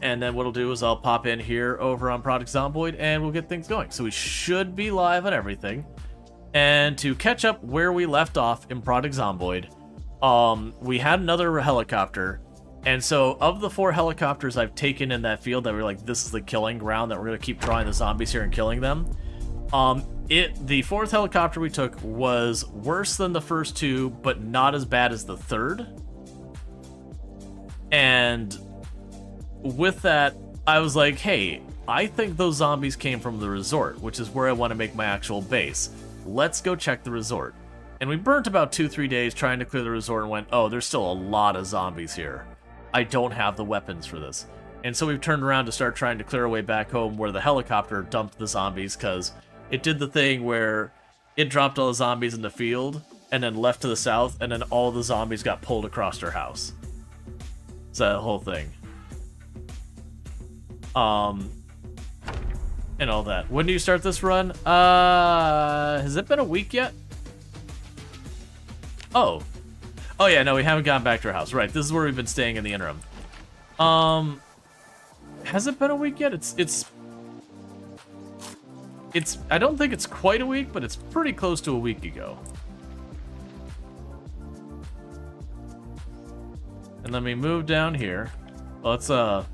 and then what'll do is I'll pop in here over on Project Zomboid, and we'll get things going. So we should be live on everything. And to catch up where we left off in Project Zomboid, we had another helicopter. And so of the 4 helicopters I've taken in that field that were like, this is the killing ground, that we're going to keep drawing the zombies here and killing them. The 4th helicopter we took was worse than the first 2, but not as bad as the 3rd. And with that, I was like, hey, I think those zombies came from the resort, which is where I want to make my actual base. Let's go check the resort. And we burnt about 2-3 days trying to clear the resort and went, oh, there's still a lot of zombies here. I don't have the weapons for this. And so we've turned around to start trying to clear our way back home where the helicopter dumped the zombies, because it did the thing where it dropped all the zombies in the field and then left to the south, and then all the zombies got pulled across our house. It's that whole thing. And all that. When do you start this run? Has it been a week yet? Oh. Oh yeah, no, we haven't gotten back to our house. Right, this is where we've been staying in the interim. Has it been a week yet? It's I don't think it's quite a week, but it's pretty close to a week ago. And then we move down here. Let's top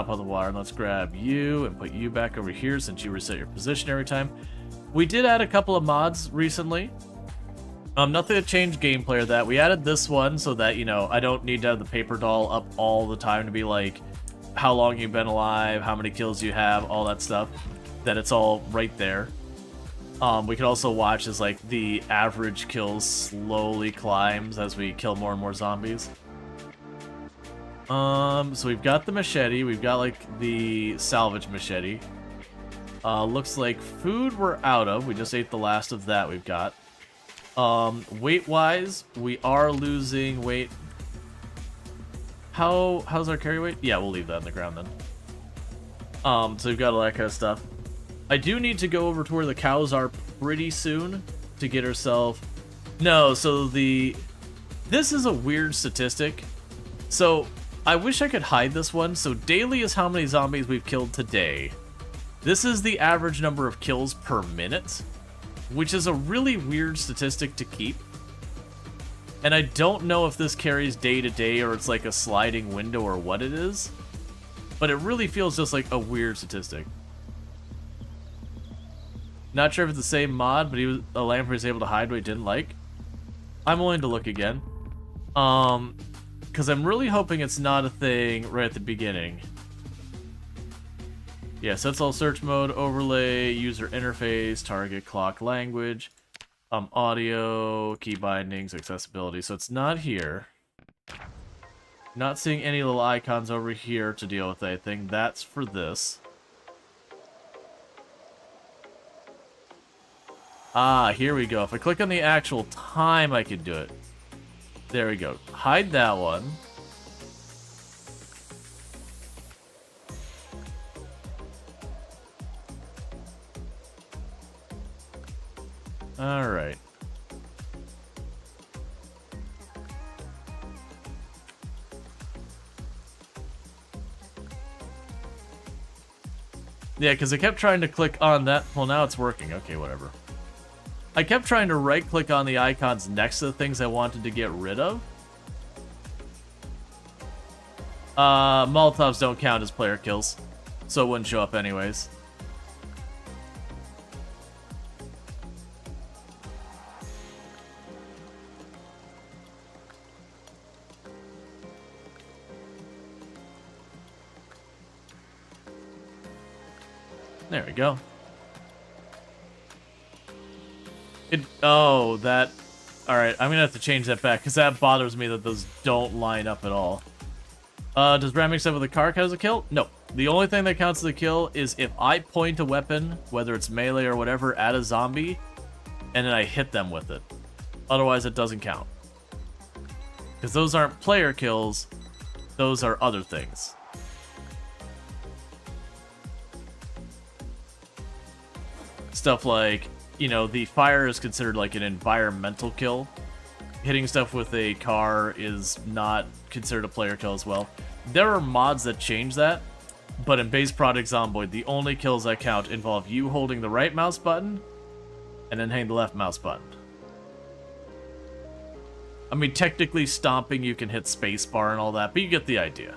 of the water, and let's grab you and put you back over here since you reset your position every time. We did add a couple of mods recently. Nothing to change gameplay or that. We added this one so that, you know, I don't need to have the paper doll up all the time to be like, how long you've been alive, how many kills you have, all that stuff. That it's all right there. We can also watch as like the average kills slowly climbs as we kill more and more zombies. So we've got the machete, we've got like the salvage machete. Looks like food we're out of. We just ate the last of that we've got. Weight-wise, we are losing weight. How's our carry weight? Yeah, we'll leave that on the ground then. So we've got all that kind of stuff. I do need to go over to where the cows are pretty soon to get ourselves... No, so this is a weird statistic. So, I wish I could hide this one. So, daily is how many zombies we've killed today. This is the average number of kills per minute, which is a really weird statistic to keep. And I don't know if this carries day to day or it's like a sliding window or what it is. But it really feels just like a weird statistic. Not sure if it's the same mod, but a lamprey was able to hide what he didn't like. I'm willing to look again. Because I'm really hoping it's not a thing right at the beginning. Yeah, so that's all search mode, overlay, user interface, target, clock, language, audio, key bindings, accessibility. So it's not here. Not seeing any little icons over here to deal with anything. That's for this. Ah, here we go. If I click on the actual time, I can do it. There we go. Hide that one. Alright. Yeah, because I kept trying to click on that. Well, now it's working. Okay, whatever. I kept trying to right-click on the icons next to the things I wanted to get rid of. Molotovs don't count as player kills, so it wouldn't show up anyways. There we go. Oh, that... Alright, I'm gonna have to change that back, because that bothers me that those don't line up at all. Does ramming stuff with a car count as a kill? No. The only thing that counts as a kill is if I point a weapon, whether it's melee or whatever, at a zombie, and then I hit them with it. Otherwise, it doesn't count. Because those aren't player kills, those are other things. Stuff like, you know, the fire is considered like an environmental kill. Hitting stuff with a car is not considered a player kill as well. There are mods that change that, But in base product Zomboid, the only kills that count involve you holding the right mouse button and then hitting the left mouse button. I mean, technically stomping, you can hit spacebar and all that, but you get the idea.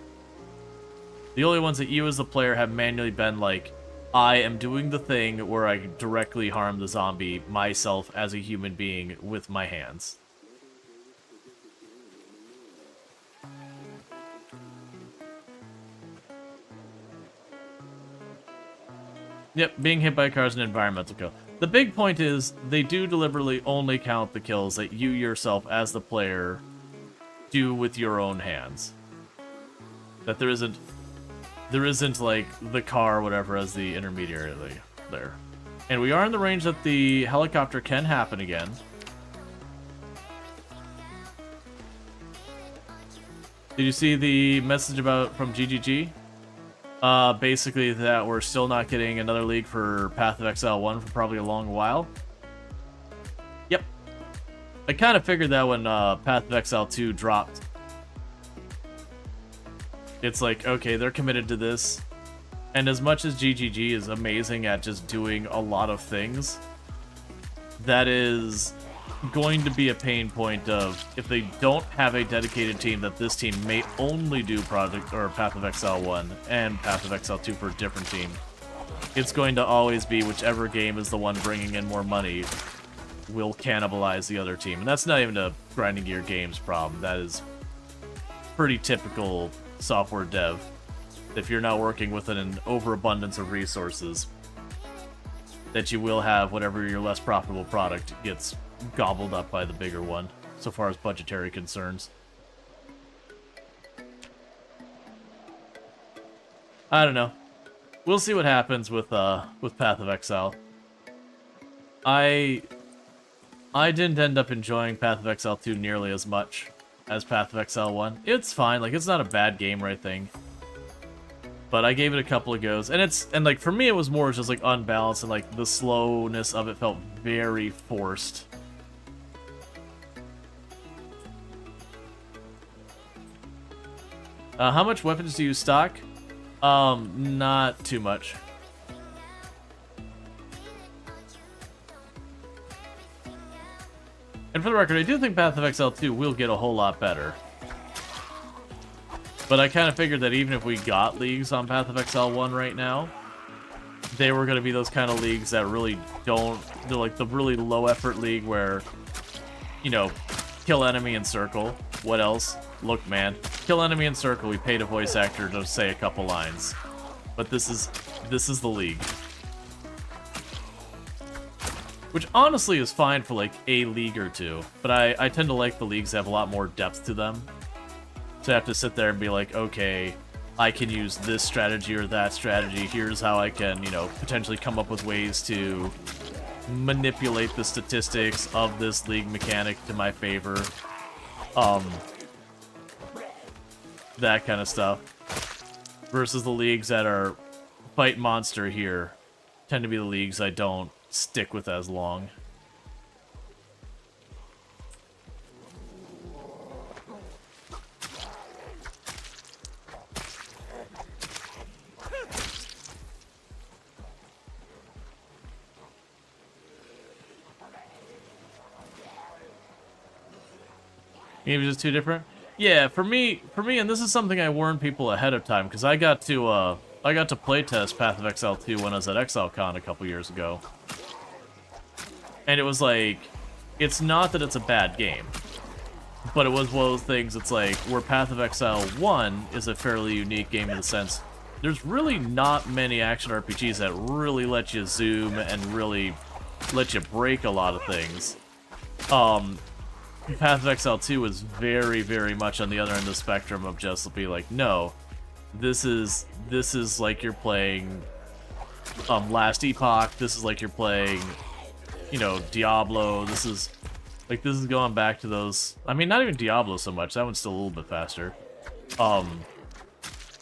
The only ones that you as the player have manually been like, I am doing the thing where I directly harm the zombie myself as a human being with my hands. Yep, being hit by a car is an environmental kill. The big point is, they do deliberately only count the kills that you yourself, as the player, do with your own hands. That there isn't like, the car or whatever as the intermediary there. And we are in the range that the helicopter can happen again. Did you see the message from GGG? Basically that we're still not getting another league for Path of Exile 1 for probably a long while. Yep. I kind of figured that when Path of Exile 2 dropped. It's like, okay, they're committed to this. And as much as GGG is amazing at just doing a lot of things, that is going to be a pain point of, if they don't have a dedicated team, that this team may only do Path of Exile 1 and Path of Exile 2 for a different team. It's going to always be whichever game is the one bringing in more money will cannibalize the other team. And that's not even a Grinding Gear Games problem. That is pretty typical software dev. If you're not working with an overabundance of resources, that you will have whatever your less profitable product gets gobbled up by the bigger one, so far as budgetary concerns. I don't know. We'll see what happens with Path of Exile. I didn't end up enjoying Path of Exile 2 nearly as much as Path of Exile 1. It's fine, like, it's not a bad game or anything. But I gave it a couple of goes, and like, for me it was more just like unbalanced, and like the slowness of it felt very forced. How much weapons do you stock? Not too much. And for the record, I do think Path of Exile 2 will get a whole lot better. But I kind of figured that even if we got leagues on Path of Exile 1 right now, they were going to be those kind of leagues that really don't... They're like the really low-effort league where, you know, kill enemy and circle. What else? Look, man. Kill enemy and circle. We paid a voice actor to say a couple lines. But this is the league. Which honestly is fine for like a league or two. But I tend to like the leagues that have a lot more depth to them. So I have to sit there and be like, okay, I can use this strategy or that strategy. Here's how I can, you know, potentially come up with ways to manipulate the statistics of this league mechanic to my favor. That kind of stuff. Versus the leagues that are fight monster here tend to be the leagues I don't stick with as long. Maybe just too different? Yeah, for me, and this is something I warned people ahead of time, because I got to playtest Path of Exile 2 when I was at ExileCon a couple years ago. And it was like, it's not that it's a bad game, but it was one of those things, it's like, where Path of Exile 1 is a fairly unique game in the sense, there's really not many action RPGs that really let you zoom and really let you break a lot of things. Path of Exile 2 is very, very much on the other end of the spectrum of just be like, no, this is like you're playing Last Epoch, this is like you're playing, you know, Diablo, this is going back to those, I mean, not even Diablo so much, that one's still a little bit faster. Oh,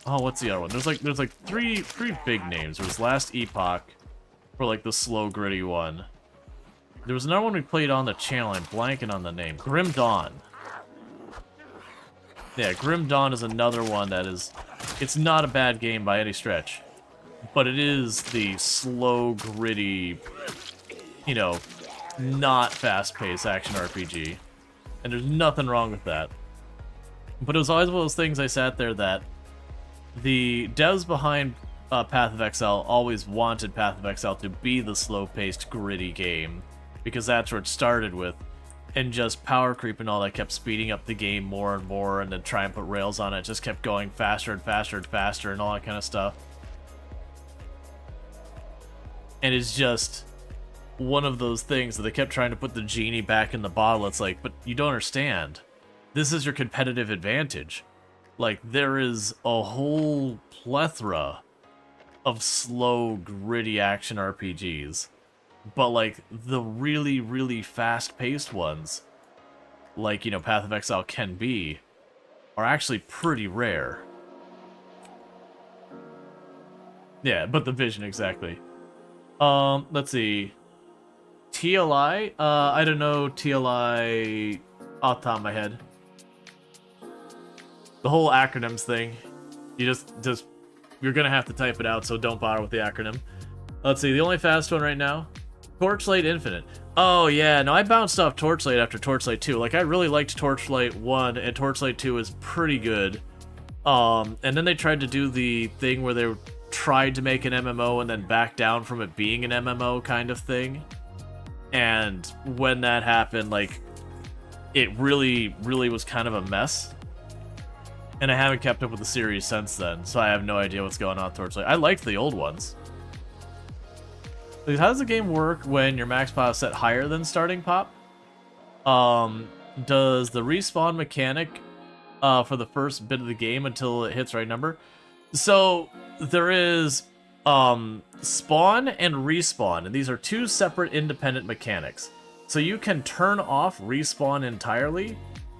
what's the other one? There's like three big names. There was Last Epoch for like the slow, gritty one. There was another one we played on the channel, I'm blanking on the name. Grim Dawn. Yeah, Grim Dawn is another one that is It's not a bad game by any stretch. But it is the slow, gritty, you know, not fast-paced action RPG. And there's nothing wrong with that. But it was always one of those things I sat there that the devs behind Path of Exile always wanted Path of Exile to be the slow-paced, gritty game. Because that's where it started with. And just power creep and all that kept speeding up the game more and more, and then try and put rails on it. Just kept going faster and faster and faster and all that kind of stuff. And it's just one of those things that they kept trying to put the genie back in the bottle. It's like, but you don't understand. This is your competitive advantage. Like, there is a whole plethora of slow, gritty action RPGs. But, like, the really, really fast-paced ones, like, you know, Path of Exile can be, are actually pretty rare. Yeah, but the vision, exactly. Let's see. TLI? I don't know TLI off the top of my head. The whole acronyms thing. You just you're gonna have to type it out, so don't bother with the acronym. Let's see, the only fast one right now. Torchlight Infinite. Oh yeah, no, I bounced off Torchlight after Torchlight 2. Like, I really liked Torchlight 1, and Torchlight 2 is pretty good. And then they tried to do the thing where they tried to make an MMO and then back down from it being an MMO kind of thing. And when that happened, like, it really, really was kind of a mess. And I haven't kept up with the series since then, so I have no idea what's going on with Torchlight. I liked the old ones. How does the game work when your max pop is set higher than starting pop? Does the respawn mechanic for the first bit of the game until it hits right number? So there is spawn and respawn, and these are two separate independent mechanics. So you can turn off respawn entirely,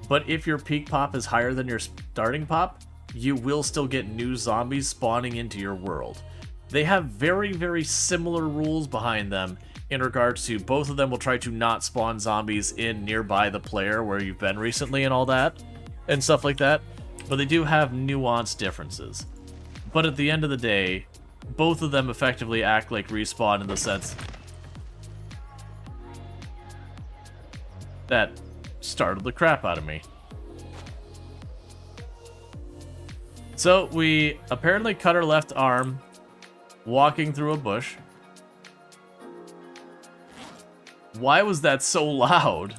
but if your peak pop is higher than your starting pop, you will still get new zombies spawning into your world. They have very, very similar rules behind them in regards to both of them will try to not spawn zombies in nearby the player where you've been recently and all that, and stuff like that, but they do have nuanced differences. But at the end of the day, both of them effectively act like respawn in the sense that startled the crap out of me. So we apparently cut our left arm walking through a bush. Why was that so loud?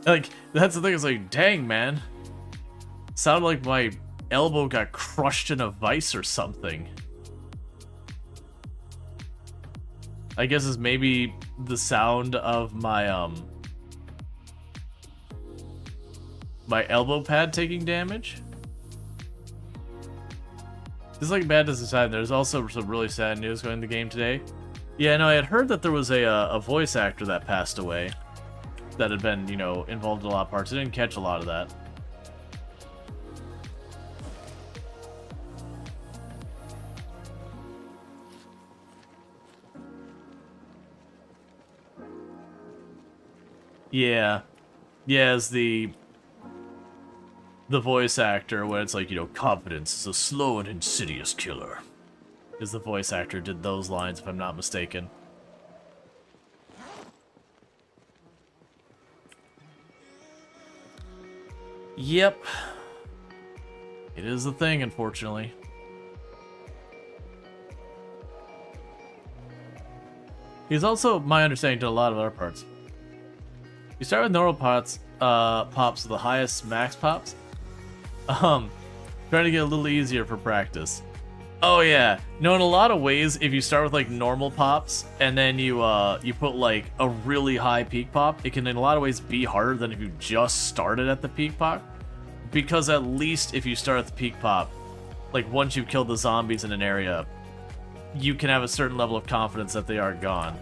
Like, that's the thing, it's like, dang, man. Sounded like my elbow got crushed in a vice or something. I guess it's maybe the sound of my, my elbow pad taking damage. This is like bad as a time. There's also some really sad news going in the game today. Yeah, no, I had heard that there was a voice actor that passed away that had been, you know, involved in a lot of parts. I didn't catch a lot of that. Yeah. Yeah, as the voice actor, when it's like, you know, confidence is a slow and insidious killer. Because the voice actor did those lines, if I'm not mistaken. Yep. It is a thing, unfortunately. He's also, my understanding, did a lot of other parts. You start with normal pops with the highest max pops. Trying to get a little easier for practice. Oh yeah, no, in a lot of ways, if you start with like normal pops and then you put like a really high peak pop, it can in a lot of ways be harder than if you just started at the peak pop. Because at least if you start at the peak pop, like once you've killed the zombies in an area, you can have a certain level of confidence that they are gone.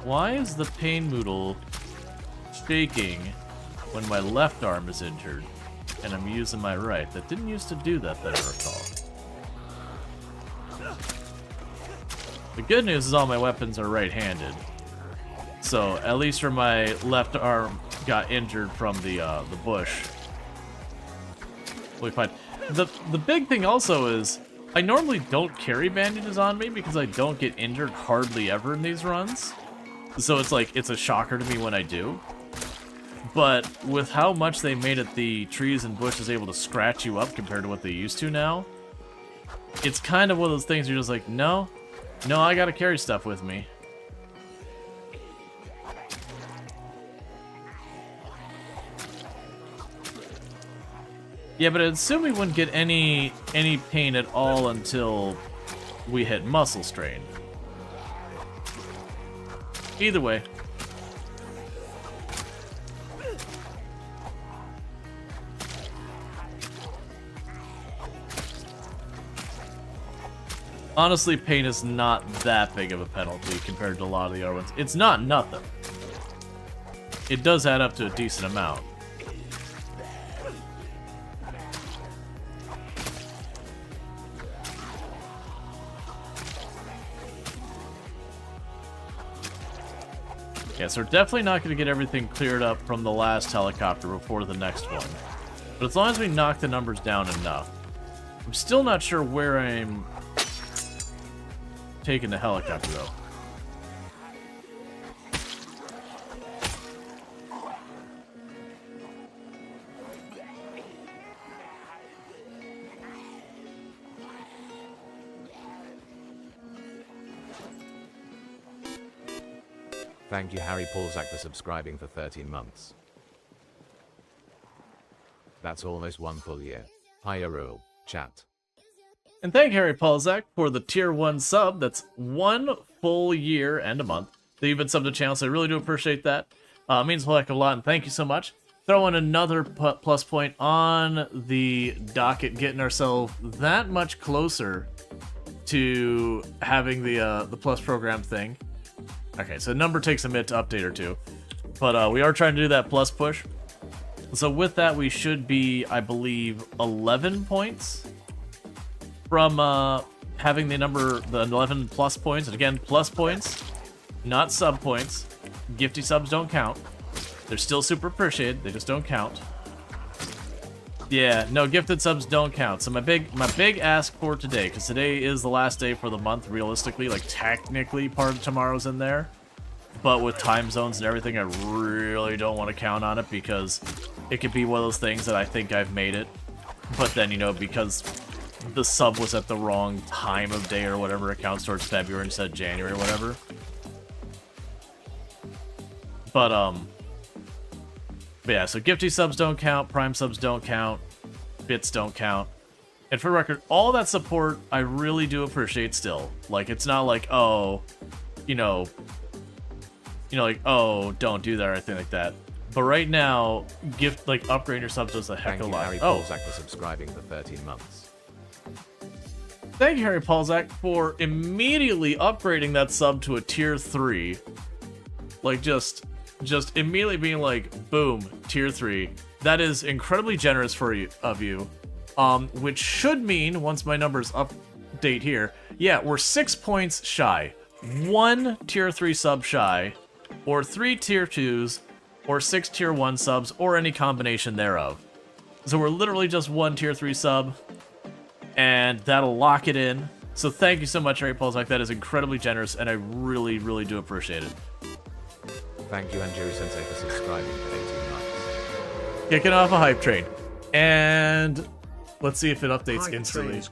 Why is the pain moodle shaking when my left arm is injured and I'm using my right? That didn't used to do that I recall. The good news is all my weapons are right-handed. So, at least for my left arm got injured from the bush. We'll be fine. The big thing also is, I normally don't carry bandages on me because I don't get injured hardly ever in these runs. So it's like, it's a shocker to me when I do. But with how much they made it the trees and bushes able to scratch you up compared to what they used to now, it's kind of one of those things you're just like, no, I gotta carry stuff with me. Yeah, but I assume we wouldn't get any pain at all until we hit muscle strain. Either way. Honestly, pain is not that big of a penalty compared to a lot of the other ones. It's not nothing. It does add up to a decent amount. Yeah, so we're definitely not going to get everything cleared up from the last helicopter before the next one. But as long as we knock the numbers down enough. I'm still not sure where I'm taking the helicopter, though. Thank you, Harry Paulzak, for subscribing for 13 months. That's almost 1 full year. Hiya, Rual. Chat. And thank Harry Paulzak for the tier 1 sub. That's 1 full year and a month that you've been subbed to the channel, so I really do appreciate that. It means a heck of a lot, and thank you so much. Throwing another plus point on the docket, getting ourselves that much closer to having the plus program thing. Okay, so the number takes a minute to update or two, but we are trying to do that plus push. So with that, we should be, I believe, 11 points from having the 11 plus points. And again, plus points, not sub points. Gifty subs don't count. They're still super appreciated. They just don't count. Yeah, no, gifted subs don't count. So my big ask for today, because today is the last day for the month, realistically, like technically part of tomorrow's in there. But with time zones and everything, I really don't want to count on it because it could be one of those things that I think I've made it. But then, you know, because the sub was at the wrong time of day or whatever, it counts towards February instead of January or whatever. But yeah, so gifty subs don't count, prime subs don't count, bits don't count. And for the record, all that support I really do appreciate still. Like, it's not like, oh, like, oh, don't do that or anything like that. But right now, upgrading your subs does a heck of a lot. Thank you, Harry Paulzak, for subscribing for 13 months. Thank you, Harry Paulzak, for immediately upgrading that sub to a tier 3. Like, just immediately being like, boom, tier 3. That is incredibly generous of you. Which should mean, once my numbers update here, yeah, we're 6 points shy. 1 tier 3 sub shy, or 3 tier 2s, or 6 tier 1 subs, or any combination thereof. So we're literally just 1 tier 3 sub, and that'll lock it in. So thank you so much, Harry Paulzak. That is incredibly generous, and I really, really do appreciate it. Thank you, Anjuru Sensei, for subscribing for 18 months. Kicking off a hype train. And let's see if it updates instantly.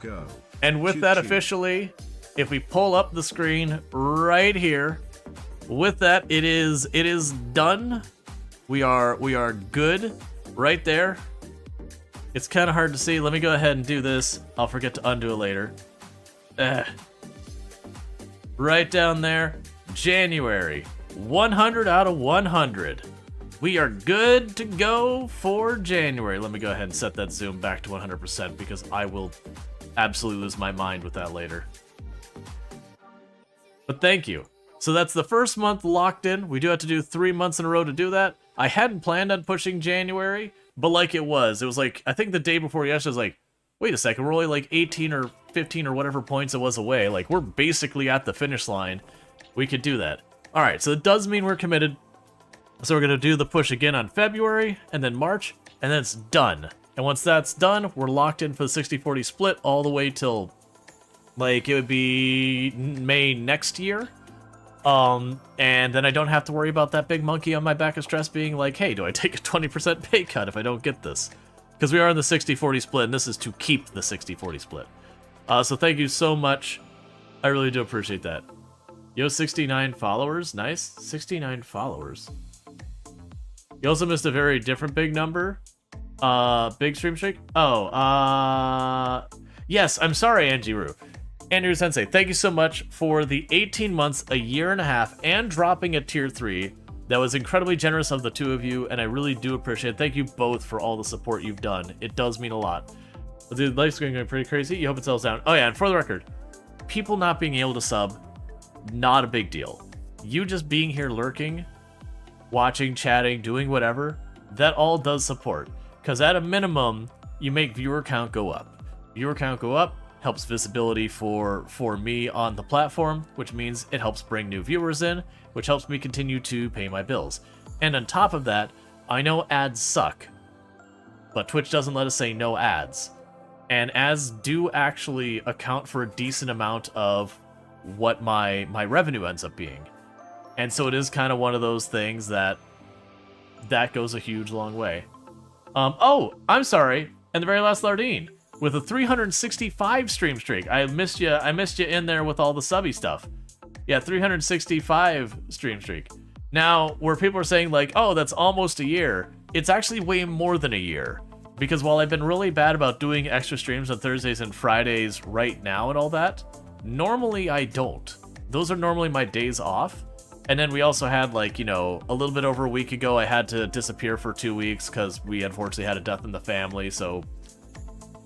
And with that, officially, if we pull up the screen right here, with that, it is done. We are good right there. It's kind of hard to see. Let me go ahead and do this. I'll forget to undo it later. Right down there, January. 100 out of 100. We are good to go for January. Let me go ahead and set that zoom back to 100% because I will absolutely lose my mind with that later. But thank you. So that's the first month locked in. We do have to do 3 months in a row to do that. I hadn't planned on pushing January, but like it was like, I think the day before yesterday, I was like, wait a second, we're only like 18 or 15 or whatever points it was away. Like, we're basically at the finish line. We could do that. Alright, so it does mean we're committed. So we're going to do the push again on February, and then March, and then it's done. And once that's done, we're locked in for the 60-40 split all the way till, like, it would be May next year. And then I don't have to worry about that big monkey on my back of stress being like, hey, do I take a 20% pay cut if I don't get this? Because we are in the 60-40 split, and this is to keep the 60-40 split. So thank you so much. I really do appreciate that. Yo, 69 followers. Nice. 69 followers. You also missed a very different big number. Big stream streak? Oh, yes, I'm sorry, Anjiru. Andrew Sensei, thank you so much for the 18 months, a year and a half, and dropping a tier 3. That was incredibly generous of the two of you, and I really do appreciate it. Thank you both for all the support you've done. It does mean a lot. But dude, life's going pretty crazy. You hope it settles down. Oh yeah, and for the record, people not being able to sub, not a big deal. You just being here lurking, watching, chatting, doing whatever, that all does support. Because at a minimum, you make viewer count go up. Viewer count go up helps visibility for me on the platform, which means it helps bring new viewers in, which helps me continue to pay my bills. And on top of that, I know ads suck, but Twitch doesn't let us say no ads. And ads do actually account for a decent amount of what my revenue ends up being. And so it is kind of one of those things that goes a huge long way. Oh, I'm sorry. And the very last Lardine with a 365 stream streak. I missed you in there with all the subby stuff. Yeah, 365 stream streak. Now, where people are saying like, oh, that's almost a year, it's actually way more than a year. Because while I've been really bad about doing extra streams on Thursdays and Fridays right now and all that, normally I don't. Those are normally my days off. And then we also had, like, you know, a little bit over a week ago, I had to disappear for 2 weeks because we unfortunately had a death in the family. So,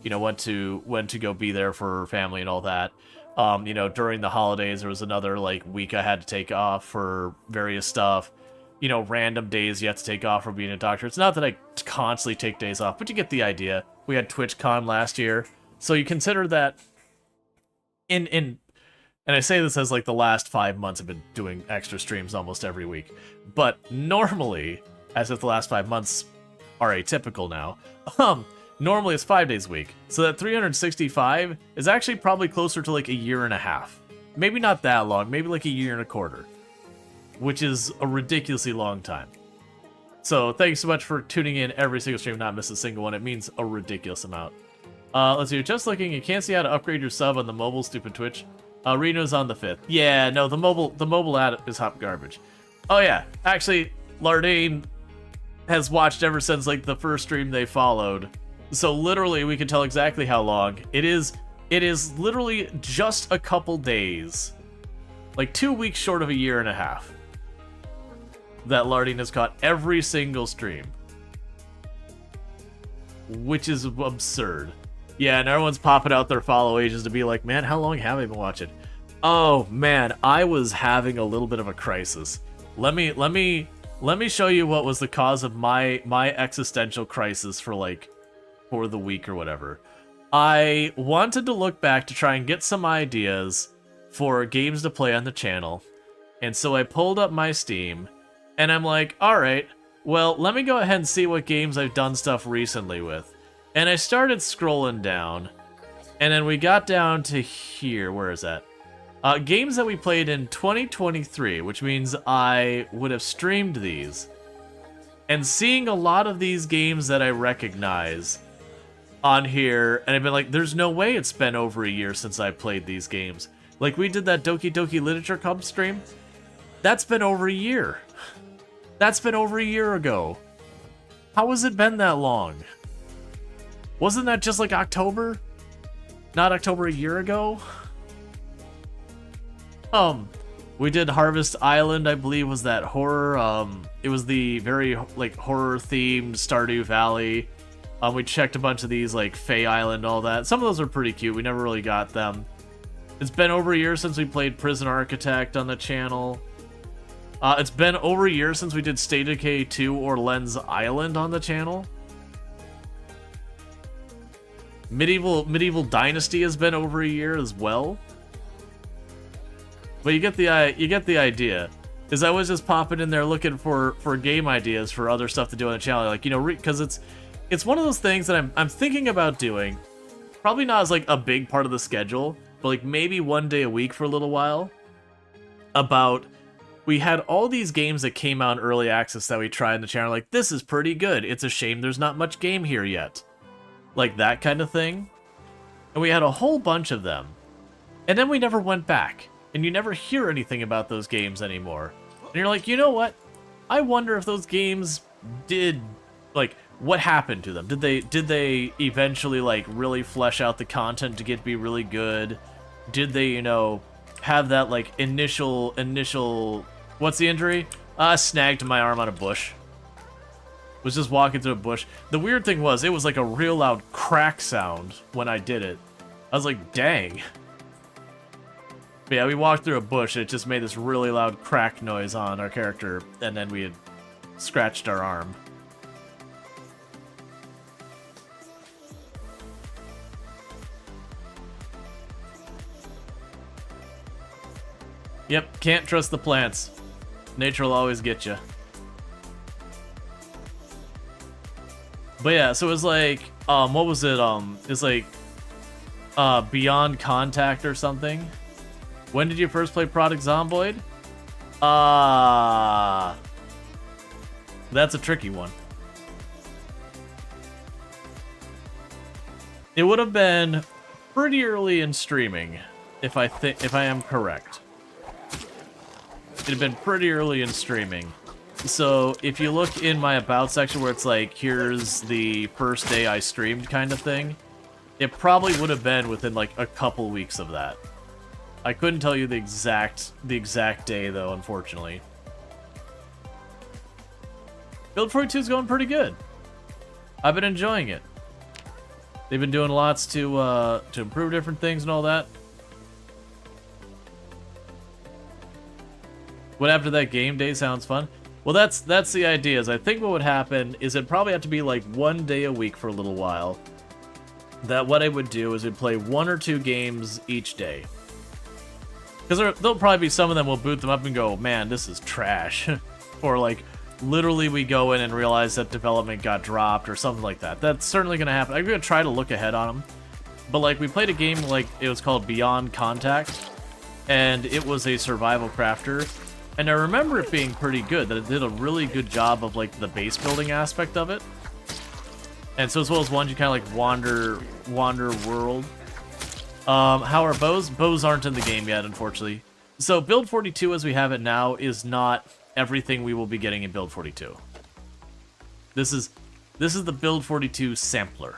you know, went to go be there for family and all that. You know, during the holidays, there was another, like, week I had to take off for various stuff. You know, random days you have to take off for being a doctor. It's not that I constantly take days off, but you get the idea. We had TwitchCon last year. So you consider that and I say this as like the last 5 months I've been doing extra streams almost every week. But normally, as if the last 5 months are atypical now, normally it's 5 days a week. So that 365 is actually probably closer to like a year and a half. Maybe not that long, maybe like a year and a quarter. Which is a ridiculously long time. So thank you so much for tuning in every single stream, not miss a single one. It means a ridiculous amount. Let's see, just looking, you can't see how to upgrade your sub on the mobile, stupid Twitch. Reno's on the 5th. Yeah, no, the mobile ad is hot garbage. Oh yeah, actually, Lardane has watched ever since like the first stream they followed. So literally, we can tell exactly how long. It is literally just a couple days. Like 2 weeks short of a year and a half. That Lardine has caught every single stream. Which is absurd. Yeah, and everyone's popping out their follow ages to be like, man, how long have I been watching? Oh man, I was having a little bit of a crisis. Let me show you what was the cause of my existential crisis for the week or whatever. I wanted to look back to try and get some ideas for games to play on the channel. And so I pulled up my Steam and I'm like, all right, well, let me go ahead and see what games I've done stuff recently with. And I started scrolling down, and then we got down to here. Where is that? Games that we played in 2023, which means I would have streamed these. And seeing a lot of these games that I recognize on here, and I've been like, there's no way it's been over a year since I played these games. Like, we did that Doki Doki Literature Club stream. That's been over a year. That's been over a year ago. How has it been that long? Wasn't that just like October? Not October a year ago? We did Harvest Island, I believe, was that horror. It was the very like horror-themed Stardew Valley. We checked a bunch of these, like Fae Island, all that. Some of those are pretty cute. We never really got them. It's been over a year since we played Prison Architect on the channel. It's been over a year since we did State of Decay 2 or Lens Island on the channel. Medieval Dynasty has been over a year as well. But you get the idea. Is I was just popping in there looking for game ideas for other stuff to do on the channel, like, you know, because it's one of those things that I'm thinking about doing. Probably not as like a big part of the schedule, but like maybe one day a week for a little while. We had all these games that came out in early access that we tried in the channel, like, this is pretty good. It's a shame there's not much game here yet. Like that kind of thing. And we had a whole bunch of them. And then we never went back. And you never hear anything about those games anymore. And you're like, you know what? I wonder if those games did, like, what happened to them? Did they eventually, like, really flesh out the content to get to be really good? Did they, you know, have that, like, initial, what's the injury? Snagged my arm on a bush. Was just walking through a bush. The weird thing was, it was like a real loud crack sound when I did it. I was like, dang. But yeah, we walked through a bush, and it just made this really loud crack noise on our character, and then we had scratched our arm. Yep, can't trust the plants. Nature will always get you. But yeah, so it was like, what was it? It's like, Beyond Contact or something. When did you first play Product Zomboid? That's a tricky one. It would have been pretty early in streaming, if I am correct. It had been pretty early in streaming. So if you look in my About section where it's like, here's the first day I streamed kind of thing, it probably would have been within like a couple weeks of that. I couldn't tell you the exact day though, unfortunately. Build 42 is going pretty good. I've been enjoying it. They've been doing lots to improve different things and all that. What after that game day sounds fun? Well, that's the idea. Is I think what would happen is it'd probably have to be like one day a week for a little while. That what I would do is we'd play 1 or 2 games each day. Because there'll probably be some of them we'll boot them up and go, man, this is trash. Or like, literally we go in and realize that development got dropped or something like that. That's certainly going to happen. I'm going to try to look ahead on them. But like, we played a game like, it was called Beyond Contact. And it was a survival crafter. And I remember it being pretty good, that it did a really good job of like the base building aspect of it. And so as well as one, you kind of like wander world. How are bows? Bows aren't in the game yet, unfortunately. So Build 42 as we have it now is not everything we will be getting in Build 42. This is the Build 42 sampler.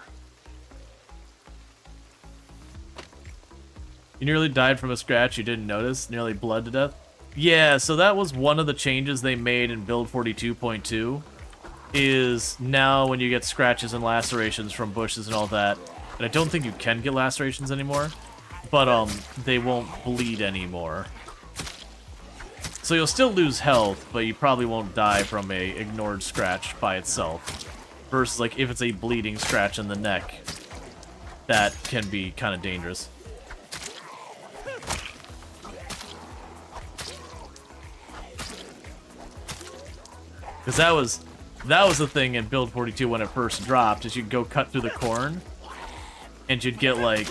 You nearly died from a scratch you didn't notice, nearly bled to death. Yeah, so that was one of the changes they made in Build 42.2, is now when you get scratches and lacerations from bushes and all that, and I don't think you can get lacerations anymore, but they won't bleed anymore. So you'll still lose health, but you probably won't die from a ignored scratch by itself. Versus like if it's a bleeding scratch in the neck, that can be kind of dangerous. Because that was the thing in Build 42 when it first dropped, is you'd go cut through the corn, and you'd get like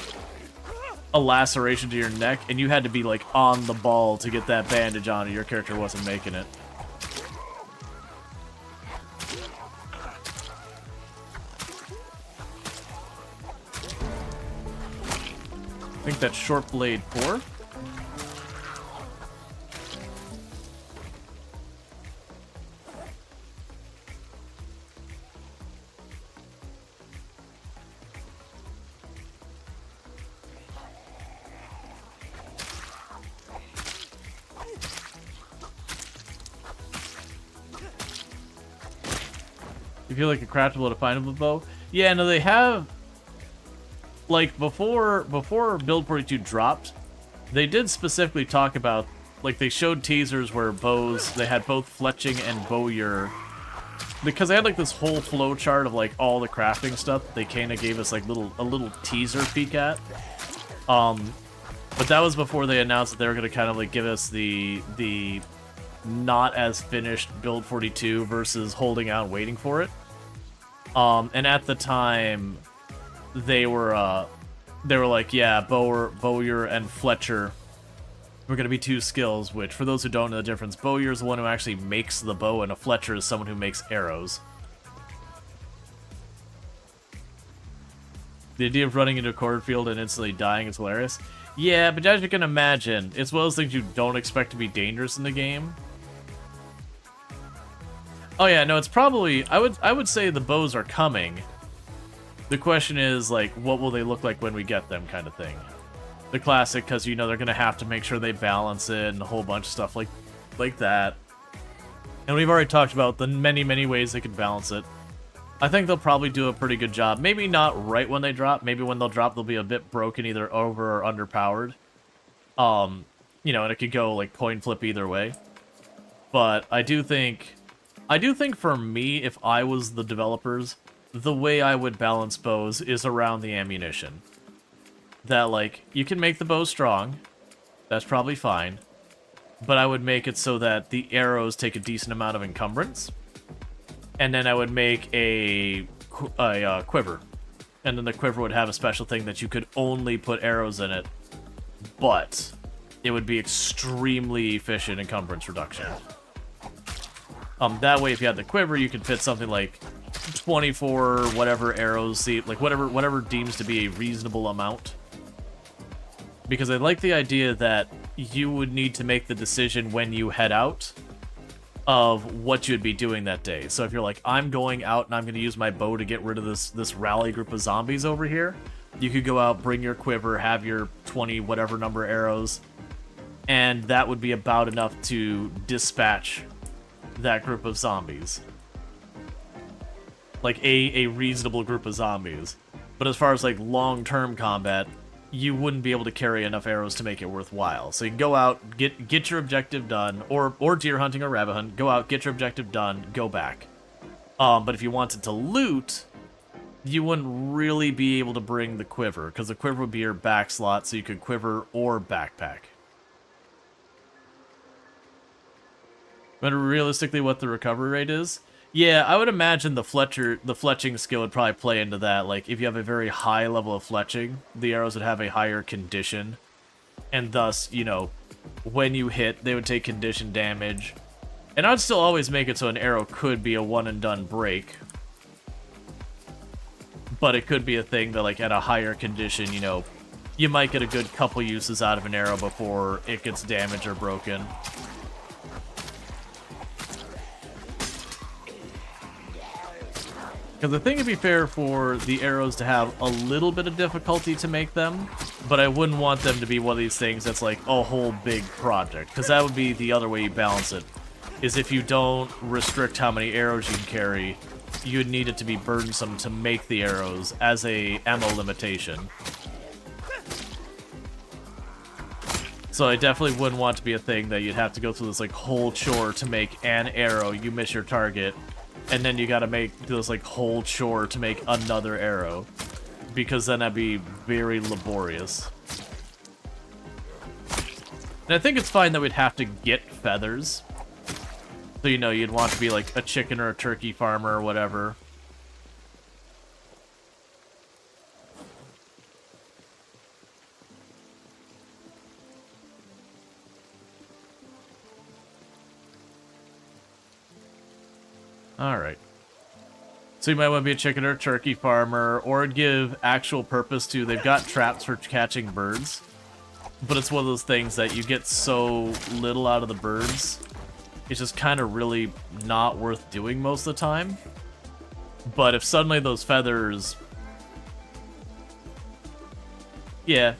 a laceration to your neck, and you had to be like on the ball to get that bandage on, or your character wasn't making it. I think that's Short Blade 4. You feel like a craftable, definable bow? Yeah, no, they have, like, before Build 42 dropped, they did specifically talk about, like, they showed teasers where bows, they had both fletching and bowyer because they had like this whole flow chart of like all the crafting stuff, they kind of gave us like a little teaser peek at. But that was before they announced that they were going to kind of like give us the not as finished build 42 versus holding out and waiting for it. And at the time, they were like, yeah, Bowyer and Fletcher were going to be two skills, which, for those who don't know the difference, Bowyer is the one who actually makes the bow, and a Fletcher is someone who makes arrows. The idea of running into a cornfield and instantly dying is hilarious. Yeah, but as you can imagine, it's one of those things you don't expect to be dangerous in the game. Oh yeah, no, it's probably... I would say the bows are coming. The question is, like, what will they look like when we get them, kind of thing. The classic, because, you know, they're going to have to make sure they balance it and a whole bunch of stuff like that. And we've already talked about the many, many ways they can balance it. I think they'll probably do a pretty good job. Maybe not right when they drop. Maybe when they'll drop, they'll be a bit broken, either over or underpowered. You know, and it could go, like, coin flip either way. But I do think for me, if I was the developers, the way I would balance bows is around the ammunition. That, like, you can make the bow strong. That's probably fine. But I would make it so that the arrows take a decent amount of encumbrance. And then I would make a quiver. And then the quiver would have a special thing that you could only put arrows in it. But it would be extremely efficient encumbrance reduction. That way, if you had the quiver, you could fit something like 24 whatever arrows, see, like whatever deems to be a reasonable amount. Because I like the idea that you would need to make the decision when you head out of what you'd be doing that day. So if you're like, I'm going out and I'm going to use my bow to get rid of this rally group of zombies over here, you could go out, bring your quiver, have your 20 whatever number arrows, and that would be about enough to dispatch that group of zombies. Like a reasonable group of zombies. But as far as like long-term combat, you wouldn't be able to carry enough arrows to make it worthwhile. So you can go out, get your objective done, or deer hunting or rabbit hunt, go out, get your objective done, go back. But if you wanted to loot, you wouldn't really be able to bring the quiver, because the quiver would be your back slot, so you could quiver or backpack. But realistically, what the recovery rate is? Yeah, I would imagine the fletching skill would probably play into that. Like, if you have a very high level of fletching, the arrows would have a higher condition. And thus, you know, when you hit, they would take condition damage. And I'd still always make it so an arrow could be a one-and-done break. But it could be a thing that, like, at a higher condition, you know, you might get a good couple uses out of an arrow before it gets damaged or broken. Because I think it'd be fair for the arrows to have a little bit of difficulty to make them, but I wouldn't want them to be one of these things that's like a whole big project, because that would be the other way you balance it, is if you don't restrict how many arrows you can carry, you would need it to be burdensome to make the arrows as a ammo limitation. So I definitely wouldn't want to be a thing that you'd have to go through this like whole chore to make an arrow, you miss your target, and then you gotta make this like whole chore to make another arrow, because then that'd be very laborious. And I think it's fine that we'd have to get feathers. So, you know, you'd want to be like a chicken or a turkey farmer or whatever. Alright. So you might want to be a chicken or a turkey farmer, or give actual purpose to, they've got traps for catching birds, but it's one of those things that you get so little out of the birds, it's just kind of really not worth doing most of the time. But if suddenly those feathers... Yeah.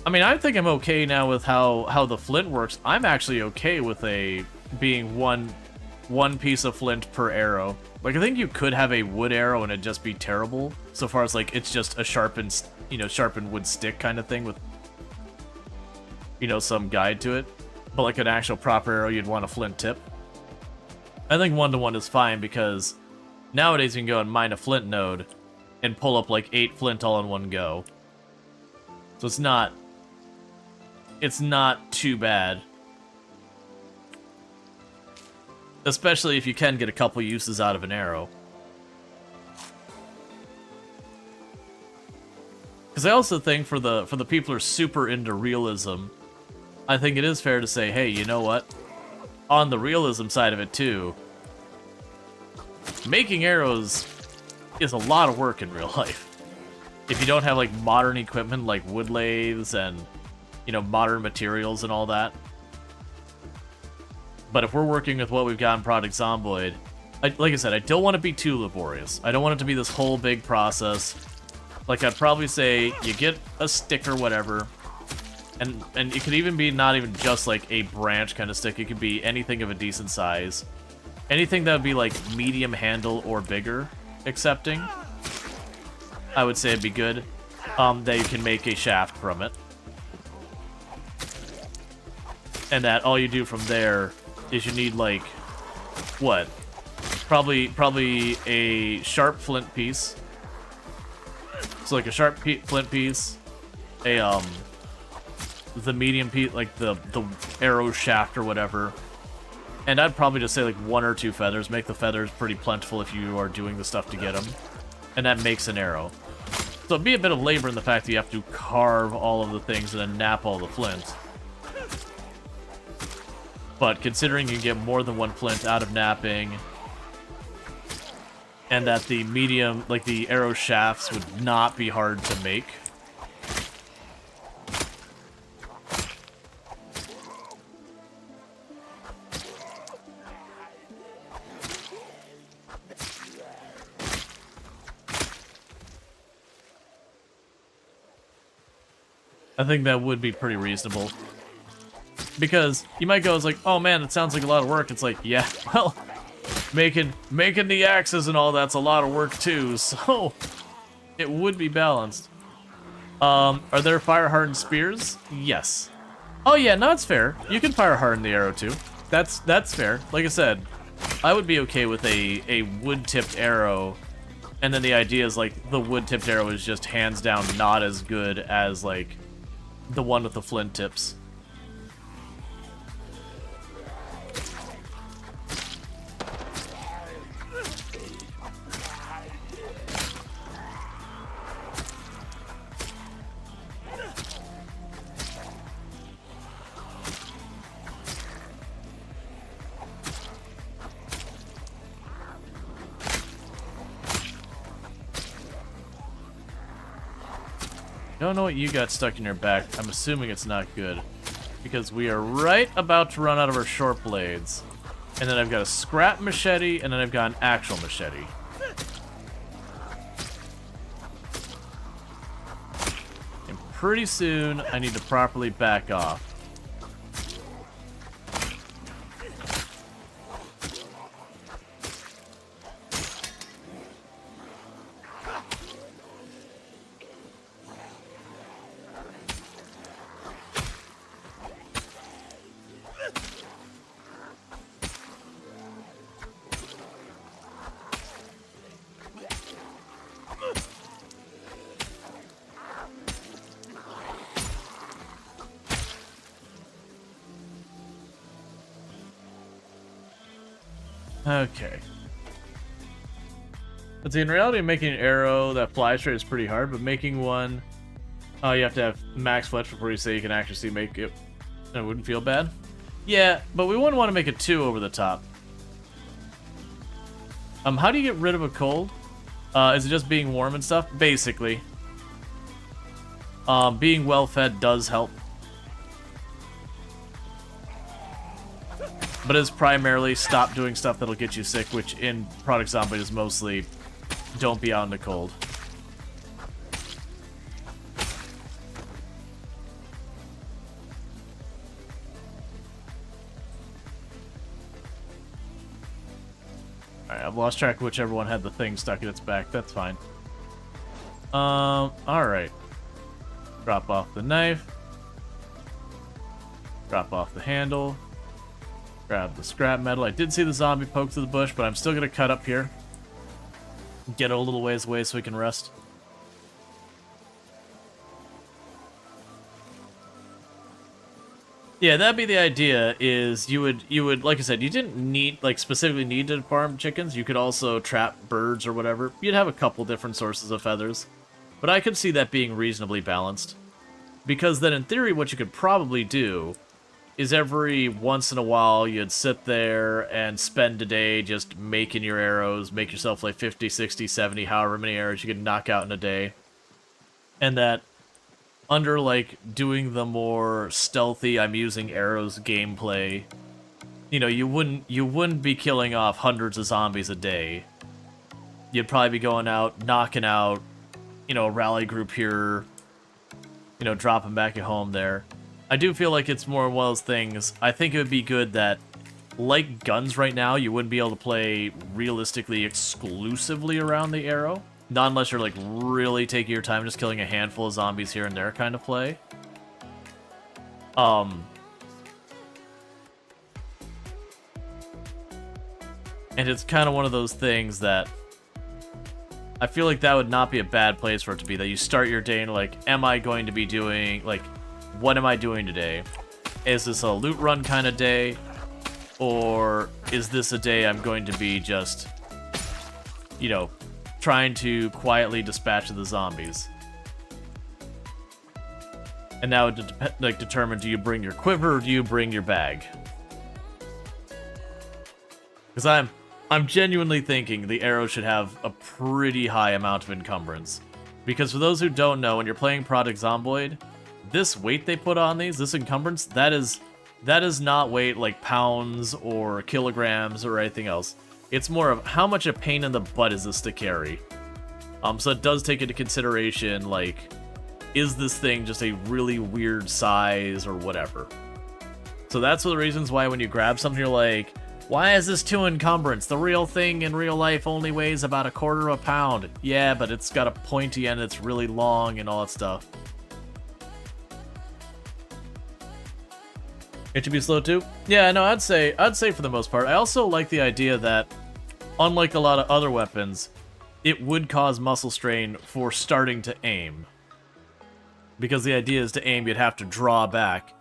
I mean, I think I'm okay now with how the flint works. I'm actually okay with being one piece of flint per arrow. Like, I think you could have a wood arrow and it'd just be terrible, so far as, like, it's just a sharpened, you know, sharpened wood stick kind of thing with, you know, some guide to it. But, like, an actual proper arrow, you'd want a flint tip. I think 1-to-1 is fine because nowadays you can go and mine a flint node and pull up like 8 flint all in one go. So it's not too bad. Especially if you can get a couple uses out of an arrow. Because I also think for the people who are super into realism, I think it is fair to say, hey, you know what? On the realism side of it too, making arrows is a lot of work in real life. If you don't have like modern equipment like wood lathes and, you know, modern materials and all that. But if we're working with what we've got in Project Zomboid, like I said, I don't want to be too laborious. I don't want it to be this whole big process. Like, I'd probably say you get a stick or whatever, and it could even be not even just like a branch kind of stick. It could be anything of a decent size. Anything that would be like medium handle or bigger accepting, I would say it'd be good. That you can make a shaft from it. And that all you do from there is you need like, what? Probably a sharp flint piece. So like a sharp flint piece, the medium piece, like the arrow shaft or whatever. And I'd probably just say like 1 or 2 feathers. Make the feathers pretty plentiful if you are doing the stuff to get them. And that makes an arrow. So it'd be a bit of labor in the fact that you have to carve all of the things and then nap all the flint. But considering you get more than 1 flint out of napping, and that the medium, like the arrow shafts, would not be hard to make. I think that would be pretty reasonable. Because you might go, it's like, oh man, it sounds like a lot of work. It's like, yeah, well, making the axes and all that's a lot of work too, so it would be balanced. Are there fire-hardened spears? Yes. Oh yeah, no, it's fair. You can fire-harden the arrow too. That's fair. Like I said, I would be okay with a wood-tipped arrow, and then the idea is like the wood-tipped arrow is just hands down not as good as like the one with the flint tips. Don't know what you got stuck in your back. I'm assuming it's not good. Because we are right about to run out of our short blades. And then I've got a scrap machete, and then I've got an actual machete. And pretty soon, I need to properly back off. Okay. But see, in reality, making an arrow that flies straight is pretty hard, but making one, you have to have max fletch before you say you can actually make it. It wouldn't feel bad. Yeah, but we wouldn't want to make it too over the top. How do you get rid of a cold? Is it just being warm and stuff? Basically. Being well fed does help. But it's primarily stop doing stuff that'll get you sick, which in Project Zomboid is mostly don't be out in the cold. Alright, I've lost track of whichever one had the thing stuck in its back. That's fine. Alright. Drop off the knife. Drop off the handle. Grab the scrap metal. I did see the zombie poke through the bush, but I'm still going to cut up here. Get a little ways away so we can rest. Yeah, that'd be the idea, is you would, like I said, you didn't need, like, specifically need to farm chickens. You could also trap birds or whatever. You'd have a couple different sources of feathers. But I could see that being reasonably balanced. Because then, in theory, what you could probably do is every once in a while you'd sit there and spend a day just making your arrows, make yourself like 50, 60, 70, however many arrows you could knock out in a day. And that under, like, doing the more stealthy, I'm using arrows gameplay, you know, you wouldn't be killing off hundreds of zombies a day. You'd probably be going out, knocking out, you know, a rally group here, you know, dropping back at home there. I do feel like it's more one of those things. I think it would be good that, like guns right now, you wouldn't be able to play realistically exclusively around the arrow. Not unless you're, like, really taking your time just killing a handful of zombies here and there kind of play. And it's kind of one of those things that I feel like that would not be a bad place for it to be. That you start your day and, like, am I going to be doing, like, what am I doing today? Is this a loot run kind of day? Or is this a day I'm going to be just, you know, trying to quietly dispatch the zombies? And that would like determine, do you bring your quiver or do you bring your bag? Because I'm genuinely thinking the arrow should have a pretty high amount of encumbrance. Because for those who don't know, when you're playing Project Zomboid, this weight they put on these, this encumbrance, that is not weight like pounds or kilograms or anything else. It's more of how much a pain in the butt is this to carry. So it does take into consideration, like, is this thing just a really weird size or whatever? So that's one of the reasons why when you grab something, you're like, why is this too encumbrance? The real thing in real life only weighs about a quarter of a pound. Yeah, but it's got a pointy end, it's really long and all that stuff. It should be slow too? Yeah, no, I'd say for the most part. I also like the idea that, unlike a lot of other weapons, it would cause muscle strain for starting to aim. Because the idea is to aim, you'd have to draw back.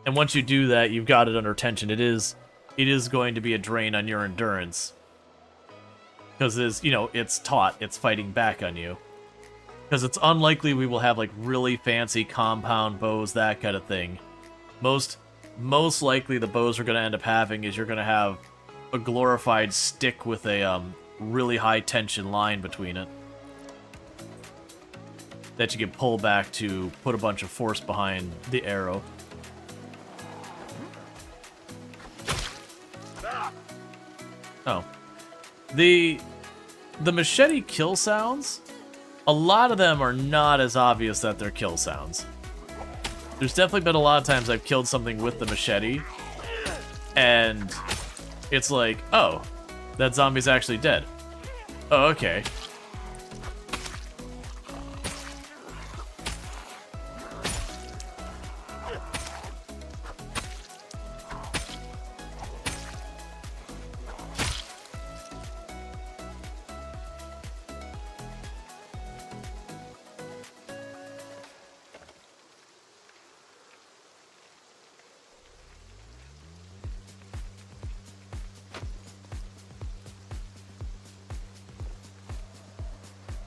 And once you do that, you've got it under tension. It is going to be a drain on your endurance. Because it's taut, it's fighting back on you. Because it's unlikely we will have, like, really fancy compound bows, that kind of thing. Most likely the bows we're going to end up having is you're going to have a glorified stick with a really high tension line between it that you can pull back to put a bunch of force behind the arrow. Oh. The machete kill sounds, a lot of them are not as obvious that they're kill sounds. There's definitely been a lot of times I've killed something with the machete, and it's like, oh, that zombie's actually dead. Oh, okay.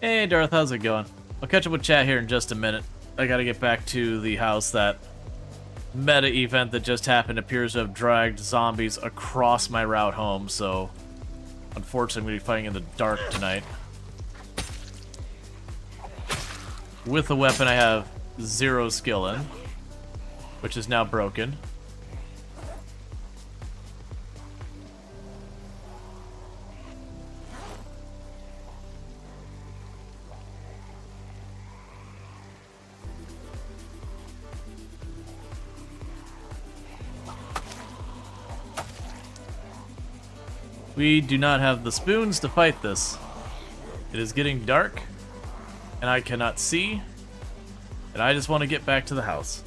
Hey Darth, how's it going? I'll catch up with chat here in just a minute. I gotta get back to the house. That meta event that just happened appears to have dragged zombies across my route home, so unfortunately I'm gonna be fighting in the dark tonight. With a weapon I have 0 skill in, which is now broken. We do not have the spoons to fight this. It is getting dark, and I cannot see, and I just want to get back to the house.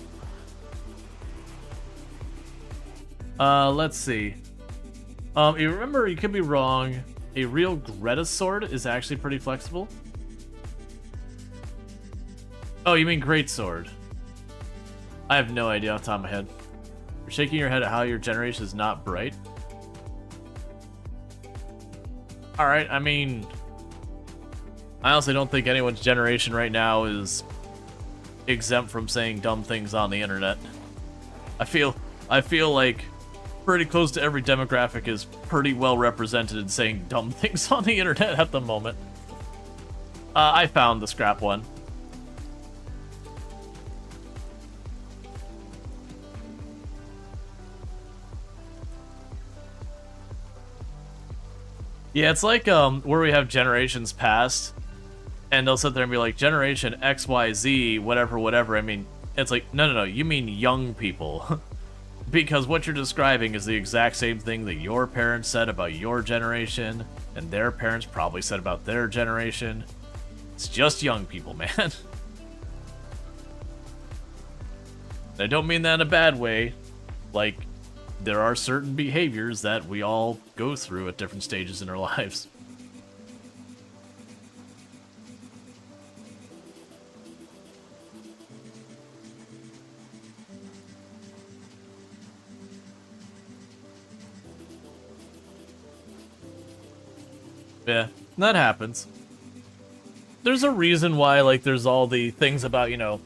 Let's see. You remember, you could be wrong. A real Greta sword is actually pretty flexible. Oh, you mean great sword? I have no idea off the top of my head. You're shaking your head at how your generation is not bright. Alright, I mean, I honestly don't think anyone's generation right now is exempt from saying dumb things on the internet. I feel like pretty close to every demographic is pretty well represented in saying dumb things on the internet at the moment. I found the scrap one. Yeah, it's like where we have generations past, and they'll sit there and be like, Generation XYZ, whatever, whatever. I mean, it's like, no, you mean young people. Because what you're describing is the exact same thing that your parents said about your generation, and their parents probably said about their generation. It's just young people, man. I don't mean that in a bad way. Like, there are certain behaviors that we all go through at different stages in our lives. Yeah, that happens. There's a reason why, like, there's all the things about, you know,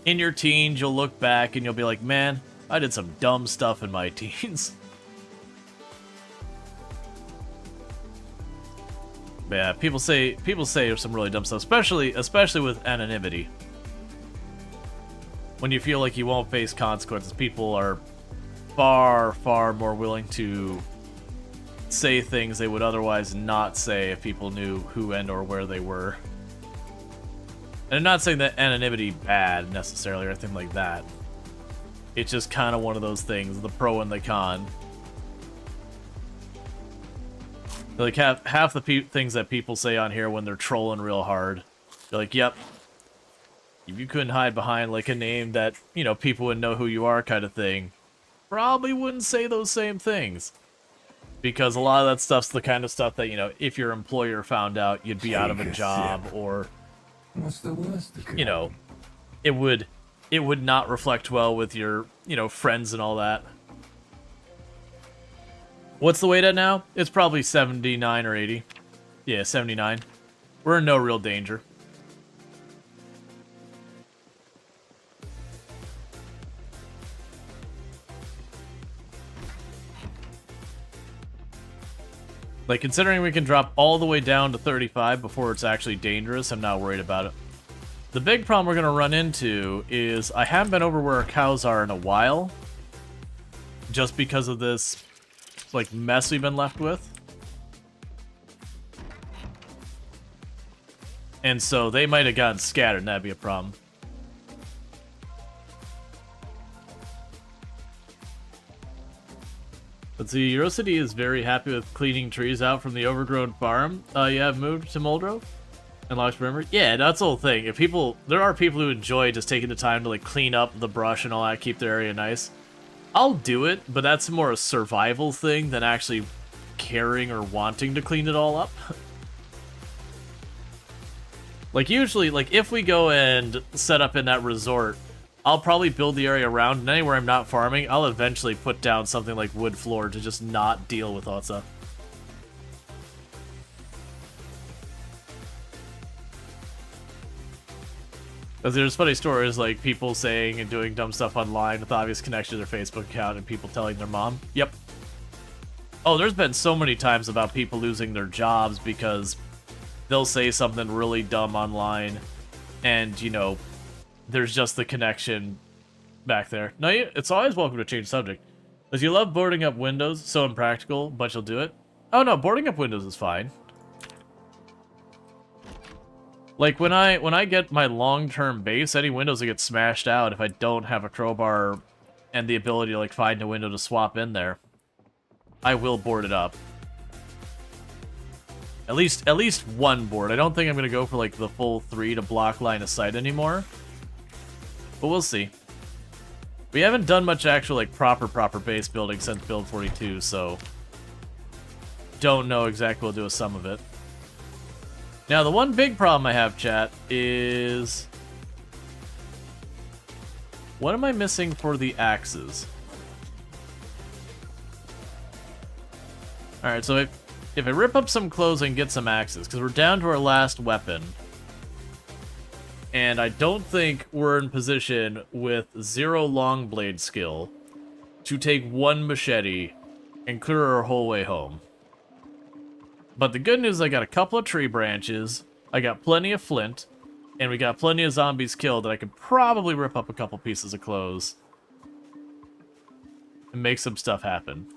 in your teens, you'll look back and you'll be like, man, I did some dumb stuff in my teens. But yeah, people say some really dumb stuff, especially with anonymity. When you feel like you won't face consequences, people are far more willing to say things they would otherwise not say if people knew who and or where they were. And I'm not saying that anonymity bad necessarily or anything like that. It's just kind of one of those things, the pro and the con. Like half the things that people say on here when they're trolling real hard, they're like, yep, if you couldn't hide behind like a name that, you know, people wouldn't know who you are kind of thing, probably wouldn't say those same things. Because a lot of that stuff's the kind of stuff that, you know, if your employer found out, you'd be out of a job, or, what's the worst? You know, it would not reflect well with your, you know, friends and all that. What's the weight at now? It's probably 79 or 80. Yeah, 79. We're in no real danger. Like, considering we can drop all the way down to 35 before it's actually dangerous, I'm not worried about it. The big problem we're going to run into is I haven't been over where our cows are in a while. Just because of this, like, mess we've been left with. And so they might have gotten scattered, and that'd be a problem. Let's see, Eurocity is very happy with cleaning trees out from the overgrown farm. You have moved to Muldrow? And Lox Remember? Yeah, that's the whole thing. If people, there are people who enjoy just taking the time to like clean up the brush and all that, keep their area nice. I'll do it, but that's more a survival thing than actually caring or wanting to clean it all up. Like usually, like if we go and set up in that resort, I'll probably build the area around, and anywhere I'm not farming, I'll eventually put down something like wood floor to just not deal with all that stuff. Because there's funny stories like people saying and doing dumb stuff online with obvious connection to their Facebook account and people telling their mom. Yep. Oh, there's been so many times about people losing their jobs because they'll say something really dumb online and, you know, there's just the connection back there. No, it's always welcome to change subject. Because you love boarding up windows, so impractical, but you'll do it. Oh no, boarding up windows is fine. Like when I get my long-term base, any windows that get smashed out if I don't have a crowbar and the ability to like find a window to swap in there, I will board it up. At least one board. I don't think I'm gonna go for like the full 3 to block line of sight anymore. But we'll see. We haven't done much actual, like, proper base building since build 42, so... Don't know exactly what we'll do with some of it. Now, the one big problem I have, chat, is... What am I missing for the axes? Alright, so if I rip up some clothes and get some axes, because we're down to our last weapon, and I don't think we're in position with 0 long blade skill to take 1 machete and clear our whole way home. But the good news is I got a couple of tree branches, I got plenty of flint, and we got plenty of zombies killed that I could probably rip up a couple pieces of clothes and make some stuff happen.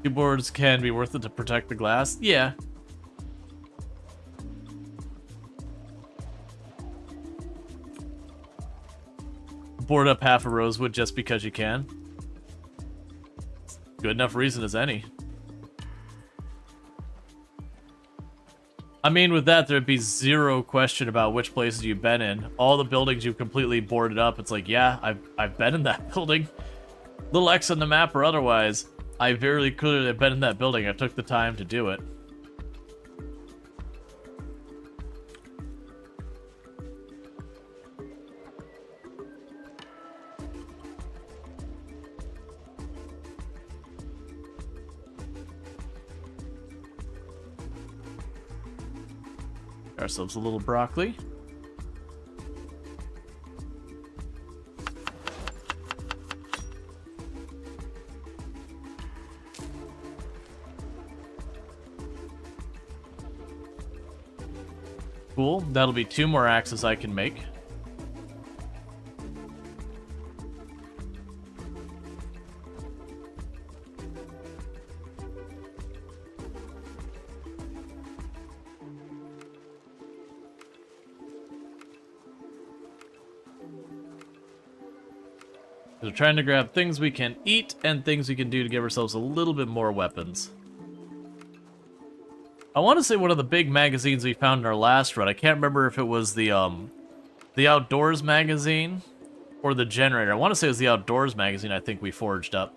Keyboards can be worth it to protect the glass? Yeah. Board up half a rosewood just because you can. Good enough reason as any. I mean, with that, there'd be 0 question about which places you've been in. All the buildings you've completely boarded up, it's like, yeah, I've been in that building. Little X on the map or otherwise, I very clearly have been in that building. I took the time to do it. Ourselves a little broccoli. Cool. That'll be 2 more axes I can make. We're trying to grab things we can eat and things we can do to give ourselves a little bit more weapons. I want to say one of the big magazines we found in our last run, I can't remember if it was the Outdoors magazine or the Generator. I want to say it was the Outdoors magazine I think we forged up.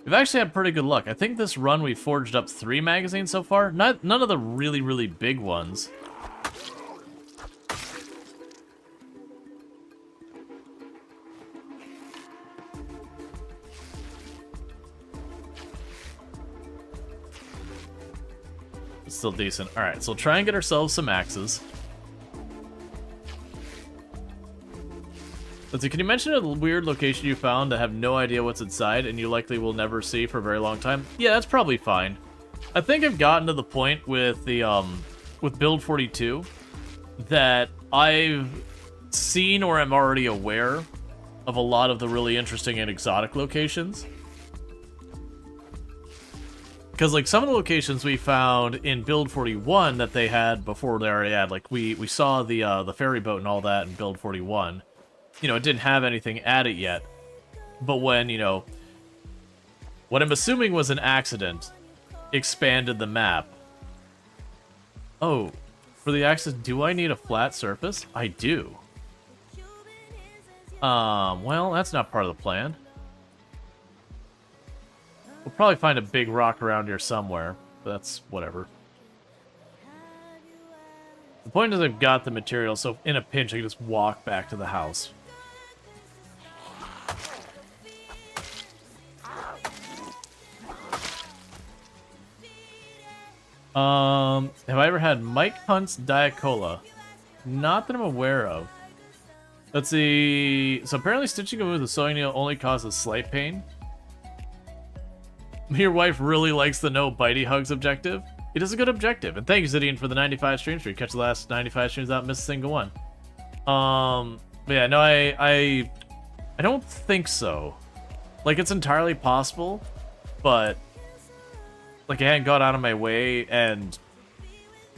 We've actually had pretty good luck. I think this run we forged up 3 magazines so far. None of the really big ones. Still decent. Alright, so we'll try and get ourselves some axes. Let's see, can you mention a weird location you found to have no idea what's inside and you likely will never see for a very long time? Yeah, that's probably fine. I think I've gotten to the point with the with build 42 that I've seen or am already aware of a lot of the really interesting and exotic locations. Because, like, some of the locations we found in Build 41 that they had before they already had, like, we saw the ferry boat and all that in Build 41. You know, it didn't have anything at it yet. But when, you know, what I'm assuming was an accident, expanded the map. Oh, for the axis, do I need a flat surface? I do. Well, that's not part of the plan. We'll probably find a big rock around here somewhere, but that's whatever. The point is I've got the material, so in a pinch I can just walk back to the house. Have I ever had Mike Hunt's Diet Cola? Not that I'm aware of. Let's see. So apparently stitching a wound with a sewing needle only causes slight pain. Your wife really likes the no bitey hugs objective. It is a good objective. And thank you, Zidian, for the 95 streams. For you catch the last 95 streams without miss a single one. But yeah, no, I don't think so. Like, it's entirely possible, but like I hadn't got out of my way, and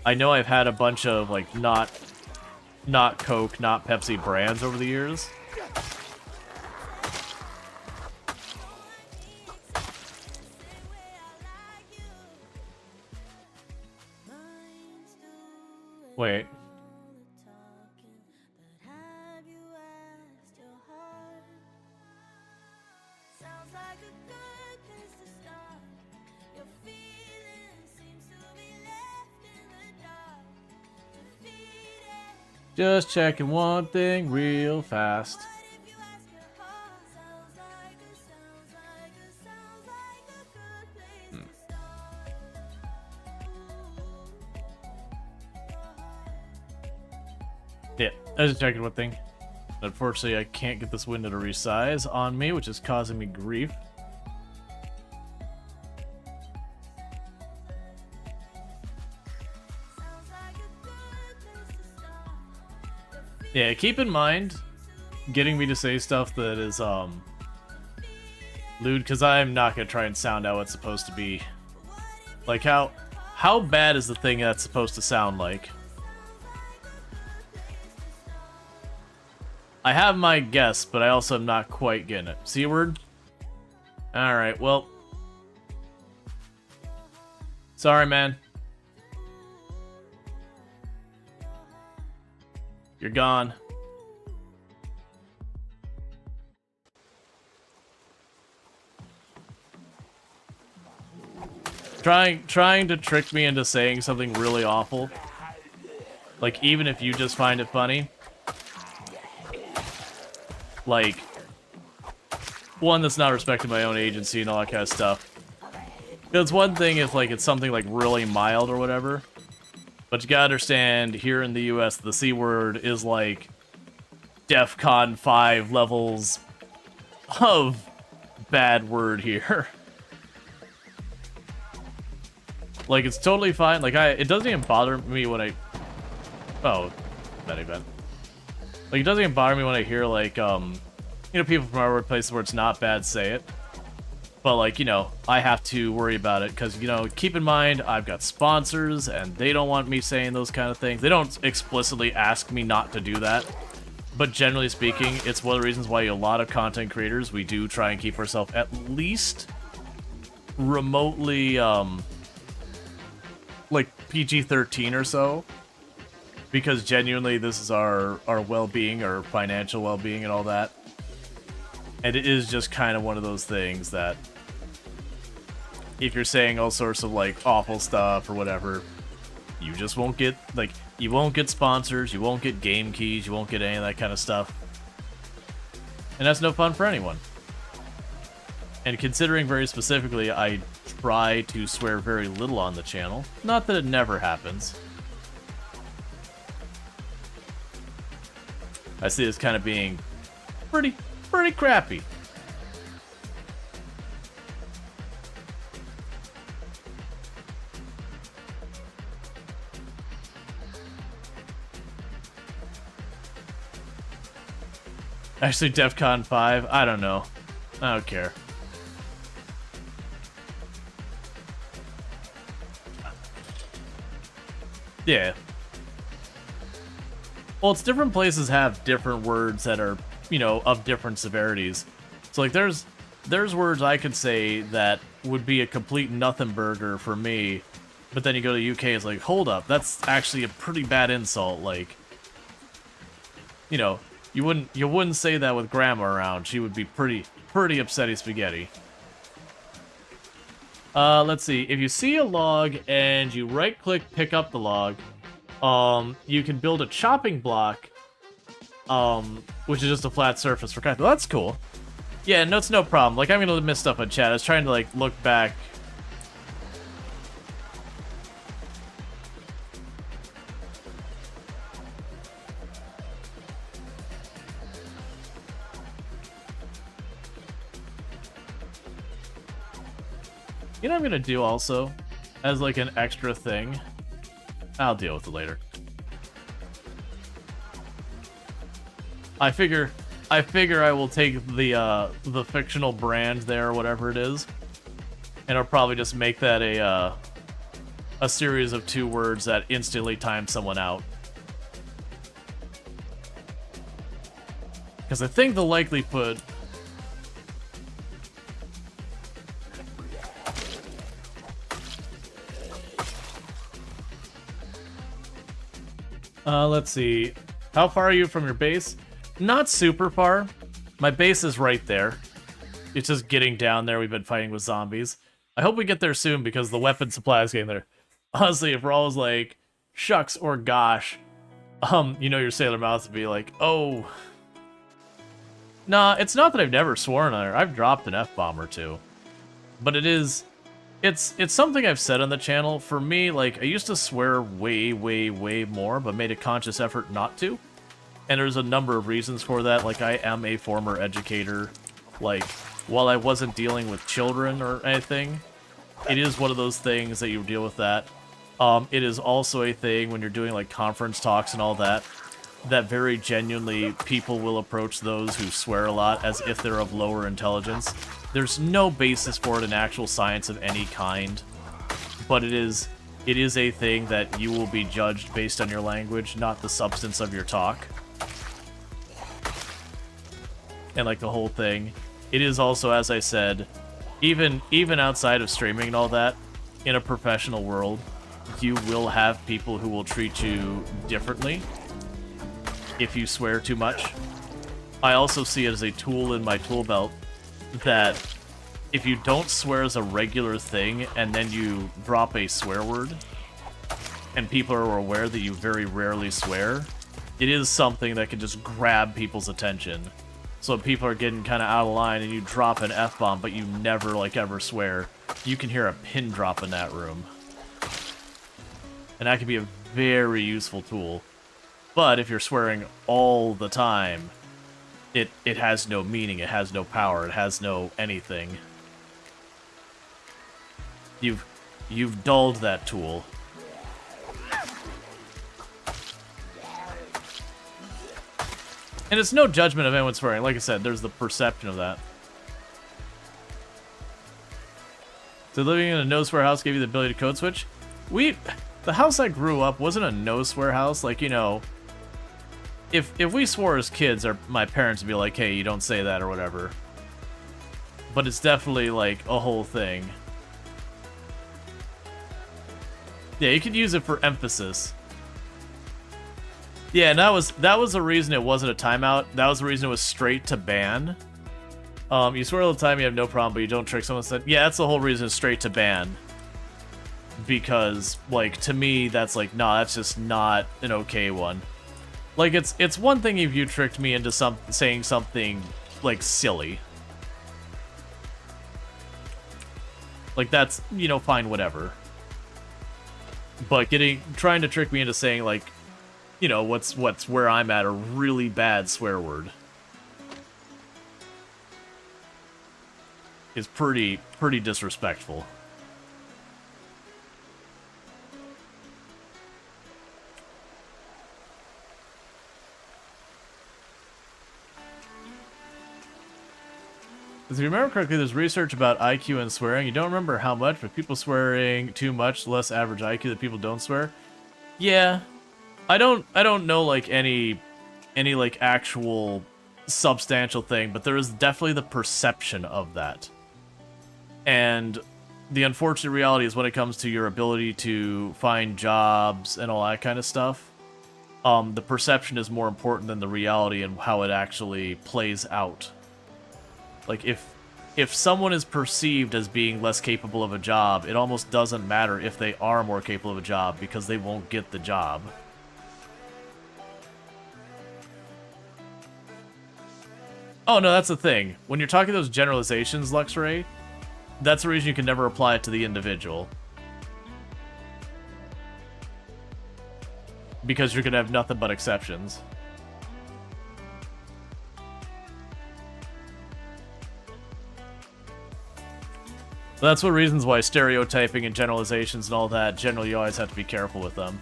I know I've had a bunch of like not Coke, not Pepsi brands over the years. Wait. Just checking one thing real fast. Yeah, I was just checking one thing. Unfortunately, I can't get this window to resize on me, which is causing me grief. Yeah, keep in mind getting me to say stuff that is lewd, because I'm not gonna try and sound out what's supposed to be. Like how bad is the thing that's supposed to sound like? I have my guess, but I also am not quite getting it. C word? Alright, well. Sorry, man. You're gone. Trying to trick me into saying something really awful. Like, even if you just find it funny. Like, one that's not respecting my own agency and all that kind of stuff. It's one thing if, like, it's something, like, really mild or whatever. But you gotta understand, here in the US, the C word is, like, DEFCON 5 levels of bad word here. Like, it's totally fine. Like, it doesn't even bother me when I... Oh, that event. Like, it doesn't even bother me when I hear, like, you know, people from our workplaces where it's not bad say it. But, like, you know, I have to worry about it because, you know, keep in mind, I've got sponsors and they don't want me saying those kind of things. They don't explicitly ask me not to do that. But generally speaking, it's one of the reasons why a lot of content creators, we do try and keep ourselves at least remotely, like, PG-13 or so. Because genuinely, this is our well-being, our financial well-being and all that. And it is just kind of one of those things that if you're saying all sorts of, like, awful stuff or whatever, you just won't get, like, you won't get sponsors, you won't get game keys, you won't get any of that kind of stuff. And that's no fun for anyone. And considering very specifically, I try to swear very little on the channel. Not that it never happens. I see this kind of being pretty crappy. Actually, DEFCON 5, I don't know. I don't care. Yeah. Well, it's different places have different words that are, you know, of different severities. So, like, there's words I could say that would be a complete nothing burger for me, but then you go to UK, it's like, hold up, that's actually a pretty bad insult. Like, you know, you wouldn't say that with Grandma around. She would be pretty upsetty spaghetti. Let's see. If you see a log and you right-click, pick up the log, you can build a chopping block, which is just a flat surface for crafting. Well, that's cool. Yeah, no, it's no problem. Like, I'm gonna miss stuff in chat. I was trying to, like, look back. You know what I'm gonna do also? As, like, an extra thing? I'll deal with it later. I figure I will take the fictional brand there, or whatever it is, and I'll probably just make that a series of 2 words that instantly time someone out. Because I think the likelihood... let's see. How far are you from your base? Not super far. My base is right there. It's just getting down there. We've been fighting with zombies. I hope we get there soon because the weapon supply is getting there. Honestly, if Rual was like, shucks or gosh, you know your sailor mouth would be like, oh. Nah, it's not that I've never sworn on her. I've dropped an F-bomb or two. But it's something I've said on the channel. For me, like, I used to swear way, way, way more, but made a conscious effort not to. And there's a number of reasons for that. Like, I am a former educator. Like, while I wasn't dealing with children or anything, it is one of those things that you deal with that. It is also a thing when you're doing, like, conference talks and all that, that very genuinely people will approach those who swear a lot as if they're of lower intelligence. There's no basis for it in actual science of any kind, but it is a thing that you will be judged based on your language, not the substance of your talk. And, like, the whole thing. It is also, as I said, even outside of streaming and all that, in a professional world, you will have people who will treat you differently if you swear too much. I also see it as a tool in my tool belt that if you don't swear as a regular thing and then you drop a swear word and people are aware that you very rarely swear, it is something that can just grab people's attention. So if people are getting kind of out of line and you drop an F-bomb but you never, like, ever swear, you can hear a pin drop in that room. And that can be a very useful tool. But if you're swearing all the time, it has no meaning, it has no power, it has no anything. You've dulled that tool. And it's no judgment of anyone swearing. Like I said, there's the perception of that. So living in a no-swear house gave you the ability to code switch? The house I grew up wasn't a no-swear house. Like, you know, if we swore as kids, my parents would be like, hey, you don't say that or whatever. But it's definitely, like, a whole thing. Yeah, you could use it for emphasis. Yeah, and that was the reason it wasn't a timeout. That was the reason it was straight to ban. You swear all the time, you have no problem, but you don't trick someone. Said, yeah, that's the whole reason it's straight to ban. Because, like, to me, that's like, nah, that's just not an okay one. Like, it's one thing if you tricked me into saying something, like, silly. Like, that's, you know, fine, whatever. But trying to trick me into saying, like, you know, what's where I'm at, a really bad swear word is pretty disrespectful. If you remember correctly, there's research about IQ and swearing. You don't remember how much, but people swearing too much, less average IQ that people don't swear. Yeah, I don't know like any like actual substantial thing, but there is definitely the perception of that. And the unfortunate reality is when it comes to your ability to find jobs and all that kind of stuff, the perception is more important than the reality and how it actually plays out. Like, if someone is perceived as being less capable of a job, it almost doesn't matter if they are more capable of a job, because they won't get the job. Oh, no, that's the thing. When you're talking those generalizations, Luxray, that's the reason you can never apply it to the individual. Because you're going to have nothing but exceptions. That's one reasons why stereotyping and generalizations and all that, generally you always have to be careful with them.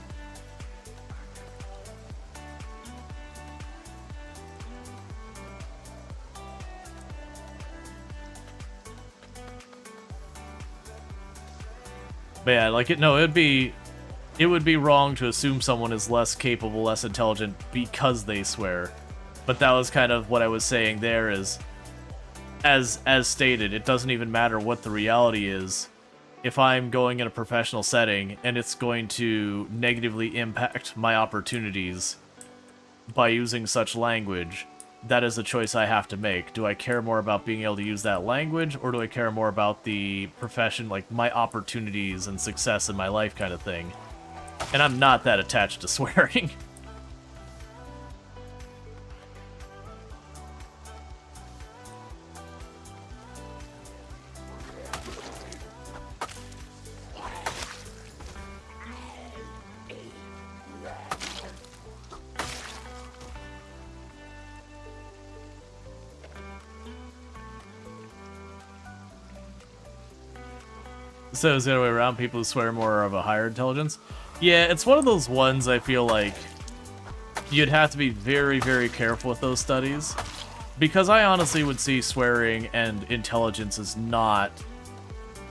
But yeah, like it would be wrong to assume someone is less capable, less intelligent because they swear. But that was kind of what I was saying there is, as stated, it doesn't even matter what the reality is. If I'm going in a professional setting and it's going to negatively impact my opportunities by using such language, that is a choice I have to make. Do I care more about being able to use that language, or do I care more about the profession, like my opportunities and success in my life kind of thing? And I'm not that attached to swearing. So it's the other way around, people who swear more are of a higher intelligence. Yeah, it's one of those ones I feel like you'd have to be very, very careful with those studies. Because I honestly would see swearing and intelligence as not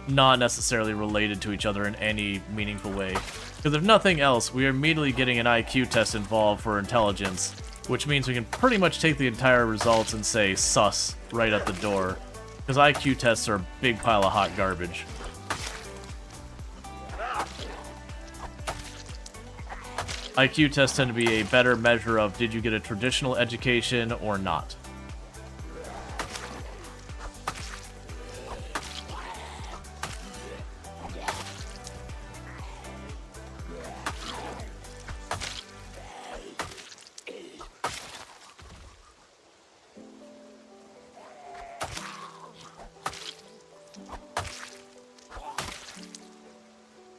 necessarily related to each other in any meaningful way. Because if nothing else, we are immediately getting an IQ test involved for intelligence, which means we can pretty much take the entire results and say sus right at the door. Because IQ tests are a big pile of hot garbage. IQ tests tend to be a better measure of did you get a traditional education or not.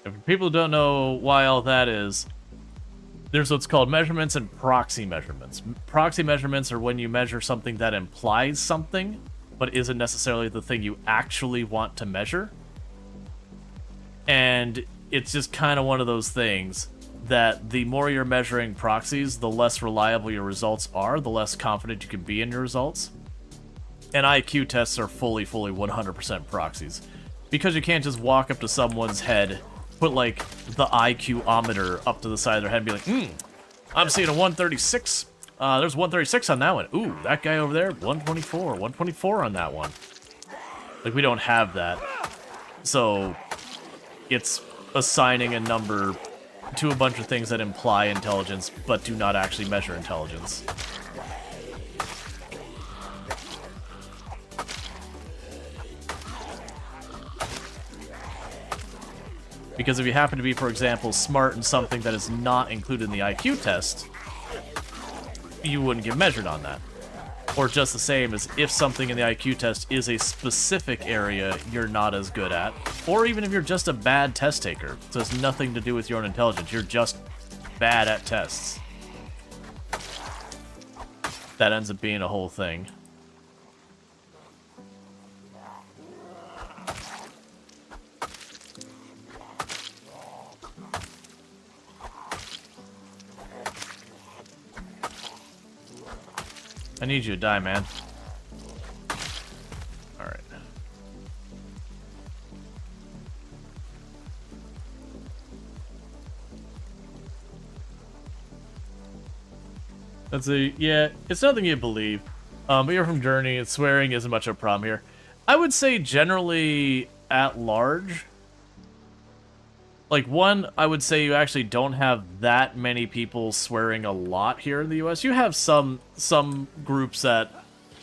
If people don't know why all that is, there's what's called measurements and proxy measurements. Proxy measurements are when you measure something that implies something, but isn't necessarily the thing you actually want to measure. And it's just kind of one of those things that the more you're measuring proxies, the less reliable your results are, the less confident you can be in your results. And IQ tests are fully 100% proxies. Because you can't just walk up to someone's head, put like the IQ-ometer up to the side of their head and be like, I'm seeing a 136. There's 136 on that one. Ooh, that guy over there, 124 on that one. Like, we don't have that. So, it's assigning a number to a bunch of things that imply intelligence, but do not actually measure intelligence. Because if you happen to be, for example, smart in something that is not included in the IQ test, you wouldn't get measured on that. Or just the same as if something in the IQ test is a specific area you're not as good at, or even if you're just a bad test taker. So it's nothing to do with your own intelligence, you're just bad at tests. That ends up being a whole thing. I need you to die, man. Alright. That's yeah, it's nothing you believe. But you're from Journey, and swearing isn't much of a problem here. I would say generally at large, like, one, I would say you actually don't have that many people swearing a lot here in the US. You have some groups that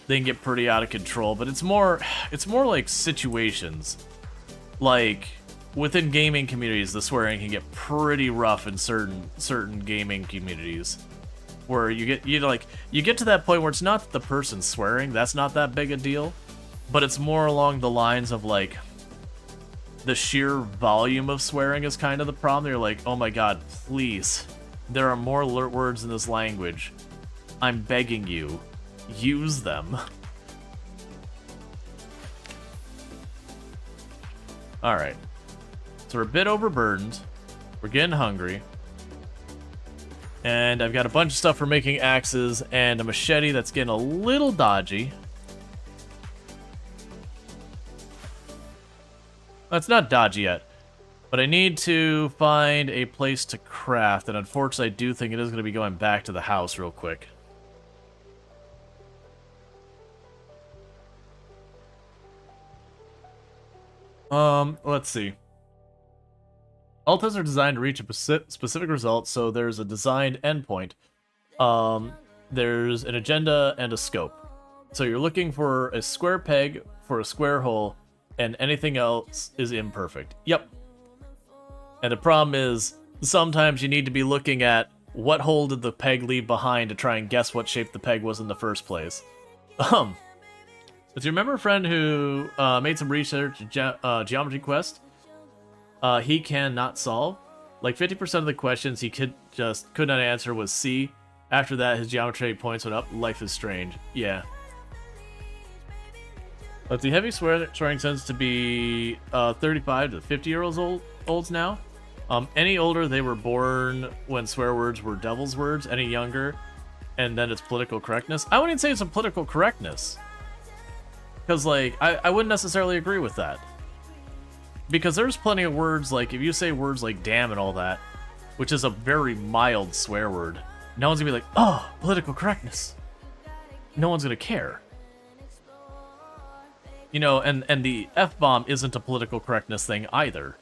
they can get pretty out of control, but it's more like situations. Like, within gaming communities, the swearing can get pretty rough in certain gaming communities. Where you get to that point where it's not the person swearing, that's not that big a deal, but it's more along the lines of like the sheer volume of swearing is kind of the problem. You're like, oh my god, please. There are more alert words in this language. I'm begging you. Use them. Alright. So we're a bit overburdened. We're getting hungry. And I've got a bunch of stuff for making axes and a machete that's getting a little dodgy. It's not dodgy yet, but I need to find a place to craft, and unfortunately I do think it is going to be going back to the house real quick. Let's see. All tests are designed to reach a specific result, so there's a designed endpoint. There's an agenda and a scope. So you're looking for a square peg for a square hole, and anything else is imperfect. Yep. And the problem is, sometimes you need to be looking at what hole did the peg leave behind to try and guess what shape the peg was in the first place. Do you remember a friend who made some research geometry quest? He cannot solve. Like 50% of the questions he could not answer was C. After that, his geometry points went up. Life is strange. Yeah. But the heavy swearing tends to be 35 to 50-year-olds now. Any older, they were born when swear words were devil's words. Any younger, and then it's political correctness. I wouldn't say it's a political correctness. Because, like, I wouldn't necessarily agree with that. Because there's plenty of words, like, if you say words like damn and all that, which is a very mild swear word, no one's gonna be like, oh, political correctness. No one's gonna care. You know, and the F-bomb isn't a political correctness thing either.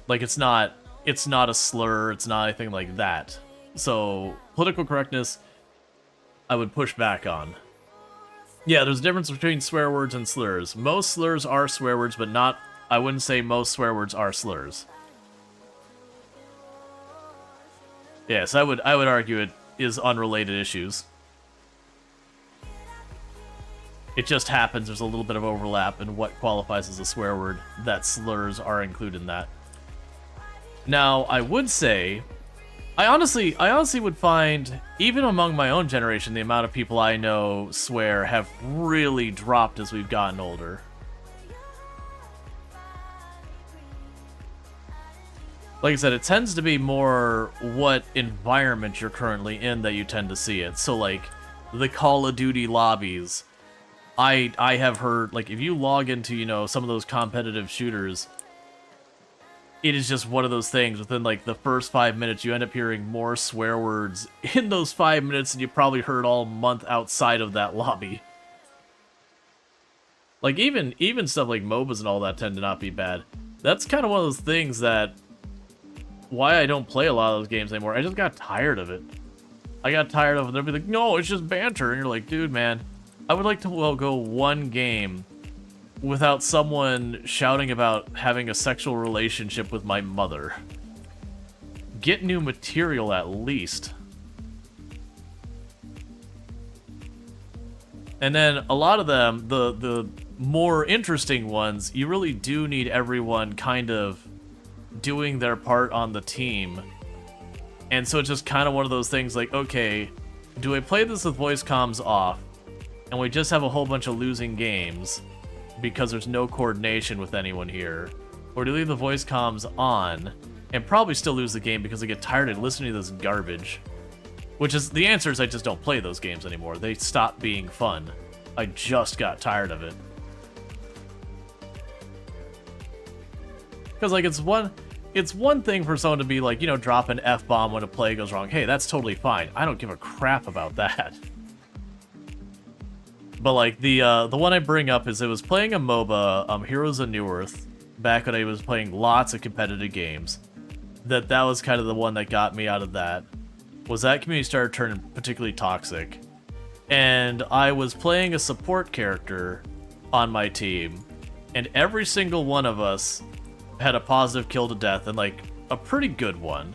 Like, it's not a slur, it's not anything like that. So, political correctness, I would push back on. Yeah, there's a difference between swear words and slurs. Most slurs are swear words, but not, I wouldn't say most swear words are slurs. Yes, I would argue it is unrelated issues. It just happens there's a little bit of overlap in what qualifies as a swear word, that slurs are included in that. Now, I would say, I honestly would find, even among my own generation, the amount of people I know swear have really dropped as we've gotten older. Like I said, it tends to be more what environment you're currently in that you tend to see it. So, like, the Call of Duty lobbies, I have heard, like, if you log into, you know, some of those competitive shooters, it is just one of those things. Within, like, the first 5 minutes, you end up hearing more swear words in those 5 minutes than you probably heard all month outside of that lobby. Like, even stuff like MOBAs and all that tend to not be bad. That's kind of one of those things that, why I don't play a lot of those games anymore. I just got tired of it. I got tired of it. They'll be like, no, it's just banter. And you're like, dude, man, I would like to go one game without someone shouting about having a sexual relationship with my mother. Get new material at least. And then a lot of them, the more interesting ones, you really do need everyone kind of doing their part on the team. And so it's just kind of one of those things like, okay, do I play this with voice comms off and we just have a whole bunch of losing games because there's no coordination with anyone here? Or do we leave the voice comms on and probably still lose the game because I get tired of listening to this garbage? Which is, the answer is I just don't play those games anymore. They stopped being fun. I just got tired of it. Because, like, it's one thing for someone to be like, you know, drop an F-bomb when a play goes wrong. Hey, that's totally fine. I don't give a crap about that. But, like, the one I bring up is it was playing a MOBA, Heroes of New Earth, back when I was playing lots of competitive games. That was kind of the one that got me out of that. Was that community started turning particularly toxic. And I was playing a support character on my team, and every single one of us had a positive kill to death, and like a pretty good one.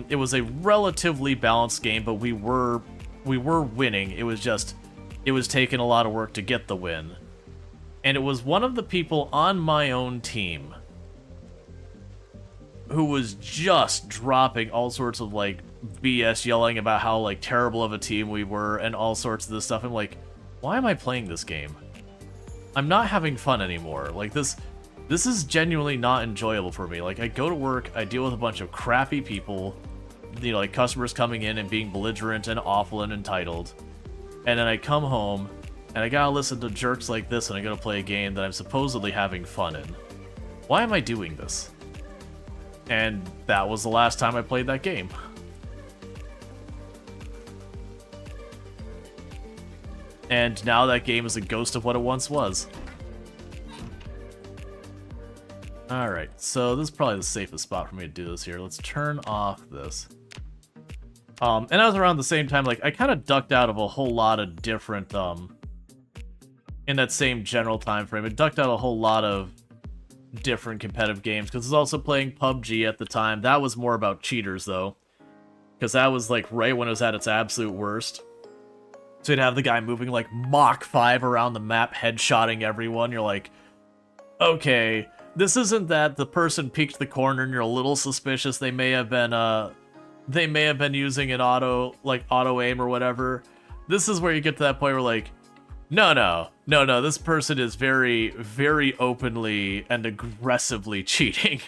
It was a relatively balanced game, but we were winning. It was taking a lot of work to get the win. And it was one of the people on my own team who was just dropping all sorts of like BS, yelling about how like terrible of a team we were and all sorts of this stuff. I'm like, why am I playing this game? I'm not having fun anymore. Like this is genuinely not enjoyable for me. Like, I go to work, I deal with a bunch of crappy people, you know, like customers coming in and being belligerent and awful and entitled. And then I come home and I gotta listen to jerks like this and I gotta play a game that I'm supposedly having fun in. Why am I doing this? And that was the last time I played that game. And now that game is a ghost of what it once was. Alright, so this is probably the safest spot for me to do this here. Let's turn off this. And I was around the same time, like, I kind of ducked out of a whole lot of different, in that same general time frame. I ducked out a whole lot of different competitive games, because I was also playing PUBG at the time. That was more about cheaters, though. Because that was, like, right when it was at its absolute worst. So you'd have the guy moving, like, Mach 5 around the map, headshotting everyone. You're like, okay, this isn't that the person peeked the corner and you're a little suspicious. They may have been using an auto aim or whatever. This is where you get to that point where, like, No. This person is very, very openly and aggressively cheating.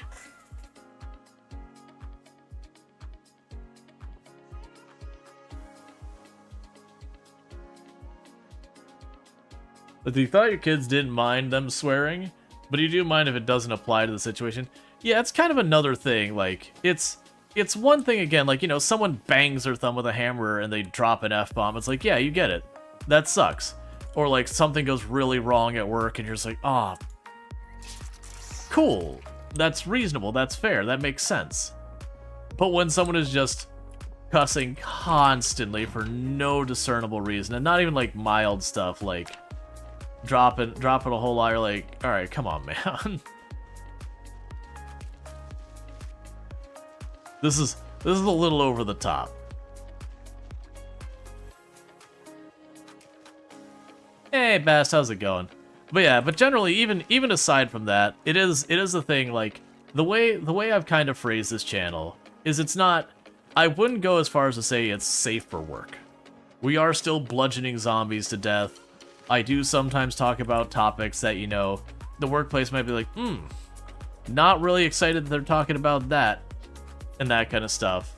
But you thought your kids didn't mind them swearing, but you do mind if it doesn't apply to the situation. Yeah, it's kind of another thing. Like, it's one thing again, like, you know, someone bangs their thumb with a hammer and they drop an F-bomb. It's like, yeah, you get it. That sucks. Or like something goes really wrong at work and you're just like, ah, cool. That's reasonable. That's fair. That makes sense. But when someone is just cussing constantly for no discernible reason, and not even like mild stuff, like dropping a whole lot, you're like, all right, come on, man. This is a little over the top. Hey, Bass, how's it going? But yeah, but generally, even aside from that, it is a thing. Like the way I've kind of phrased this channel is, it's not. I wouldn't go as far as to say it's safe for work. We are still bludgeoning zombies to death. I do sometimes talk about topics that, you know, the workplace might be like, not really excited that they're talking about that and that kind of stuff.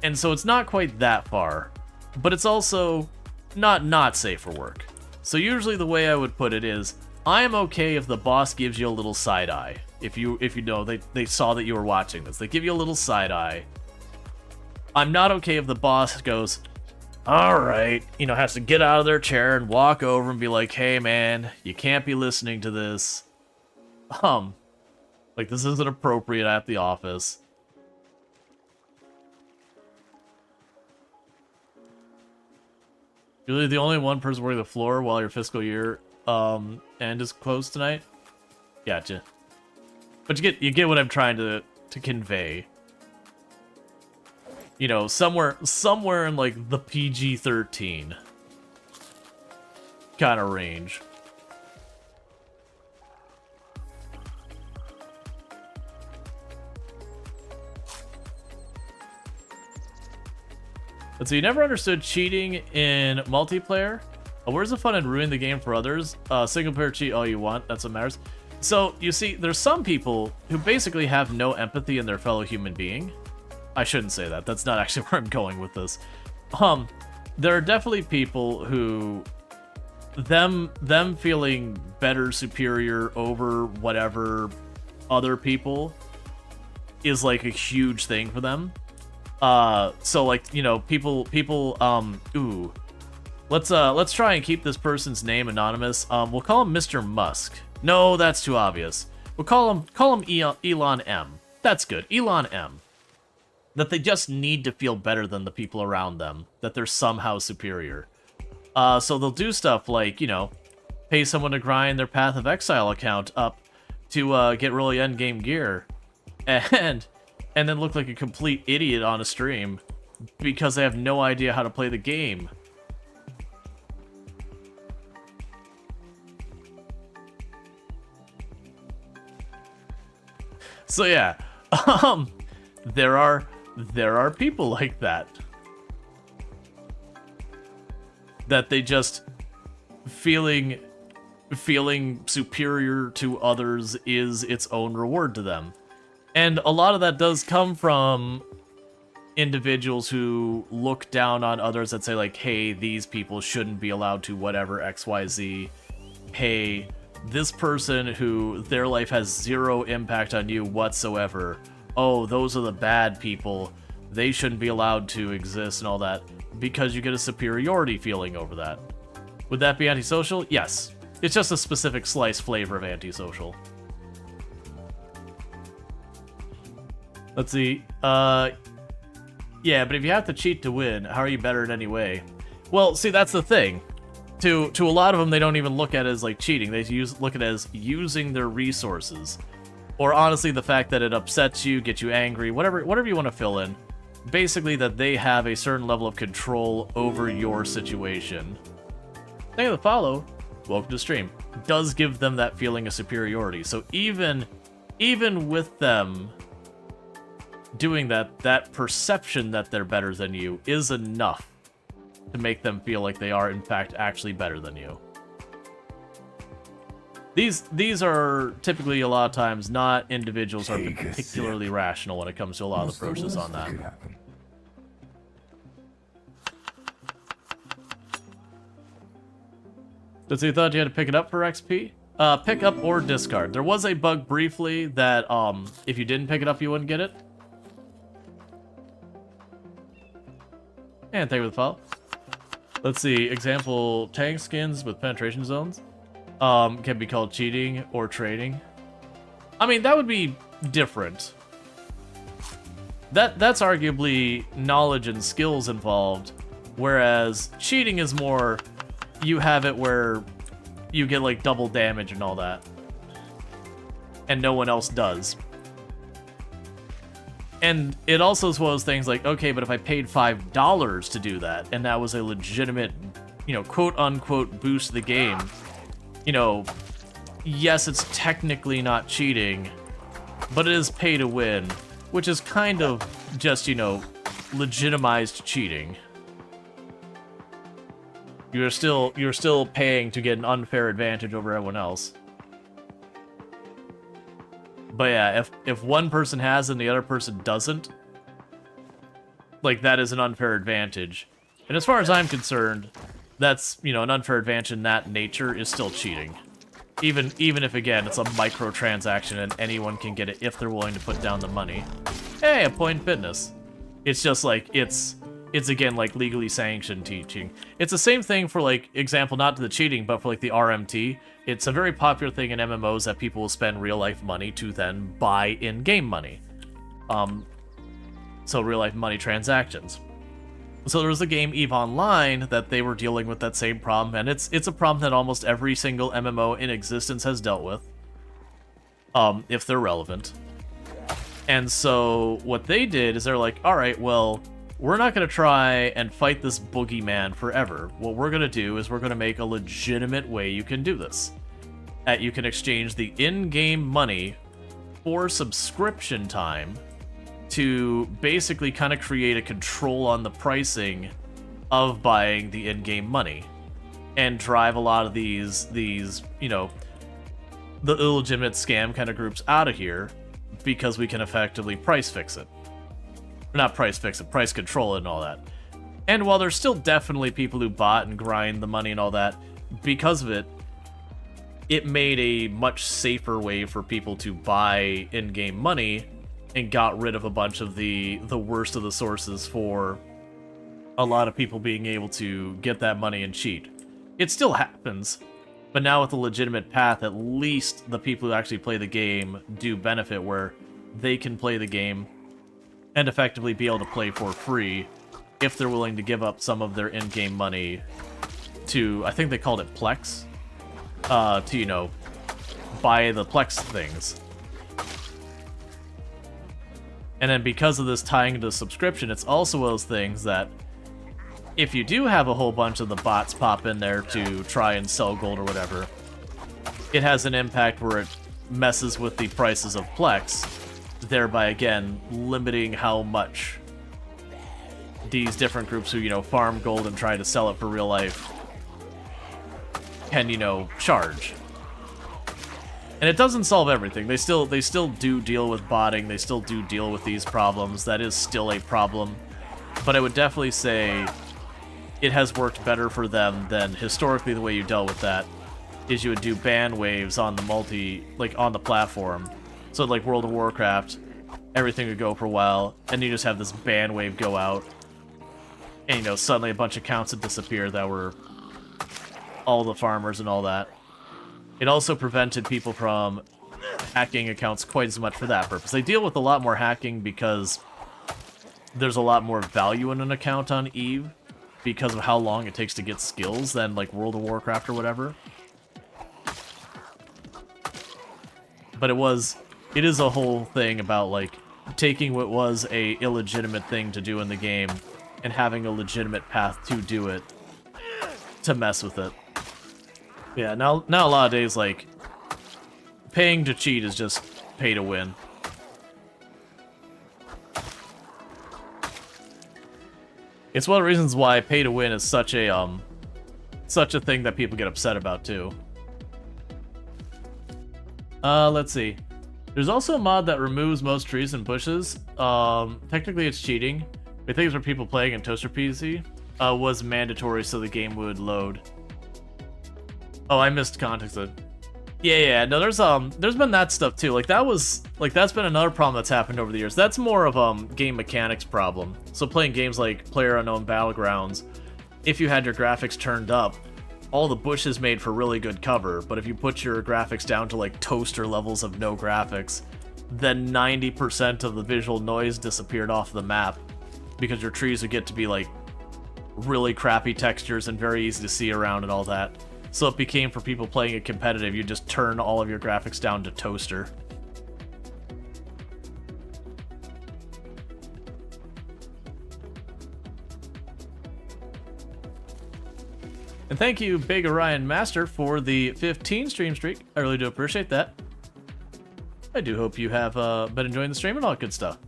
And so it's not quite that far, but it's also not safe for work. So usually the way I would put it is, I am okay if the boss gives you a little side eye. If you know they saw that you were watching this, they give you a little side eye. I'm not okay if the boss goes, all right, you know, has to get out of their chair and walk over and be like, hey man, you can't be listening to this. Like, this isn't appropriate at the office. You're the only one person working the floor while your fiscal year end is closed tonight? Gotcha. But you get what I'm trying to convey. You know, somewhere in like the PG-13 kind of range. But so you never understood cheating in multiplayer? Where's the fun in ruining the game for others? Single player cheat all you want, that's what matters. So, you see, there's some people who basically have no empathy in their fellow human being. I shouldn't say that, that's not actually where I'm going with this. There are definitely people who, them feeling better, superior over whatever other people is like a huge thing for them. So like, you know, people, ooh, let's try and keep this person's name anonymous. We'll call him Mr. Musk. No, that's too obvious. We'll call him Elon M. That's good, Elon M. That they just need to feel better than the people around them, that they're somehow superior. So they'll do stuff like, you know, pay someone to grind their Path of Exile account up to get really endgame gear, and then look like a complete idiot on a stream because they have no idea how to play the game. So yeah, there are people like that. That they just feeling superior to others is its own reward to them. And a lot of that does come from individuals who look down on others that say like, hey, these people shouldn't be allowed to whatever XYZ. Hey, this person who their life has zero impact on you whatsoever. Oh, those are the bad people. They shouldn't be allowed to exist and all that, because you get a superiority feeling over that. Would that be antisocial? Yes. It's just a specific slice flavor of antisocial. Let's see. Yeah, but if you have to cheat to win, how are you better in any way? Well, see, that's the thing. To a lot of them, they don't even look at it as like cheating. They look at it as using their resources. Or honestly, the fact that it upsets you, gets you angry, whatever you want to fill in. Basically, that they have a certain level of control over your situation. Thank you for the follow. Welcome to the stream. Does give them that feeling of superiority. So even with them doing that, that perception that they're better than you is enough to make them feel like they are, in fact, actually better than you. These are typically, a lot of times, not individuals who are particularly rational when it comes to a lot of the approaches on that. So you thought you had to pick it up for XP? Pick up or discard. There was a bug briefly that, if you didn't pick it up, you wouldn't get it. And thank you for the follow. Let's see. Example, tank skins with penetration zones can be called cheating or trading. I mean, that would be different. That's arguably knowledge and skills involved, whereas cheating is more, you have it where you get like double damage and all that, and no one else does. And it also is one of those things like, okay, but if I paid $5 to do that, and that was a legitimate, you know, quote-unquote boost to the game, you know, yes, it's technically not cheating, but it is pay to win, which is kind of just, you know, legitimized cheating. You're still paying to get an unfair advantage over everyone else. But yeah, if one person has and the other person doesn't, like, that is an unfair advantage. And as far as I'm concerned, that's, you know, an unfair advantage in that nature is still cheating. Even if, again, it's a microtransaction and anyone can get it if they're willing to put down the money. Hey, a point in fitness. It's just like, it's again, like, legally sanctioned teaching. It's the same thing for, like, example, not to the cheating, but for, like, the RMT. It's a very popular thing in MMOs that people will spend real-life money to then buy in-game money. So real-life money transactions. So there was a game, EVE Online, that they were dealing with that same problem, and it's a problem that almost every single MMO in existence has dealt with. If they're relevant. And so what they did is they're like, alright, well, we're not going to try and fight this boogeyman forever. What we're going to do is we're going to make a legitimate way you can do this. You can exchange the in-game money for subscription time to basically kind of create a control on the pricing of buying the in-game money and drive a lot of these, you know, the illegitimate scam kind of groups out of here because we can effectively price fix it. Not price fix it, price control it and all that. And while there's still definitely people who bought and grind the money and all that, because of it, it made a much safer way for people to buy in-game money and got rid of a bunch of the worst of the sources for a lot of people being able to get that money and cheat. It still happens, but now with a legitimate path, at least the people who actually play the game do benefit where they can play the game and effectively be able to play for free if they're willing to give up some of their in-game money to, I think they called it Plex, to, you know, buy the Plex things. And then because of this tying into subscription, it's also one of those things that if you do have a whole bunch of the bots pop in there to try and sell gold or whatever, it has an impact where it messes with the prices of Plex, thereby, again, limiting how much these different groups who, you know, farm gold and try to sell it for real life can, you know, charge. And it doesn't solve everything. They still do deal with botting, they still do deal with these problems. That is still a problem. But I would definitely say it has worked better for them than historically the way you dealt with that is you would do ban waves on the on the platform. So like World of Warcraft, everything would go for a while, and you just have this ban wave go out, and, you know, suddenly a bunch of accounts would disappear that were all the farmers and all that. It also prevented people from hacking accounts quite as much for that purpose. They deal with a lot more hacking because there's a lot more value in an account on EVE because of how long it takes to get skills than, like, World of Warcraft or whatever. But it is a whole thing about, like, taking what was a illegitimate thing to do in the game and having a legitimate path to do it, to mess with it. Yeah, now a lot of days, like, paying to cheat is just pay to win. It's one of the reasons why pay to win is such a thing that people get upset about too. Let's see. There's also a mod that removes most trees and bushes. Technically it's cheating. I think it's for people playing in Toaster PC. Was mandatory so the game would load. Oh, I missed context. Yeah. No, there's been that stuff too. That's been another problem that's happened over the years. That's more of game mechanics problem. So playing games like PlayerUnknown Battlegrounds, if you had your graphics turned up, all the bushes made for really good cover, but if you put your graphics down to like toaster levels of no graphics, then 90% of the visual noise disappeared off the map because your trees would get to be like really crappy textures and very easy to see around and all that. So it became, for people playing it competitive, you just turn all of your graphics down to toaster. And thank you, Big Orion Master, for the 15 stream streak. I really do appreciate that. I do hope you have been enjoying the stream and all that good stuff.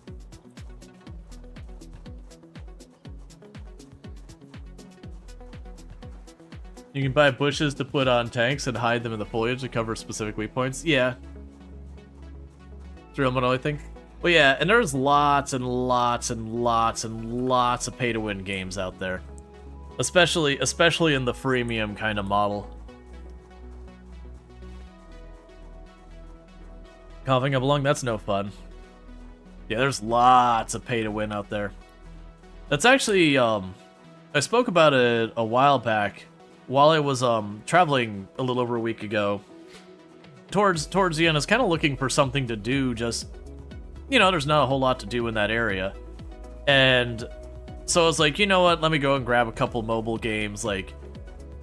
You can buy bushes to put on tanks and hide them in the foliage to cover specific weak points. Yeah. It's real money, I think. Well, yeah, and there's lots and lots and lots and lots of pay-to-win games out there. Especially in the freemium kind of model. Coughing up along, that's no fun. Yeah, there's lots of pay-to-win out there. That's actually, I spoke about it a while back while I was traveling a little over a week ago. Towards the end, I was kind of looking for something to do, just, you know, there's not a whole lot to do in that area. And so I was like, you know what, let me go and grab a couple mobile games. Like,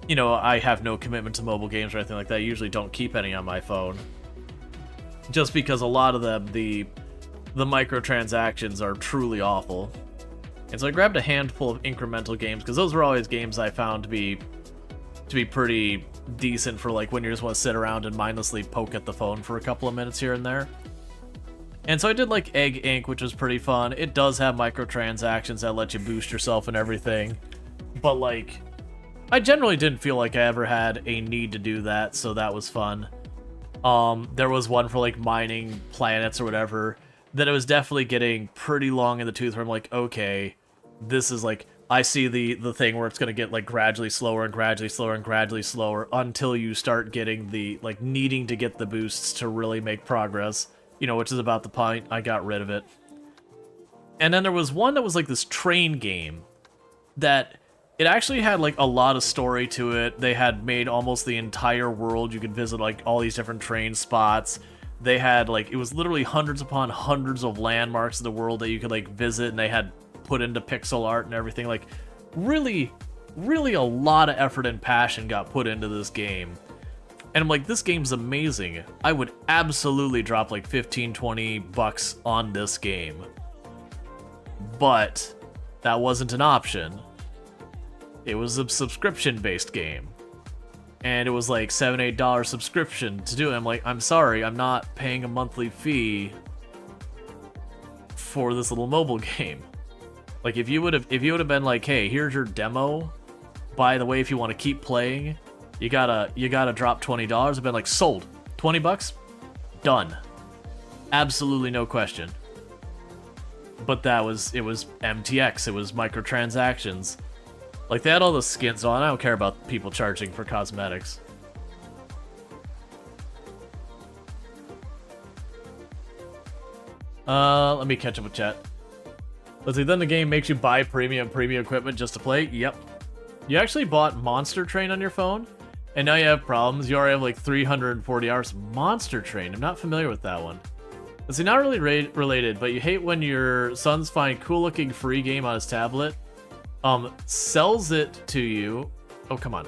you know, I have no commitment to mobile games or anything like that. I usually don't keep any on my phone. Just because a lot of them, the microtransactions are truly awful. And so I grabbed a handful of incremental games, because those were always games I found to be pretty decent for like when you just want to sit around and mindlessly poke at the phone for a couple of minutes here and there. And so I did like Egg Inc., which was pretty fun. It does have microtransactions that let you boost yourself and everything. But like, I generally didn't feel like I ever had a need to do that, so that was fun. There was one for like mining planets or whatever that it was definitely getting pretty long in the tooth where I'm like, okay, this is like, I see the thing where it's going to get like gradually slower and gradually slower and gradually slower until you start getting the, like, needing to get the boosts to really make progress, you know, which is about the point I got rid of it. And then there was one that was like this train game that it actually had like a lot of story to it. They had made almost the entire world. You could visit like all these different train spots. They had like, it was literally hundreds upon hundreds of landmarks in the world that you could like visit, and they had put into pixel art and everything. Like, really a lot of effort and passion got put into this game. And I'm like, this game's amazing. I would absolutely drop like 15-20 bucks on this game. But that wasn't an option. It was a subscription-based game. And it was like $7-8 subscription to do it. I'm like, I'm sorry, I'm not paying a monthly fee for this little mobile game. Like, if you would have been like, hey, here's your demo. By the way, if you want to keep playing, you gotta drop $20. I've been like, sold. 20 bucks? Done. Absolutely no question. But it was MTX, it was microtransactions. Like, they had all the skins on. I don't care about people charging for cosmetics. Let me catch up with chat. Let's see, then the game makes you buy premium equipment just to play? Yep. You actually bought Monster Train on your phone, and now you have problems. You already have like 340 hours. Monster Train, I'm not familiar with that one. Let's see, not really related, but you hate when your sons find cool-looking free game on his tablet, sells it to you. Oh, come on.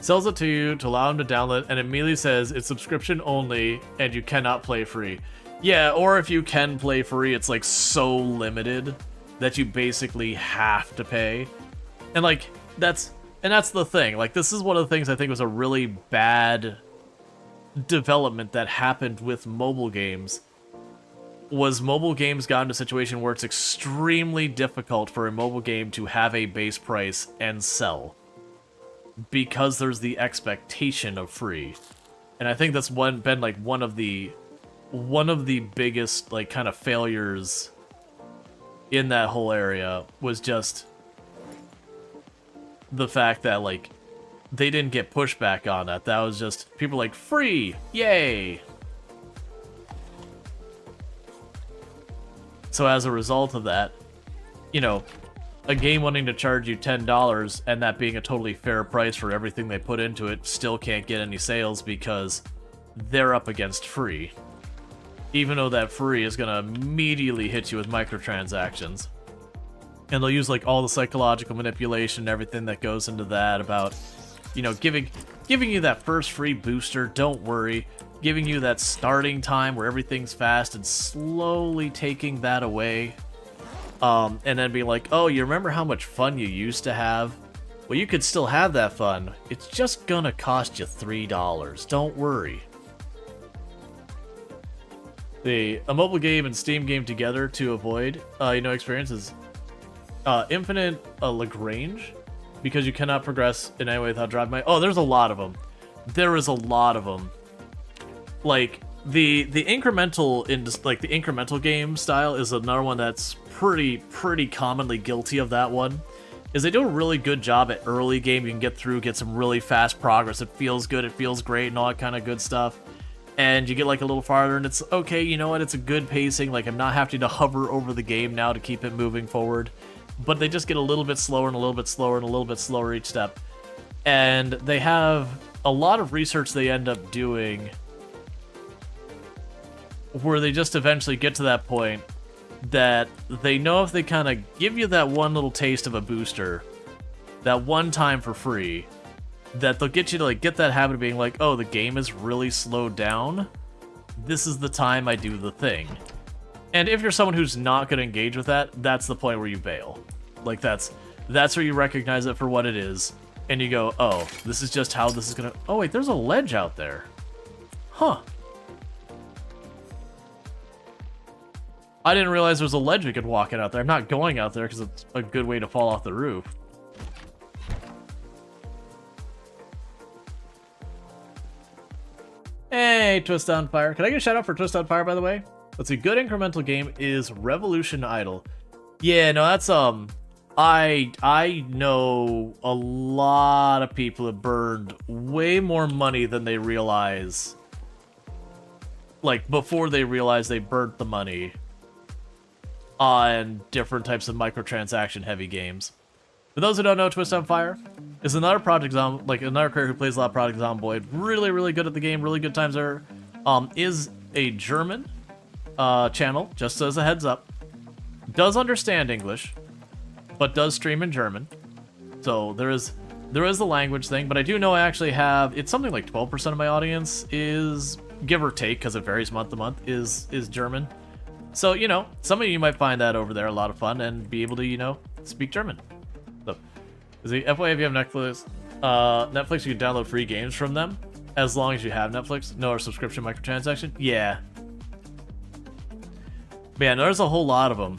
Sells it to you to allow him to download, and immediately says it's subscription only, and you cannot play free. Yeah, or if you can play free, it's like so limited that you basically have to pay. And like, that's the thing. Like, this is one of the things I think was a really bad development that happened with mobile games. was mobile games got into a situation where it's extremely difficult for a mobile game to have a base price and sell. Because there's the expectation of free. And I think that's been like one of the biggest like kind of failures in that whole area was just the fact that like they didn't get pushback on that. That was just people like free, yay. So as a result of that, you know, a game wanting to charge you $10 and that being a totally fair price for everything they put into it still can't get any sales because they're up against free. Even though that free is gonna immediately hit you with microtransactions. And they'll use like all the psychological manipulation and everything that goes into that about, you know, giving you that first free booster, don't worry, giving you that starting time where everything's fast and slowly taking that away. And then being like, oh, you remember how much fun you used to have? Well, you could still have that fun. It's just gonna cost you $3. Don't worry. A mobile game and Steam game together to avoid, experiences. Infinite Lagrange, because you cannot progress in any way without driving by. Oh, there's a lot of them. There is a lot of them. Like the incremental the incremental game style is another one that's pretty commonly guilty of that one. Is they do a really good job at early game. You can get through, get some really fast progress. It feels good, it feels great, and all that kind of good stuff. And you get like a little farther, and it's okay. You know what? It's a good pacing. Like I'm not having to hover over the game now to keep it moving forward. But they just get a little bit slower and a little bit slower and a little bit slower each step. And they have a lot of research they end up doing where they just eventually get to that point that they know if they kind of give you that one little taste of a booster, that one time for free, that they'll get you to like get that habit of being like, oh, the game is really slowed down. This is the time I do the thing. And if you're someone who's not going to engage with that, that's the point where you bail. Like that's where you recognize it for what it is, and you go, oh, this is just how this is gonna. Oh wait, there's a ledge out there. Huh. I didn't realize there was a ledge we could walk in out there. I'm not going out there because it's a good way to fall off the roof. Hey, Twist on Fire. Can I get a shout out for Twist on Fire, by the way? Let's see. Good incremental game is Revolution Idol. Yeah, no, that's I know a lot of people have burned way more money than they realize. Like before they realize they burnt the money on different types of microtransaction heavy games. For those who don't know, Twist on Fire is another project another creator who plays a lot of Project Zomboid. Really good at the game, really good times there. Is a German channel, just as a heads up. Does understand English, but does stream in German. So there is the language thing, but I do know I actually have, it's something like 12% of my audience is, give or take, because it varies month to month, is German. So, you know, some of you might find that over there a lot of fun and be able to, you know, speak German. So, FYI, if you have Netflix, Netflix, you can download free games from them, as long as you have Netflix. No subscription microtransaction. Yeah. Man, there's a whole lot of them.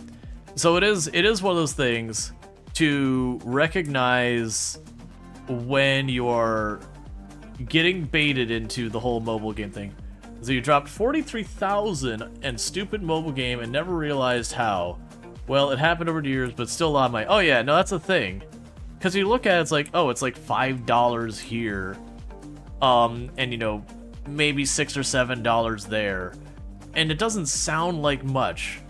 So it is one of those things to recognize when you're getting baited into the whole mobile game thing. So you dropped 43,000 and stupid mobile game and never realized how. Well, it happened over the years, but still a lot of money. Oh yeah, no, that's a thing. Because you look at it, it's like, oh, it's like $5 here. And you know, maybe $6 or $7 there. And it doesn't sound like much.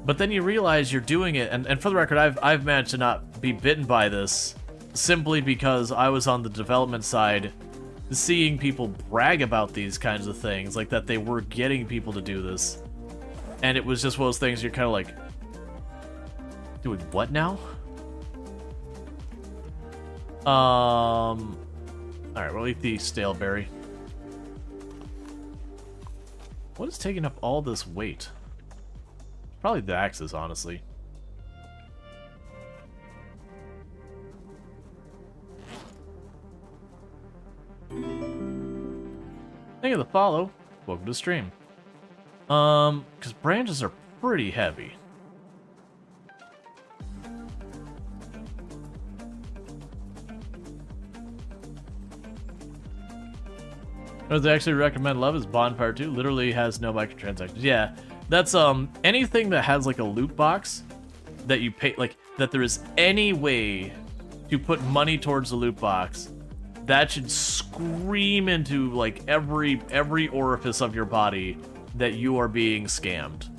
But then you realize you're doing it, and for the record, I've managed to not be bitten by this simply because I was on the development side seeing people brag about these kinds of things, like that they were getting people to do this. And it was just one of those things you're kind of like, doing what now? Alright, we'll eat the stale berry. What is taking up all this weight? Probably the axes, honestly. Thank you for the follow. Welcome to the stream. Because branches are pretty heavy. What they actually recommend love is Bonfire 2. Literally has no microtransactions. Yeah, that's anything that has like a loot box that you pay, like that there is any way to put money towards the loot box, that should scream into like every orifice of your body that you are being scammed.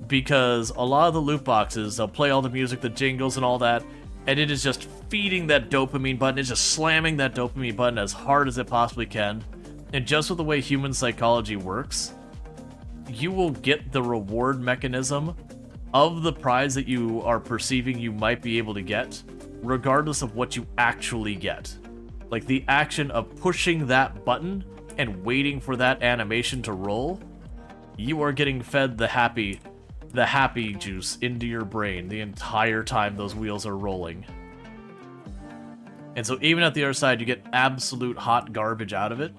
Because a lot of the loot boxes, they'll play all the music, the jingles and all that, and it is just feeding that dopamine button. It's just slamming that dopamine button as hard as it possibly can. And just with the way human psychology works, you will get the reward mechanism of the prize that you are perceiving you might be able to get, regardless of what you actually get. Like the action of pushing that button and waiting for that animation to roll, you are getting fed the happy juice into your brain the entire time those wheels are rolling. And so even at the other side, you get absolute hot garbage out of it.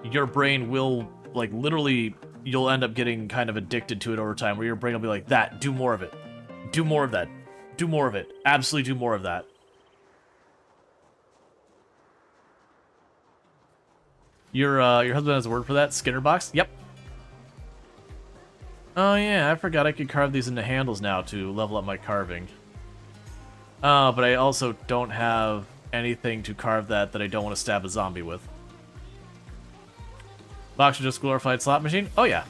Your brain will, like, literally, you'll end up getting kind of addicted to it over time, where your brain will be like, that, do more of it. Do more of that. Do more of it. Absolutely do more of that. Your husband has a word for that? Skinner box? Yep. Oh yeah, I forgot I could carve these into handles now to level up my carving. But I also don't have anything to carve that I don't want to stab a zombie with. Box are just glorified slot machine? Oh yeah.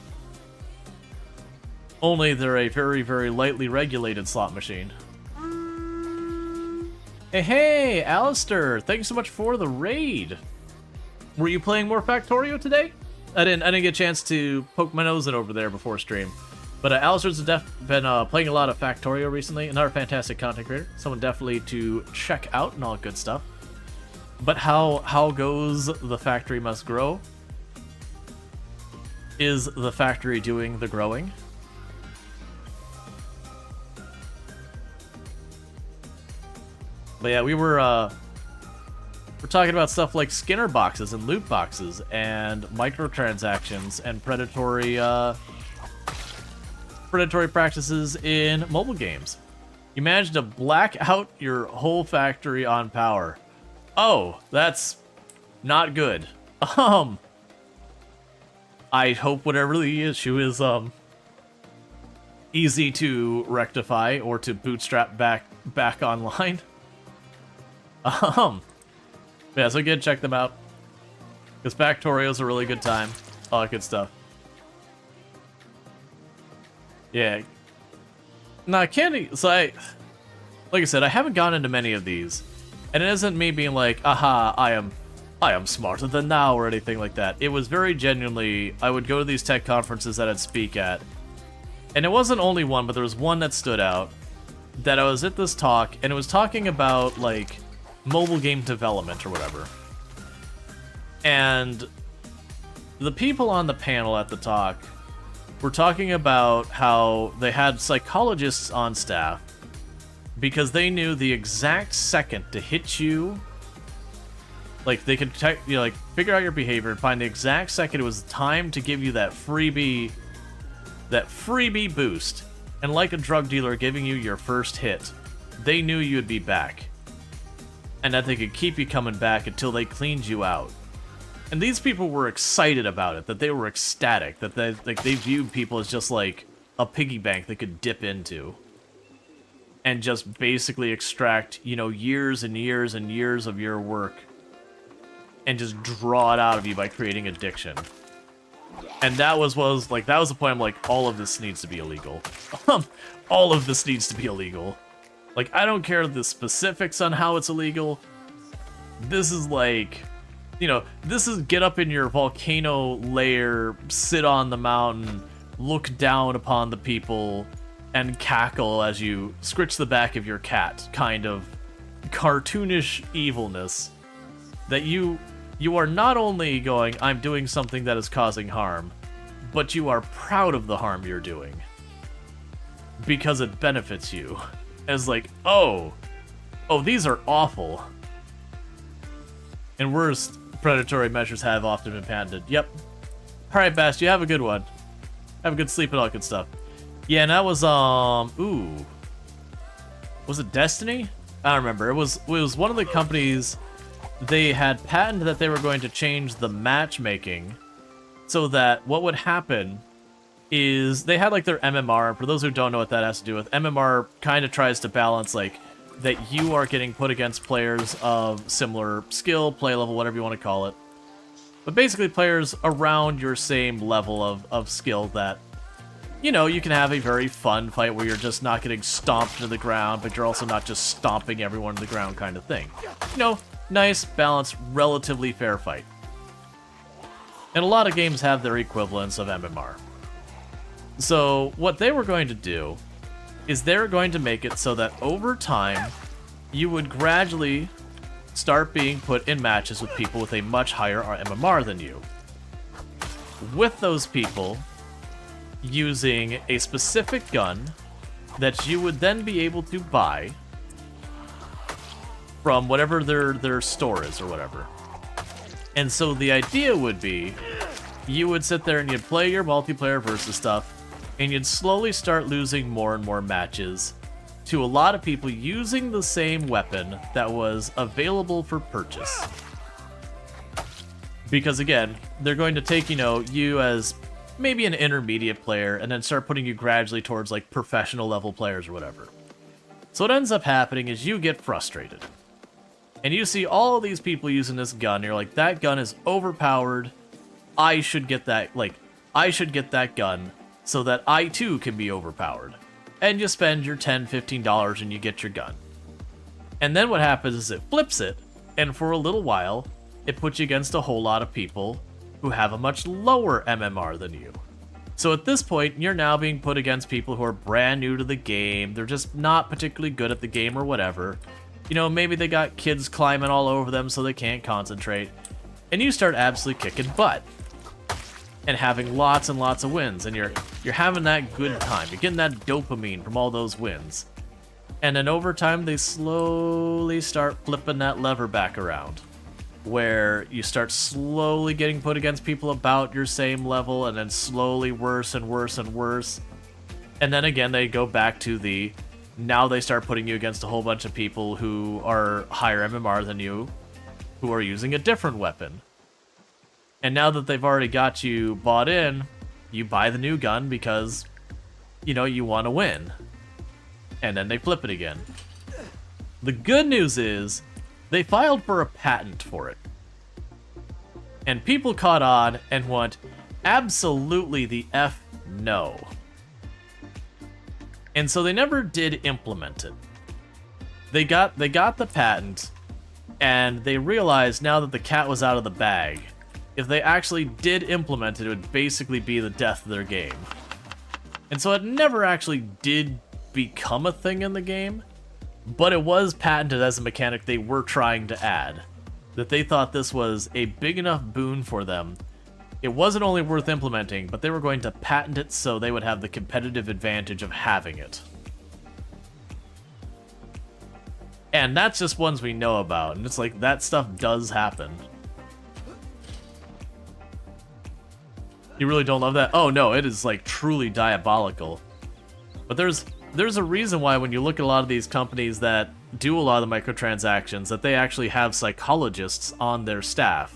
Only they're a very, very lightly regulated slot machine. Hey, Alistair! Thank you so much for the raid! Were you playing more Factorio today? I didn't get a chance to poke my nose in over there before stream. But Alistair's been playing a lot of Factorio recently. Another fantastic content creator. Someone definitely to check out and all good stuff. But how goes the factory must grow? Is the factory doing the growing? But yeah, we're talking about stuff like Skinner boxes and loot boxes and microtransactions and predatory practices in mobile games. You managed to black out your whole factory on power. Oh, that's not good. I hope whatever the issue is easy to rectify or to bootstrap back online. Yeah, so again, check them out. Because Factorio's a really good time. All that good stuff. Yeah. Nah, candy. So like I said, I haven't gone into many of these. And it isn't me being like, aha, I am smarter than thou or anything like that. It was very genuinely, I would go to these tech conferences that I'd speak at. And it wasn't only one, but there was one that stood out. That I was at this talk, and it was talking about, like, mobile game development or whatever. And the people on the panel at the talk were talking about how they had psychologists on staff because they knew the exact second to hit you. Like, they could like figure out your behavior and find the exact second it was time to give you that freebie boost. And like a drug dealer giving you your first hit, they knew you'd be back. And that they could keep you coming back until they cleaned you out. And these people were excited about it, that they were ecstatic, that they viewed people as just like a piggy bank they could dip into. And just basically extract, you know, years and years and years of your work and just draw it out of you by creating addiction. And that was the point. I'm like, all of this needs to be illegal. All of this needs to be illegal. Like, I don't care the specifics on how it's illegal. This is like, you know, this is get up in your volcano lair, sit on the mountain, look down upon the people, and cackle as you scritch the back of your cat kind of cartoonish evilness that you are not only going, I'm doing something that is causing harm, but you are proud of the harm you're doing because it benefits you. As like, oh, these are awful. And worse predatory measures have often been patented. Yep. Alright, Bast, you have a good one. Have a good sleep and all that good stuff. Yeah, and that was, ooh. Was it Destiny? I don't remember. It was one of the companies, they had patented that they were going to change the matchmaking so that what would happen is they had like their MMR. For those who don't know what that has to do with, MMR kind of tries to balance like that you are getting put against players of similar skill, play level, whatever you want to call it. But basically players around your same level of skill that, you know, you can have a very fun fight where you're just not getting stomped to the ground, but you're also not just stomping everyone to the ground kind of thing. You know, nice, balanced, relatively fair fight. And a lot of games have their equivalents of MMR. So what they were going to do is they're going to make it so that over time, you would gradually start being put in matches with people with a much higher MMR than you. With those people using a specific gun that you would then be able to buy from whatever their store is or whatever. And so the idea would be, you would sit there and you'd play your multiplayer versus stuff, and you'd slowly start losing more and more matches to a lot of people using the same weapon that was available for purchase. Because again, they're going to take, you know, you as maybe an intermediate player and then start putting you gradually towards like professional level players or whatever. So what ends up happening is you get frustrated. And you see all of these people using this gun, you're like, that gun is overpowered. I should get that, like, I should get that gun so that I too can be overpowered. And you spend your $10, $15 and you get your gun. And then what happens is it flips it, and for a little while, it puts you against a whole lot of people who have a much lower MMR than you. So at this point, you're now being put against people who are brand new to the game, they're just not particularly good at the game or whatever. You know, maybe they got kids climbing all over them so they can't concentrate. And you start absolutely kicking butt. And having lots and lots of wins, and you're having that good time. You're getting that dopamine from all those wins. And then over time, they slowly start flipping that lever back around, where you start slowly getting put against people about your same level, and then slowly worse and worse and worse. And then again, they go back to the, now they start putting you against a whole bunch of people who are higher MMR than you, who are using a different weapon. And now that they've already got you bought in, you buy the new gun because, you know, you want to win. And then they flip it again. The good news is, they filed for a patent for it. And people caught on and went, absolutely the F no. And so they never did implement it. They got the patent, and they realized now that the cat was out of the bag, if they actually did implement it, it would basically be the death of their game. And so it never actually did become a thing in the game, but it was patented as a mechanic they were trying to add. That they thought this was a big enough boon for them. It wasn't only worth implementing, but they were going to patent it so they would have the competitive advantage of having it. And that's just ones we know about, and it's like, that stuff does happen. You really don't love that? Oh no, it is like truly diabolical. But there's a reason why when you look at a lot of these companies that do a lot of the microtransactions, that they actually have psychologists on their staff.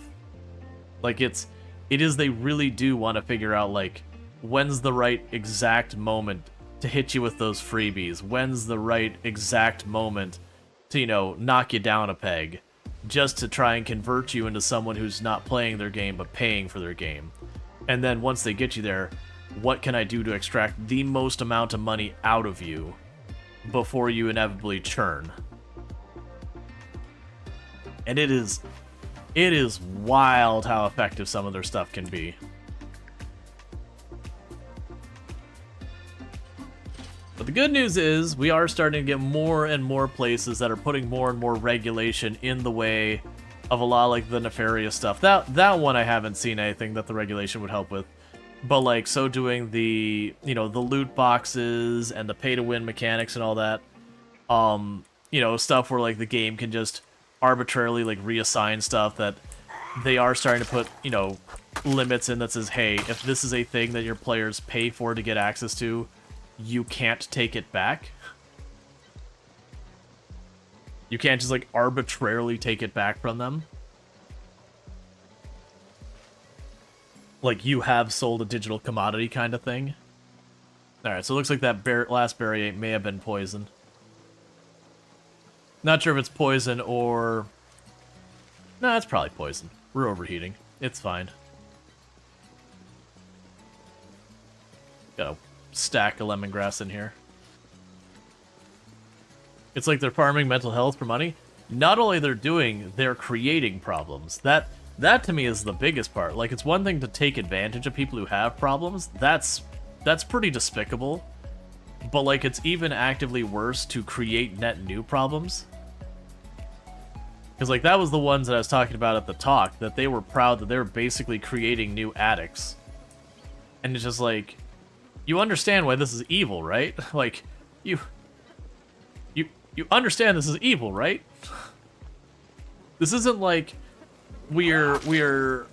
Like they really do want to figure out like, when's the right exact moment to hit you with those freebies? When's the right exact moment to, you know, knock you down a peg? Just to try and convert you into someone who's not playing their game but paying for their game. And then once they get you there, what can I do to extract the most amount of money out of you before you inevitably churn? And it is wild how effective some of their stuff can be. But the good news is, we are starting to get more and more places that are putting more and more regulation in the way of a lot like the nefarious stuff. That one I haven't seen anything that the regulation would help with. But like, so doing the, you know, the loot boxes and the pay-to-win mechanics and all that. You know, stuff where like the game can just arbitrarily like reassign stuff, that they are starting to put, you know, limits in that says, hey, if this is a thing that your players pay for to get access to, you can't take it back. You can't just, like, arbitrarily take it back from them. Like, you have sold a digital commodity kind of thing. Alright, so it looks like that last berry may have been poison. Not sure if it's poison or... No, it's probably poison. We're overheating. It's fine. Got a stack of lemongrass in here. It's like they're farming mental health for money. Not only they're creating problems. That to me is the biggest part. Like, it's one thing to take advantage of people who have problems. That's pretty despicable. But, like, it's even actively worse to create net new problems. Because, like, that was the ones that I was talking about at the talk, that they were proud that they were basically creating new addicts. And it's just like, you understand why this is evil, right? Like, you understand this is evil, right? This isn't like we're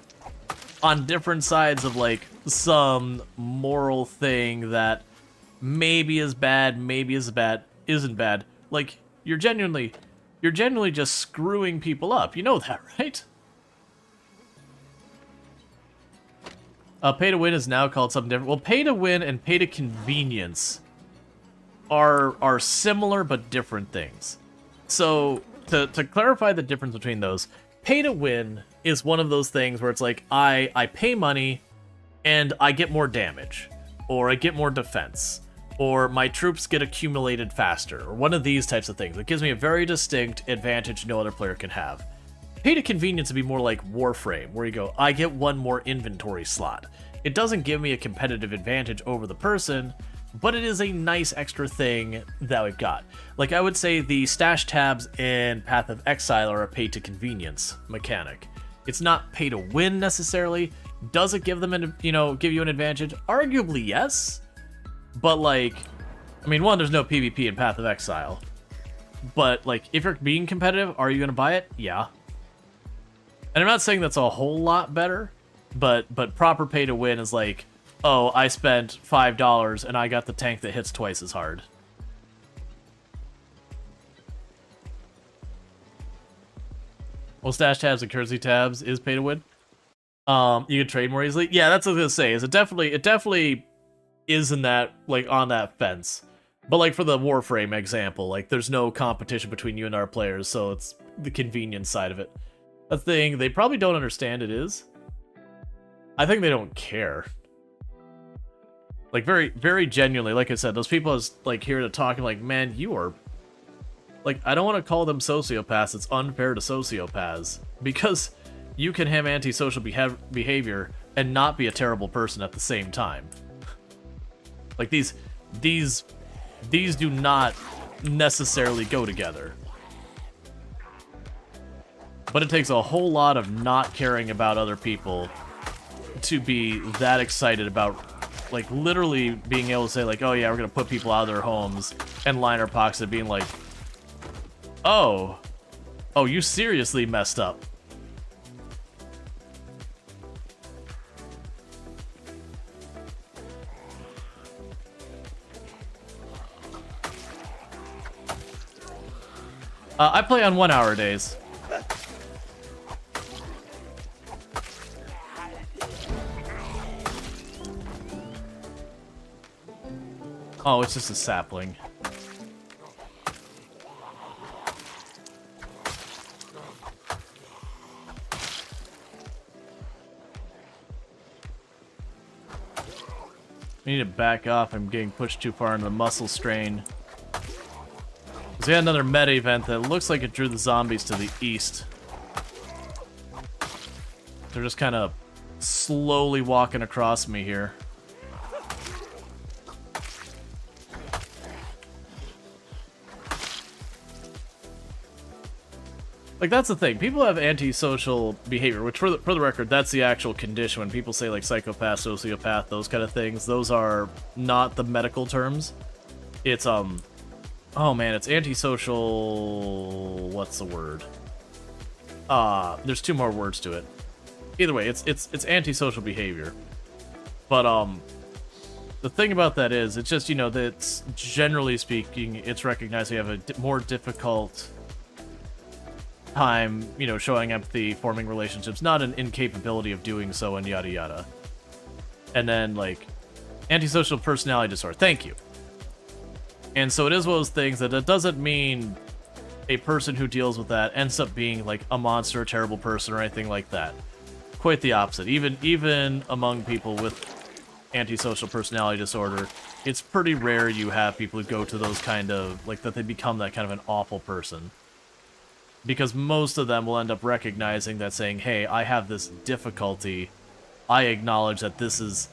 on different sides of, like, some moral thing that maybe is bad, maybe isn't bad. Like, you're genuinely just screwing people up. You know that, right? Pay to win is now called something different. Well, pay to win and pay to convenience are similar but different things. So, to clarify the difference between those, pay to win is one of those things where it's like, I pay money and I get more damage, or I get more defense, or my troops get accumulated faster, or one of these types of things. It gives me a very distinct advantage no other player can have. Pay to convenience would be more like Warframe, where you go, I get one more inventory slot. It doesn't give me a competitive advantage over the person, but it is a nice extra thing that we've got. Like, I would say the stash tabs in Path of Exile are a pay to convenience mechanic. It's not pay to win necessarily. Does it give them give you an advantage? Arguably, yes. But, like, I mean, one, there's no PvP in Path of Exile. But, like, if you're being competitive, are you going to buy it? Yeah. And I'm not saying that's a whole lot better, but proper pay to win is like, oh, I spent $5 and I got the tank that hits twice as hard. Well, stash tabs and currency tabs is pay to win. You can trade more easily. Yeah, that's what I was gonna say. Is it definitely is in that, like, on that fence. But, like, for the Warframe example, like, there's no competition between you and our players, so it's the convenience side of it. A thing they probably don't understand it is. I think they don't care. Like, very, very genuinely, like I said, those people is, like, here to talk and like, man, you are... Like, I don't want to call them sociopaths. It's unfair to sociopaths. Because you can have antisocial behavior and not be a terrible person at the same time. Like, these do not necessarily go together. But it takes a whole lot of not caring about other people to be that excited about, like, literally being able to say, like, oh yeah, we're gonna put people out of their homes and line our pockets and being like, oh, you seriously messed up. I play on 1 hour days. Oh, it's just a sapling. I need to back off. I'm getting pushed too far into the muscle strain. So we had another meta event that looks like it drew the zombies to the east. They're just kind of slowly walking across me here. Like, that's the thing. People have antisocial behavior, which, for the record, that's the actual condition. When people say, like, psychopath, sociopath, those kind of things, those are not the medical terms. It's, oh man, it's antisocial... What's the word? There's two more words to it. either way, it's antisocial behavior. But the thing about that is, it's just, you know, that's generally speaking, it's recognized you have a more difficult time, you know, showing empathy, forming relationships, not an incapability of doing so, and yada yada. And then, like, antisocial personality disorder. Thank you. And so it is one of those things that it doesn't mean a person who deals with that ends up being, like, a monster, a terrible person, or anything like that. Quite the opposite. Even among people with antisocial personality disorder, it's pretty rare you have people who go to those kind of, like, that they become that kind of an awful person. Because most of them will end up recognizing that, saying, hey, I have this difficulty, I acknowledge that this is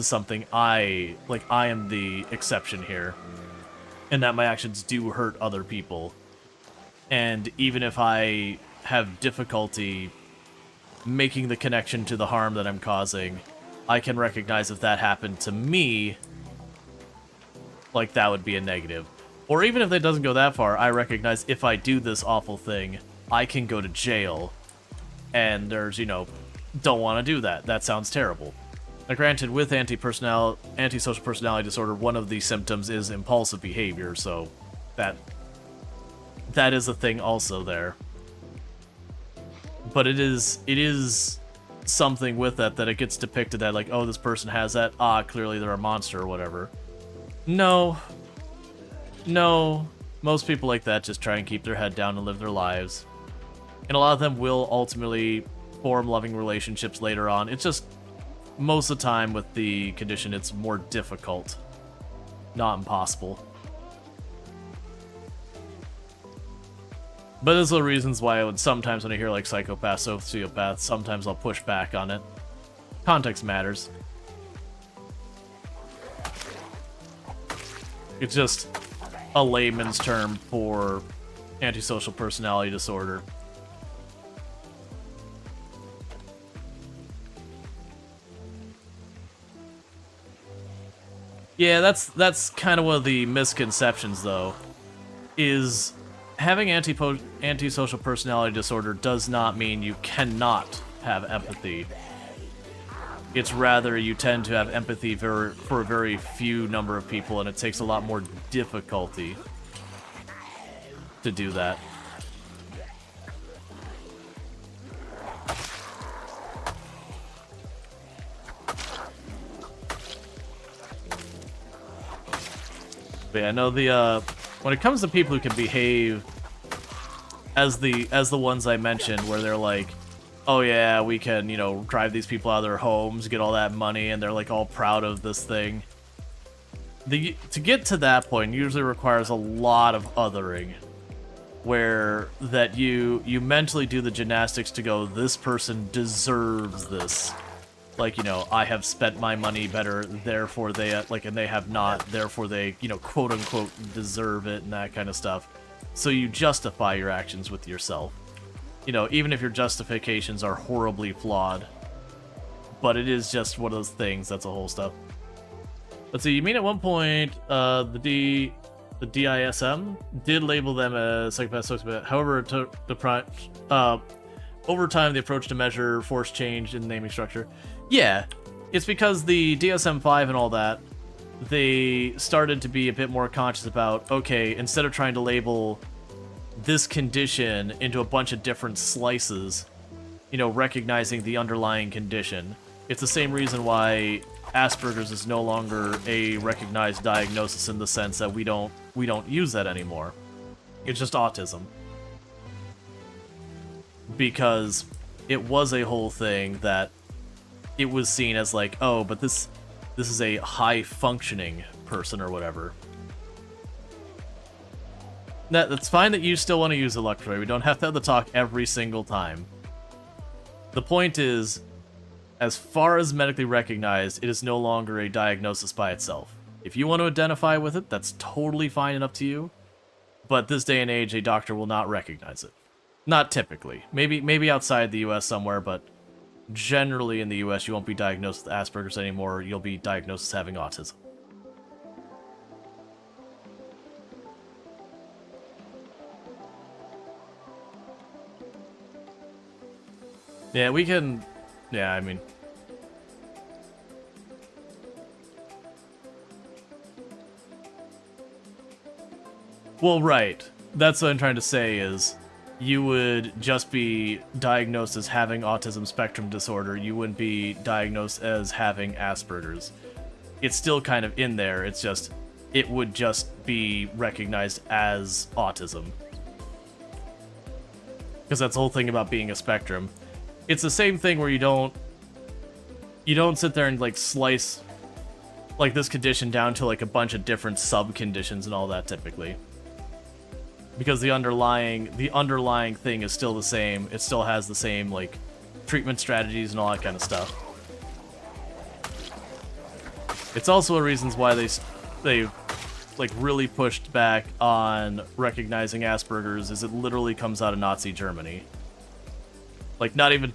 something I am the exception here, and that my actions do hurt other people. And even if I have difficulty making the connection to the harm that I'm causing, I can recognize if that happened to me, like, that would be a negative. Or even if it doesn't go that far, I recognize if I do this awful thing, I can go to jail. And there's, you know, don't want to do that. That sounds terrible. Now, granted, with antisocial personality disorder, one of the symptoms is impulsive behavior, so that is a thing also there. But it is something with that it gets depicted that, like, oh, this person has that, clearly they're a monster or whatever. No, most people like that just try and keep their head down and live their lives. And a lot of them will ultimately form loving relationships later on. It's just, most of the time with the condition, it's more difficult, not impossible. But those are the reasons why I would sometimes, when I hear, like, psychopath, sociopath, sometimes I'll push back on it. Context matters. It's just a layman's term for antisocial personality disorder. Yeah, that's kind of one of the misconceptions, though, is having antisocial personality disorder does not mean you cannot have empathy. It's rather you tend to have empathy for a very few number of people, and it takes a lot more difficulty to do that. But yeah, no, when it comes to people who can behave as the ones I mentioned, where they're like, oh yeah, we can, you know, drive these people out of their homes, get all that money, and they're, like, all proud of this thing. To get to that point usually requires a lot of othering, where that you mentally do the gymnastics to go, this person deserves this. Like, you know, I have spent my money better, therefore they, and they have not, therefore they, you know, quote-unquote deserve it, and that kind of stuff. So you justify your actions with yourself. You know, even if your justifications are horribly flawed. But it is just one of those things, that's the whole stuff. Let's see, you mean at one point, the DISM did label them as psychopath, sociopath. However, it took over time, the approach to measure force changed in the naming structure. Yeah, it's because the DSM-5 and all that, they started to be a bit more conscious about, okay, instead of trying to label this condition into a bunch of different slices, you know, recognizing the underlying condition. It's the same reason why Asperger's is no longer a recognized diagnosis in the sense that we don't use that anymore. It's just autism. Because it was a whole thing that it was seen as like, oh, but this is a high-functioning person or whatever. That's fine that you still want to use electroid. We don't have to have the talk every single time. The point is, as far as medically recognized, it is no longer a diagnosis by itself. If you want to identify with it, that's totally fine and up to you. But this day and age, a doctor will not recognize it. Not typically. Maybe outside the US somewhere, but generally in the US, you won't be diagnosed with Asperger's anymore. You'll be diagnosed as having autism. Yeah, we can Yeah, I mean... Well, right. That's what I'm trying to say is, you would just be diagnosed as having autism spectrum disorder. You wouldn't be diagnosed as having Asperger's. It's still kind of in there. It's just, it would just be recognized as autism. Because that's the whole thing about being a spectrum. It's the same thing where you don't sit there and like slice like this condition down to like a bunch of different sub-conditions and all that typically. Because the underlying thing is still the same. It still has the same like treatment strategies and all that kind of stuff. It's also one of the reasons why they like really pushed back on recognizing Asperger's is it literally comes out of Nazi Germany. Like not even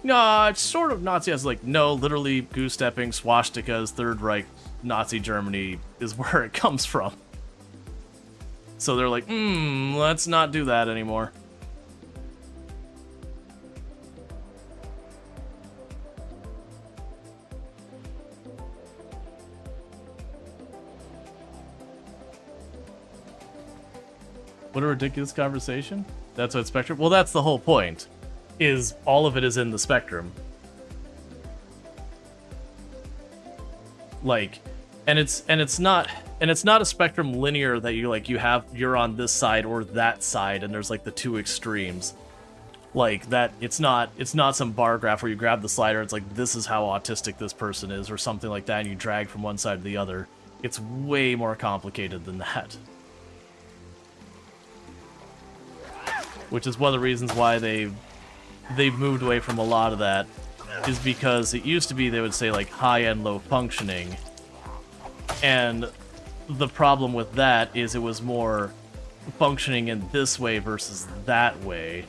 no, it's sort of Nazi. It's like no, literally goose stepping, swastikas, Third Reich, Nazi Germany is where it comes from. So they're like, let's not do that anymore. What a ridiculous conversation. That's what spectrum. Well, that's the whole point. Is all of it is in the spectrum. Like, and it's not a spectrum linear that you're on this side or that side and there's like the two extremes. Like that it's not some bar graph where you grab the slider, it's like this is how autistic this person is or something like that and you drag from one side to the other. It's way more complicated than that. Which is one of the reasons why they've moved away from a lot of that, is because it used to be they would say like high and low functioning. And the problem with that is it was more functioning in this way versus that way,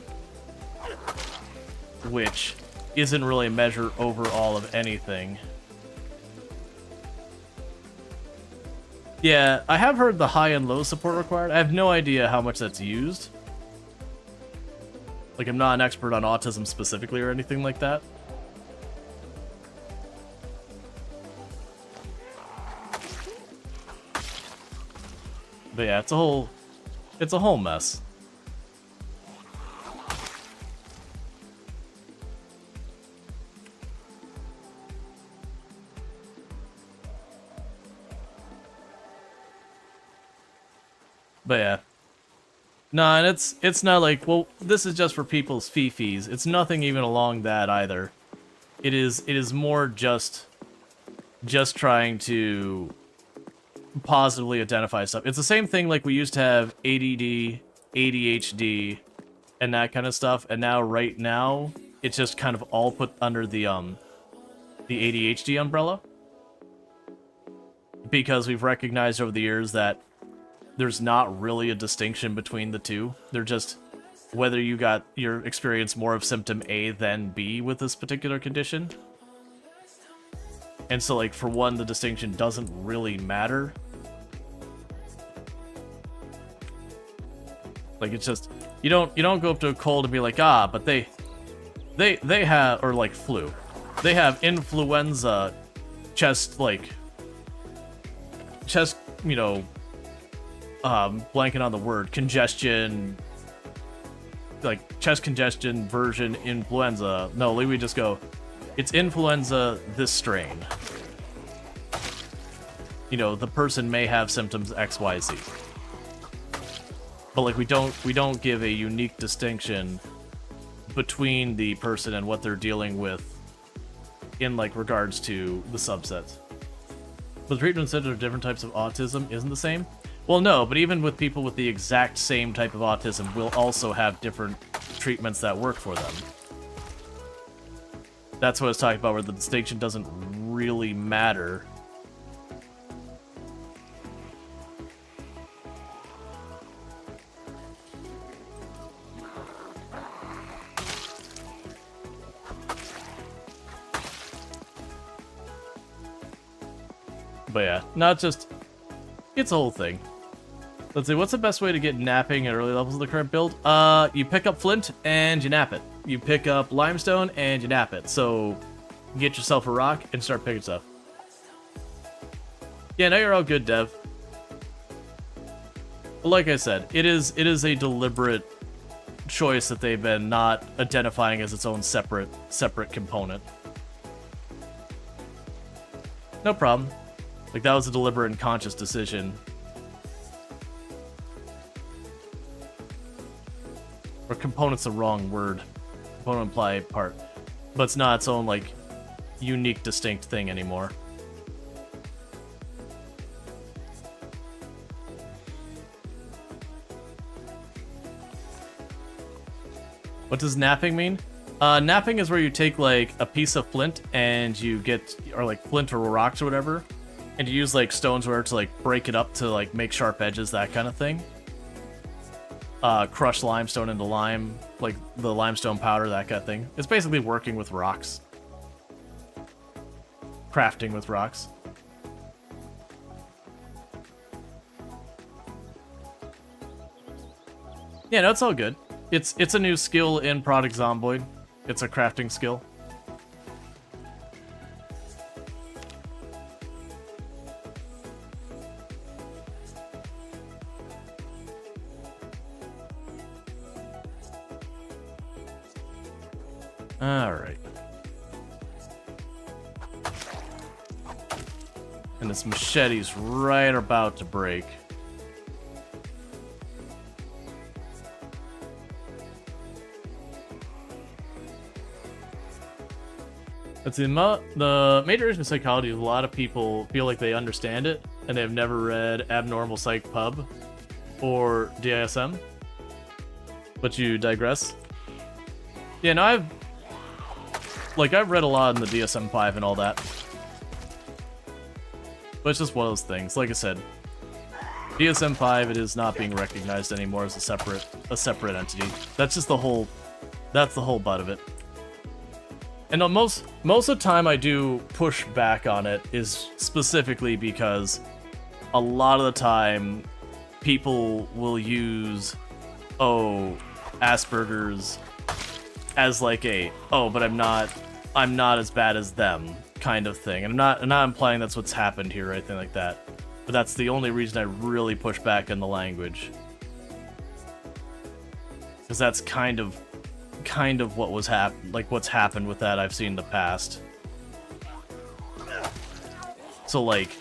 which isn't really a measure overall of anything. Yeah, I have heard the high and low support required. I have no idea how much that's used. Like, I'm not an expert on autism specifically or anything like that. But yeah, it's a whole mess. But yeah. No, and it's not like, well, this is just for people's fifis. It's nothing even along that either. It is more just trying to positively identify stuff. It's the same thing like we used to have ADD, ADHD, and that kind of stuff, and now right now it's just kind of all put under the ADHD umbrella. Because we've recognized over the years that there's not really a distinction between the two. They're just whether you got your experience more of symptom A than B with this particular condition. And so, like, for one, the distinction doesn't really matter. Like, it's just you don't go up to a cold and be like, but they have, or like flu, they have influenza, chest, you know, blanking on the word, congestion, like chest congestion version influenza. No, we just go, it's influenza this strain. You know, the person may have symptoms XYZ. But like we don't give a unique distinction between the person and what they're dealing with in like regards to the subsets. But the treatment instead of different types of autism isn't the same. Well, no, but even with people with the exact same type of autism, we'll also have different treatments that work for them. That's what I was talking about, where the distinction doesn't really matter. But yeah, not just... it's a whole thing. Let's see, what's the best way to get napping at early levels of the current build? You pick up Flint and you nap it. you pick up limestone and you nap it. So get yourself a rock and start picking stuff. Yeah, now you're all good, Dev. But like I said, it is a deliberate choice that they've been not identifying as its own separate component. No problem. Like, that was a deliberate and conscious decision. Or component's the wrong word. Component imply part. But it's not its own, like, unique, distinct thing anymore. What does napping mean? Napping is where you take, like, a piece of flint and you get, or like flint or rocks or whatever, and you use, like, stones or whatever to, like, break it up to, like, make sharp edges, that kind of thing. Crush limestone into lime, like the limestone powder, that kind of thing. It's basically working with rocks. Crafting with rocks. Yeah, no, it's all good. It's a new skill in Product Zomboid. It's a crafting skill. Alright. And this machete's right about to break. It's the major issue in psychology is a lot of people feel like they understand it, and they've never read Abnormal Psych Pub or DISM. But you digress. Yeah, no, I've read a lot in the DSM-5 and all that. But it's just one of those things. Like I said, DSM-5, it is not being recognized anymore as a separate entity. That's just the whole butt of it. And most of the time I do push back on it is specifically because a lot of the time people will use, Asperger's as like but I'm not as bad as them kind of thing. And I'm not implying that's what's happened here or anything like that. But that's the only reason I really push back on the language. Because that's kind of what was what's happened with that I've seen in the past. So like,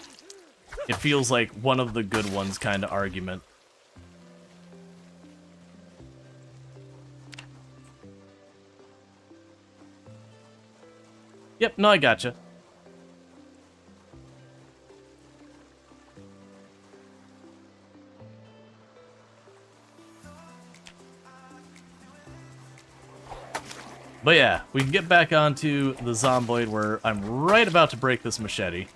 it feels like one of the good ones kind of argument. Yep, no, I gotcha. But yeah, we can get back onto the Zomboid where I'm right about to break this machete.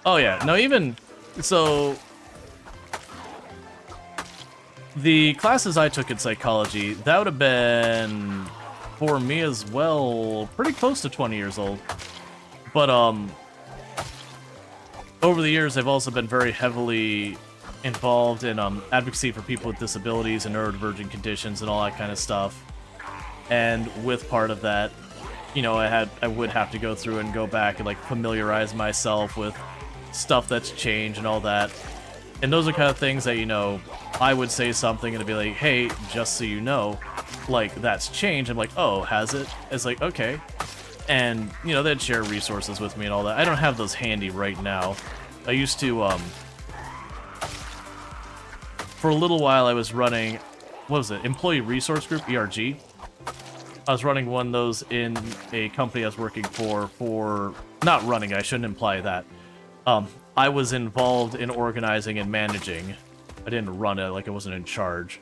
Oh yeah, no, even so, the classes I took in psychology, that would have been, for me as well, pretty close to 20 years old. But over the years, I've also been very heavily involved in advocacy for people with disabilities and neurodivergent conditions and all that kind of stuff. And with part of that, you know, I would have to go through and go back and like familiarize myself with stuff that's changed and all that. And those are kind of things that, you know, I would say something and it'd be like, hey, just so you know, like, that's changed. I'm like, oh, has it? It's like, okay. And, you know, they'd share resources with me and all that. I don't have those handy right now. I used to, for a little while I was running, what was it, Employee Resource Group, ERG. I was running one of those in a company I was working for, not running, I shouldn't imply that. I was involved in organizing and managing. I didn't run it, like I wasn't in charge.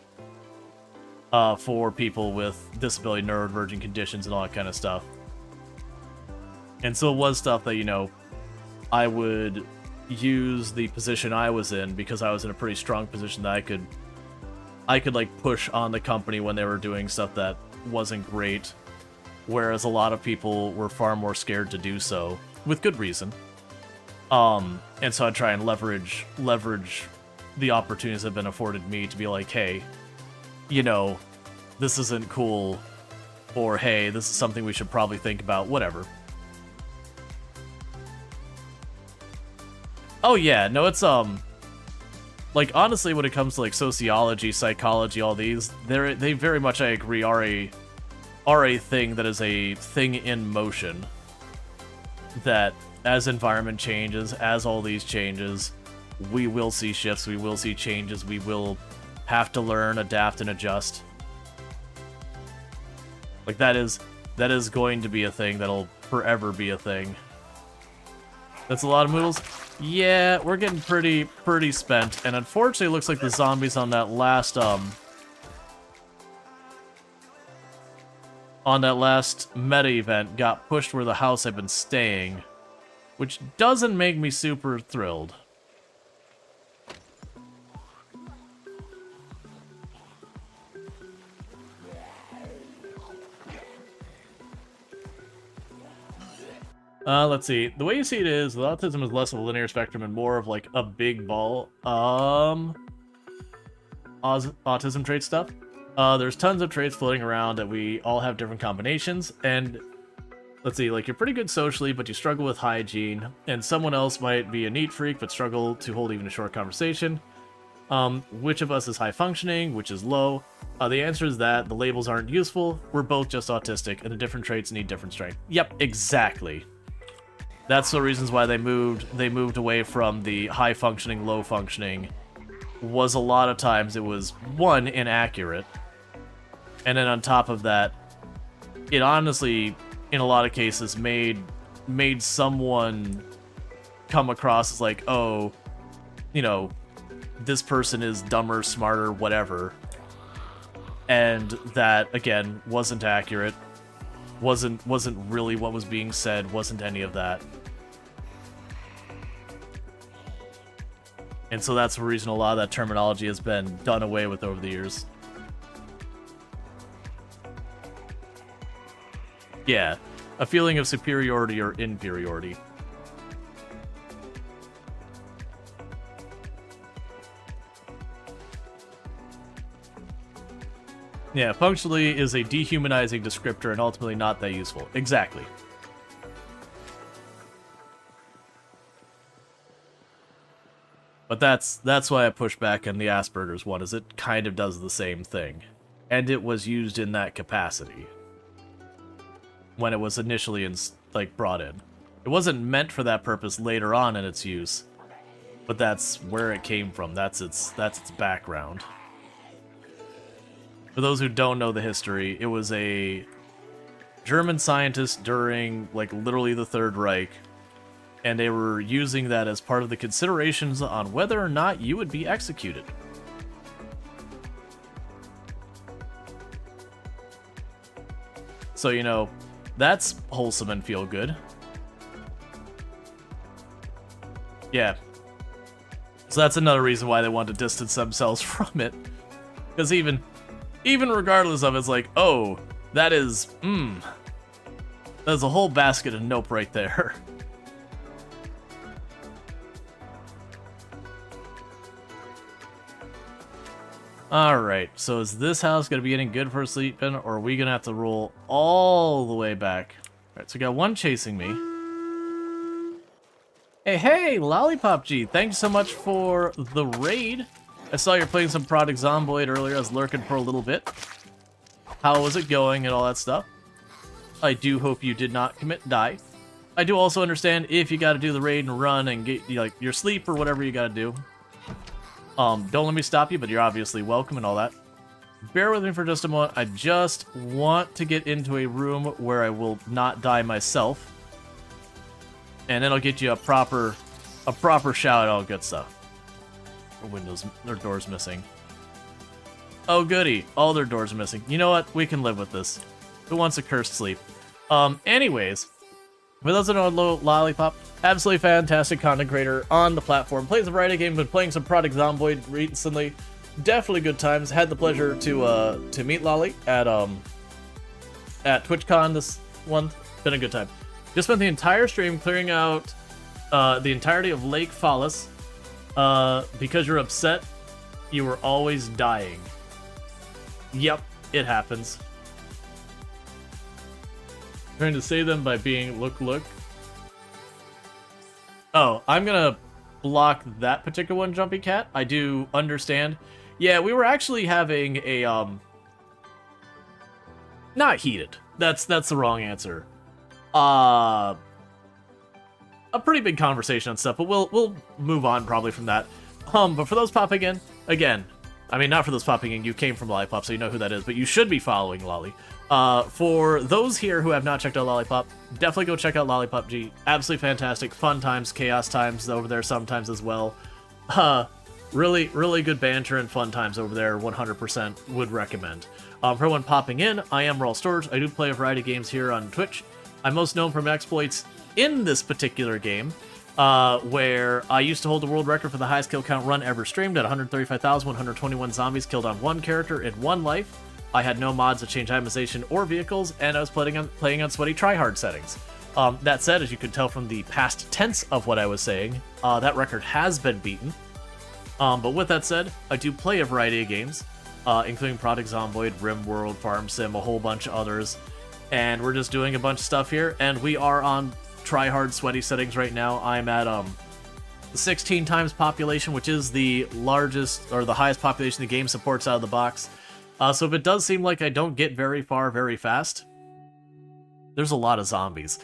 For people with disability, neurodivergent conditions, and all that kind of stuff. And so it was stuff that, you know, I would use the position I was in because I was in a pretty strong position that I could like push on the company when they were doing stuff that wasn't great, whereas a lot of people were far more scared to do so, with good reason. And so I'd try and leverage the opportunities have been afforded me to be like, hey, you know, this isn't cool, or hey, this is something we should probably think about, whatever. Oh yeah, no, it's, like, honestly, when it comes to, like, sociology, psychology, all these, they very much, I agree, are a thing that is a thing in motion. That, as environment changes, as all these changes, we will see shifts, we will see changes, we will have to learn, adapt, and adjust. Like, that is going to be a thing that'll forever be a thing. That's a lot of moodles. Yeah, we're getting pretty spent, and unfortunately, it looks like the zombies on that last meta event got pushed where the house I've been staying, which doesn't make me super thrilled. Let's see. The way you see it is, the autism is less of a linear spectrum and more of like a big ball. Autism trait stuff. There's tons of traits floating around that we all have different combinations, and let's see, like, you're pretty good socially, but you struggle with hygiene, and someone else might be a neat freak but struggle to hold even a short conversation. Which of us is high functioning, which is low? The answer is that the labels aren't useful. We're both just autistic, and the different traits need different strength. Yep, exactly. That's the reasons why they moved away from the high functioning, low functioning. Was a lot of times it was, one, inaccurate, and then on top of that, it honestly, in a lot of cases, made someone come across as like, oh, you know, this person is dumber, smarter, whatever, and that, again, wasn't accurate, wasn't really what was being said, wasn't any of that. And so that's the reason a lot of that terminology has been done away with over the years. Yeah, a feeling of superiority or inferiority. Yeah, functionally is a dehumanizing descriptor and ultimately not that useful. Exactly. But that's why I push back on the Asperger's one, is it kind of does the same thing. And it was used in that capacity when it was initially brought in. It wasn't meant for that purpose later on in its use, but that's where it came from. That's its background. For those who don't know the history, it was a German scientist during, like, literally the Third Reich, and they were using that as part of the considerations on whether or not you would be executed. So, you know, that's wholesome and feel good. Yeah. So that's another reason why they want to distance themselves from it. Because even regardless of it, it's like, oh, that is, there's a whole basket of nope right there. Alright, so is this house going to be getting good for sleeping, or are we going to have to roll all the way back? Alright, so we got one chasing me. Hey, Lollipop G, thanks so much for the raid. I saw you're playing some Product Zomboid earlier. I was lurking for a little bit. How was it going and all that stuff? I do hope you did not die. I do also understand if you got to do the raid and run and get like your sleep or whatever you got to do. Don't let me stop you, but you're obviously welcome and all that. Bear with me for just a moment. I just want to get into a room where I will not die myself. And then I'll get you a proper shout, all good stuff. Windows, their doors missing. Oh goody, all their doors are missing. You know what? We can live with this. Who wants a cursed sleep? Anyways, for those that don't know, Lollipop, absolutely fantastic content creator on the platform. Plays a variety of games, been playing some Product Zomboid recently. Definitely good times. Had the pleasure to meet Lolly at TwitchCon this one. Been a good time. Just spent the entire stream clearing out the entirety of Lake Fallis. Because you're upset, you were always dying. Yep, it happens. Trying to save them by being look. Oh, I'm gonna block that particular one, Jumpy Cat. I do understand. Yeah, we were actually having a, not heated. That's the wrong answer. A pretty big conversation and stuff, but we'll move on probably from that. But for those popping in, again, I mean, not for those popping in, you came from Lollipop, so you know who that is, but you should be following Lolly. For those here who have not checked out Lollipop, definitely go check out Lollipop G. Absolutely fantastic. Fun times, chaos times over there sometimes as well. Really, really good banter and fun times over there, 100% would recommend. For everyone popping in, I am Rual Storge. I do play a variety of games here on Twitch. I'm most known for my exploits in this particular game, where I used to hold the world record for the highest kill count run ever streamed at 135,121 zombies killed on one character in one life. I had no mods to change itemization or vehicles, and I was playing on sweaty tryhard settings. That said, as you could tell from the past tense of what I was saying, that record has been beaten. But with that said, I do play a variety of games, including Project Zomboid, RimWorld, Farm Sim, a whole bunch of others, and we're just doing a bunch of stuff here, and we are on tryhard sweaty settings right now. I'm at 16 times population, which is the largest or the highest population the game supports out of the box. So if it does seem like I don't get very far very fast, there's a lot of zombies.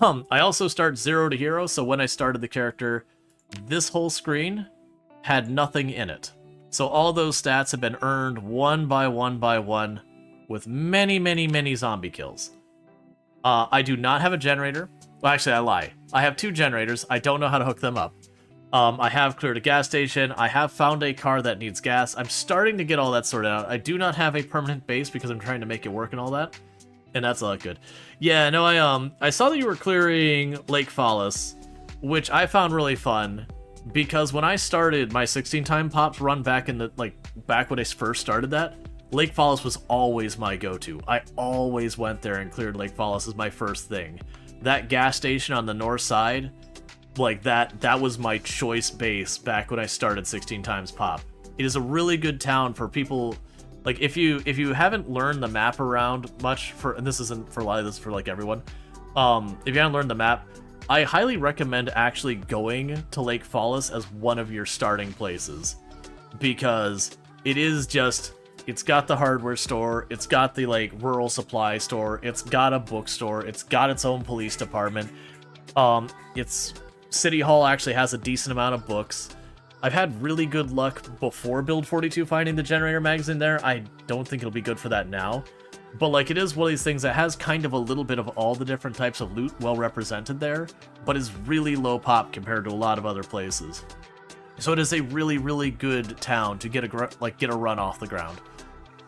I also start 0 to hero, so when I started the character, this whole screen had nothing in it. So all those stats have been earned one by one with many, many, many zombie kills. I do not have a generator. Well, actually, I lie. I have 2 generators. I don't know how to hook them up. I have cleared a gas station. I have found a car that needs gas. I'm starting to get all that sorted out. I do not have a permanent base because I'm trying to make it work and all that. And that's not good. Yeah, no, I saw that you were clearing Lake Fallis, which I found really fun because when I started my 16-time pops run back in the, back when I first started that, Lake Fallis was always my go-to. I always went there and cleared Lake Fallis as my first thing. That gas station on the north side, that was my choice base back when I started 16 times pop. It is a really good town for people, if you haven't learned the map around much, and this isn't for a lot of this, for everyone, if you haven't learned the map, I highly recommend actually going to Lake Fallis as one of your starting places, because it is just, it's got the hardware store, it's got the rural supply store, it's got a bookstore, it's got its own police department, it's City Hall actually has a decent amount of books. I've had really good luck before Build 42 finding the Generator magazine there. I don't think it'll be good for that now. But it is one of these things that has kind of a little bit of all the different types of loot well represented there, but is really low pop compared to a lot of other places. So it is a really, really good town to get a run off the ground.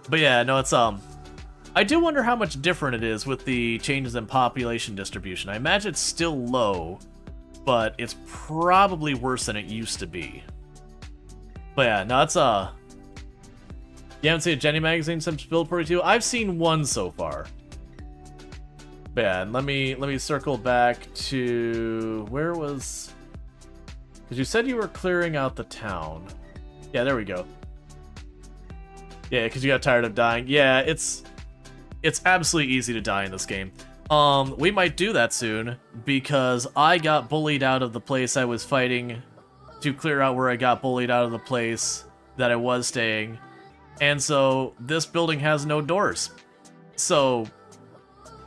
But yeah, no, it's I do wonder how much different it is with the changes in population distribution. I imagine it's still low, but it's probably worse than it used to be. But yeah, no, it's you haven't seen a Jenny magazine since Build 42? I've seen one so far. But yeah, and let me circle back to where was, because you said you were clearing out the town. Yeah, there we go. Yeah, because you got tired of dying. Yeah, it's absolutely easy to die in this game. We might do that soon, because I got bullied out of the place I was fighting to clear out where I got bullied out of the place that I was staying. And so, this building has no doors. So,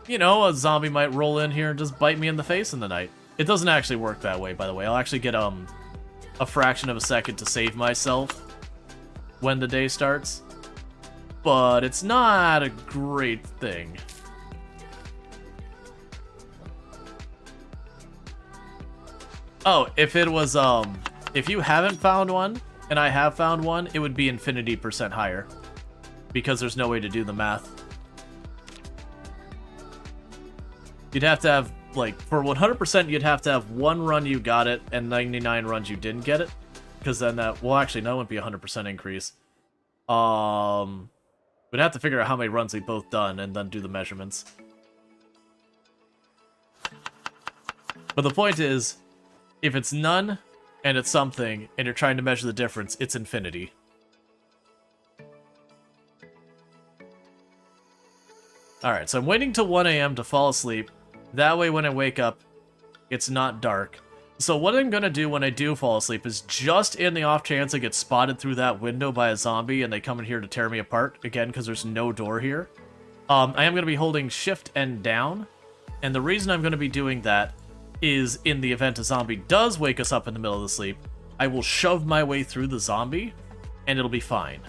a zombie might roll in here and just bite me in the face in the night. It doesn't actually work that way, by the way. I'll actually get, a fraction of a second to save myself when the day starts. But it's not a great thing. Oh, if it was, if you haven't found one, and I have found one, it would be infinity % higher. Because there's no way to do the math. You'd have to have, for 100%, you'd have to have 1 run you got it, and 99 runs you didn't get it. Because then that, well, actually, no, it wouldn't be a 100% increase. We'd have to figure out how many runs we've both done, and then do the measurements. But the point is, if it's none, and it's something, and you're trying to measure the difference, it's infinity. Alright, so I'm waiting till 1 AM to fall asleep. That way when I wake up, it's not dark. So what I'm gonna do when I do fall asleep is, just in the off chance I get spotted through that window by a zombie and they come in here to tear me apart, again, because there's no door here, I am gonna be holding shift and down, and the reason I'm gonna be doing that is in the event a zombie does wake us up in the middle of the sleep, I will shove my way through the zombie, and it'll be fine.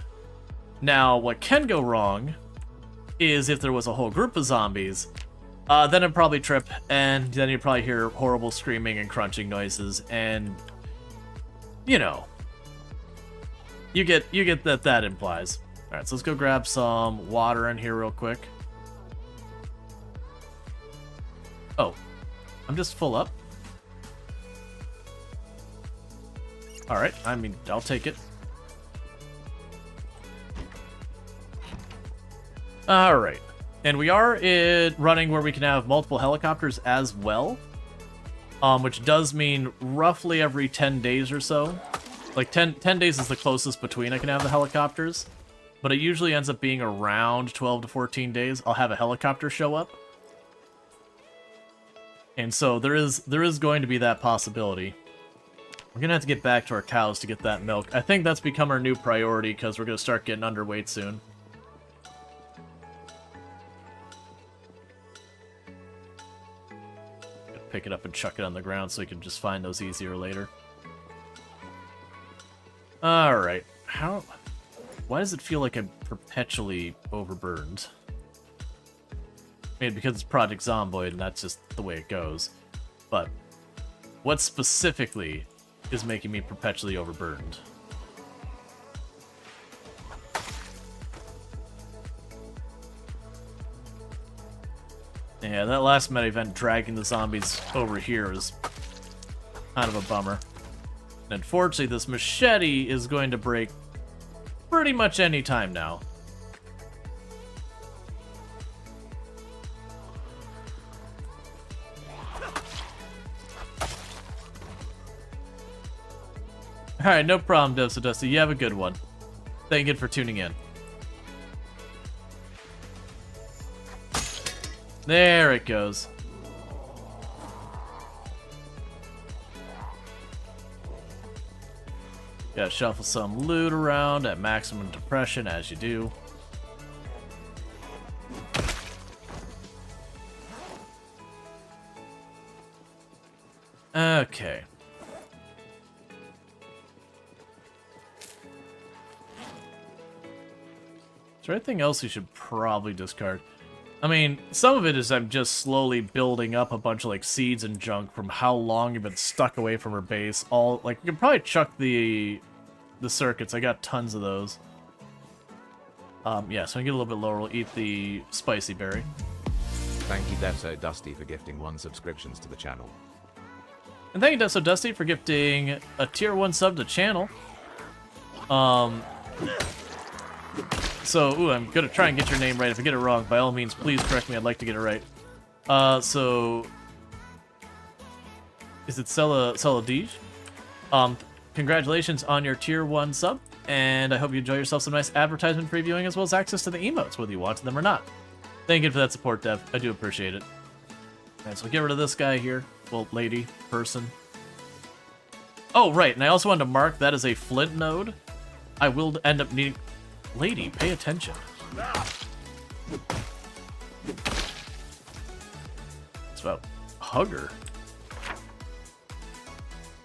Now, what can go wrong is if there was a whole group of zombies, then I'd probably trip, and then you'd probably hear horrible screaming and crunching noises, and, you know, you get that implies. Alright, so let's go grab some water in here real quick. Oh, I'm just full up. Alright, I mean, I'll take it. Alright, and we are running where we can have multiple helicopters as well, which does mean roughly every 10 days or so. Like, 10 days is the closest between I can have the helicopters, but it usually ends up being around 12 to 14 days. I'll have a helicopter show up. And so there is going to be that possibility. We're going to have to get back to our cows to get that milk. I think that's become our new priority because we're going to start getting underweight soon. Pick it up and chuck it on the ground so we can just find those easier later. Alright. Why does it feel like I'm perpetually overburdened? I mean, because it's Project Zomboid and that's just the way it goes. But what specifically is making me perpetually overburdened? Yeah, that last meta event dragging the zombies over here is kind of a bummer. And unfortunately, this machete is going to break pretty much any time now. Alright, no problem, Devso Dusty. You have a good one. Thank you for tuning in. There it goes. Gotta shuffle some loot around at maximum depression, as you do. Okay. Is there anything else we should probably discard? I mean, some of it is I'm just slowly building up a bunch of, like, seeds and junk from how long you've been stuck away from her base. All, like, we can probably chuck the circuits. I got tons of those. Yeah, so I get a little bit lower. We'll eat the spicy berry. Thank you, Devso Dusty, for gifting 1 subscriptions to the channel. And thank you, Devso Dusty, for gifting a tier 1 sub to the channel. So, ooh, I'm gonna try and get your name right. If I get it wrong, by all means, please correct me. I'd like to get it right. So... Is it Celadige? Congratulations on your tier 1 sub, and I hope you enjoy yourself some nice advertisement previewing as well as access to the emotes, whether you want them or not. Thank you for that support, Dev. I do appreciate it. Alright, so we'll get rid of this guy here. Well, lady, person. Oh, right, and I also wanted to mark that as a flint node. I will end up needing... Lady, pay attention. It's about hugger.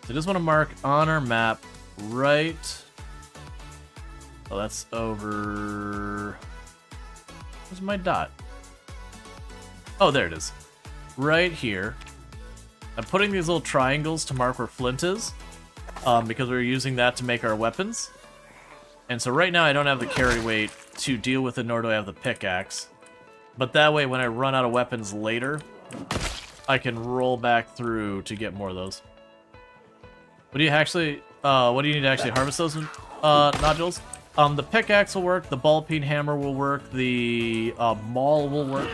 So I just want to mark on our map right... Oh, that's over... Where's my dot? Oh, there it is. Right here. I'm putting these little triangles to mark where flint is, because we're using that to make our weapons. And so right now I don't have the carry weight to deal with it, nor do I have the pickaxe. But that way, when I run out of weapons later, I can roll back through to get more of those. What do you actually, what do you need to actually harvest those nodules? The pickaxe will work, the ball peen hammer will work, the maul will work.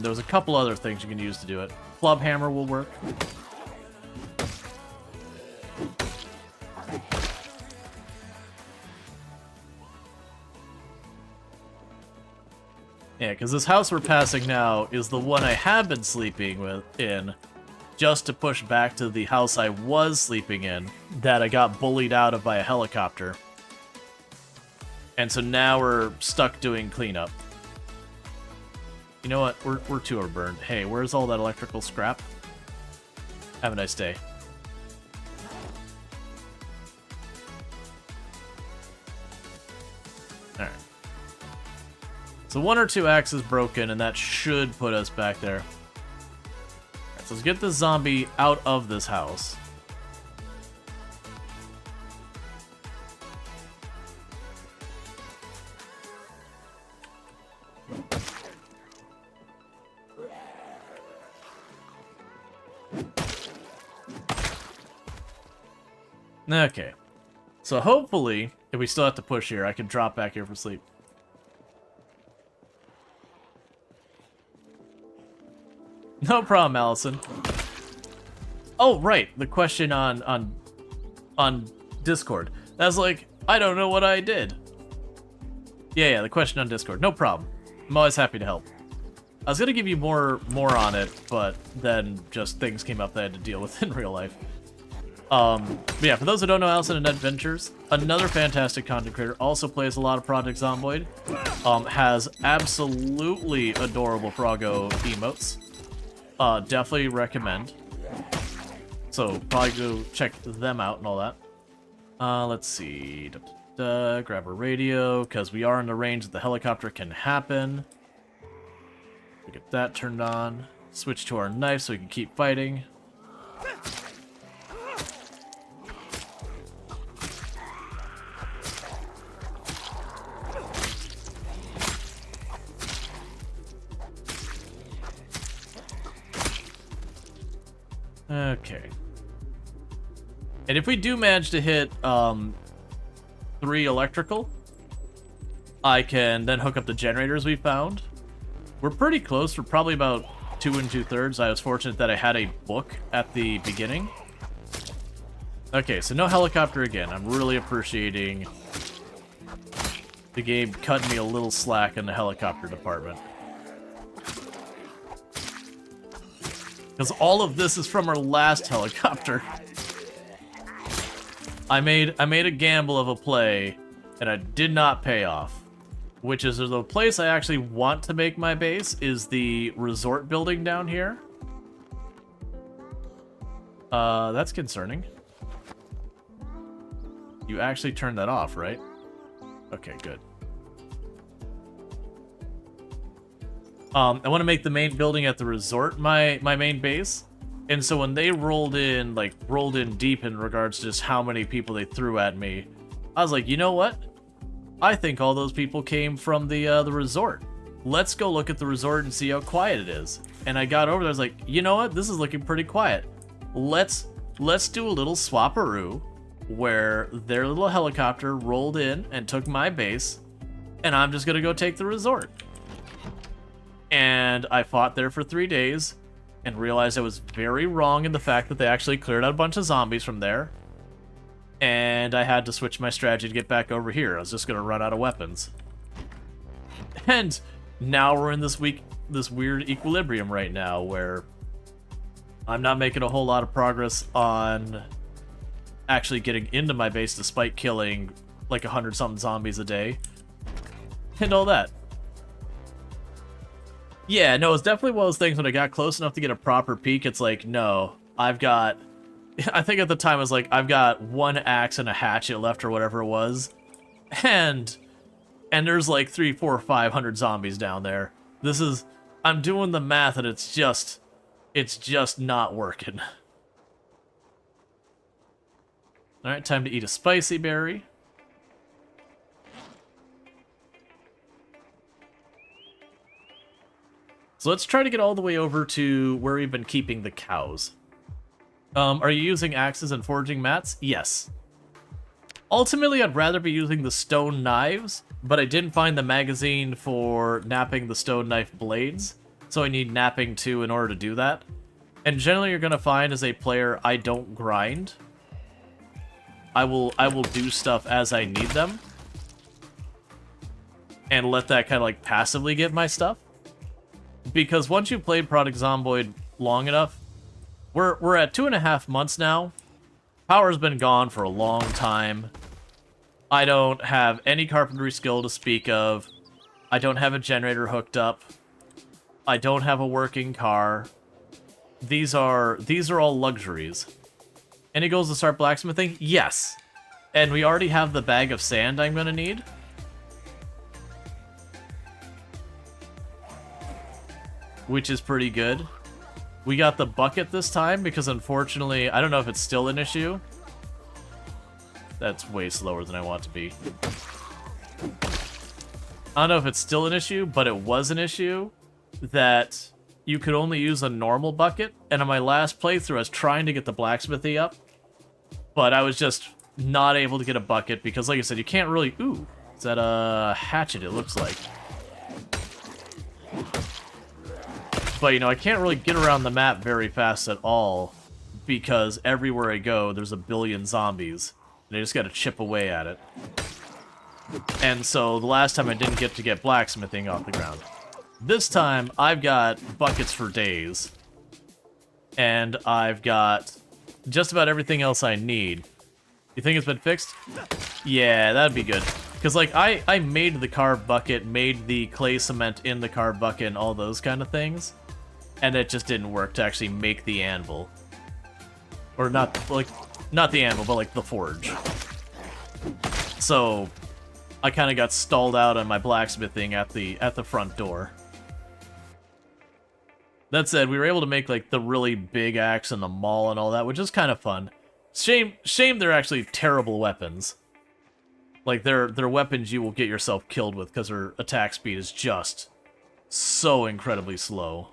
There's a couple other things you can use to do it. Club hammer will work. Yeah, because this house we're passing now is the one I have been sleeping in, just to push back to the house I was sleeping in that I got bullied out of by a helicopter. And so now we're stuck doing cleanup. You know what? We're too overburned. Hey, where's all that electrical scrap? Have a nice day. Alright. So 1 or 2 axes broken, and that should put us back there. Alright, so let's get this zombie out of this house. Okay. So hopefully, if we still have to push here, I can drop back here for sleep. No problem, Allison. Oh, right. The question on Discord. That's like, I don't know what I did. Yeah, the question on Discord. No problem. I'm always happy to help. I was gonna give you more on it, but then just things came up that I had to deal with in real life. But yeah, for those who don't know Allison and Adventures, another fantastic content creator, also plays a lot of Project Zomboid, has absolutely adorable Froggo emotes. Definitely recommend. So probably go check them out and all that. Let's see. Grab a radio, because we are in the range that the helicopter can happen. We get that turned on. Switch to our knife so we can keep fighting. Okay. And if we do manage to hit 3 electrical, I can then hook up the generators we found. We're pretty close. We're probably about 2 2/3. I was fortunate that I had a book at the beginning. Okay, so no helicopter again. I'm really appreciating the game cutting me a little slack in the helicopter department. Because all of this is from our last helicopter. I made a gamble of a play, and I did not pay off. Which is the place I actually want to make my base, is the resort building down here. That's concerning. You actually turned that off, right? Okay, good. I want to make the main building at the resort my main base. And so when they rolled in deep in regards to just how many people they threw at me, I was like, you know what? I think all those people came from the resort. Let's go look at the resort and see how quiet it is. And I got over there, I was like, you know what? This is looking pretty quiet. Let's do a little swapperoo where their little helicopter rolled in and took my base, and I'm just gonna go take the resort. And I fought there for 3 days and realized I was very wrong in the fact that they actually cleared out a bunch of zombies from there. And I had to switch my strategy to get back over here. I was just gonna run out of weapons. And now we're in this weird equilibrium right now where I'm not making a whole lot of progress on actually getting into my base despite killing like 100-something zombies a day. And all that. Yeah, no, it's definitely one of those things when I got close enough to get a proper peek, it's like, no, I think at the time I was like, I've got 1 axe and a hatchet left or whatever it was. And there's like 300, 400, 500 zombies down there. I'm doing the math and it's just not working. Alright, time to eat a spicy berry. So let's try to get all the way over to where we've been keeping the cows. Are you using axes and forging mats? Yes. Ultimately, I'd rather be using the stone knives, but I didn't find the magazine for napping the stone knife blades, so I need napping 2 in order to do that. And generally you're going to find as a player, I don't grind. I will do stuff as I need them. and let that kind of like passively get my stuff. Because once you've played Project Zomboid long enough, we're at 2.5 months now. Power's been gone for a long time. I don't have any carpentry skill to speak of. I don't have a generator hooked up. I don't have a working car. These are all luxuries. Any goals to start blacksmithing? Yes. And we already have the bag of sand I'm gonna need. Which is pretty good. We got the bucket this time because unfortunately, I don't know if it's still an issue. That's way slower than I want it to be. I don't know if it's still an issue, but it was an issue that you could only use a normal bucket. And on my last playthrough, I was trying to get the blacksmithy up, but I was just not able to get a bucket because, like I said, you can't really... Ooh, is that a hatchet, it looks like. But, you know, I can't really get around the map very fast at all because everywhere I go, there's a billion zombies. And I just gotta chip away at it. And so, the last time I didn't get to get blacksmithing off the ground. This time, I've got buckets for days. And I've got just about everything else I need. You think it's been fixed? Yeah, that'd be good. Because, like, I made the carved bucket, made the clay cement in the carved bucket, and all those kind of things. And it just didn't work to actually make the anvil. Or not, like, not the anvil, but, like, the forge. So, I kind of got stalled out on my blacksmithing at the front door. That said, we were able to make, like, the really big axe and the maul and all that, which is kind of fun. Shame they're actually terrible weapons. Like, they're weapons you will get yourself killed with because their attack speed is just so incredibly slow.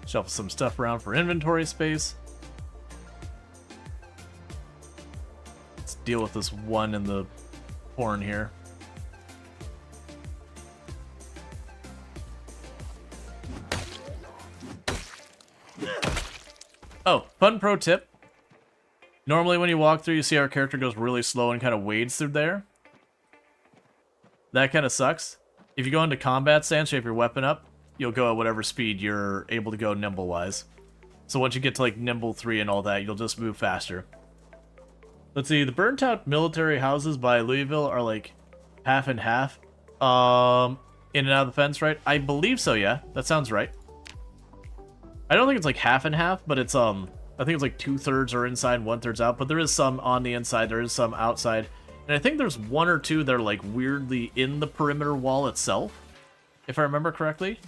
Shuffle some stuff around for inventory space. Let's deal with this one in the horn here. Oh, fun pro tip. Normally when you walk through, you see our character goes really slow and kind of wades through there. That kind of sucks. If you go into combat stance, you have your weapon up, you'll go at whatever speed you're able to go nimble-wise. So once you get to like nimble 3 and all that, you'll just move faster. Let's see, the burnt out military houses by Louisville are like half and half. In and out of the fence, right? I believe so, yeah. That sounds right. I don't think it's like half and half, but it's I think it's like 2/3 are inside, 1/3 out, but there is some on the inside, there is some outside. And I think there's 1 or 2 that are like weirdly in the perimeter wall itself, if I remember correctly.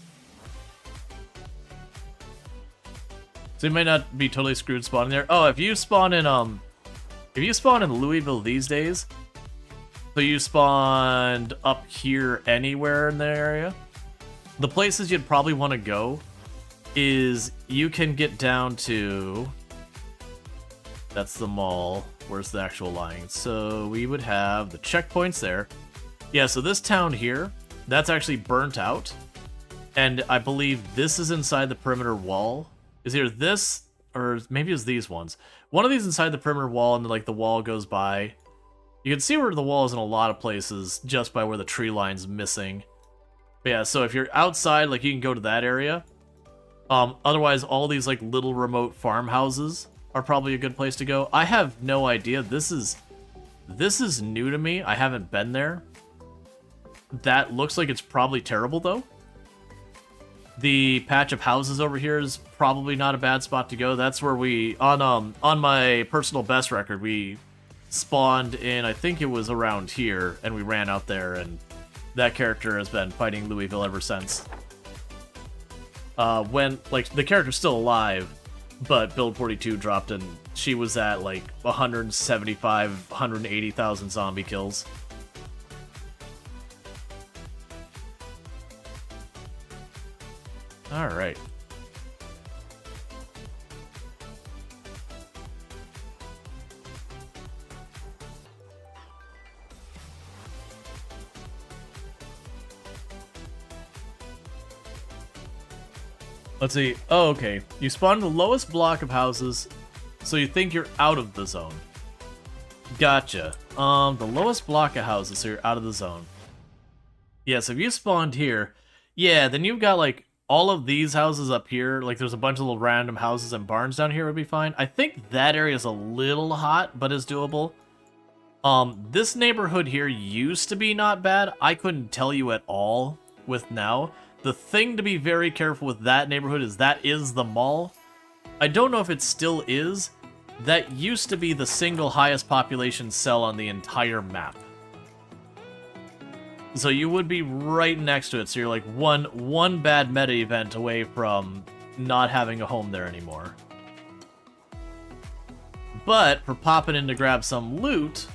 So you might not be totally screwed spawning there. Oh, if you spawn in Louisville these days, so you spawned up here anywhere in the area, the places you'd probably want to go is you can get down to... That's the mall. Where's the actual line? So we would have the checkpoints there. Yeah, so this town here, that's actually burnt out. And I believe this is inside the perimeter wall. Is either this, or maybe it's these ones. One of these inside the perimeter wall, and like the wall goes by. You can see where the wall is in a lot of places just by where the tree line's missing. But yeah, so if you're outside, like you can go to that area. Otherwise, all these like little remote farmhouses are probably a good place to go. I have no idea. This is new to me. I haven't been there. That looks like it's probably terrible though. The patch of houses over here is probably not a bad spot to go. That's where we on my personal best record we spawned in. I think it was around here, and we ran out there, and that character has been fighting Louisville ever since. When, like, the character's still alive, but Build 42 dropped and she was at, like, 175, 180,000 zombie kills. Alright. Let's see. Oh, okay. You spawn in the lowest block of houses, so you think you're out of the zone. Gotcha. The lowest block of houses, so you're out of the zone. Yeah, so if you spawned here, yeah, then you've got, like, all of these houses up here. Like, there's a bunch of little random houses and barns down here would be fine. I think that area is a little hot, but is doable. This neighborhood here used to be not bad. I couldn't tell you at all with now. The thing to be very careful with that neighborhood is that is the mall. I don't know if it still is. That used to be the single highest population cell on the entire map. So you would be right next to it, so you're like one bad meta event away from not having a home there anymore. But for popping in to grab some loot,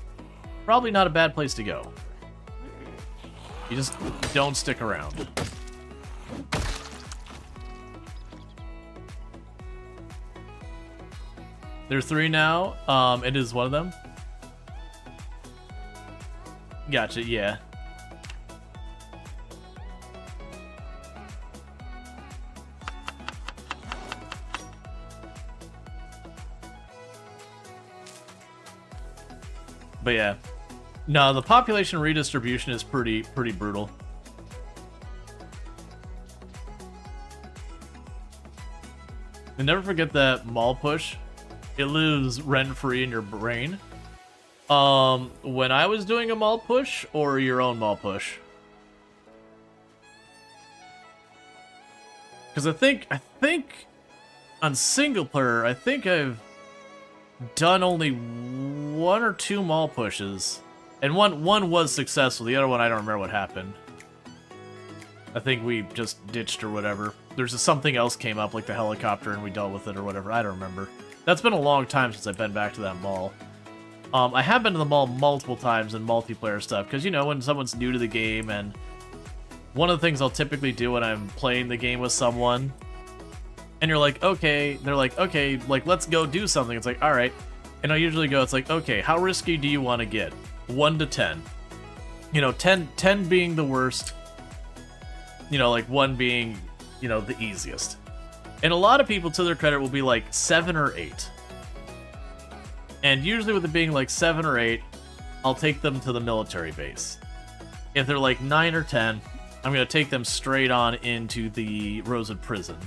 probably not a bad place to go. You just don't stick around. There's 3 now. It is one of them. Gotcha, yeah. But yeah. No, the population redistribution is pretty brutal. And never forget that mall push. It lives rent-free in your brain. When I was doing a mall push, or your own mall push? Because I think on single player, I think I've done only 1 or 2 mall pushes. And one was successful, the other one I don't remember what happened. I think we just ditched or whatever. There's something else came up, like the helicopter, and we dealt with it or whatever. I don't remember. That's been a long time since I've been back to that mall. I have been to the mall multiple times in multiplayer stuff, because, you know, when someone's new to the game, and one of the things I'll typically do when I'm playing the game with someone, and you're like, okay, they're like, okay, like, let's go do something. It's like, all right. And I usually go, it's like, okay, how risky do you want to get? 1 to 10. You know, 10 being the worst. You know, like 1 being, you know, the easiest. And a lot of people, to their credit, will be like 7 or 8. And usually with it being like 7 or 8, I'll take them to the military base. If they're like 9 or 10, I'm going to take them straight on into the Rosewood prison.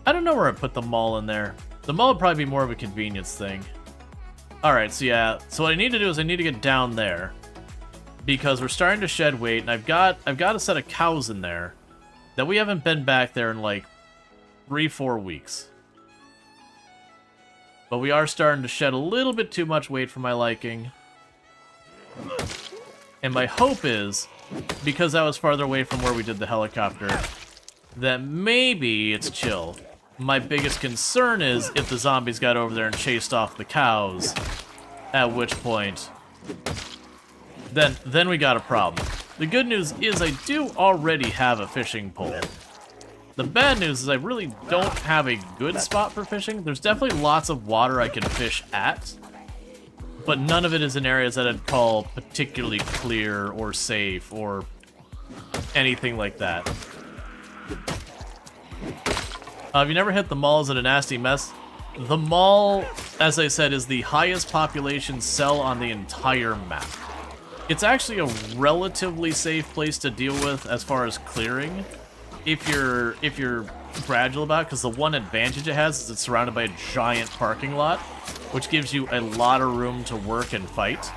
I don't know where I put the mall in there. The mall would probably be more of a convenience thing. Alright, so yeah. So what I need to do is I need to get down there. Because we're starting to shed weight, and I've got a set of cows in there that we haven't been back there in like 3-4 weeks. But we are starting to shed a little bit too much weight for my liking. And my hope is, because I was farther away from where we did the helicopter, that maybe it's chill. My biggest concern is if the zombies got over there and chased off the cows, at which point, then we got a problem. The good news is I do already have a fishing pole. The bad news is I really don't have a good spot for fishing. There's definitely lots of water I can fish at, but none of it is in areas that I'd call particularly clear or safe or anything like that. Have you never hit the mall? Is it a nasty mess? The mall, as I said, is the highest population cell on the entire map. It's actually a relatively safe place to deal with as far as clearing, if you're gradual about it, because the one advantage it has is it's surrounded by a giant parking lot, which gives you a lot of room to work and fight.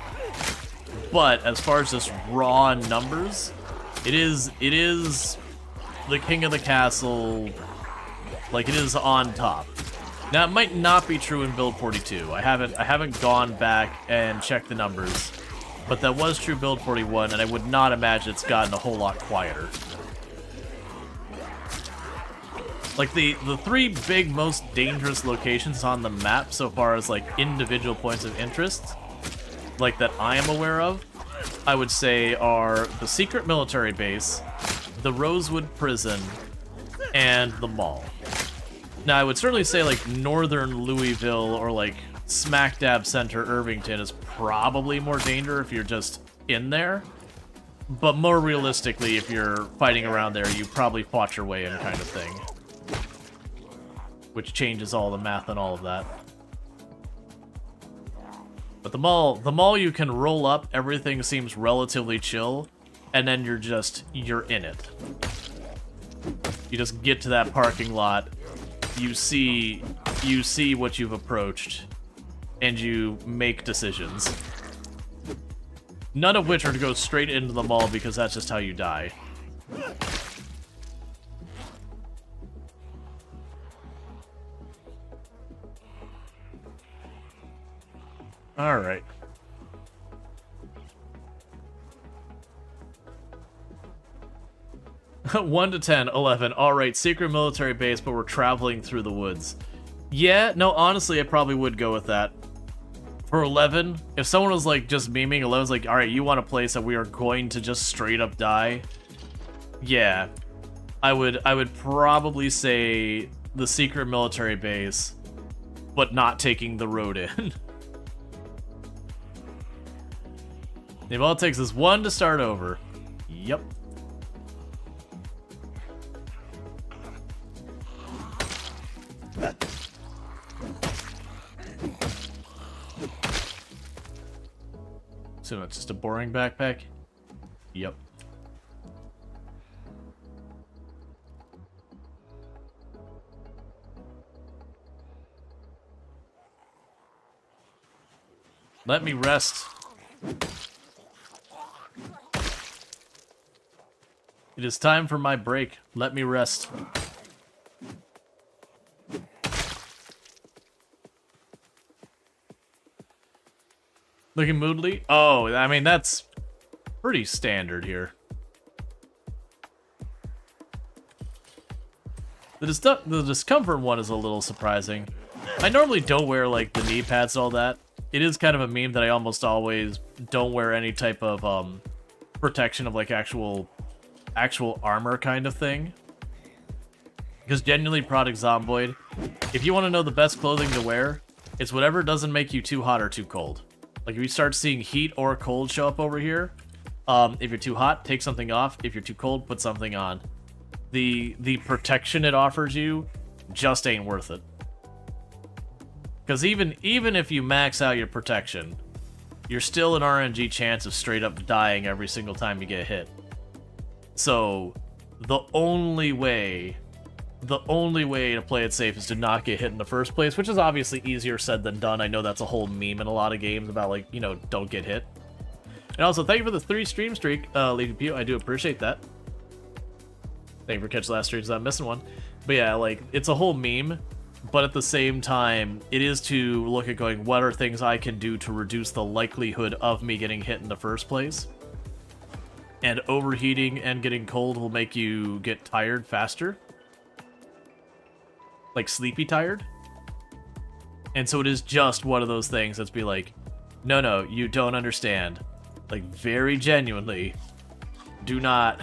But as far as just raw numbers, it is the king of the castle. Like, it is on top. Now, it might not be true in Build 42. I haven't gone back and checked the numbers, but that was true Build 41, and I would not imagine it's gotten a whole lot quieter. Like, the 3 big, most dangerous locations on the map so far as, like, individual points of interest, like, that I am aware of, I would say are the secret military base, the Rosewood prison, and the mall. Now, I would certainly say, like, northern Louisville or, like, smack dab center Irvington is probably more danger if you're just in there. But more realistically, if you're fighting around there, you probably fought your way in kind of thing. Which changes all the math and all of that. But the mall you can roll up, everything seems relatively chill, and then you're in it. You just get to that parking lot, you see what you've approached, and you make decisions. None of which are to go straight into the mall because that's just how you die. Alright. One to 10, 11. Alright, secret military base, but we're traveling through the woods. Yeah, no, honestly, I probably would go with that. For 11, if someone was like just memeing, 11's like, alright, you want a place that we are going to just straight up die? Yeah. I would probably say the secret military base, but not taking the road in. If all it takes is one to start over. Yep. So it's just a boring backpack? Yep. Let me rest. It is time for my break. Let me rest. Looking moodily? Oh, I mean, that's pretty standard here. The discomfort one is a little surprising. I normally don't wear, like, the knee pads and all that. It is kind of a meme that I almost always don't wear any type of, protection of, like, actual armor kind of thing. Because genuinely, product Zomboid, if you want to know the best clothing to wear, it's whatever doesn't make you too hot or too cold. Like, if you start seeing heat or cold show up over here, if you're too hot, take something off. If you're too cold, put something on. The protection it offers you just ain't worth it. Because even if you max out your protection, you're still an RNG chance of straight up dying every single time you get hit. So, the only way to play it safe is to not get hit in the first place, which is obviously easier said than done. I know that's a whole meme in a lot of games about, like, you know, don't get hit. And also, thank you for the 3 stream streak, Leaving Pew. I do appreciate that. Thank you for catching the last streams. I'm missing one. But yeah, like, it's a whole meme, but at the same time, it is to look at going, what are things I can do to reduce the likelihood of me getting hit in the first place? And overheating and getting cold will make you get tired faster. Like, sleepy tired. And so it is just one of those things that's be like, no, you don't understand. Like, very genuinely, do not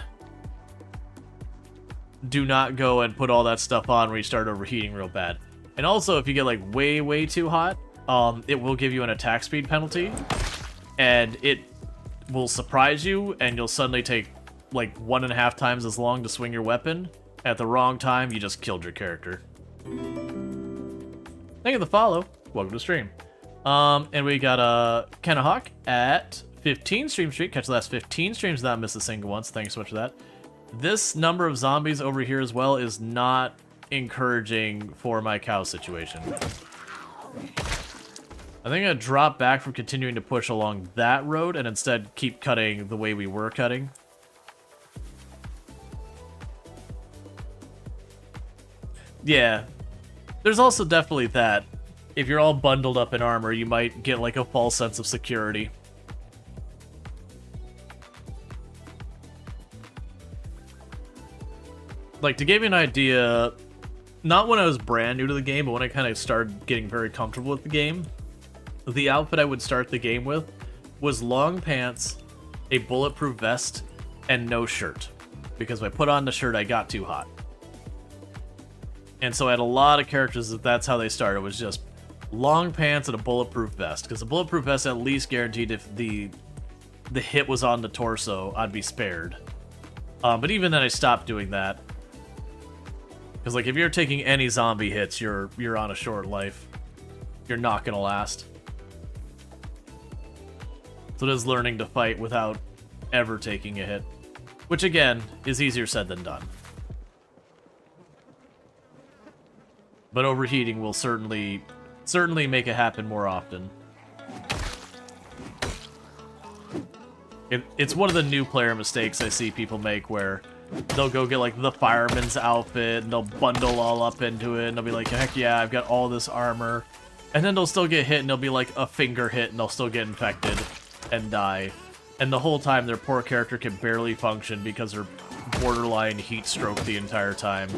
go and put all that stuff on where you start overheating real bad. And also, if you get, like, way too hot, it will give you an attack speed penalty. And it will surprise you, and you'll suddenly take, like, 1.5 times as long to swing your weapon. At the wrong time, you just killed your character. Thank you for the follow. Welcome to the stream. And we got Kenna Hawk at 15 stream streak. Catch the last 15 streams without miss a single one, so thanks so much for that. This number of zombies over here as well is not encouraging for my cow situation. I think I'm gonna drop back from continuing to push along that road and instead keep cutting the way we were cutting. Yeah. There's also definitely that. If you're all bundled up in armor, you might get, like, a false sense of security. Like, to give you an idea, not when I was brand new to the game, but when I kind of started getting very comfortable with the game, the outfit I would start the game with was long pants, a bulletproof vest, and no shirt. Because if I put on the shirt, I got too hot. And so I had a lot of characters that's how they started, was just long pants and a bulletproof vest. Because the bulletproof vest at least guaranteed if the the hit was on the torso, I'd be spared. But even then, I stopped doing that. Because, like, if you're taking any zombie hits, you're on a short life. You're not gonna last. So it is learning to fight without ever taking a hit. Which, again, is easier said than done. But overheating will certainly make it happen more often. It's one of the new player mistakes I see people make where they'll go get, like, the fireman's outfit, and they'll bundle all up into it, and they'll be like, heck yeah, I've got all this armor. And then they'll still get hit, and they'll be like a finger hit, and they'll still get infected and die. And the whole time, their poor character can barely function because they're borderline heat stroke the entire time.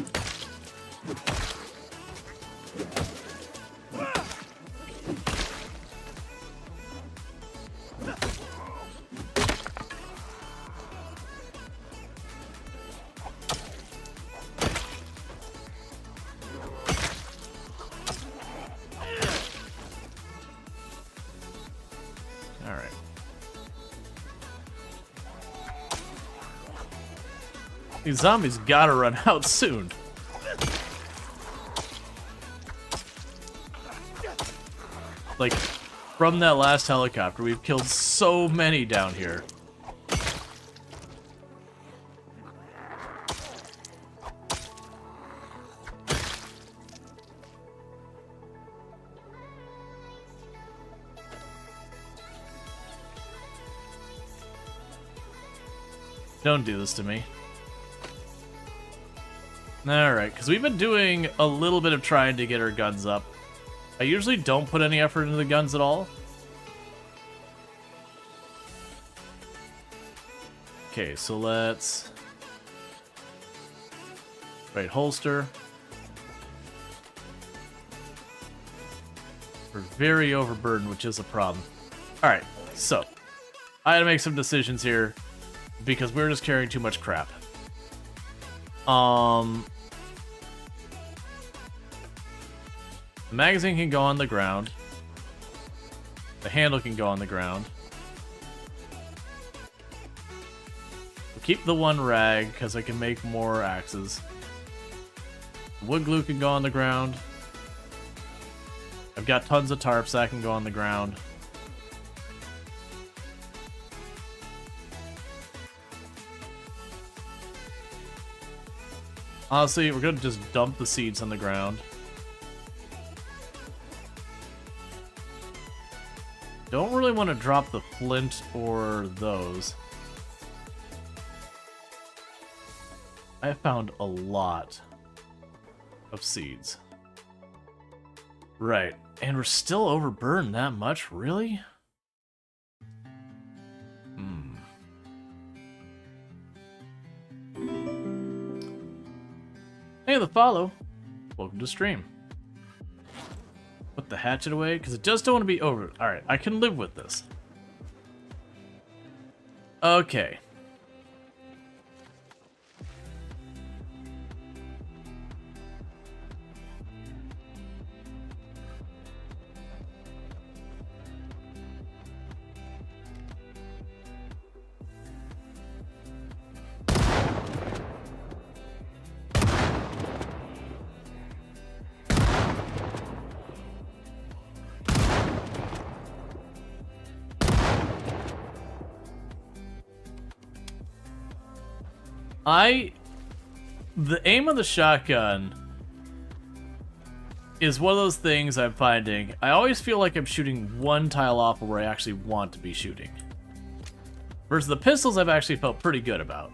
These zombies gotta run out soon. Like, from that last helicopter, we've killed so many down here. Don't do this to me. Alright, because we've been doing a little bit of trying to get our guns up. I usually don't put any effort into the guns at all. Okay, so let's... Right, holster. We're very overburdened, which is a problem. Alright, so... I had to make some decisions here, because we're just carrying too much crap. The magazine can go on the ground. The handle can go on the ground. We'll keep the one rag, because I can make more axes. The wood glue can go on the ground. I've got tons of tarps that can go on the ground. Honestly, we're gonna just dump the seeds on the ground. Don't really want to drop the flint or those. I have found a lot of seeds. Right, and we're still overburdened that much, really? Hey, the follow. Welcome to stream. Put the hatchet away, because it just don't want to be over. Alright, I can live with this. Okay. The aim of the shotgun is one of those things I'm finding. I always feel like I'm shooting one tile off of where I actually want to be shooting. Versus the pistols I've actually felt pretty good about.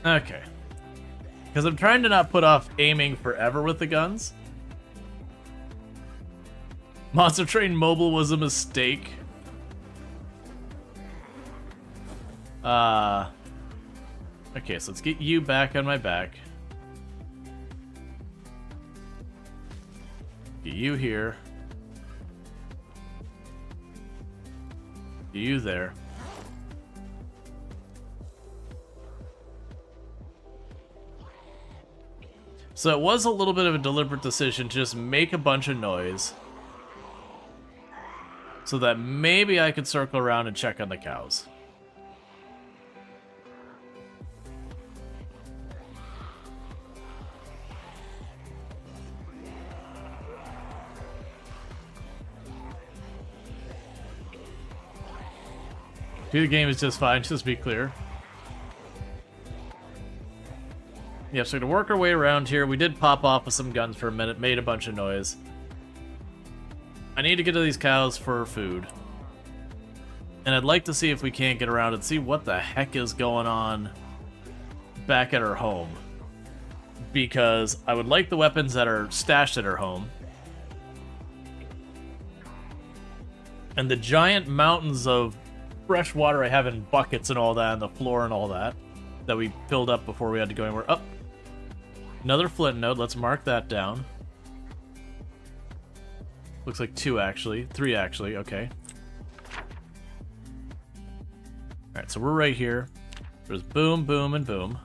Okay. Because I'm trying to not put off aiming forever with the guns. Monster Train Mobile was a mistake. Okay, so let's get you back on my back. Get you here. Get you there. So it was a little bit of a deliberate decision to just make a bunch of noise so that maybe I could circle around and check on the cows. The game is just fine, just to be clear. Yep, so we're gonna work our way around here. We did pop off with some guns for a minute, made a bunch of noise. I need to get to these cows for food. And I'd like to see if we can't get around and see what the heck is going on back at her home. Because I would like the weapons that are stashed at her home. And the giant mountains of fresh water I have in buckets and all that, and the floor and all that, that we filled up before we had to go anywhere. Oh, another flint node. Let's mark that down. Looks like 2 actually. 3 actually. Okay. Alright, so we're right here. There's boom, boom, and boom.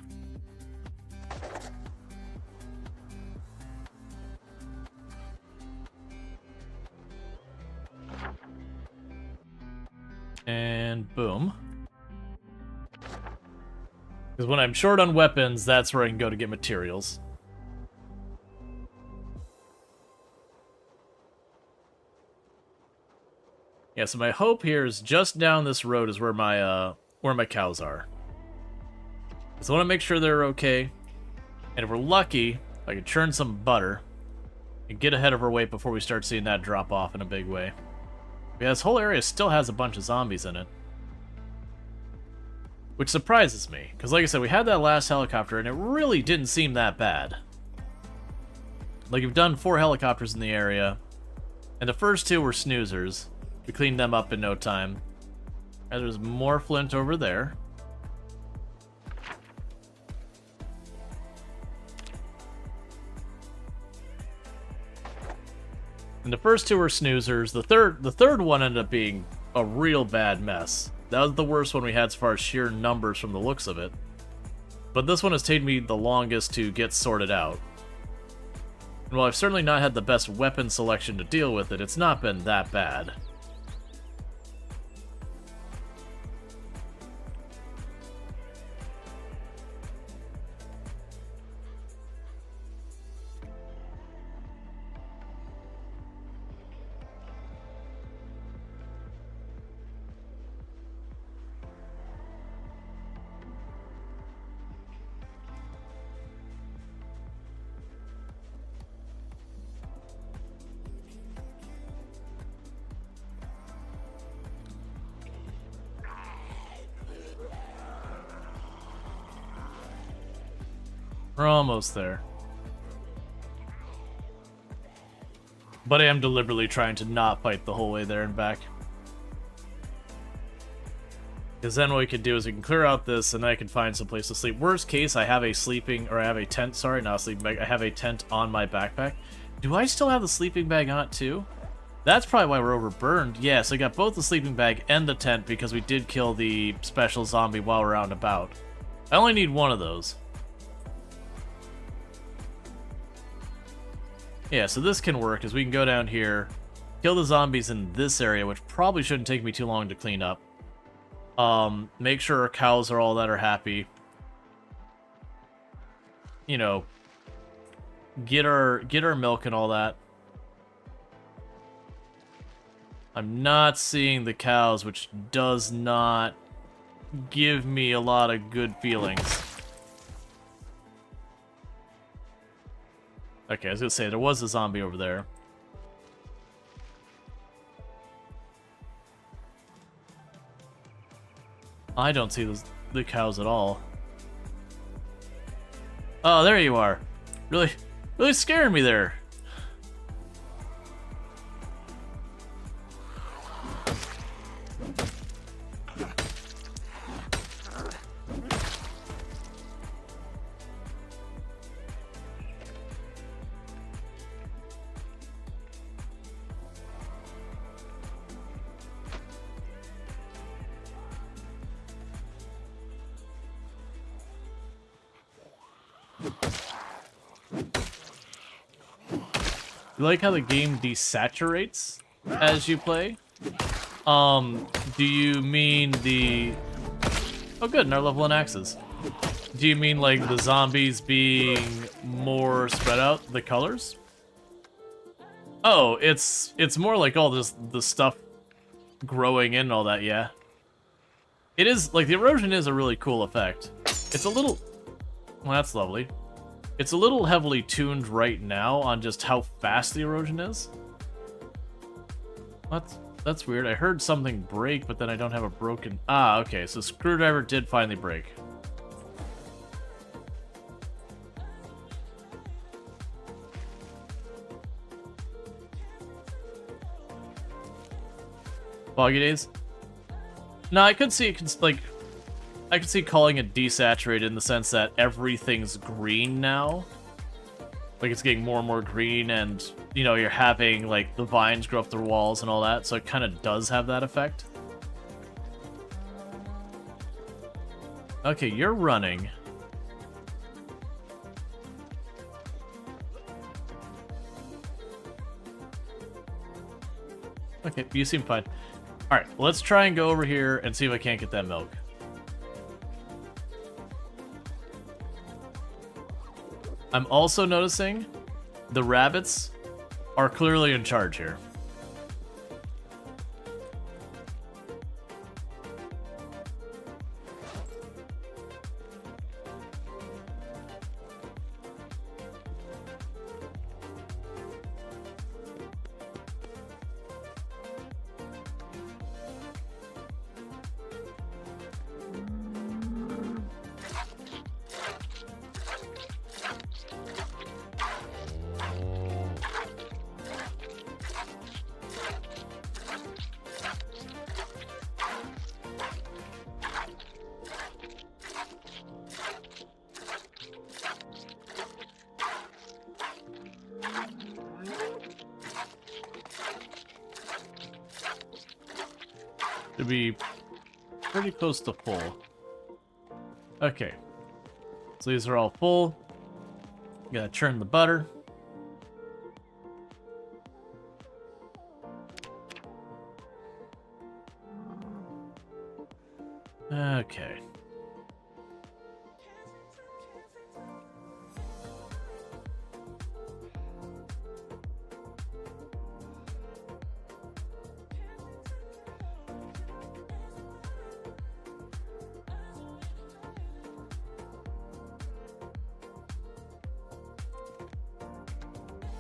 And boom. Because when I'm short on weapons, that's where I can go to get materials. Yeah, so my hope here is just down this road is where my cows are. So I want to make sure they're okay. And if we're lucky, I can churn some butter and get ahead of our weight before we start seeing that drop off in a big way. Yeah, this whole area still has a bunch of zombies in it. Which surprises me, because like I said, we had that last helicopter, and it really didn't seem that bad. Like, we've done 4 helicopters in the area, and the first 2 were snoozers. We cleaned them up in no time. And there's more flint over there. And the first 2 were snoozers. The third one ended up being a real bad mess. That was the worst one we had as far as sheer numbers from the looks of it. But this one has taken me the longest to get sorted out. And while I've certainly not had the best weapon selection to deal with it, it's not been that bad. We're almost there. But I am deliberately trying to not fight the whole way there and back. Because then what we can do is we can clear out this, and then I can find some place to sleep. Worst case, I have a tent, sorry, not a sleeping bag. I have a tent on my backpack. Do I still have the sleeping bag on it too? That's probably why we're overburned. Yeah, so I got both the sleeping bag and the tent because we did kill the special zombie while we're out and about. I only need one of those. Yeah, so this can work, as we can go down here, kill the zombies in this area, which probably shouldn't take me too long to clean up. Make sure our cows are all that are happy. You know, get our milk and all that. I'm not seeing the cows, which does not give me a lot of good feelings. Okay, I was gonna say, there was a zombie over there. I don't see the cows at all. Oh, there you are. Really scaring me there. You like how the game desaturates as you play? Do you mean the... Oh good, and our level 1 axes. Do you mean like the zombies being more spread out, the colors? Oh, it's more like all this the stuff growing in and all that, yeah. It is, like, the erosion is a really cool effect. It's a little... Well, that's lovely. It's a little heavily tuned right now on just how fast the erosion is. That's weird. I heard something break, but then I don't have a broken... Ah, okay, so screwdriver did finally break. Foggy days? No, I could see, like... I could see calling it desaturated in the sense that everything's green now. Like, it's getting more and more green, and, you know, you're having, like, the vines grow up the walls and all that, so it kind of does have that effect. Okay, you're running. Okay, you seem fine. Alright, let's try and go over here and see if I can't get that milk. I'm also noticing the rabbits are clearly in charge here. To be pretty close to full. Okay. So these are all full. Gotta churn the butter. Okay.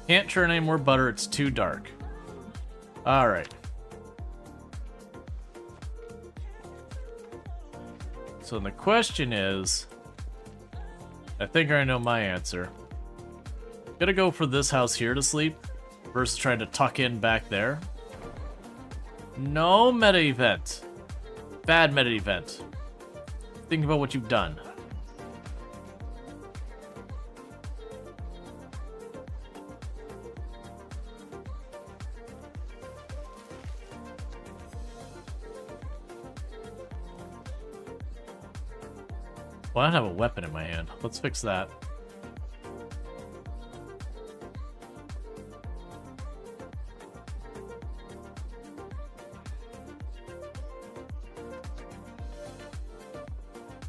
Can't churn any more butter, it's too dark. Alright. So the question is... I think I know my answer. Gonna go for this house here to sleep versus trying to tuck in back there. No meta event. Bad meta event. Think about what you've done. Well, I don't have a weapon in my hand. Let's fix that.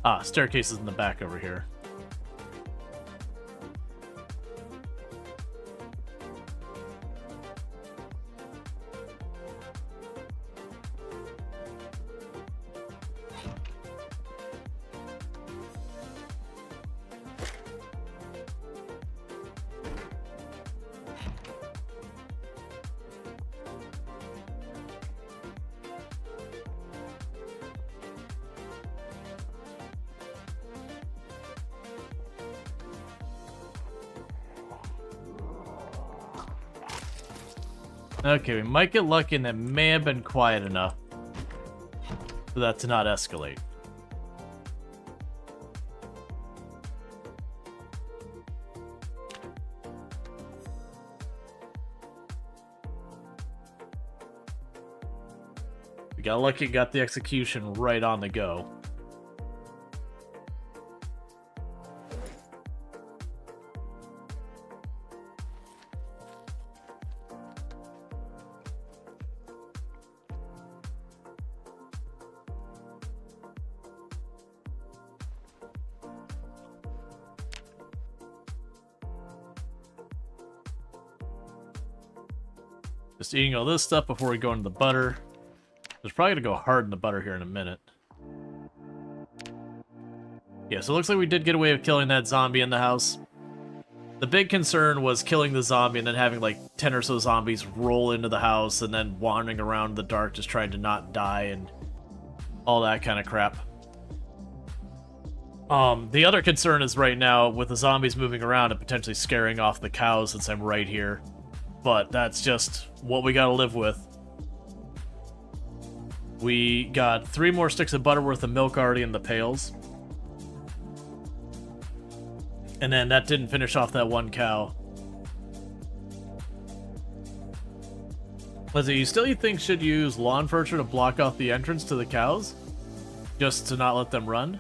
Ah, staircase is in the back over here. Okay, we might get lucky and that may have been quiet enough for that to not escalate. We got lucky and got the execution right on the go. Just eating all this stuff before we go into the butter. There's probably gonna go hard in the butter here in a minute. Yeah, so it looks like we did get away with killing that zombie in the house. The big concern was killing the zombie and then having like 10 or so zombies roll into the house and then wandering around in the dark just trying to not die and all that kind of crap. The other concern is right now with the zombies moving around and potentially scaring off the cows since I'm right here. But that's just what we gotta live with. We got 3 more sticks of butter worth of milk already in the pails. And then that didn't finish off that one cow. Let's see, you think should use lawn furniture to block off the entrance to the cows? Just to not let them run?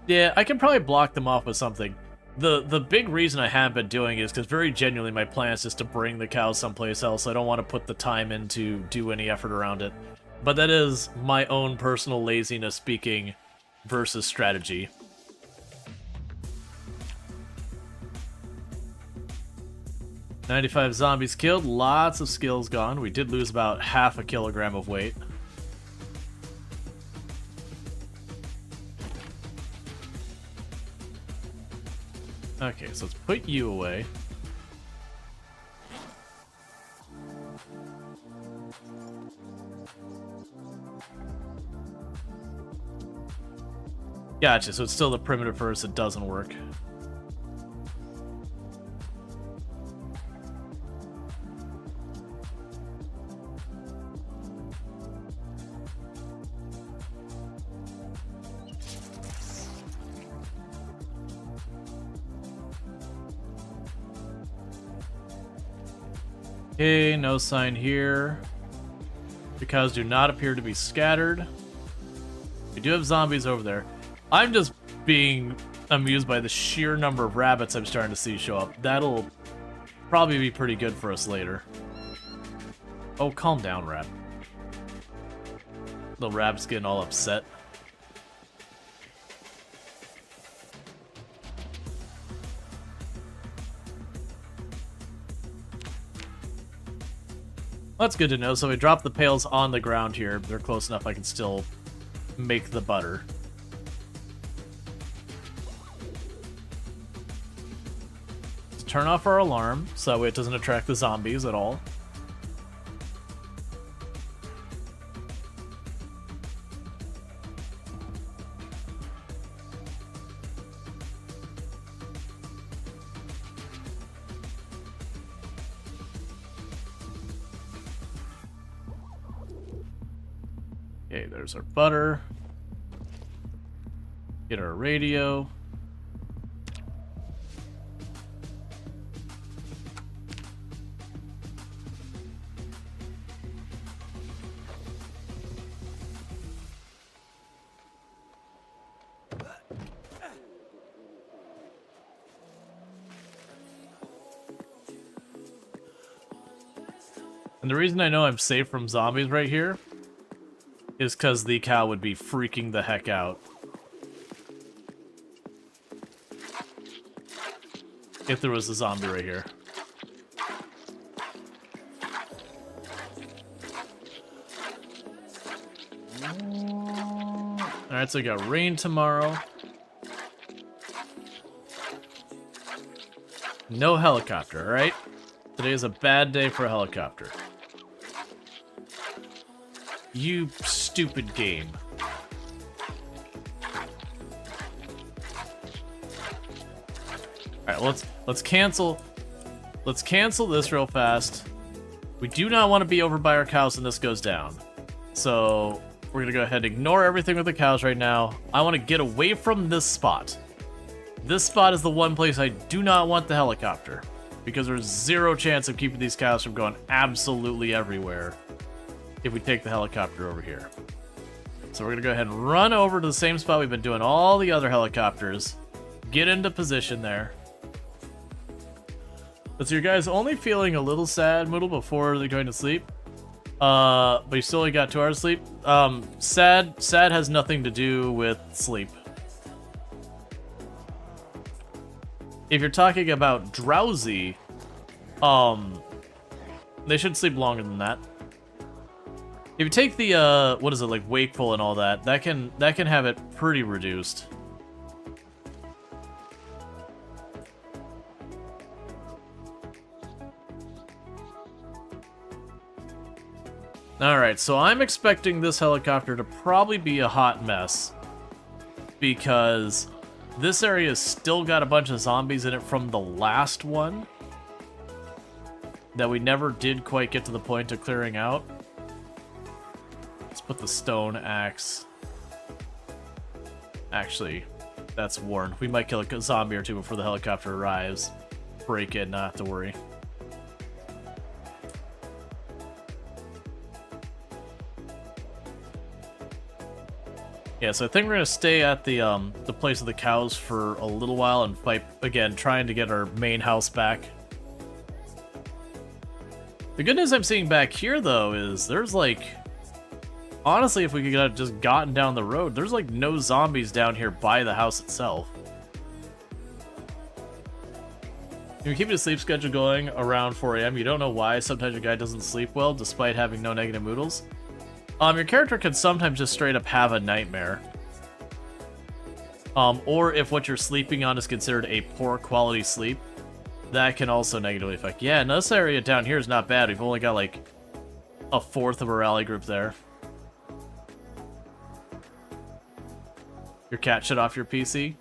Yeah, I can probably block them off with something. The big reason I have been doing is because very genuinely my plan is just to bring the cows someplace else. I don't want to put the time in to do any effort around it. But that is my own personal laziness speaking versus strategy. "95 zombies killed, lots of skills gone. We did lose about half a kilogram of weight. Okay, so let's put you away. Gotcha, so it's still the primitive first that doesn't work. Okay, no sign here. The cows do not appear to be scattered. We do have zombies over there. I'm just being amused by the sheer number of rabbits I'm starting to see show up. That'll probably be pretty good for us later. Oh, calm down, Rab. The Rab's getting all upset. That's good to know. So we drop the pails on the ground here. They're close enough I can still make the butter. Let's turn off our alarm so it doesn't attract the zombies at all. Okay, there's our butter. Get our radio. And the reason I know I'm safe from zombies right here is because the cow would be freaking the heck out if there was a zombie right here. Alright, so we got rain tomorrow. No helicopter, alright? Today is a bad day for a helicopter. You stupid game. Alright, let's cancel this real fast. We do not want to be over by our cows when this goes down. So we're gonna go ahead and ignore everything with the cows right now. I want to get away from this spot. This spot is the one place I do not want the helicopter, because there's zero chance of keeping these cows from going absolutely everywhere if we take the helicopter over here. So we're gonna go ahead and run over to the same spot we've been doing all the other helicopters. Get into position there. But so you guys only feeling a little sad, Moodle, before they're going to sleep. But you still only got 2 hours of sleep. Sad has nothing to do with sleep. If you're talking about drowsy, They should sleep longer than that. If you take the, what is it, like wakeful and all that, that can have it pretty reduced. Alright, so I'm expecting this helicopter to probably be a hot mess. Because this area's still got a bunch of zombies in it from the last one. That we never did quite get to the point of clearing out. Let's put the stone axe. Actually, that's warned. We might kill a zombie or two before the helicopter arrives. Break it, not have to worry. Yeah, so I think we're gonna stay at the place of the cows for a little while and fight again, trying to get our main house back. The good news I'm seeing back here, though, is there's like, honestly, if we could have just gotten down the road, there's like no zombies down here by the house itself. You're keeping a sleep schedule going around 4 AM. You don't know why. Sometimes your guy doesn't sleep well, despite having no negative moodles. Your character can sometimes just straight up have a nightmare. Or if what you're sleeping on is considered a poor quality sleep, that can also negatively affect. Yeah, and this area down here is not bad. We've only got like a fourth of a rally group there. Your cat shut off your PC?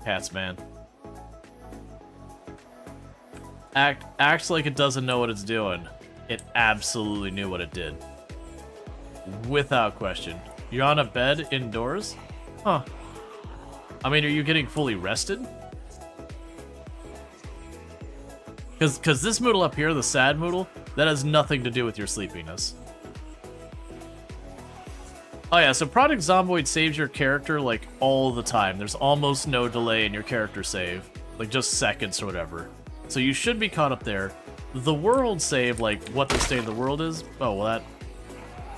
Cats, man. Acts like it doesn't know what it's doing. It absolutely knew what it did. Without question. You're on a bed indoors? Huh. I mean, are you getting fully rested? Because this Moodle up here, the sad Moodle, that has nothing to do with your sleepiness. Oh yeah, so Project Zomboid saves your character, like, all the time. There's almost no delay in your character save. Like, just seconds or whatever. So you should be caught up there. The world save, like, what the state of the world is? Oh, well, that...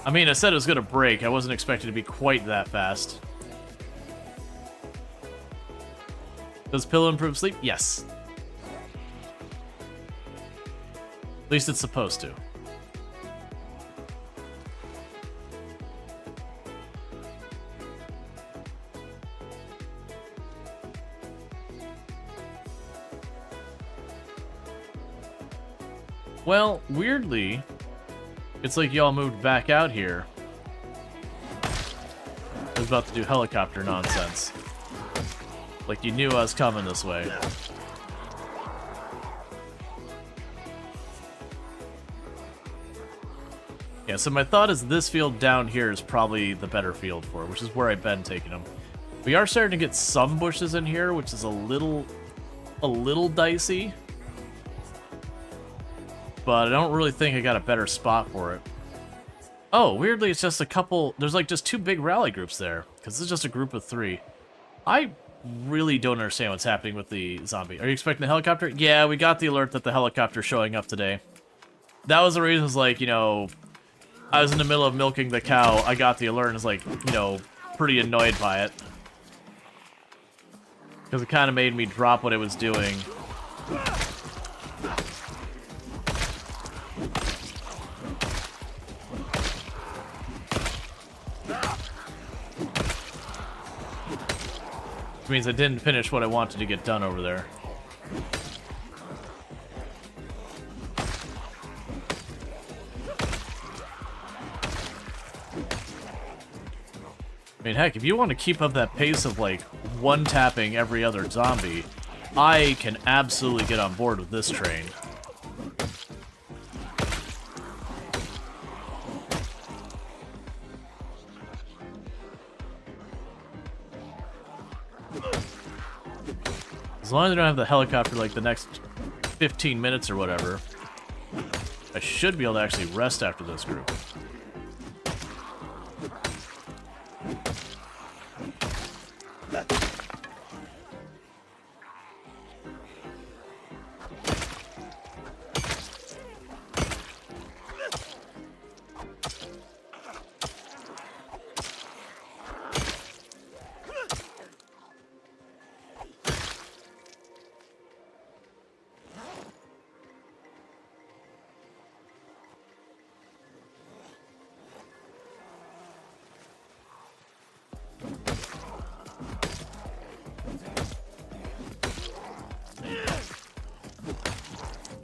I mean, I said it was gonna break. I wasn't expecting it to be quite that fast. Does pillow improve sleep? Yes. At least it's supposed to. Well, weirdly, it's like y'all moved back out here. I was about to do helicopter nonsense. Like you knew I was coming this way. Yeah, so my thought is this field down here is probably the better field for it, which is where I've been taking them. We are starting to get some bushes in here, which is a little dicey. But I don't really think I got a better spot for it. Oh, weirdly, it's just a couple... There's like just two big rally groups there, because this is just a group of 3. I really don't understand what's happening with the zombie. Are you expecting the helicopter? Yeah, we got the alert that the helicopter's showing up today. That was the reason, was like, you know... I was in the middle of milking the cow, I got the alert and was like, you know, pretty annoyed by it. Because it kind of made me drop what it was doing. Which means I didn't finish what I wanted to get done over there. I mean, heck, if you want to keep up that pace of, like, one-tapping every other zombie, I can absolutely get on board with this train. As long as I don't have the helicopter, like, the next 15 minutes or whatever, I should be able to actually rest after this group.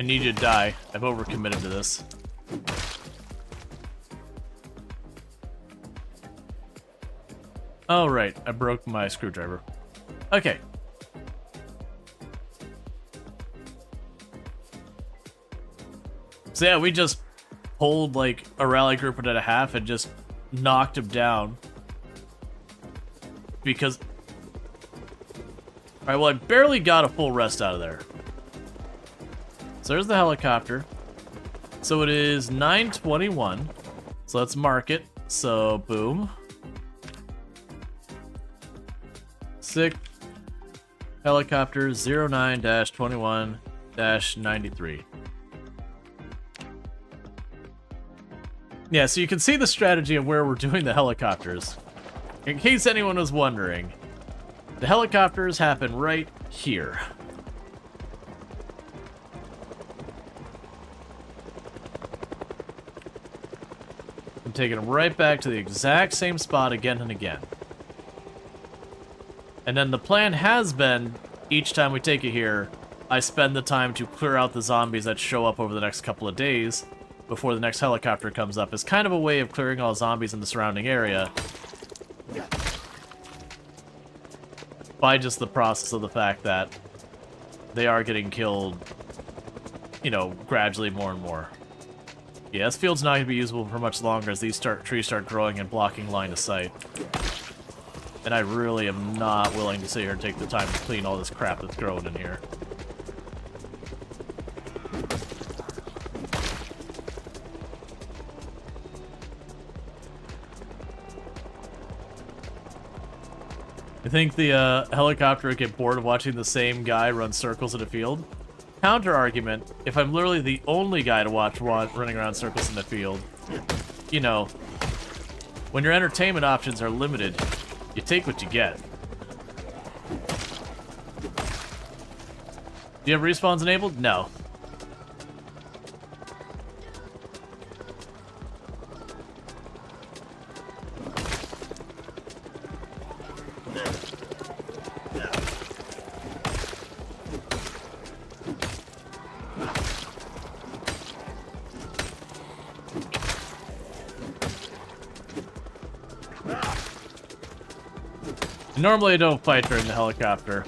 I need you to die. I've overcommitted to this. Oh, right. I broke my screwdriver. Okay. So yeah, we just pulled like a rally group and a half and just knocked him down. Because... Alright, well I barely got a full rest out of there. So there's the helicopter. So it is 9:21. So let's mark it. So, boom. Sick. Helicopter 09-21-93. Yeah, so you can see the strategy of where we're doing the helicopters. In case anyone was wondering, the helicopters happen right here. I'm taking them right back to the exact same spot again and again. And then the plan has been, each time we take it here, I spend the time to clear out the zombies that show up over the next couple of days before the next helicopter comes up. It's kind of a way of clearing all zombies in the surrounding area by just the process of the fact that they are getting killed, you know, gradually more and more. Yeah, this field's not going to be usable for much longer as these trees start growing and blocking line of sight. And I really am not willing to sit here and take the time to clean all this crap that's growing in here. I think the helicopter would get bored of watching the same guy run circles in a field. Counter argument, if I'm literally the only guy to watch running around circles in the field, you know, when your entertainment options are limited, you take what you get. Do you have respawns enabled? No. Normally I don't fight during the helicopter.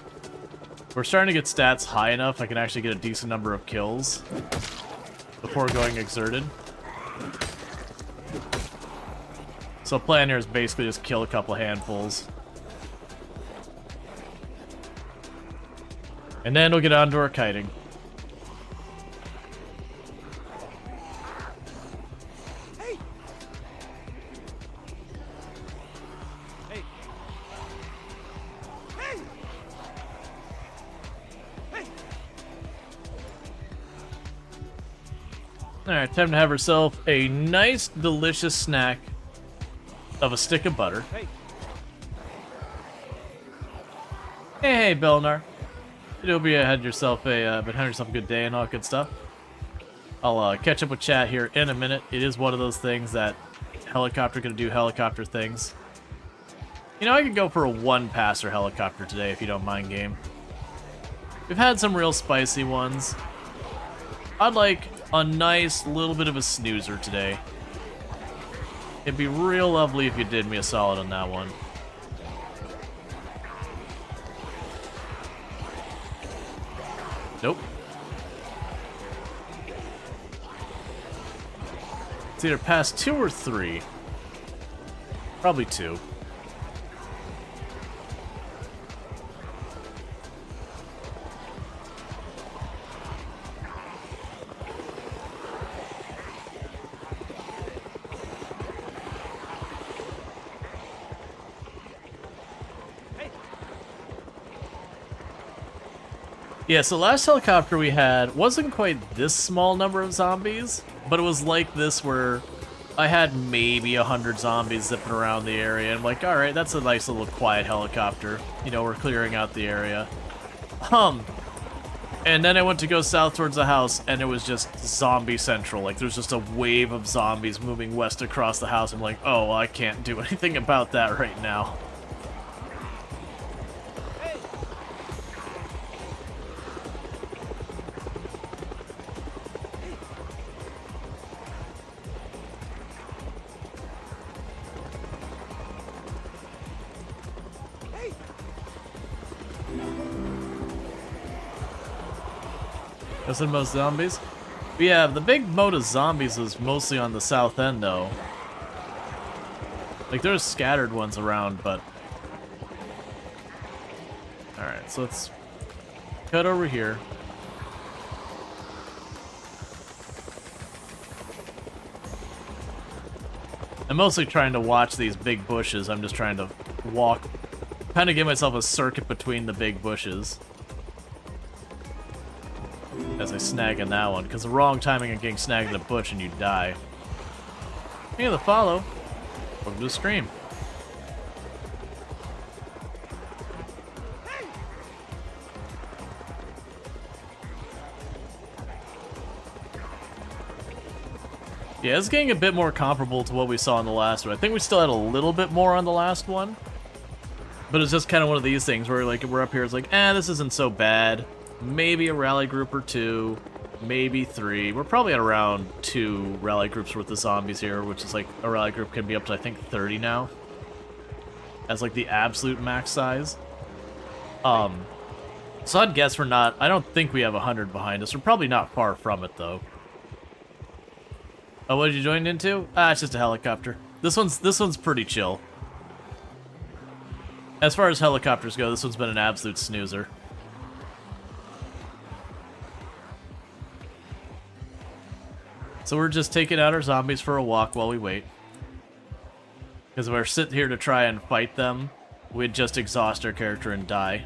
We're starting to get stats high enough I can actually get a decent number of kills before going exerted. So plan here is basically just kill a couple handfuls. And then we'll get on to our kiting. Alright, time to have herself a nice, delicious snack of a stick of butter. Hey, Belnar. You hope you had yourself a good day and all good stuff. I'll catch up with chat here in a minute. It is one of those things that helicopter gonna do helicopter things. You know, I could go for a one-passer helicopter today if you don't mind, game. We've had some real spicy ones. I'd like a nice little bit of a snoozer today. It'd be real lovely if you did me a solid on that one. Nope. It's either past 2 or 3. Probably 2. Yeah, so the last helicopter we had wasn't quite this small number of zombies, but it was like this where I had maybe 100 zombies zipping around the area, and I'm like, alright, that's a nice little quiet helicopter. You know, we're clearing out the area. And then I went to go south towards the house, and it was just zombie central. Like, there's just a wave of zombies moving west across the house. I'm like, oh, I can't do anything about that right now. That's the most zombies? But yeah, the big mode of zombies is mostly on the south end, though. Like, there's scattered ones around, but... Alright, so let's cut over here. I'm mostly trying to watch these big bushes. I'm just trying to walk, kind of give myself a circuit between the big bushes. As I snag in that one, because the wrong timing of getting snagged in a bush and you die. Hey, the follow. Welcome to the stream. Yeah, it's getting a bit more comparable to what we saw in the last one. I think we still had a little bit more on the last one. But it's just kind of one of these things where, like, we're up here, it's like, this isn't so bad. Maybe a rally group or 2, maybe 3. We're probably at around 2 rally groups worth of zombies here, which is like, a rally group can be up to, I think, 30 now. As, like, the absolute max size. So I'd guess we're not, I don't think we have 100 behind us. We're probably not far from it, though. Oh, what did you join into? It's just a helicopter. This one's pretty chill. As far as helicopters go, this one's been an absolute snoozer. So we're just taking out our zombies for a walk while we wait. Because if we're sitting here to try and fight them, we'd just exhaust our character and die.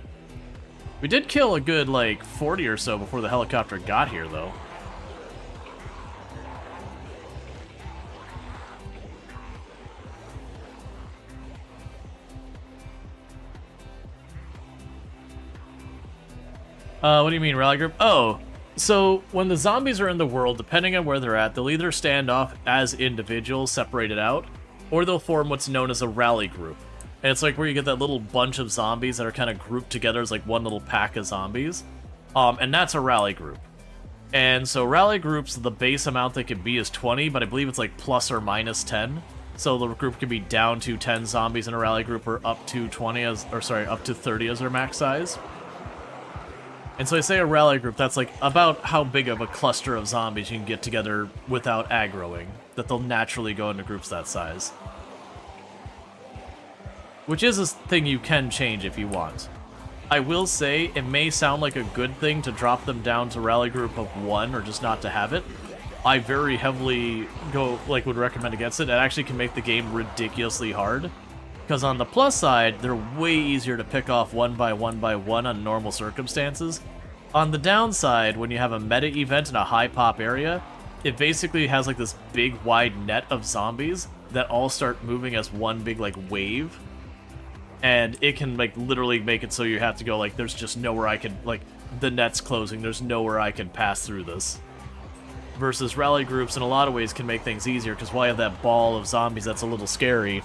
We did kill a good, like, 40 or so before the helicopter got here, though. What do you mean, rally group? Oh, so when the zombies are in the world, depending on where they're at, they'll either stand off as individuals, separated out, or they'll form what's known as a rally group. And it's like where you get that little bunch of zombies that are kind of grouped together as like one little pack of zombies. And that's a rally group. And so rally groups, the base amount they can be is 20, but I believe it's like plus or minus 10. So the group can be down to 10 zombies in a rally group or up to 20 as, or sorry, up to 30 as their max size. And so I say a rally group, that's like about how big of a cluster of zombies you can get together without aggroing, that they'll naturally go into groups that size. Which is a thing you can change if you want. I will say, it may sound like a good thing to drop them down to rally group of 1 or just not to have it. I very heavily would recommend against it. It actually can make the game ridiculously hard. Because on the plus side, they're way easier to pick off one by one on normal circumstances. On the downside, when you have a meta event in a high pop area, it basically has like this big wide net of zombies that all start moving as one big like wave. And it can like literally make it so you have to go like, there's just nowhere I can, like, the net's closing, there's nowhere I can pass through this. Versus rally groups in a lot of ways can make things easier, because while you have that ball of zombies that's a little scary,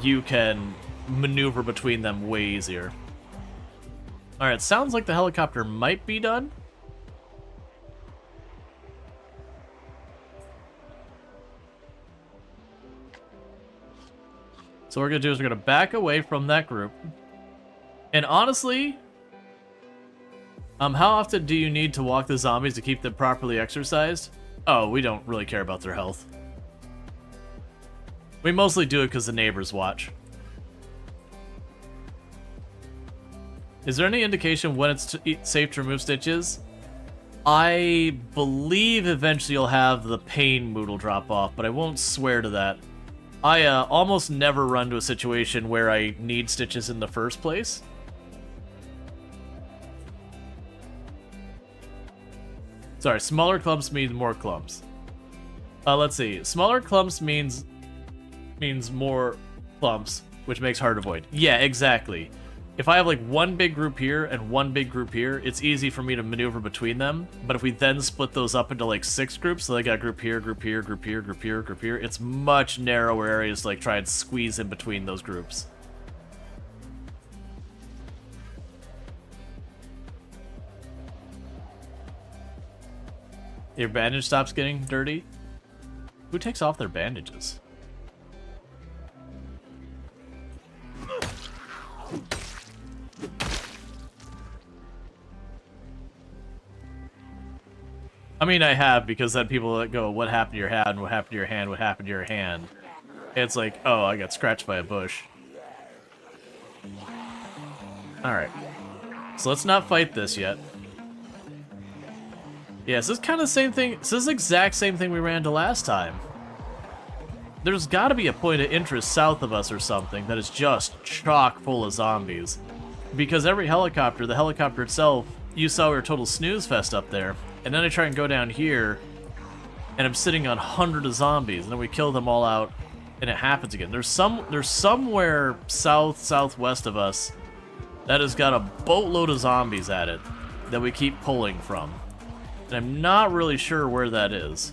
you can maneuver between them way easier. Alright, sounds like the helicopter might be done. So what we're going to do is we're going to back away from that group. And honestly, how often do you need to walk the zombies to keep them properly exercised? Oh, we don't really care about their health. We mostly do it because the neighbors watch. Is there any indication when it's safe to remove stitches? I believe eventually you'll have the pain moodle drop off, but I won't swear to that. I almost never run to a situation where I need stitches in the first place. Sorry, smaller clumps mean more clumps. Let's see. Smaller clumps means more clumps, which makes hard to avoid. Yeah, exactly. If I have like one big group here and one big group here, it's easy for me to maneuver between them. But if we then split those up into like 6 groups, so I got group here, group here, group here, group here, group here, it's much narrower areas to like try and squeeze in between those groups. Your bandage stops getting dirty? Who takes off their bandages? I mean, I have, because then people that go, what happened to your hand, what happened to your hand, what happened to your hand? It's like, oh, I got scratched by a bush. Alright. So let's not fight this yet. Yeah, this is kind of the same thing. This is the exact same thing we ran into last time. There's got to be a point of interest south of us or something that is just chock full of zombies. Because every helicopter, the helicopter itself, you saw we were total snooze fest up there. And then I try and go down here, and I'm sitting on hundreds of zombies, and then we kill them all out, and it happens again. There's somewhere southwest of us that has got a boatload of zombies at it that we keep pulling from. And I'm not really sure where that is.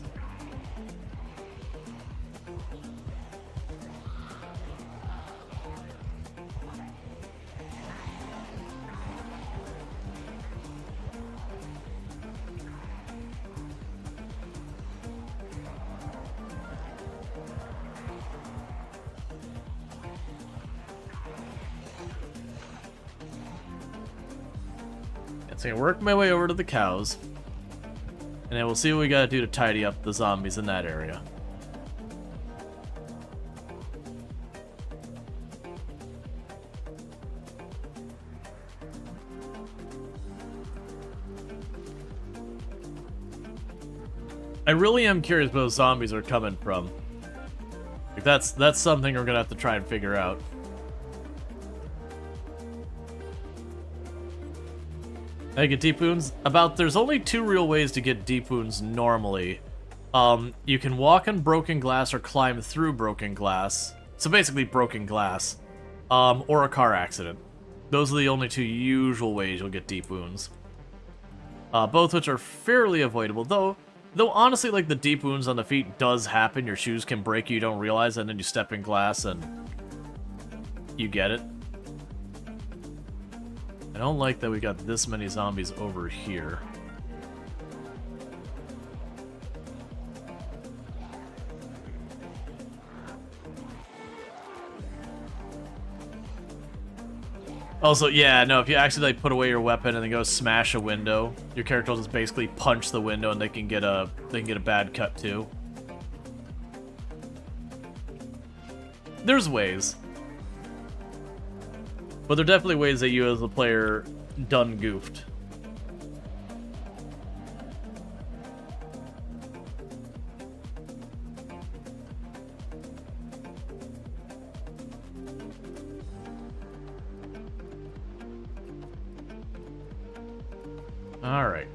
So I'm gonna work my way over to the cows, and then we'll see what we gotta do to tidy up the zombies in that area. I really am curious where those zombies are coming from. Like that's something we're gonna have to try and figure out. I get deep wounds. There's only 2 real ways to get deep wounds normally. You can walk on broken glass or climb through broken glass. So basically broken glass. Or a car accident. Those are the only 2 usual ways you'll get deep wounds. Both which are fairly avoidable, though honestly, like, the deep wounds on the feet does happen. Your shoes can break, you don't realize, and then you step in glass and you get it. I don't like that we got this many zombies over here. Also, yeah, no, if you accidentally put away your weapon and then go smash a window, your character will just basically punch the window and they can get a bad cut too. There's ways. But there are definitely ways that you as a player done goofed. Alright.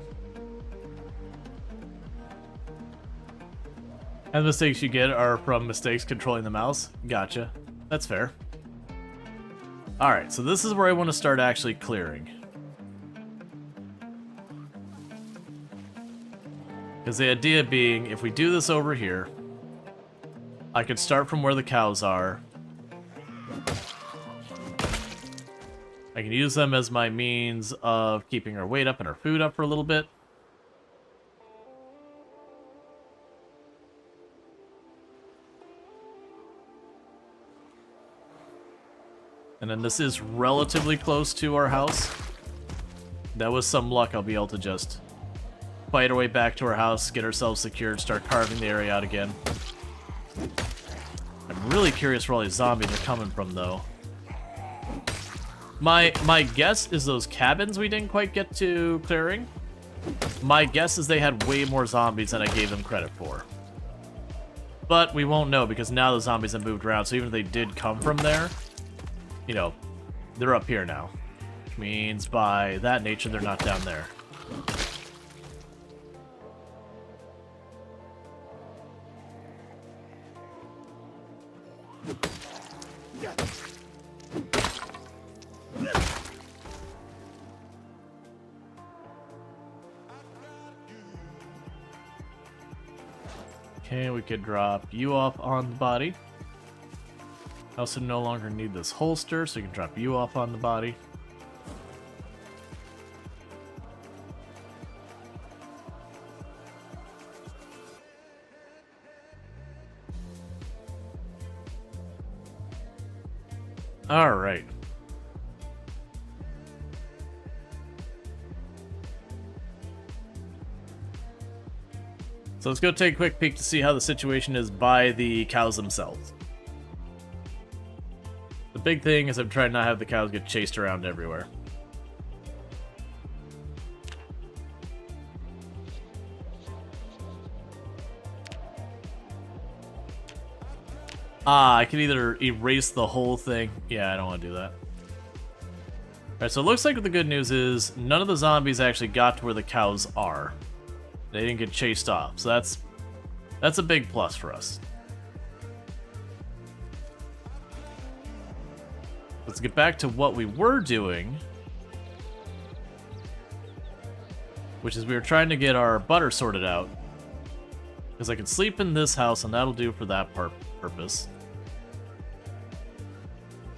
And the mistakes you get are from mistakes controlling the mouse? Gotcha. That's fair. Alright, so this is where I want to start actually clearing. Because the idea being, if we do this over here, I could start from where the cows are. I can use them as my means of keeping our weight up and our food up for a little bit. And then this is relatively close to our house. That was some luck. I'll be able to just fight our way back to our house, get ourselves secured, start carving the area out again. I'm really curious where all these zombies are coming from, though. My guess is those cabins we didn't quite get to clearing. My guess is they had way more zombies than I gave them credit for. But we won't know, because now the zombies have moved around, so even if they did come from there, you know, they're up here now. Which means by that nature, they're not down there. Okay, we could drop you off on the body. I also no longer need this holster, so you can drop you off on the body. All right. So let's go take a quick peek to see how the situation is by the cows themselves. The big thing is I'm trying not to have the cows get chased around everywhere. I can either erase the whole thing. Yeah, I don't want to do that. Alright, so it looks like the good news is none of the zombies actually got to where the cows are. They didn't get chased off, so that's a big plus for us. Let's get back to what we were doing, which is we were trying to get our butter sorted out, because I can sleep in this house and that'll do for that purpose.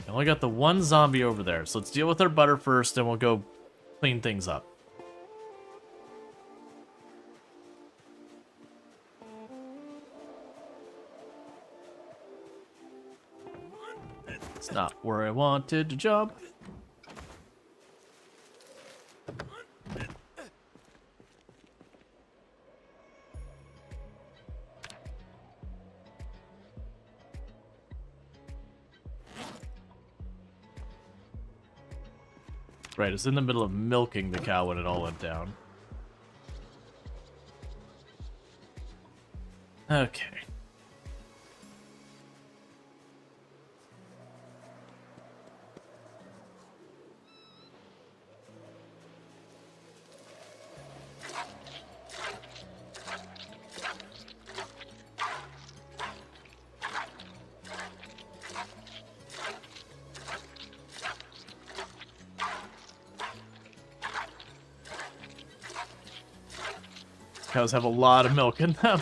I only got the one zombie over there, so let's deal with our butter first, and we'll go clean things up. It's not where I wanted to jump. Right, it's in the middle of milking the cow when it all went down. Okay. Cows have a lot of milk in them.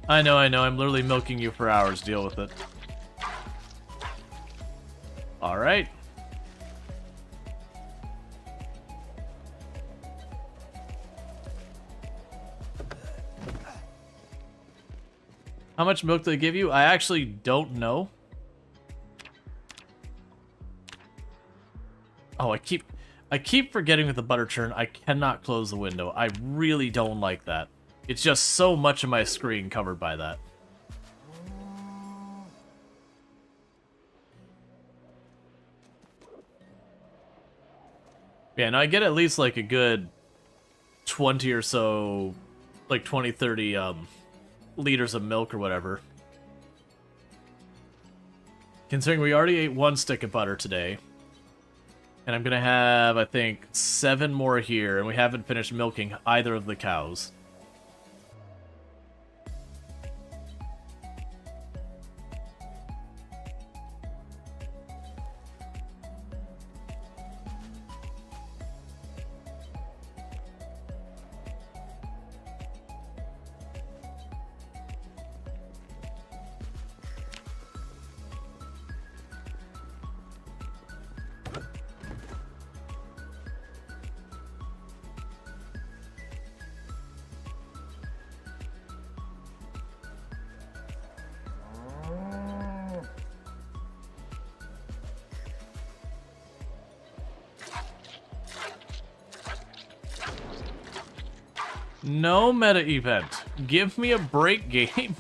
I know, I'm literally milking you for hours. Deal with it. Alright. How much milk do they give you? I actually don't know. Oh, I keep forgetting with the butter churn, I cannot close the window. I really don't like that. It's just so much of my screen covered by that. Yeah, and I get at least like a good 20 or so, like 20, 30 liters of milk or whatever. Considering we already ate one stick of butter today. And I'm gonna have, I think, 7 more here, and we haven't finished milking either of the cows. No meta event. Give me a break, game.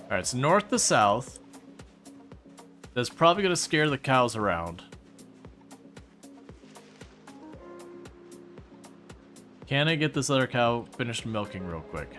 Alright, so north to south. That's probably going to scare the cows around. Can I get this other cow finished milking real quick?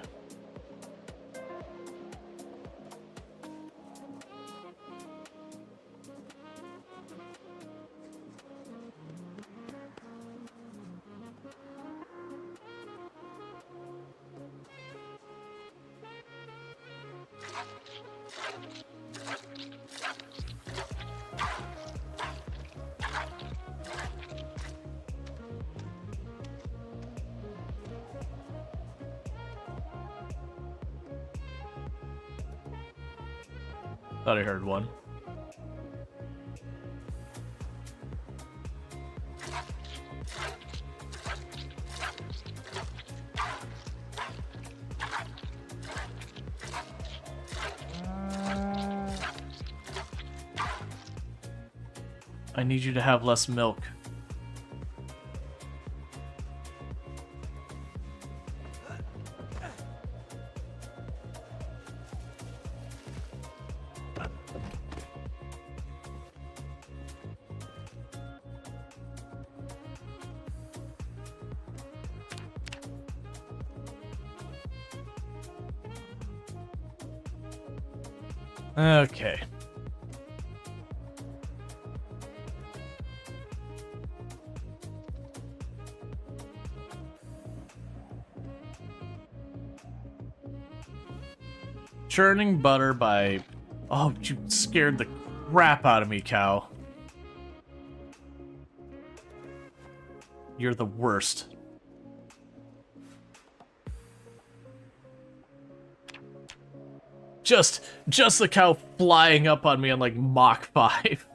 Thought I heard one. I need you to have less milk. Okay. Churning butter by... Oh, you scared the crap out of me, cow. You're the worst. Just the cow flying up on me on like Mach 5.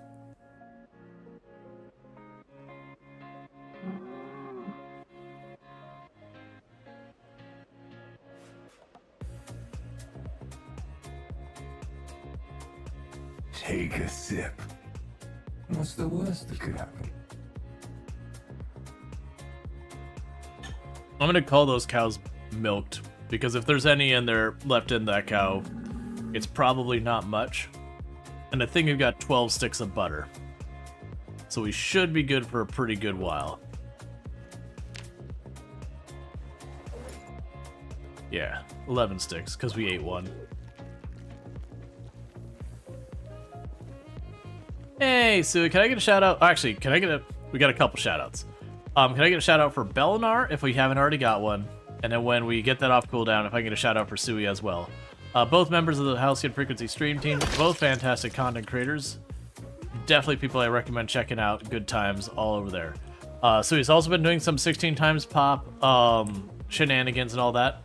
Take a sip. What's the worst that could happen? I'm gonna call those cows milked, because if there's any in there left in that cow, it's probably not much. And I think we've got 12 sticks of butter. So we should be good for a pretty good while. Yeah, 11 sticks, because we ate one. Hey, Sue, can I get a shout out? Actually, can I get a... We got a couple shout outs. Can I get a shout out for Belinar if we haven't already got one? And then when we get that off cooldown, if I can get a shout out for Sui as well. Both members of the Halcyon Frequency stream team, both fantastic content creators. Definitely people I recommend checking out. Good times all over there. Sui's also been doing some 16 times pop shenanigans and all that.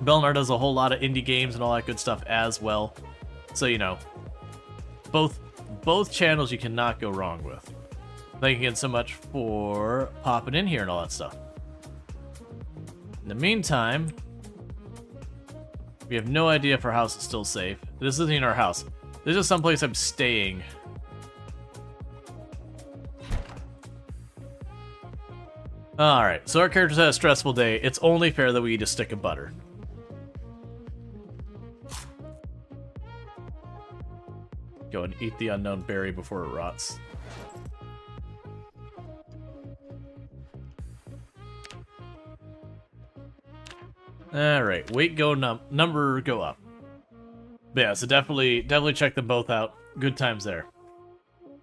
Belinar does a whole lot of indie games and all that good stuff as well. So, you know, both channels you cannot go wrong with. Thank you again so much for popping in here and all that stuff. In the meantime, we have no idea if our house is still safe. This isn't our house. This is someplace I'm staying. Alright, so our characters had a stressful day. It's only fair that we eat a stick of butter. Go and eat the unknown berry before it rots. Alright, weight go number go up. But yeah, so definitely check them both out. Good times there.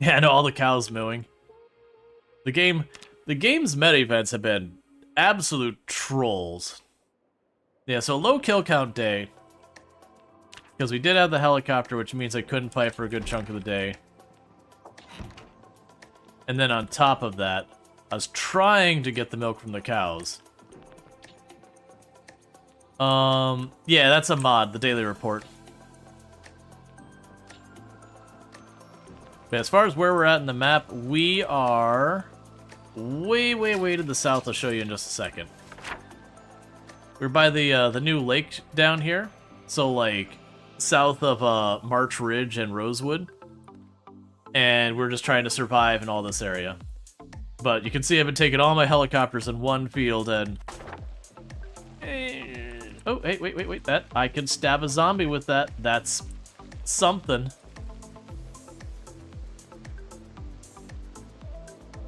Yeah, I know all the cows mooing. The game's meta events have been absolute trolls. Yeah, so low kill count day. Because we did have the helicopter, which means I couldn't fight for a good chunk of the day. And then on top of that, I was trying to get the milk from the cows. Yeah, that's a mod, the daily report. But as far as where we're at in the map, we are way to the south. I'll show you in just a second. We're by the new lake down here. So, like, south of March Ridge and Rosewood. And we're just trying to survive in all this area. But you can see I've been taking all my helicopters in one field and... Oh, hey, wait. That I can stab a zombie with that. That's something.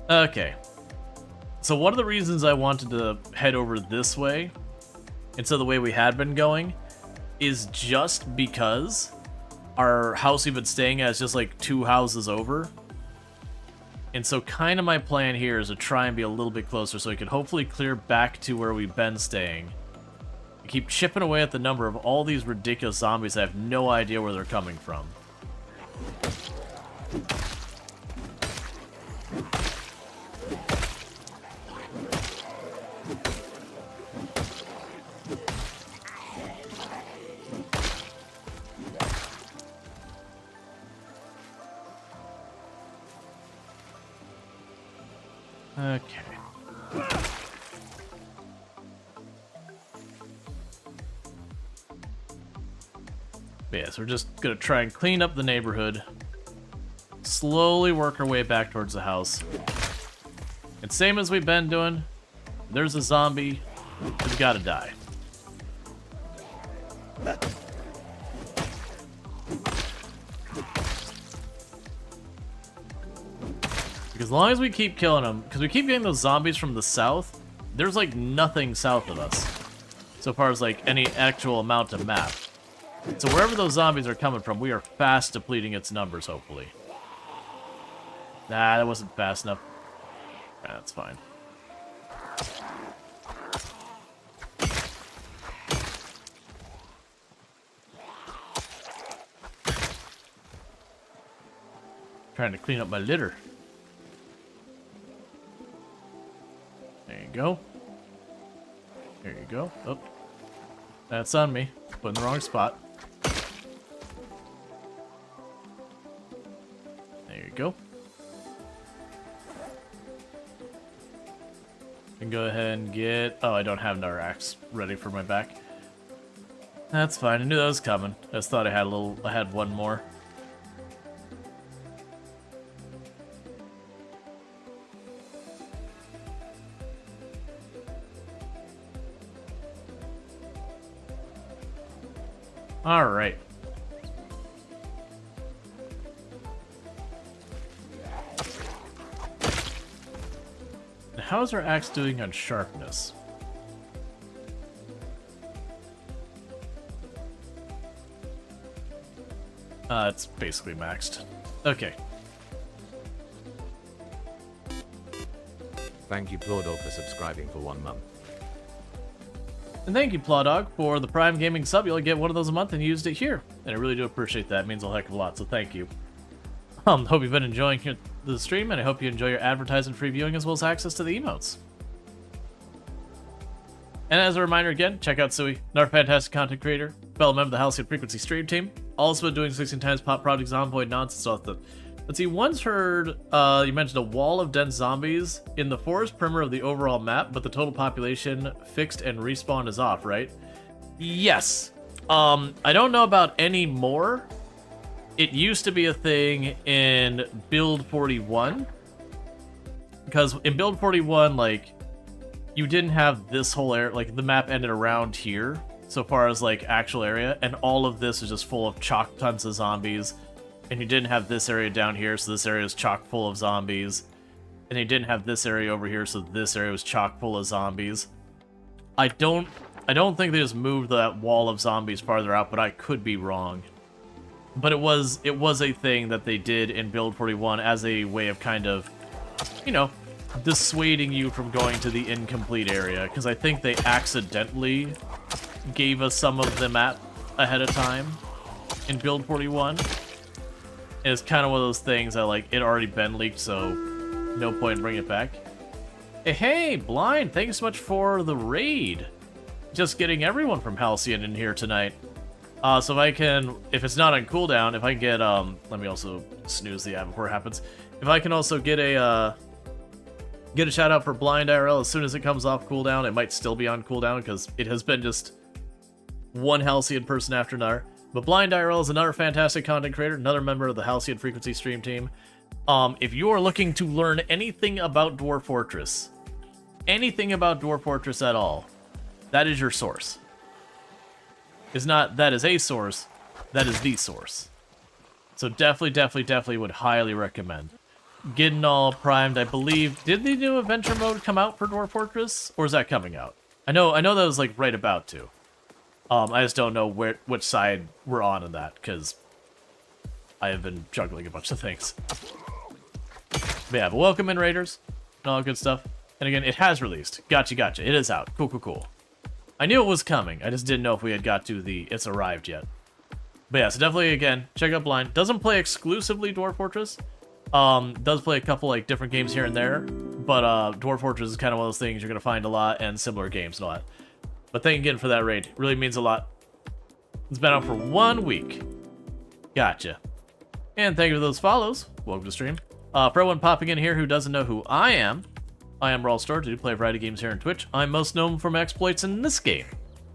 Okay. So one of the reasons I wanted to head over this way, instead of the way we had been going, is just because our house we've been staying at is just like 2 houses over. And so kind of my plan here is to try and be a little bit closer so we can hopefully clear back to where we've been staying. Keep chipping away at the number of all these ridiculous zombies. I have no idea where they're coming from. Okay. But yeah, so we're just gonna try and clean up the neighborhood slowly work our way back towards the house. And same as we've been doing, there's a zombie, it's gotta die. Because as long as we keep killing them, because we keep getting those zombies from the south, there's like nothing south of us. So far as like any actual amount of map. So wherever those zombies are coming from, we are fast depleting its numbers, hopefully. Nah, that wasn't fast enough. That's fine. Trying to clean up my litter. There you go. There you go. Oh. That's on me. Put in the wrong spot. There you go. And go ahead and get... Oh, I don't have another axe ready for my back. That's fine. I knew that was coming. I just thought I had I had one more. All right. How's our axe doing on sharpness? It's basically maxed. Okay. Thank you, Plordog, for subscribing for 1 month. And thank you, Plawdog, for the Prime Gaming sub. You'll get one of those a month and used it here. And I really do appreciate that. It means a heck of a lot, so thank you. Hope you've been enjoying the stream, and I hope you enjoy your advertising-free viewing as well as access to the emotes. And as a reminder again, check out Sui, another fantastic content creator, fellow member of the Halcyon Frequency stream team, also been doing 16 times pop project Zomboid nonsense stuff. Let's see, once heard you mentioned a wall of dense zombies in the forest perimeter of the overall map, but the total population fixed and respawn is off, right? Yes. I don't know about any more. It used to be a thing in Build 41. Because in Build 41, like, you didn't have this whole area, like, the map ended around here, so far as, like, actual area, and all of this is just full of chock tons of zombies. And you didn't have this area down here, so this area is chock full of zombies. And you didn't have this area over here, so this area was chock full of zombies. I don't think they just moved that wall of zombies farther out, but I could be wrong. But it was a thing that they did in Build 41 as a way of kind of, you know, dissuading you from going to the incomplete area, because I think they accidentally gave us some of the map ahead of time in Build 41. It's kind of one of those things that, like, it already been leaked, so no point in bringing it back. Hey, Blind, thanks so much for the raid. Just getting everyone from Halcyon in here tonight. So if I can, if it's not on cooldown, if I can get, let me also snooze the ad before it happens. If I can also get a shout out for Blind IRL as soon as it comes off cooldown. It might still be on cooldown because it has been just one Halcyon person after another. But Blind IRL is another fantastic content creator, another member of the Halcyon Frequency stream team. If you are looking to learn anything about Dwarf Fortress, anything about Dwarf Fortress at all, that is your source. Is not that is a source, that is the source. So definitely would highly recommend getting all primed. I believe, did the new adventure mode come out for Dwarf Fortress, or is that coming out? I know that was like right about to. I just don't know which side we're on in that, because I have been juggling a bunch of things. But yeah, but welcome in, Raiders, and all that good stuff. And again, it has released. Gotcha. It is out. Cool. I knew it was coming. I just didn't know if we had got to the it's arrived yet. But yeah, so definitely, again, check out Blind. Doesn't play exclusively Dwarf Fortress. Does play a couple, like, different games here and there. But Dwarf Fortress is kind of one of those things you're going to find a lot, and similar games and all that. But thank you again for that raid. It really means a lot. It's been out for 1 week. Gotcha. And thank you for those follows. Welcome to the stream. For everyone popping in here who doesn't know who I am Rual Storge. I do play a variety of games here on Twitch. I'm most known for my exploits in this game,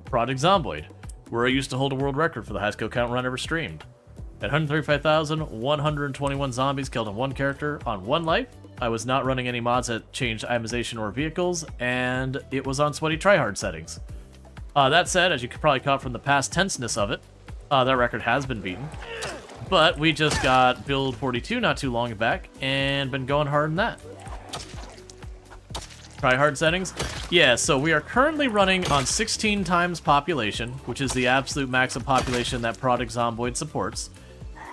Project Zomboid, where I used to hold a world record for the highest kill count run ever streamed. At 135,121 zombies killed on one character on one life. I was not running any mods that changed itemization or vehicles, and it was on sweaty tryhard settings. That said, as you could probably caught from the past tenseness of it, that record has been beaten. But we just got build 42 not too long back, and been going hard in that. Tryhard settings? Yeah, so we are currently running on 16 times population, which is the absolute max of population that Product Zomboid supports.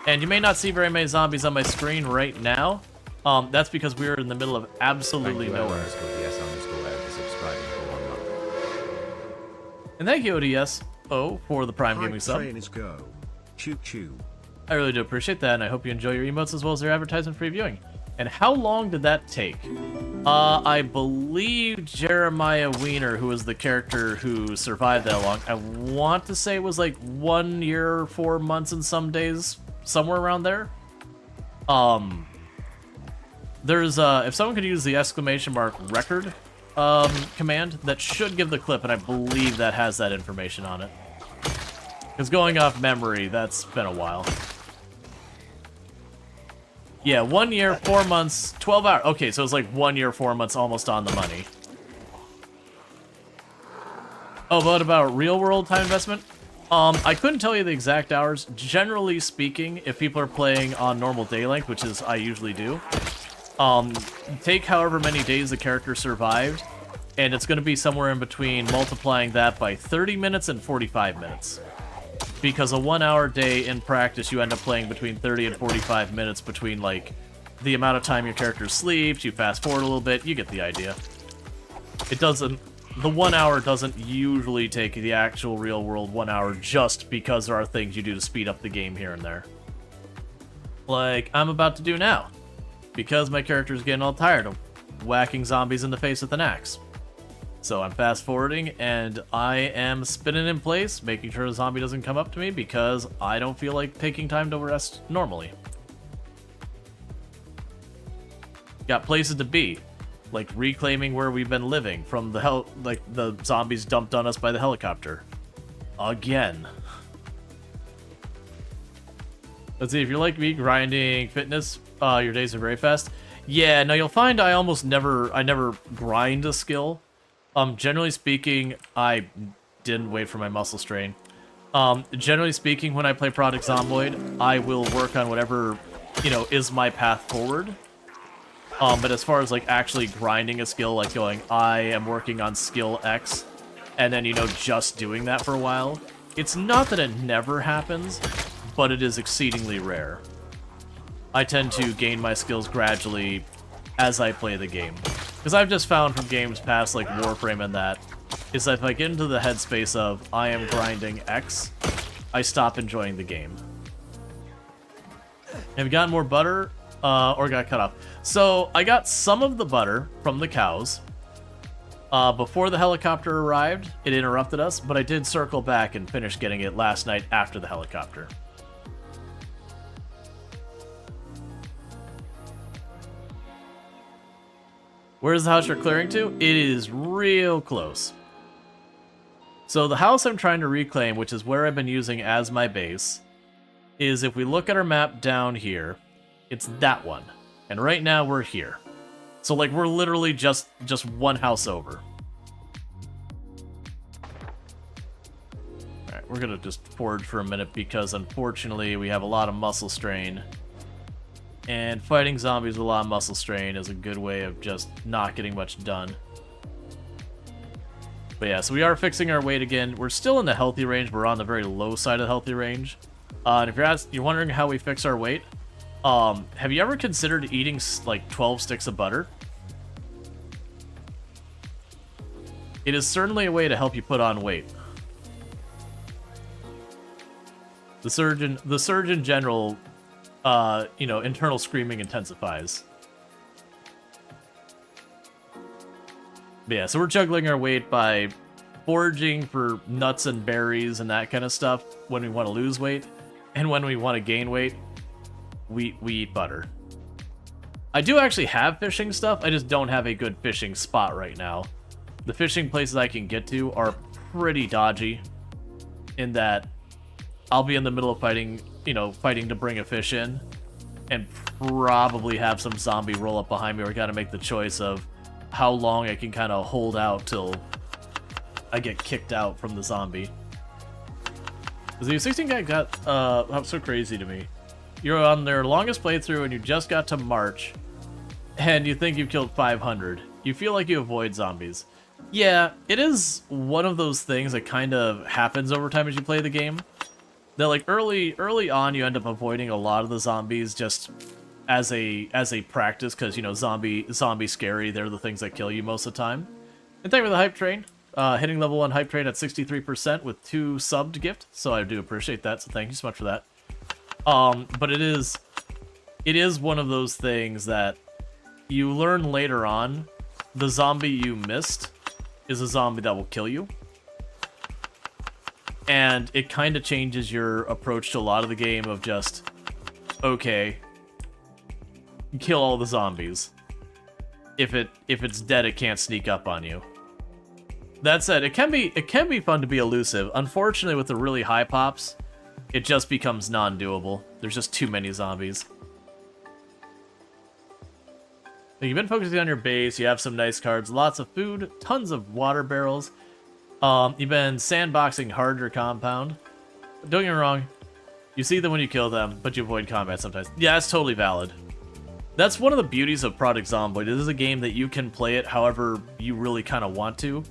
And you may not see very many zombies on my screen right now. That's because we're in the middle of absolutely nowhere. And thank you, ODSO, for the Prime Gaming sub. Go. Choo choo. I really do appreciate that, and I hope you enjoy your emotes as well as your advertisement previewing. And how long did that take? I believe Jeremiah Wiener, who was the character who survived that long, I want to say it was like 1 year, 4 months and some days, somewhere around there. There's, if someone could use the !record command, that should give the clip, and I believe that has that information on it. Because going off memory, that's been a while. Yeah, 1 year, 4 months, 12 hours. Okay, so it's like 1 year, 4 months, almost on the money. Oh, but about real world time investment? I couldn't tell you the exact hours. Generally speaking, if people are playing on normal day length, which is I usually do, take however many days the character survived, and it's going to be somewhere in between multiplying that by 30 minutes and 45 minutes. Because a 1 hour day in practice, you end up playing between 30 and 45 minutes between, like, the amount of time your character sleeps, you fast forward a little bit, you get the idea. It doesn't... The 1 hour doesn't usually take the actual real world 1 hour just because there are things you do to speed up the game here and there. Like I'm about to do now. Because my character's getting all tired of whacking zombies in the face with an axe. So I'm fast forwarding and I am spinning in place, making sure a zombie doesn't come up to me because I don't feel like taking time to rest normally. Got places to be, like reclaiming where we've been living from the the zombies dumped on us by the helicopter. Again. Let's see, if you're like me, grinding fitness, your days are very fast. Yeah, no, you'll find I never grind a skill. Generally speaking, I didn't wait for my muscle strain. Generally speaking, when I play Product Zomboid, I will work on whatever, is my path forward. But as far as, like, actually grinding a skill, like going, I am working on skill X, and then, just doing that for a while, it's not that it never happens, but it is exceedingly rare. I tend to gain my skills gradually as I play the game. Because I've just found from games past, like Warframe and that, is that if I get into the headspace of, I am grinding X, I stop enjoying the game. Have you gotten more butter? Or got cut off? So, I got some of the butter from the cows. Before the helicopter arrived, it interrupted us, but I did circle back and finish getting it last night after the helicopter. Where's the house you're clearing to? It is real close. So the house I'm trying to reclaim, which is where I've been using as my base, is if we look at our map down here, it's that one. And right now we're here. So like we're literally just one house over. Alright, we're gonna just forage for a minute because unfortunately we have a lot of muscle strain. And fighting zombies with a lot of muscle strain is a good way of just not getting much done. But yeah, so we are fixing our weight again. We're still in the healthy range. We're on the very low side of the healthy range. And if you're wondering how we fix our weight, have you ever considered eating like 12 sticks of butter? It is certainly a way to help you put on weight. The surge in general, internal screaming intensifies. But yeah, so we're juggling our weight by foraging for nuts and berries and that kind of stuff when we want to lose weight, and when we want to gain weight, we eat butter. I do actually have fishing stuff, I just don't have a good fishing spot right now. The fishing places I can get to are pretty dodgy, in that I'll be in the middle of fighting you know, fighting to bring a fish in, and probably have some zombie roll up behind me, or I gotta make the choice of how long I can kind of hold out till I get kicked out from the zombie. The U16 guy got so crazy to me. You're on their longest playthrough and you just got to March, and you think you've killed 500. You feel like you avoid zombies. Yeah, it is one of those things that kind of happens over time as you play the game. That like early on you end up avoiding a lot of the zombies just as a practice, because you know zombie scary, they're the things that kill you most of the time. And thank you for the hype train. Hitting level 1 hype train at 63% with 2 subbed gift, so I do appreciate that, so thank you so much for that. But it is one of those things that you learn later on, the zombie you missed is a zombie that will kill you. And it kind of changes your approach to a lot of the game of just, okay, kill all the zombies. If it's dead, it can't sneak up on you. That said, it can be fun to be elusive. Unfortunately, with the really high pops, it just becomes non-doable. There's just too many zombies. You've been focusing on your base, you have some nice cards, lots of food, tons of water barrels. You've been sandboxing hard your compound. Don't get me wrong, you see them when you kill them, but you avoid combat sometimes. Yeah, that's totally valid. That's one of the beauties of Project Zomboid. This is a game that you can play it however you really kind of want to.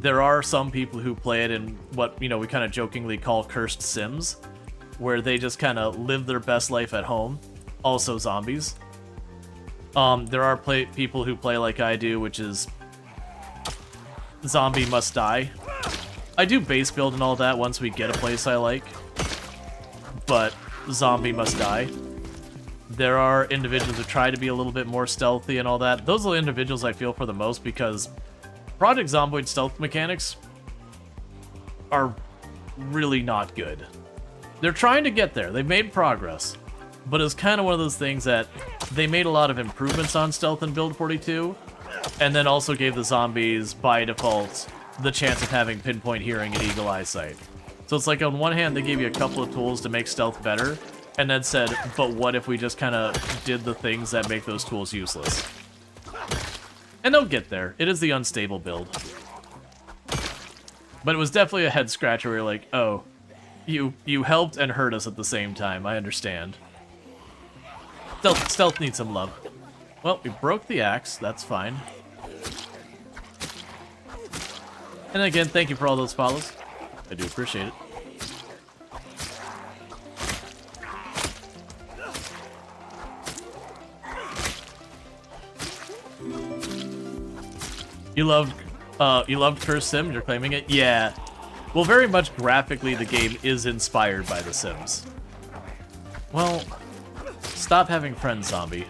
There are some people who play it in what, you know, we kind of jokingly call cursed sims, where they just kind of live their best life at home. Also zombies. There are people who play like I do, which is zombie must die. I do base build and all that once we get a place I like, but zombie must die. There are individuals who try to be a little bit more stealthy and all that. Those are the individuals I feel for the most, because Project Zomboid stealth mechanics are really not good. They're trying to get there. They've made progress. But it's kind of one of those things that they made a lot of improvements on stealth in Build 42, and then also gave the zombies, by default, the chance of having pinpoint hearing and eagle eyesight. So it's like, on one hand, they gave you a couple of tools to make stealth better, and then said, but what if we just kind of did the things that make those tools useless? And they'll get there. It is the unstable build. But it was definitely a head scratcher where you're like, oh, you helped and hurt us at the same time. I understand. Stealth needs some love. Well, we broke the axe. That's fine. And again, thank you for all those follows. I do appreciate it. You loved Cursed Sims, you're claiming it? Yeah. Well, very much graphically, the game is inspired by The Sims. Well, stop having friends, zombie.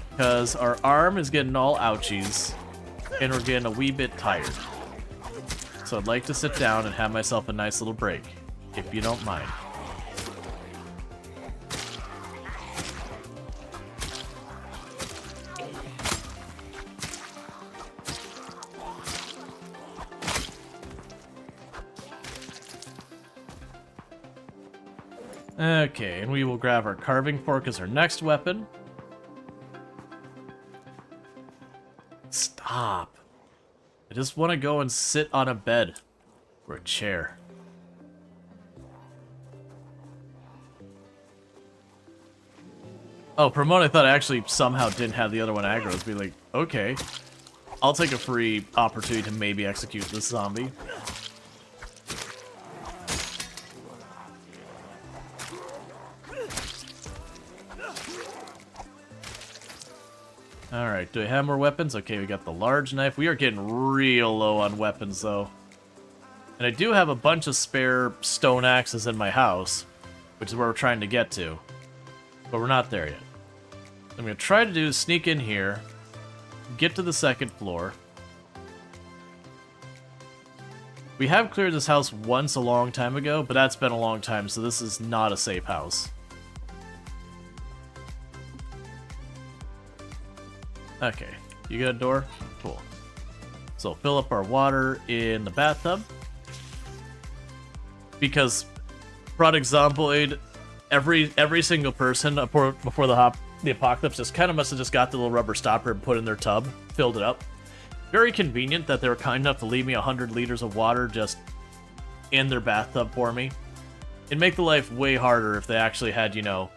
Because our arm is getting all ouchies, and we're getting a wee bit tired. So I'd like to sit down and have myself a nice little break, if you don't mind. Okay, and we will grab our carving fork as our next weapon. Stop. I just want to go and sit on a bed or a chair. Oh, Promote, I thought I actually somehow didn't have the other one aggro. Be like, okay. I'll take a free opportunity to maybe execute this zombie. Alright, do I have more weapons? Okay, we got the large knife. We are getting real low on weapons, though. And I do have a bunch of spare stone axes in my house, which is where we're trying to get to. But we're not there yet. What I'm going to try to do is sneak in here, get to the second floor. We have cleared this house once a long time ago, but that's been a long time, so this is not a safe house. Okay, you got a door? Cool. So fill up our water in the bathtub. because product Zomboid, every single person before the apocalypse just kind of must have just got the little rubber stopper and put in their tub, filled it up. Very convenient that they were kind enough to leave me 100 liters of water just in their bathtub for me. It'd make the life way harder if they actually had, you know,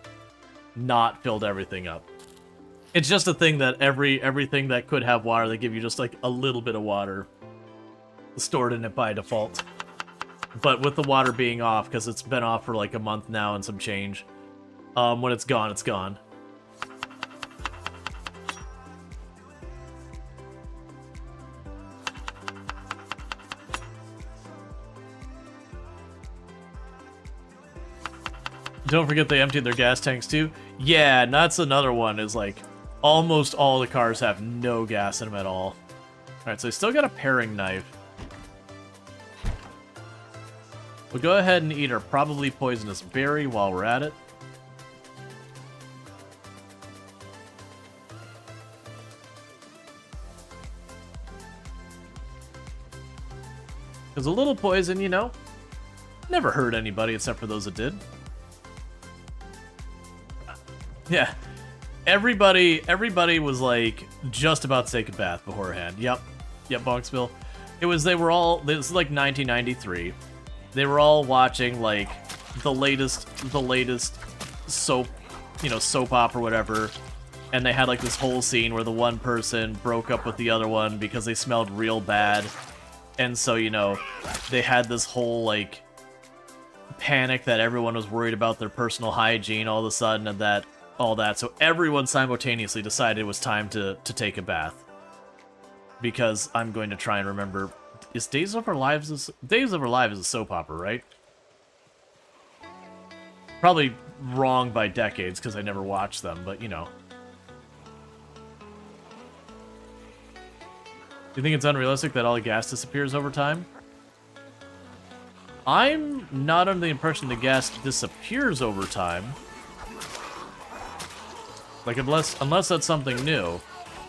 not filled everything up. It's just a thing that everything that could have water, they give you just like a little bit of water stored in it by default. But with the water being off, because it's been off for like a month now and some change, when it's gone, it's gone. Don't forget they emptied their gas tanks too. Yeah, and that's another one, is like almost all the cars have no gas in them at all. Alright, so I still got a paring knife. We'll go ahead and eat our probably poisonous berry while we're at it. Because a little poison, you know, never hurt anybody except for those that did. Yeah, everybody was like just about to take a bath beforehand. Yep, Bonksville. This is like 1993. They were all watching like the latest soap, you know, soap opera or whatever, and they had like this whole scene where the one person broke up with the other one because they smelled real bad, and so, you know, they had this whole like panic that everyone was worried about their personal hygiene all of a sudden, and all that, so everyone simultaneously decided it was time to take a bath. Because I'm going to try and remember, is Days of Our Lives is a soap opera, right? Probably wrong by decades because I never watched them, but you know. Do you think it's unrealistic that all the gas disappears over time? I'm not under the impression the gas disappears over time. Like, unless that's something new.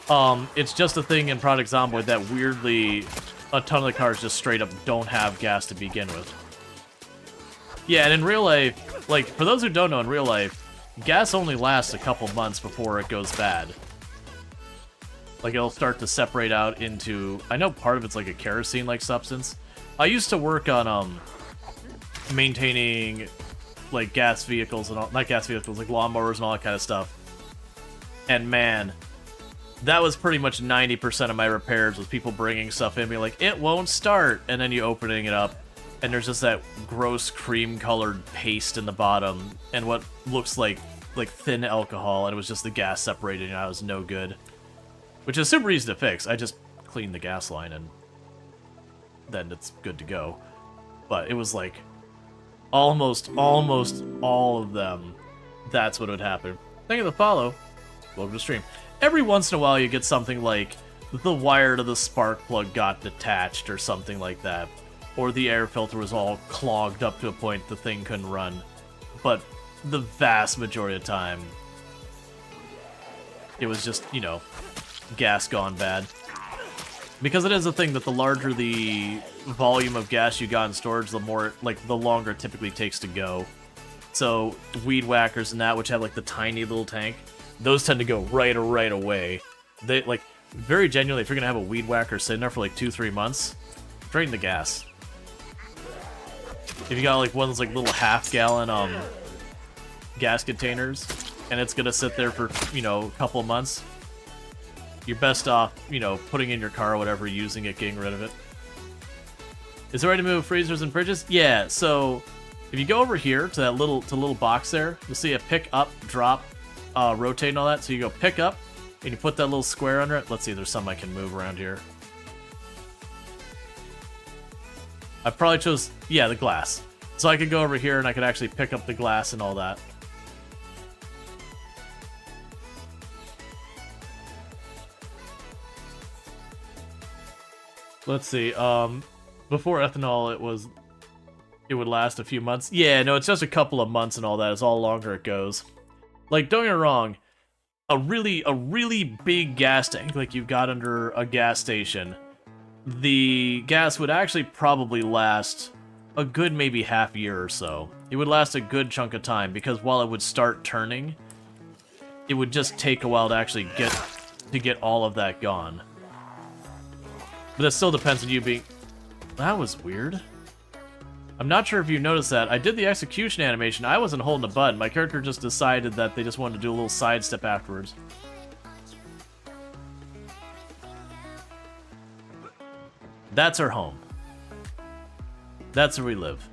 It's just a thing in Product Zomboid that weirdly a ton of the cars just straight up don't have gas to begin with. Yeah, and in real life, like, for those who don't know, in real life, gas only lasts a couple months before it goes bad. Like, it'll start to separate out into... I know part of it's like a kerosene-like substance. I used to work on, maintaining, like, gas vehicles and all... Not gas vehicles, like lawnmowers and all that kind of stuff. And man, that was pretty much 90% of my repairs, was people bringing stuff in, being like, it won't start, and then you opening it up, and there's just that gross cream-colored paste in the bottom, and what looks like thin alcohol, and it was just the gas separating, and I was no good. Which is super easy to fix. I just cleaned the gas line, and then it's good to go. But it was like, almost all of them, that's what would happen. Thank you for the follow. Welcome to the stream. Every once in a while you get something like the wire to the spark plug got detached or something like that. Or the air filter was all clogged up to a point the thing couldn't run. But the vast majority of the time, it was just, you know, gas gone bad. Because it is a thing that the larger the volume of gas you got in storage, the more, like, the longer it typically takes to go. So, weed whackers and that, which have, like, the tiny little tank, those tend to go right away. They, like, very genuinely, if you're gonna have a weed whacker sitting there for like 2-3 months, drain the gas. If you got like one of those like little half-gallon gas containers, and it's gonna sit there for, you know, a couple of months, you're best off, you know, putting in your car or whatever, using it, getting rid of it. Is it ready to move freezers and fridges? Yeah. So if you go over here to that little box there, you'll see a pick up, drop, rotate and all that. So you go pick up, and you put that little square under it. Let's see, there's some I can move around here. I probably chose, yeah, the glass. So I could go over here and I could actually pick up the glass and all that. Let's see, before ethanol it would last a few months. Yeah, no, it's just a couple of months and all that. It's all longer it goes. Like, don't get me wrong, a really big gas tank like you've got under a gas station, the gas would actually probably last a good maybe half year or so. It would last a good chunk of time, because while it would start turning, it would just take a while to actually get all of that gone. But that still depends on you being... That was weird. I'm not sure if you noticed that. I did the execution animation. I wasn't holding a button. My character just decided that they just wanted to do a little sidestep afterwards. That's our home. That's where we live.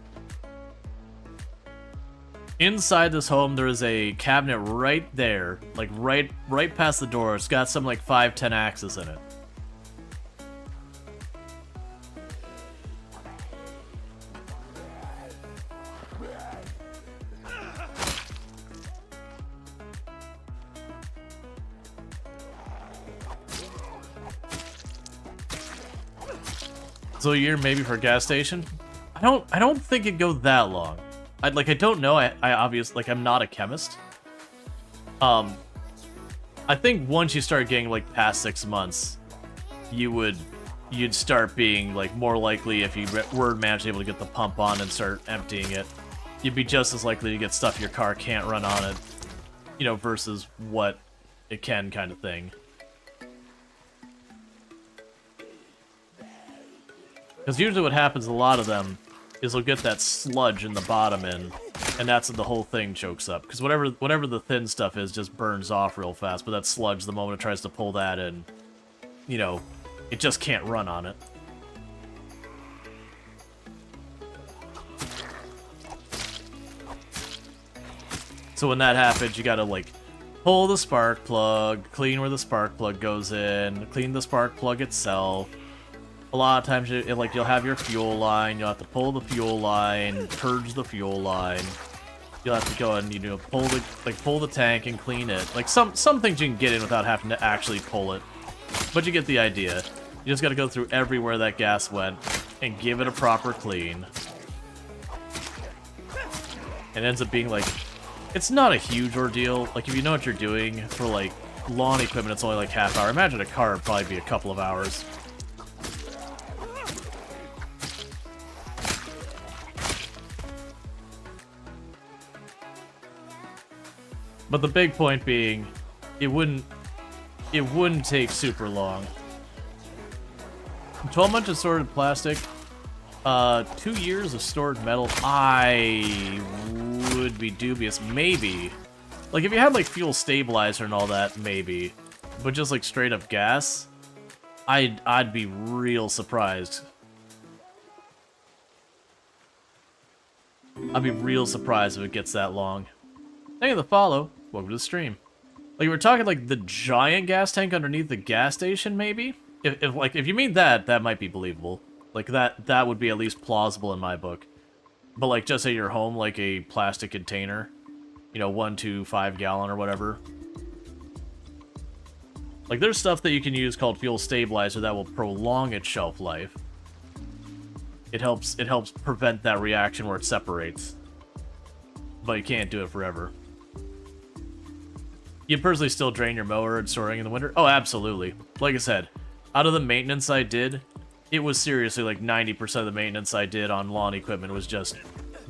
Inside this home, there is a cabinet right there, like right past the door. It's got some like 5-10 axes in it. So a year maybe for a gas station? I don't think it'd go that long. I don't know. I obviously, like, I'm not a chemist. I think once you start getting like past 6 months, you'd start being like more likely, if you were managed able to get the pump on and start emptying it, you'd be just as likely to get stuff your car can't run on it, you know, versus what it can, kind of thing. Because usually what happens, a lot of them, is they'll get that sludge in the bottom end, and that's when the whole thing chokes up. Because whatever the thin stuff is just burns off real fast, but that sludge, the moment it tries to pull that in, you know, it just can't run on it. So when that happens, you gotta, like, pull the spark plug, clean where the spark plug goes in, clean the spark plug itself. A lot of times, you'll have your fuel line. You'll have to pull the fuel line, purge the fuel line. You'll have to go and pull the tank and clean it. Like some things you can get in without having to actually pull it, but you get the idea. You just got to go through everywhere that gas went and give it a proper clean. It ends up being like, it's not a huge ordeal. Like if you know what you're doing for like lawn equipment, it's only like half hour. Imagine a car would probably be a couple of hours. But the big point being, it wouldn't take super long. 12 months of sorted plastic, 2 years of stored metal. I would be dubious, maybe. Like if you had like fuel stabilizer and all that, maybe. But just like straight up gas, I'd be real surprised. I'd be real surprised if it gets that long. Thank you for the follow. Welcome to the stream. Like, we're talking like the giant gas tank underneath the gas station, maybe? If you mean that, that might be believable. Like, that would be at least plausible in my book. But like, just at your home, like a plastic container, you know, 1 to 5 gallon or whatever. Like, there's stuff that you can use called fuel stabilizer that will prolong its shelf life. It helps prevent that reaction where it separates. But you can't do it forever. You personally still drain your mower and storing in the winter? Oh, absolutely. Like I said, out of the maintenance I did, it was seriously like 90% of the maintenance I did on lawn equipment was just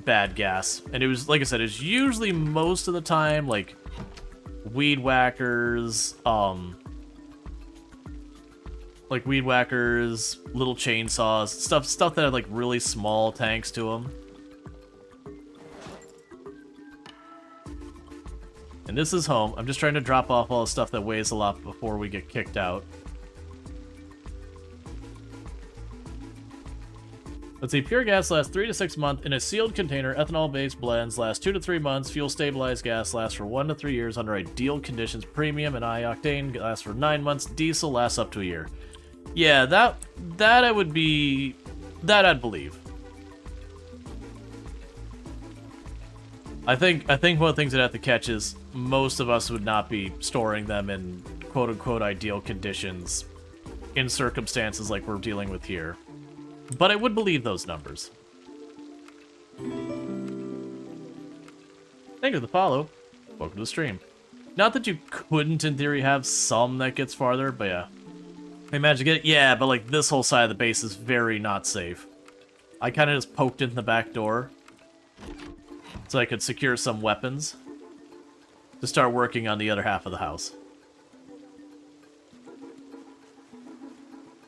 bad gas. And it was, like I said, it's usually most of the time like weed whackers, little chainsaws, stuff that had like really small tanks to them. And this is home. I'm just trying to drop off all the stuff that weighs a lot before we get kicked out. Let's see, pure gas lasts 3 to 6 months in a sealed container. Ethanol-based blends last 2 to 3 months. Fuel-stabilized gas lasts for 1 to 3 years under ideal conditions. Premium and high-octane lasts for 9 months. Diesel lasts up to a year. Yeah, that I'd believe. I think one of the things I'd have to catch is most of us would not be storing them in quote-unquote ideal conditions in circumstances like we're dealing with here. But I would believe those numbers. Thank you for the follow. Welcome to the stream. Not that you couldn't, in theory, have some that gets farther, but yeah. I imagine get it. Yeah, but like this whole side of the base is very not safe. I kind of just poked in the back door so I could secure some weapons to start working on the other half of the house.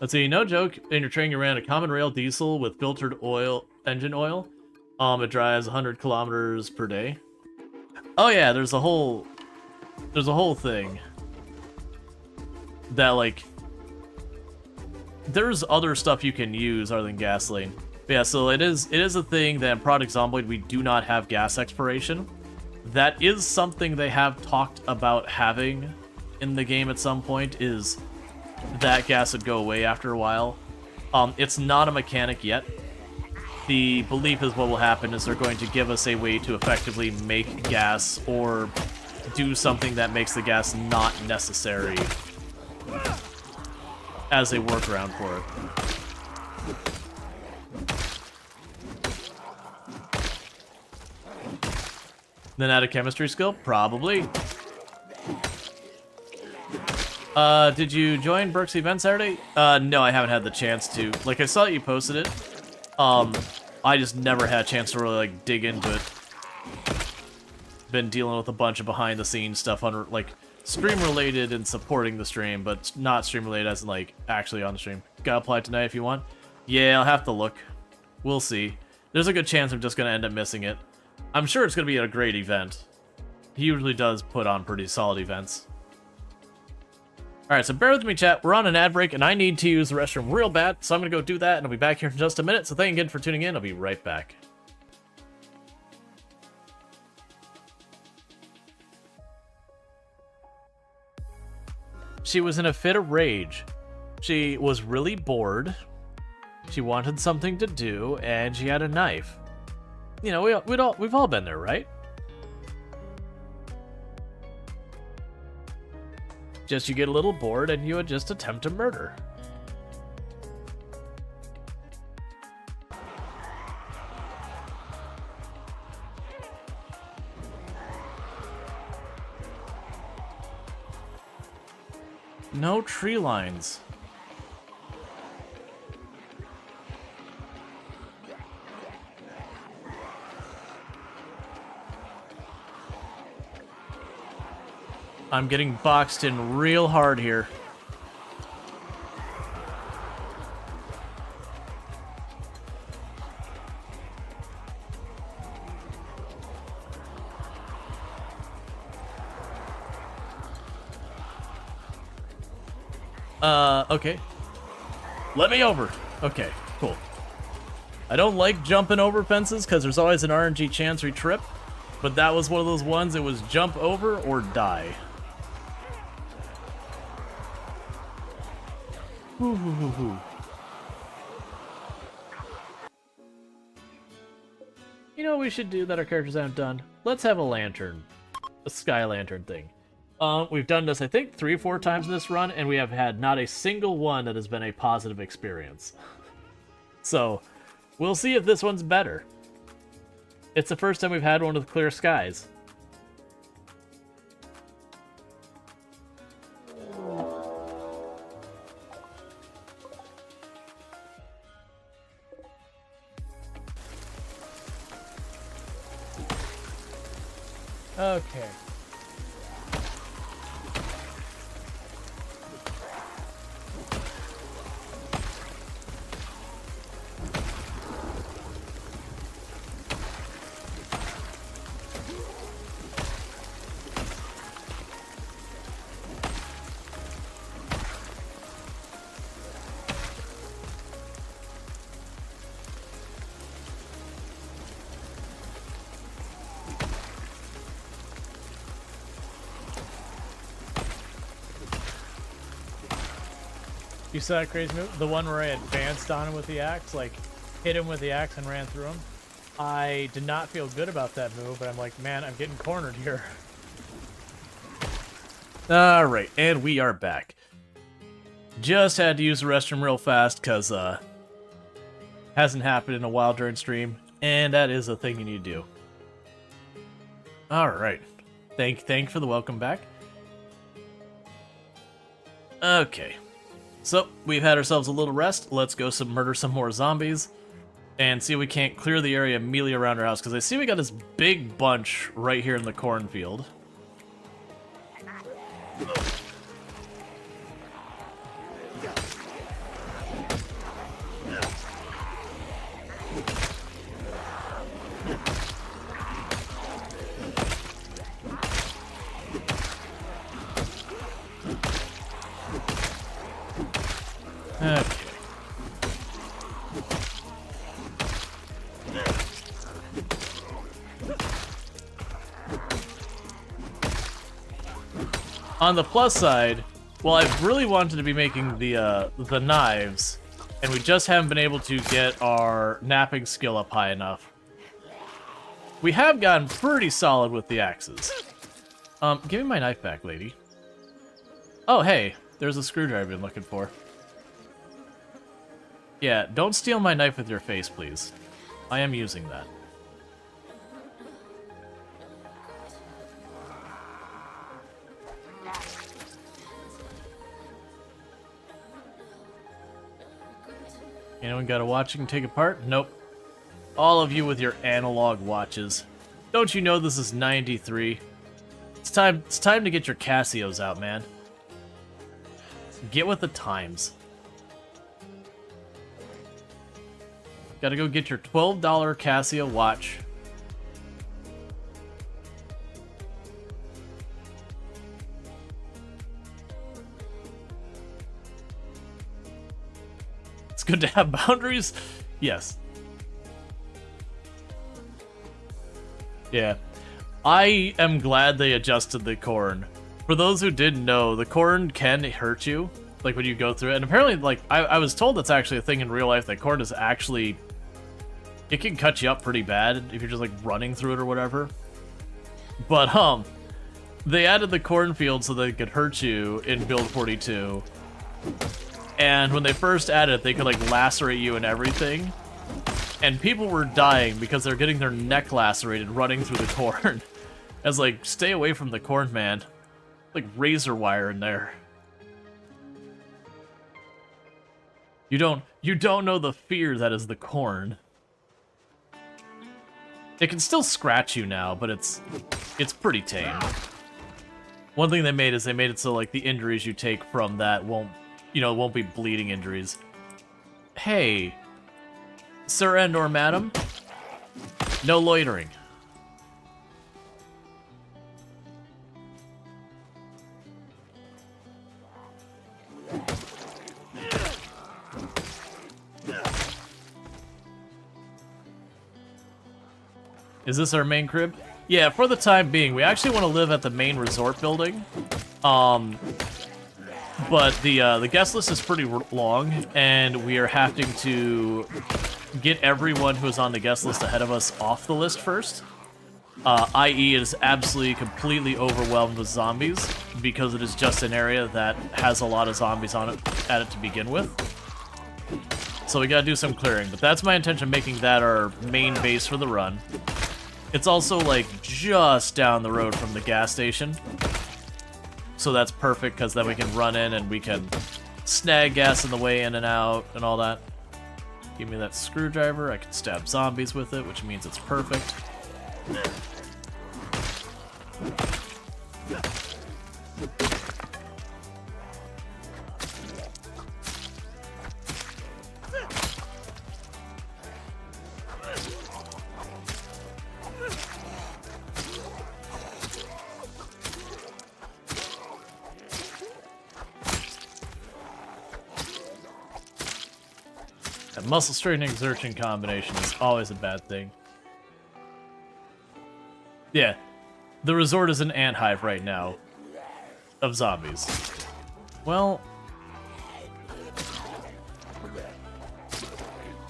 Let's see, no joke, in your train you ran a common rail diesel with filtered oil, engine oil. It drives 100 kilometers per day. Oh yeah, there's a whole thing that, like, there's other stuff you can use other than gasoline. But yeah, so it is a thing that in Project Zomboid we do not have gas exploration. That is something they have talked about having in the game at some point, is that gas would go away after a while. It's not a mechanic yet. The belief is what will happen is they're going to give us a way to effectively make gas or do something that makes the gas not necessary as a workaround for it. Then add a chemistry skill? Probably. Did you join Burke's event Saturday? No, I haven't had the chance to. Like, I saw that you posted it. I just never had a chance to really, like, dig into it. Been dealing with a bunch of behind-the-scenes stuff on, like, stream-related and supporting the stream, but not stream-related as in, like, actually on the stream. Gotta apply tonight if you want. Yeah, I'll have to look. We'll see. There's a good chance I'm just gonna end up missing it. I'm sure it's gonna be a great event. He usually does put on pretty solid events. Alright, so bear with me, chat. We're on an ad break, and I need to use the restroom real bad, so I'm gonna go do that, and I'll be back here in just a minute. So thank you again for tuning in. I'll be right back. She was in a fit of rage. She was really bored. She wanted something to do, and she had a knife. You know, we've all been there, right? Just you get a little bored, and you would just attempt to murder. No tree lines. I'm getting boxed in real hard here. Okay. Let me over. Okay, cool. I don't like jumping over fences because there's always an RNG chance we trip, but that was one of those ones. It was jump over or die. Hoo, hoo, hoo, hoo. You know what we should do that our characters haven't done? Let's have a lantern. A sky lantern thing. We've done this, I think, 3 or 4 times in this run, and we have had not a single one that has been a positive experience. So, we'll see if this one's better. It's the first time we've had one with clear skies. Okay. You saw that crazy move? The one where I advanced on him with the axe, like hit him with the axe and ran through him. I did not feel good about that move, but I'm like, man, I'm getting cornered here. Alright, and we are back. Just had to use the restroom real fast, because, hasn't happened in a while during stream, and that is a thing you need to do. Alright. Thank for the welcome back. Okay. So, we've had ourselves a little rest. Let's go murder some more zombies. and see if we can't clear the area immediately around our house, because I see we got this big bunch right here in the cornfield. Okay. On the plus side, well, I've really wanted to be making the knives, and we just haven't been able to get our napping skill up high enough. We have gotten pretty solid with the axes. Give me my knife back, lady. Oh, hey, there's a screwdriver I've been looking for. Yeah, don't steal my knife with your face, please. I am using that. Anyone got a watch you can take apart? Nope. All of you with your analog watches. Don't you know this is 93? It's time to get your Casios out, man. Get with the times. Gotta go get your $12 Casio watch. It's good to have boundaries. Yes. Yeah. I am glad they adjusted the corn. For those who didn't know, the corn can hurt you, like when you go through it. And apparently, like, I was told that's actually a thing in real life, that corn is actually... It can cut you up pretty bad if you're just, like, running through it or whatever. But, they added the cornfield so they could hurt you in Build 42. And when they first added it, they could, like, lacerate you and everything. And people were dying because they're getting their neck lacerated running through the corn. I was like, stay away from the corn, man. Like razor wire in there. You don't know the fear that is the corn. It can still scratch you now, but it's pretty tame. One thing they made is they made it so like the injuries you take from that won't be bleeding injuries. Hey, sir and or madam, no loitering. Is this our main crib? Yeah, for the time being. We actually want to live at the main resort building. But the guest list is pretty long, and we are having to get everyone who is on the guest list ahead of us off the list first. I.e. it is absolutely completely overwhelmed with zombies, because it is just an area that has a lot of zombies on it at it to begin with. So we gotta do some clearing, but that's my intention, making that our main base for the run. It's also, like, just down the road from the gas station. So that's perfect, because then we can run in and we can snag gas on the way in and out and all that. Give me that screwdriver. I can stab zombies with it, which means it's perfect. That muscle straightening exertion combination is always a bad thing. Yeah, the resort is an ant hive right now of zombies. Well,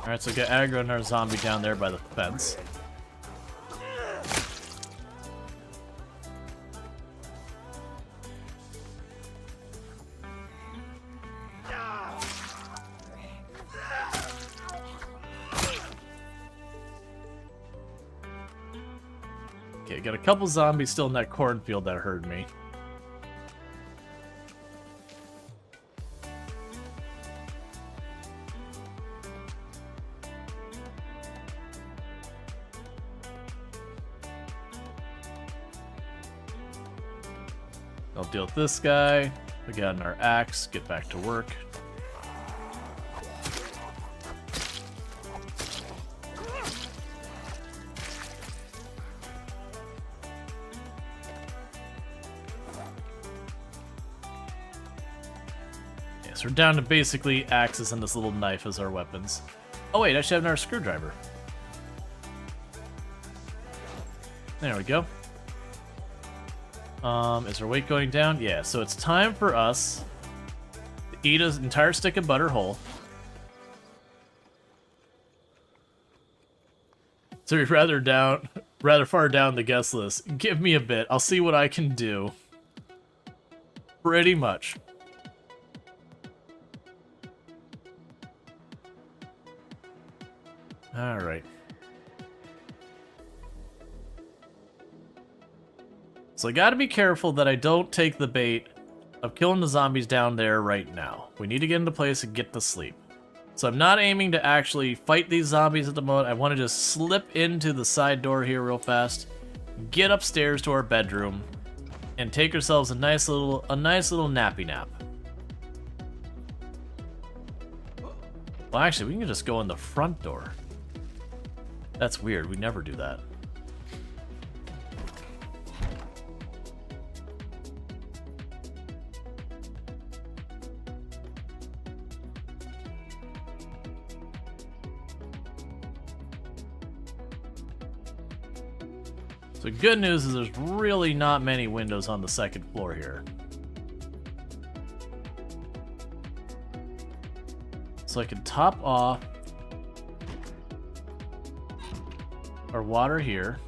alright, so get aggro on our zombie down there by the fence. Okay, got a couple zombies still in that cornfield that heard me. I'll deal with this guy. We got our axe. Get back to work. So we're down to basically axes and this little knife as our weapons. Oh wait, I should have another screwdriver. There we go. Is our weight going down? Yeah, so it's time for us to eat an entire stick of butter whole. So you're rather far down the guest list. Give me a bit. I'll see what I can do. Pretty much. Alright. So I gotta be careful that I don't take the bait of killing the zombies down there right now. We need to get into place and get to sleep. So I'm not aiming to actually fight these zombies at the moment. I want to just slip into the side door here real fast, get upstairs to our bedroom, and take ourselves a nice little nappy nap. Well, actually, we can just go in the front door. That's weird. We never do that. So good news is there's really not many windows on the second floor here. So I can top off our water here.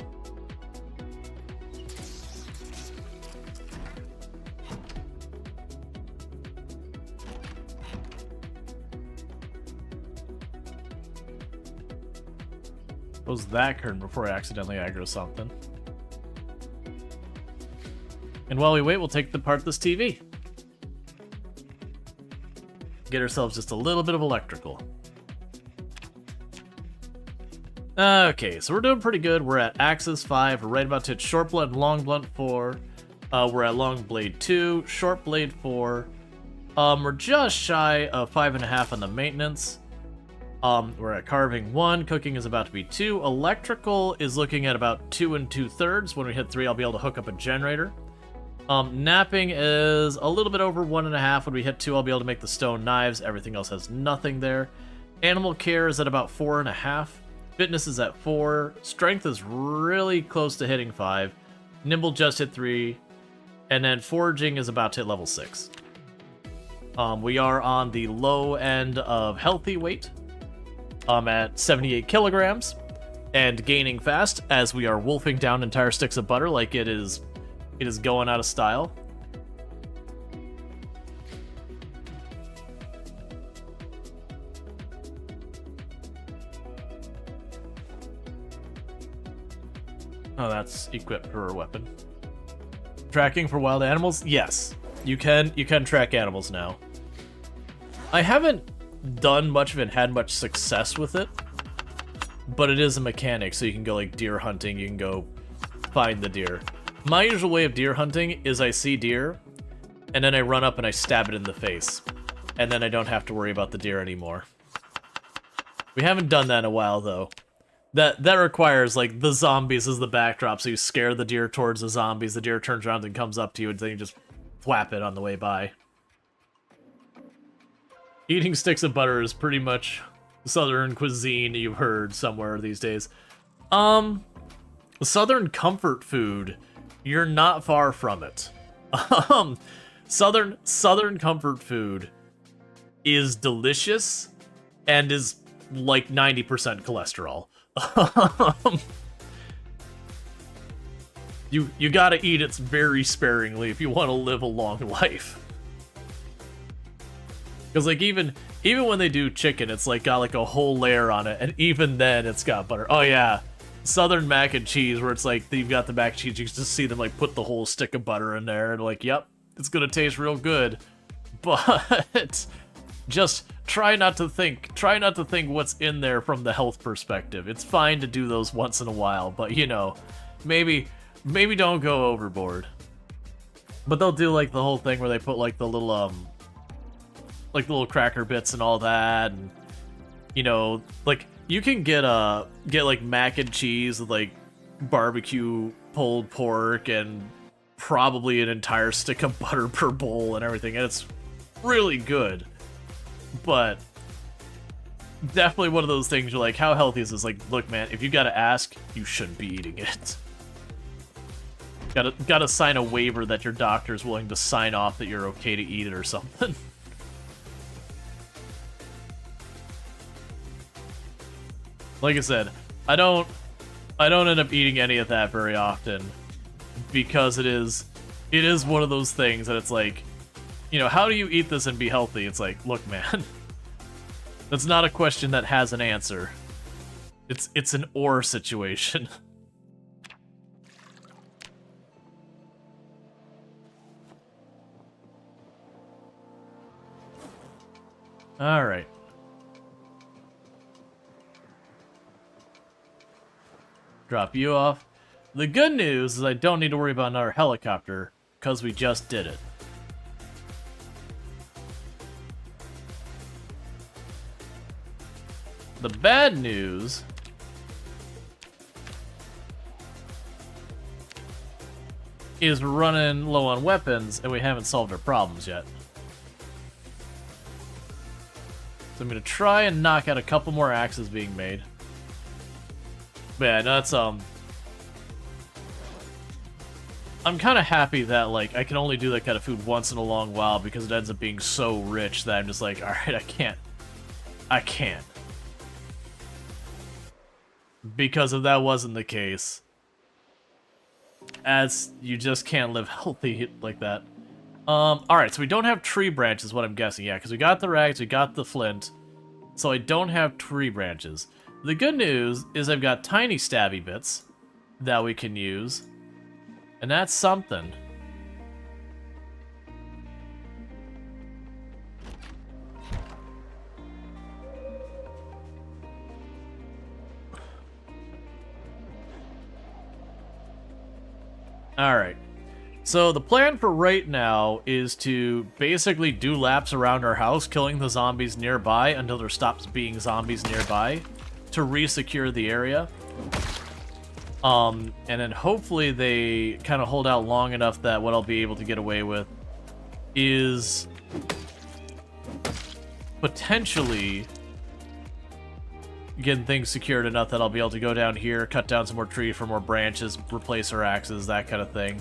Close that curtain before I accidentally aggro something. And while we wait, we'll take apart this TV. Get ourselves just a little bit of electrical. Okay, so we're doing pretty good. We're at Axis 5. We're right about to hit Short Blunt and Long Blunt 4. We're at Long Blade 2, Short Blade 4. We're just shy of 5.5 on the maintenance. We're at Carving 1. Cooking is about to be 2. Electrical is looking at about 2 2/3. When we hit 3, I'll be able to hook up a generator. Napping is a little bit over 1.5. When we hit 2, I'll be able to make the stone knives. Everything else has nothing there. Animal care is at about 4.5. Fitness is at 4. Strength is really close to hitting 5. Nimble just hit 3. And then foraging is about to hit level 6. We are on the low end of healthy weight. At 78 kilograms. And gaining fast as we are wolfing down entire sticks of butter like it is going out of style. Oh, that's equipped for a weapon. Tracking for wild animals? Yes. You can track animals now. I haven't done much of it and had much success with it, but it is a mechanic, so you can go like deer hunting, you can go find the deer. My usual way of deer hunting is I see deer, and then I run up and I stab it in the face. And then I don't have to worry about the deer anymore. We haven't done that in a while, though. That requires, like, the zombies as the backdrop, so you scare the deer towards the zombies, the deer turns around and comes up to you, and then you just whap it on the way by. Eating sticks of butter is pretty much Southern cuisine you've heard somewhere these days. Southern comfort food... You're not far from it. Southern comfort food is delicious and is like 90% cholesterol. You gotta eat it very sparingly if you want to live a long life. Because like even when they do chicken, it's like got like a whole layer on it, and even then it's got butter. Oh yeah. Southern mac and cheese, where it's like you've got the mac and cheese, you just see them like put the whole stick of butter in there, and like, yep, it's gonna taste real good. But just try not to think what's in there from the health perspective. It's fine to do those once in a while, but you know, maybe don't go overboard. But they'll do like the whole thing where they put like the little cracker bits and all that, and you know, like you can get like mac and cheese with like barbecue pulled pork and probably an entire stick of butter per bowl and everything, and it's really good. But definitely one of those things you're like, how healthy is this? Like, look, man, if you gotta ask, you shouldn't be eating it. Gotta sign a waiver that your doctor's willing to sign off that you're okay to eat it or something. Like I said, I don't end up eating any of that very often because it is one of those things that it's like, you know, how do you eat this and be healthy? It's like, look, man, that's not a question that has an answer. It's an or situation. All right. Drop you off. The good news is I don't need to worry about another helicopter, because we just did it. The bad news is we're running low on weapons, and we haven't solved our problems yet. So I'm going to try and knock out a couple more axes being made. But yeah, no, that's, I'm kind of happy that, like, I can only do that kind of food once in a long while because it ends up being so rich that I'm just like, alright, I can't. Because if that wasn't the case, as you just can't live healthy like that. Alright, so we don't have tree branches, what I'm guessing, yeah, because we got the rags, we got the flint, so I don't have tree branches. The good news is I've got tiny stabby bits that we can use, and that's something. Alright, so the plan for right now is to basically do laps around our house, killing the zombies nearby until there stops being zombies nearby, to re-secure the area. And then hopefully they kind of hold out long enough that what I'll be able to get away with is potentially getting things secured enough that I'll be able to go down here, cut down some more trees for more branches, replace our axes, that kind of thing.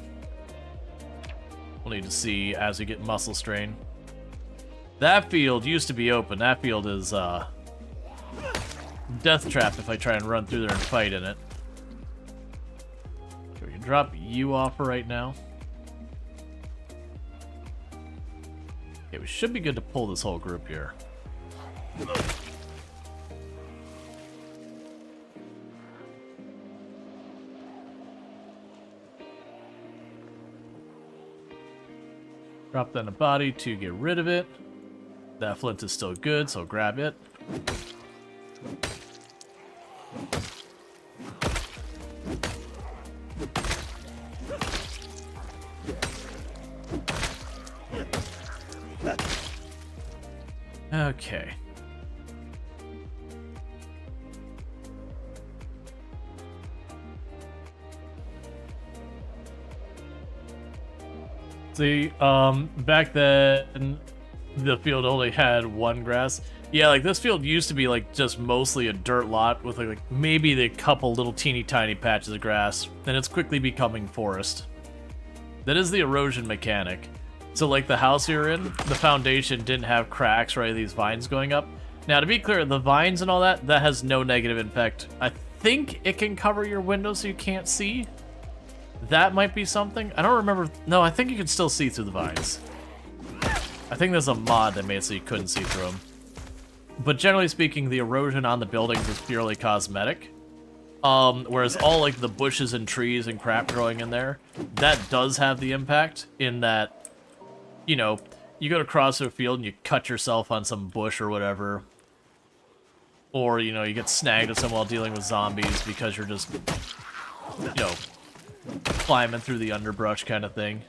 We'll need to see as we get muscle strain. That field used to be open. That field is death trapped if I try and run through there and fight in it. So we can drop you off for right now. Okay, we should be good to pull this whole group here. Drop that in a body to get rid of it. That flint is still good, so grab it. Okay. See, back then, the field only had one grass. Yeah, like, this field used to be, like, just mostly a dirt lot with, like maybe a couple little teeny tiny patches of grass, and it's quickly becoming forest. That is the erosion mechanic. So, like, the house you're in, the foundation didn't have cracks or any of these vines going up. Now, to be clear, the vines and all that, that has no negative effect. I think it can cover your windows so you can't see. That might be something. I don't remember. No, I think you can still see through the vines. I think there's a mod that made it so you couldn't see through them. But generally speaking, the erosion on the buildings is purely cosmetic. Whereas all, like, the bushes and trees and crap growing in there, that does have the impact in that, you know, you go to cross a field and you cut yourself on some bush or whatever. Or, you know, you get snagged at someone while dealing with zombies because you're just, you know, climbing through the underbrush kind of thing.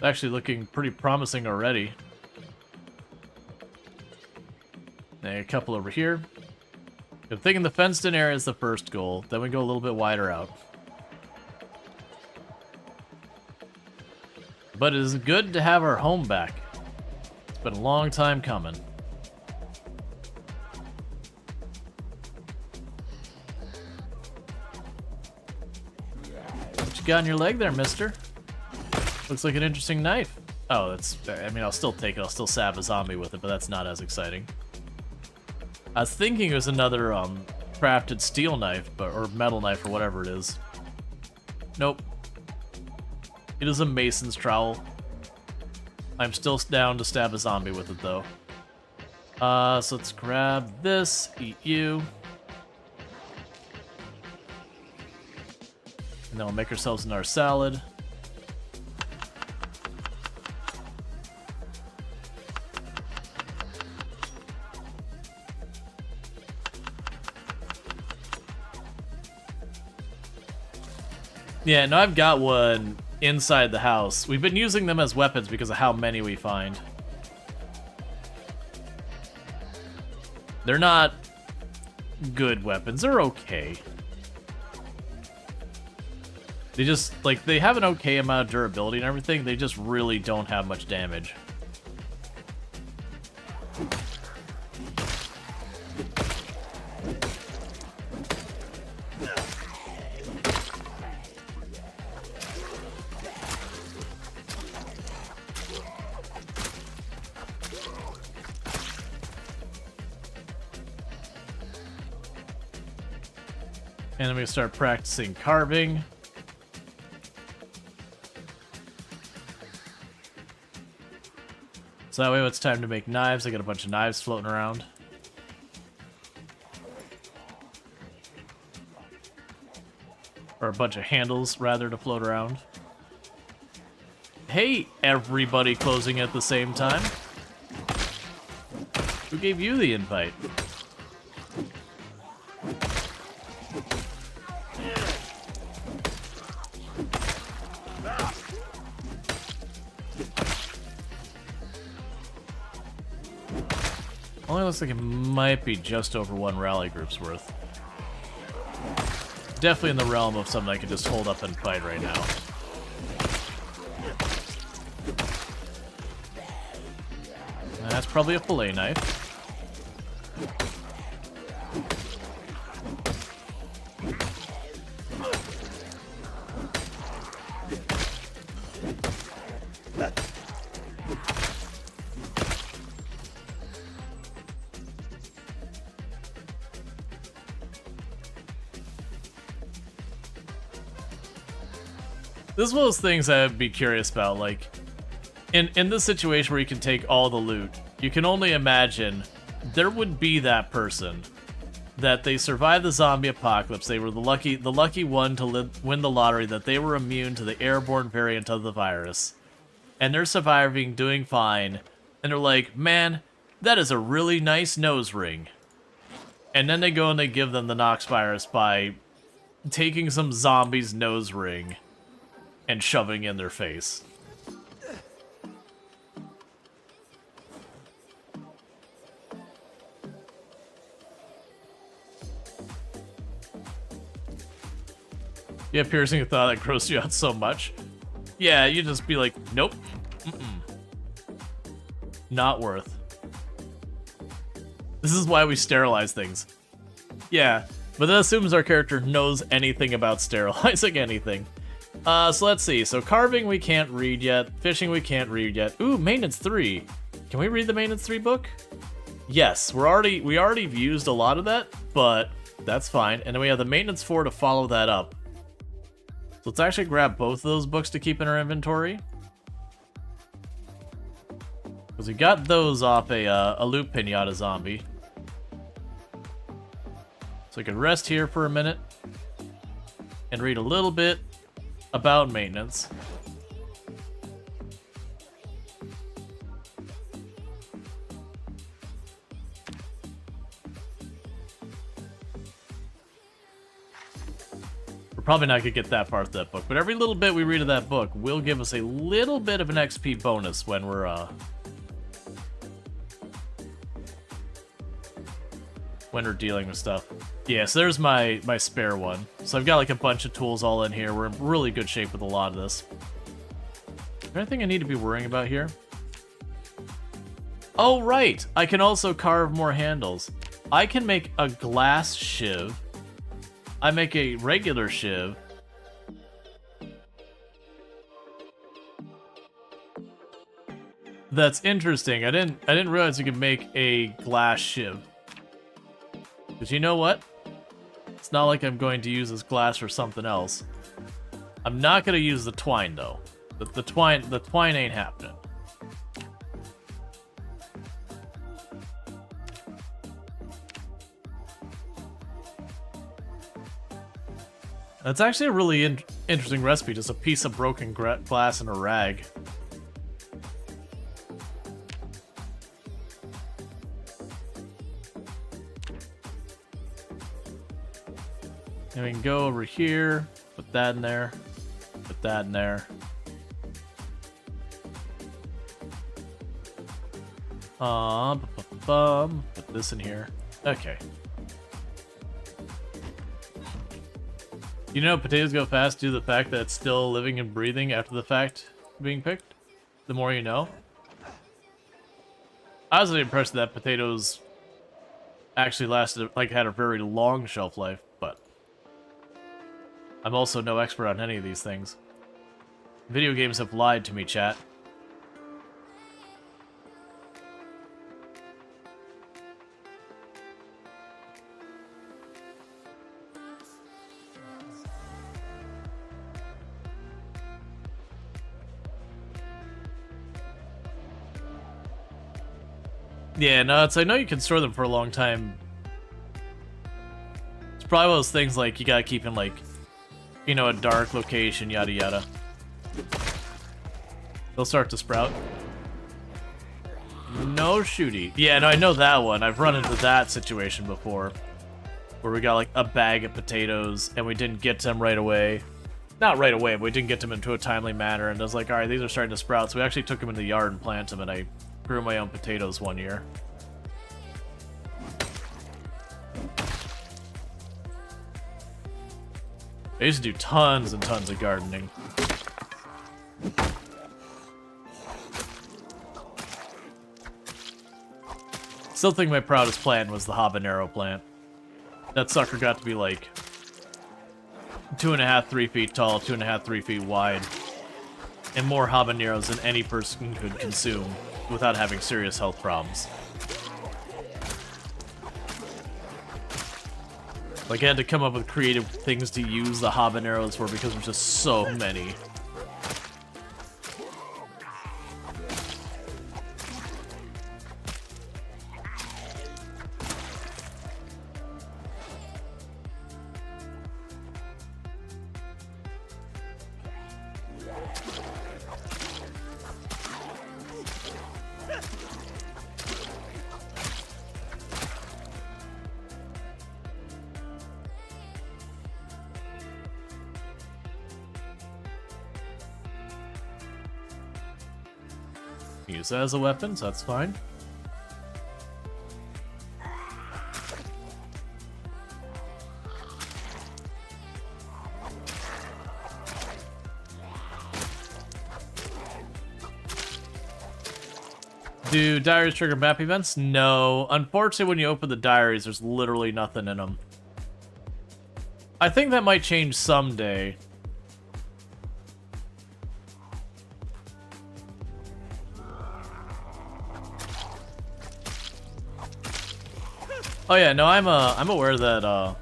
Actually looking pretty promising already. A couple over here. I'm thinking the fenced-in area is the first goal. Then we go a little bit wider out. But it is good to have our home back. It's been a long time coming. What you got on your leg there, mister? Looks like an interesting knife. Oh, that's... I mean, I'll still take it. I'll still stab a zombie with it, but that's not as exciting. I was thinking it was another, crafted steel knife, or metal knife, or whatever it is. Nope. It is a mason's trowel. I'm still down to stab a zombie with it, though. So let's grab this, eat you. And then we'll make ourselves another salad. Yeah, no, I've got one inside the house. We've been using them as weapons because of how many we find. They're not good weapons. They're okay. They just, like, they have an okay amount of durability and everything. They just really don't have much damage. And then we start practicing carving. So that way when it's time to make knives, I got a bunch of knives floating around. Or a bunch of handles, rather, to float around. Hey, everybody closing at the same time. Who gave you the invite? Only looks like it might be just over one rally group's worth. Definitely in the realm of something I could just hold up and fight right now. That's probably a fillet knife. This is one of those things I'd be curious about, like, in this situation where you can take all the loot, you can only imagine there would be that person that they survived the zombie apocalypse, they were the lucky one to win the lottery, that they were immune to the airborne variant of the virus, and they're surviving, doing fine, and they're like, man, that is a really nice nose ring. And then they go and they give them the Nox virus by taking some zombie's nose ring and shoving in their face. Yeah, piercing a thought that grossed you out so much. Yeah, you just be like, nope. Not worth. This is why we sterilize things. Yeah, but that assumes our character knows anything about sterilizing anything. So let's see. So carving we can't read yet. Fishing we can't read yet. Ooh, maintenance 3. Can we read the maintenance 3 book? Yes, we already used a lot of that, but that's fine. And then we have the maintenance 4 to follow that up. So let's actually grab both of those books to keep in our inventory. Because we got those off a loot pinata zombie. So I can rest here for a minute and read a little bit about maintenance. Probably not gonna get that far with that book, but every little bit we read of that book will give us a little bit of an XP bonus when we're dealing with stuff. Yeah, so there's my spare one. So I've got like a bunch of tools all in here. We're in really good shape with a lot of this. Is there anything I need to be worrying about here? Oh, right! I can also carve more handles. I can make a glass shiv. I make a regular shiv. That's interesting. I didn't realize you could make a glass shiv. Because you know what? It's not like I'm going to use this glass for something else. I'm not going to use the twine, though. The twine ain't happening. That's actually a really interesting recipe, just a piece of broken glass and a rag. And we can go over here, put that in there, put that in there. Put this in here. Okay. You know, potatoes go fast due to the fact that it's still living and breathing after the fact being picked. The more you know. I was really impressed that potatoes actually lasted, like, had a very long shelf life, but I'm also no expert on any of these things. Video games have lied to me, chat. Yeah, no, I know you can store them for a long time. It's probably one of those things like you gotta keep in, like, you know, a dark location, yada yada. They'll start to sprout. No shooty. Yeah, no, I know that one. I've run into that situation before. Where we got, like, a bag of potatoes, and we didn't get them right away. Not right away, but we didn't get them into a timely manner, and I was like, alright, these are starting to sprout, so we actually took them into the yard and planted them, and I grew my own potatoes one year. I used to do tons and tons of gardening. Still think my proudest plant was the habanero plant. That sucker got to be like 2.5, 3 feet tall, 2.5, 3 feet wide, and more habaneros than any person could consume without having serious health problems. Like, I had to come up with creative things to use the habaneros for because there's just so many. Use that as a weapon, so that's fine. Do diaries trigger map events? No. Unfortunately, when you open the diaries, there's literally nothing in them. I think that might change someday. Oh yeah, no, I'm aware that,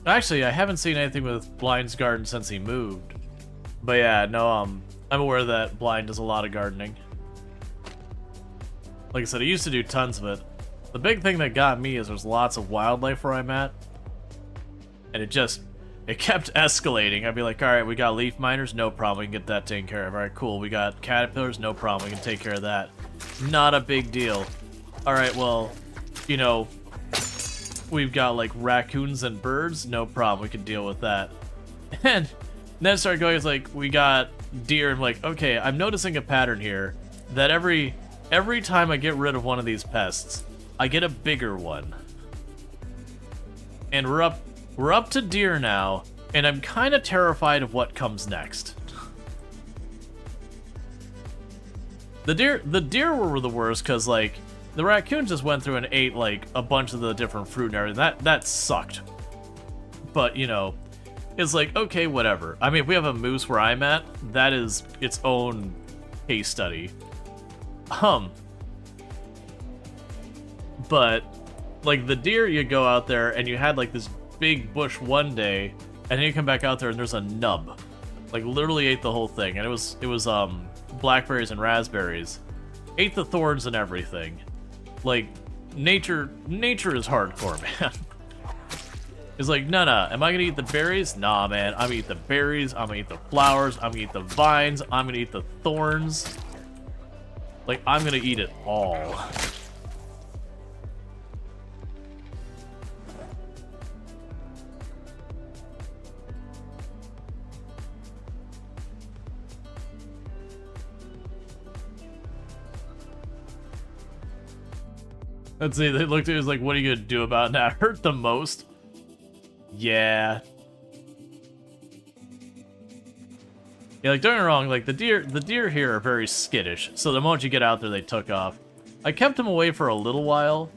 actually, I haven't seen anything with Blind's garden since he moved. But yeah, no, I'm aware that Blind does a lot of gardening. Like I said, I used to do tons of it. The big thing that got me is there's lots of wildlife where I'm at. And it kept escalating. I'd be like, alright, we got leaf miners, no problem, we can get that taken care of. Alright, cool, we got caterpillars, no problem, we can take care of that. Not a big deal. Alright, well, you know, we've got like raccoons and birds, no problem, we can deal with that. And then started going, it's like, we got deer. I'm like, okay, I'm noticing a pattern here that every time I get rid of one of these pests, I get a bigger one. And we're up to deer now, and I'm kind of terrified of what comes next. The deer were the worst, because, like, the raccoons just went through and ate, like, a bunch of the different fruit and everything. That sucked. But, you know, it's like, okay, whatever. I mean, if we have a moose where I'm at, that is its own case study. But, like, the deer, you go out there, and you had, like, this big bush one day, and then you come back out there, and there's a nub. Like, literally ate the whole thing. And it was blackberries and raspberries. Ate the thorns and everything. Like, nature is hardcore, man. It's like, no, am I gonna eat the berries? Nah, man, I'm gonna eat the berries, I'm gonna eat the flowers, I'm gonna eat the vines, I'm gonna eat the thorns. Like, I'm gonna eat it all. Let's see, they looked at it, was like, what are you gonna do about that? Hurt the most? Yeah. Yeah, like, don't get me wrong, like, the deer here are very skittish, so the moment you get out there, they took off. I kept them away for a little while.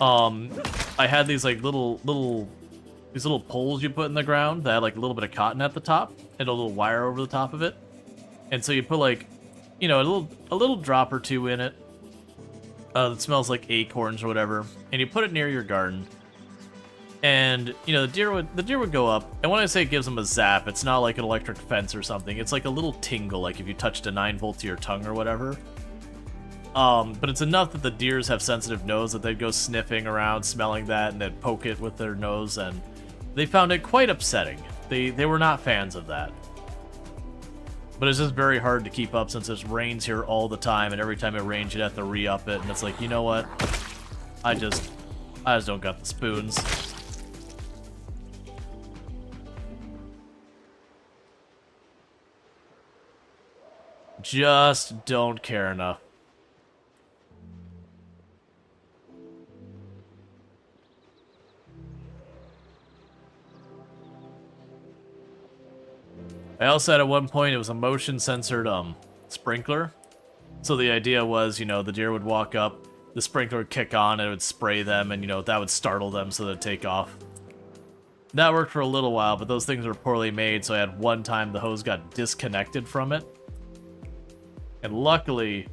I had these, like, little poles you put in the ground that had, like, a little bit of cotton at the top, and a little wire over the top of it. And so you put, like, you know, a little drop or two in it. That smells like acorns or whatever, and you put it near your garden. And, you know, the deer would go up, and when I say it gives them a zap, it's not like an electric fence or something. It's like a little tingle, like if you touched a 9-volt to your tongue or whatever. But it's enough that the deers have sensitive nose that they'd go sniffing around, smelling that, and they'd poke it with their nose, and they found it quite upsetting. They were not fans of that. But it's just very hard to keep up since it rains here all the time, and every time it rains, you'd have to re-up it, and it's like, you know what? I just don't got the spoons. Just don't care enough. I also had at one point, it was a motion censored sprinkler. So the idea was, you know, the deer would walk up, the sprinkler would kick on, and it would spray them, and, you know, that would startle them so they'd take off. That worked for a little while, but those things were poorly made, so I had one time the hose got disconnected from it. And luckily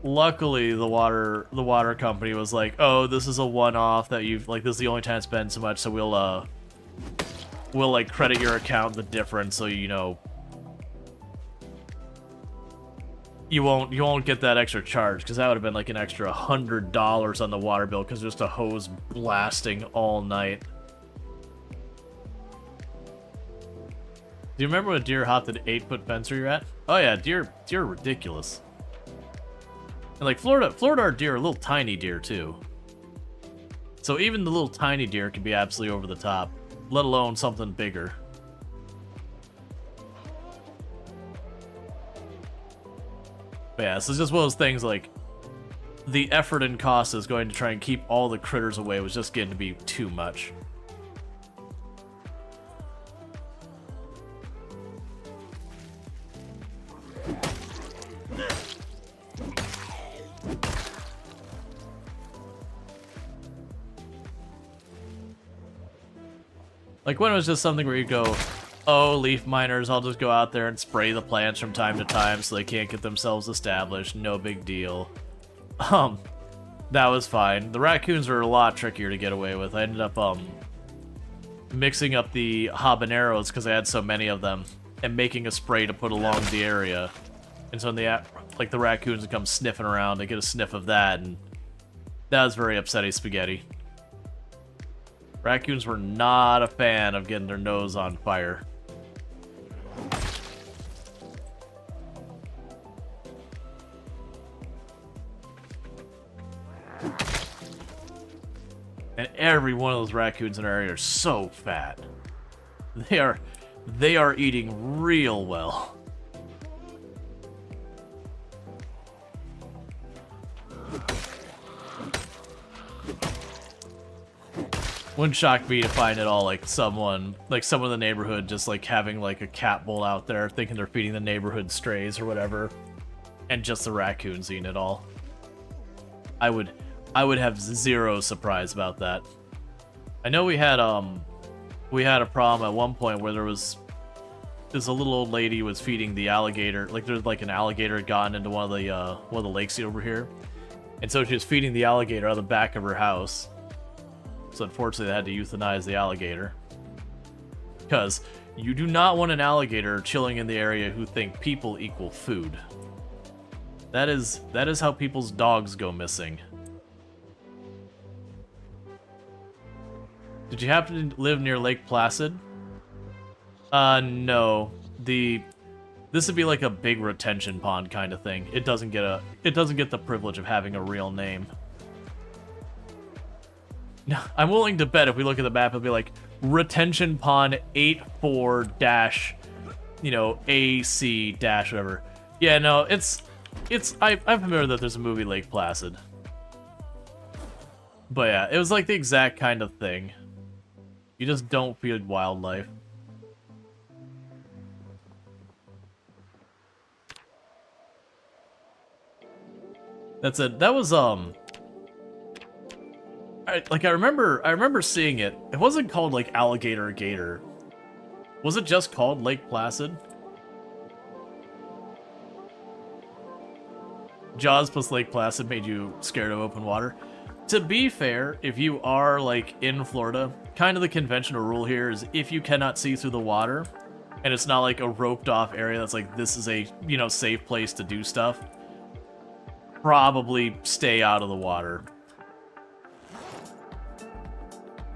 the water company was like, oh, this is a one-off that you've, like, this is the only time it's been so much, so we'll like credit your account the difference, so, you know, you won't get that extra charge, because that would have been like an extra $100 on the water bill, because just a hose blasting all night. Do you remember when a deer hopped an 8-foot fence where you're at? Oh yeah, deer are ridiculous. And like Florida are deer, are little tiny deer too. So even the little tiny deer can be absolutely over the top, let alone something bigger. But yeah, so it's just one of those things, like, the effort and cost is going to try and keep all the critters away was just getting to be too much. Like, when it was just something where you go, oh, leaf miners, I'll just go out there and spray the plants from time to time so they can't get themselves established, no big deal. That was fine. The raccoons were a lot trickier to get away with. I ended up, mixing up the habaneros, because I had so many of them, and making a spray to put along the area. And so when the raccoons would come sniffing around, they get a sniff of that, and that was very upsetting spaghetti. Raccoons were not a fan of getting their nose on fire. And every one of those raccoons in our area are so fat. they are eating real well. Wouldn't shock me to find it all like someone in the neighborhood just like having like a cat bowl out there thinking they're feeding the neighborhood strays or whatever, and just the raccoons eating it all. I would have zero surprise about that. I know we had a problem at one point where there was this little old lady was feeding the alligator, like there's like an alligator had gotten into one of the lakes over here, and so she was feeding the alligator out of the back of her house. So unfortunately, they had to euthanize the alligator. Because you do not want an alligator chilling in the area who think people equal food. That is how people's dogs go missing. Did you happen to live near Lake Placid? No. This would be like a big retention pond kind of thing. It doesn't get the privilege of having a real name. I'm willing to bet if we look at the map, it'll be like retention pond 84 dash, AC dash whatever. Yeah, no, I'm familiar that there's a movie Lake Placid. But yeah, it was like the exact kind of thing. You just don't feed wildlife. That's it. That was I remember seeing it. It wasn't called like Alligator or Gator. Was it just called Lake Placid? Jaws plus Lake Placid made you scared of open water. To be fair, if you are like in Florida, kind of the conventional rule here is if you cannot see through the water, and it's not like a roped off area that's like this is a safe place to do stuff, probably stay out of the water.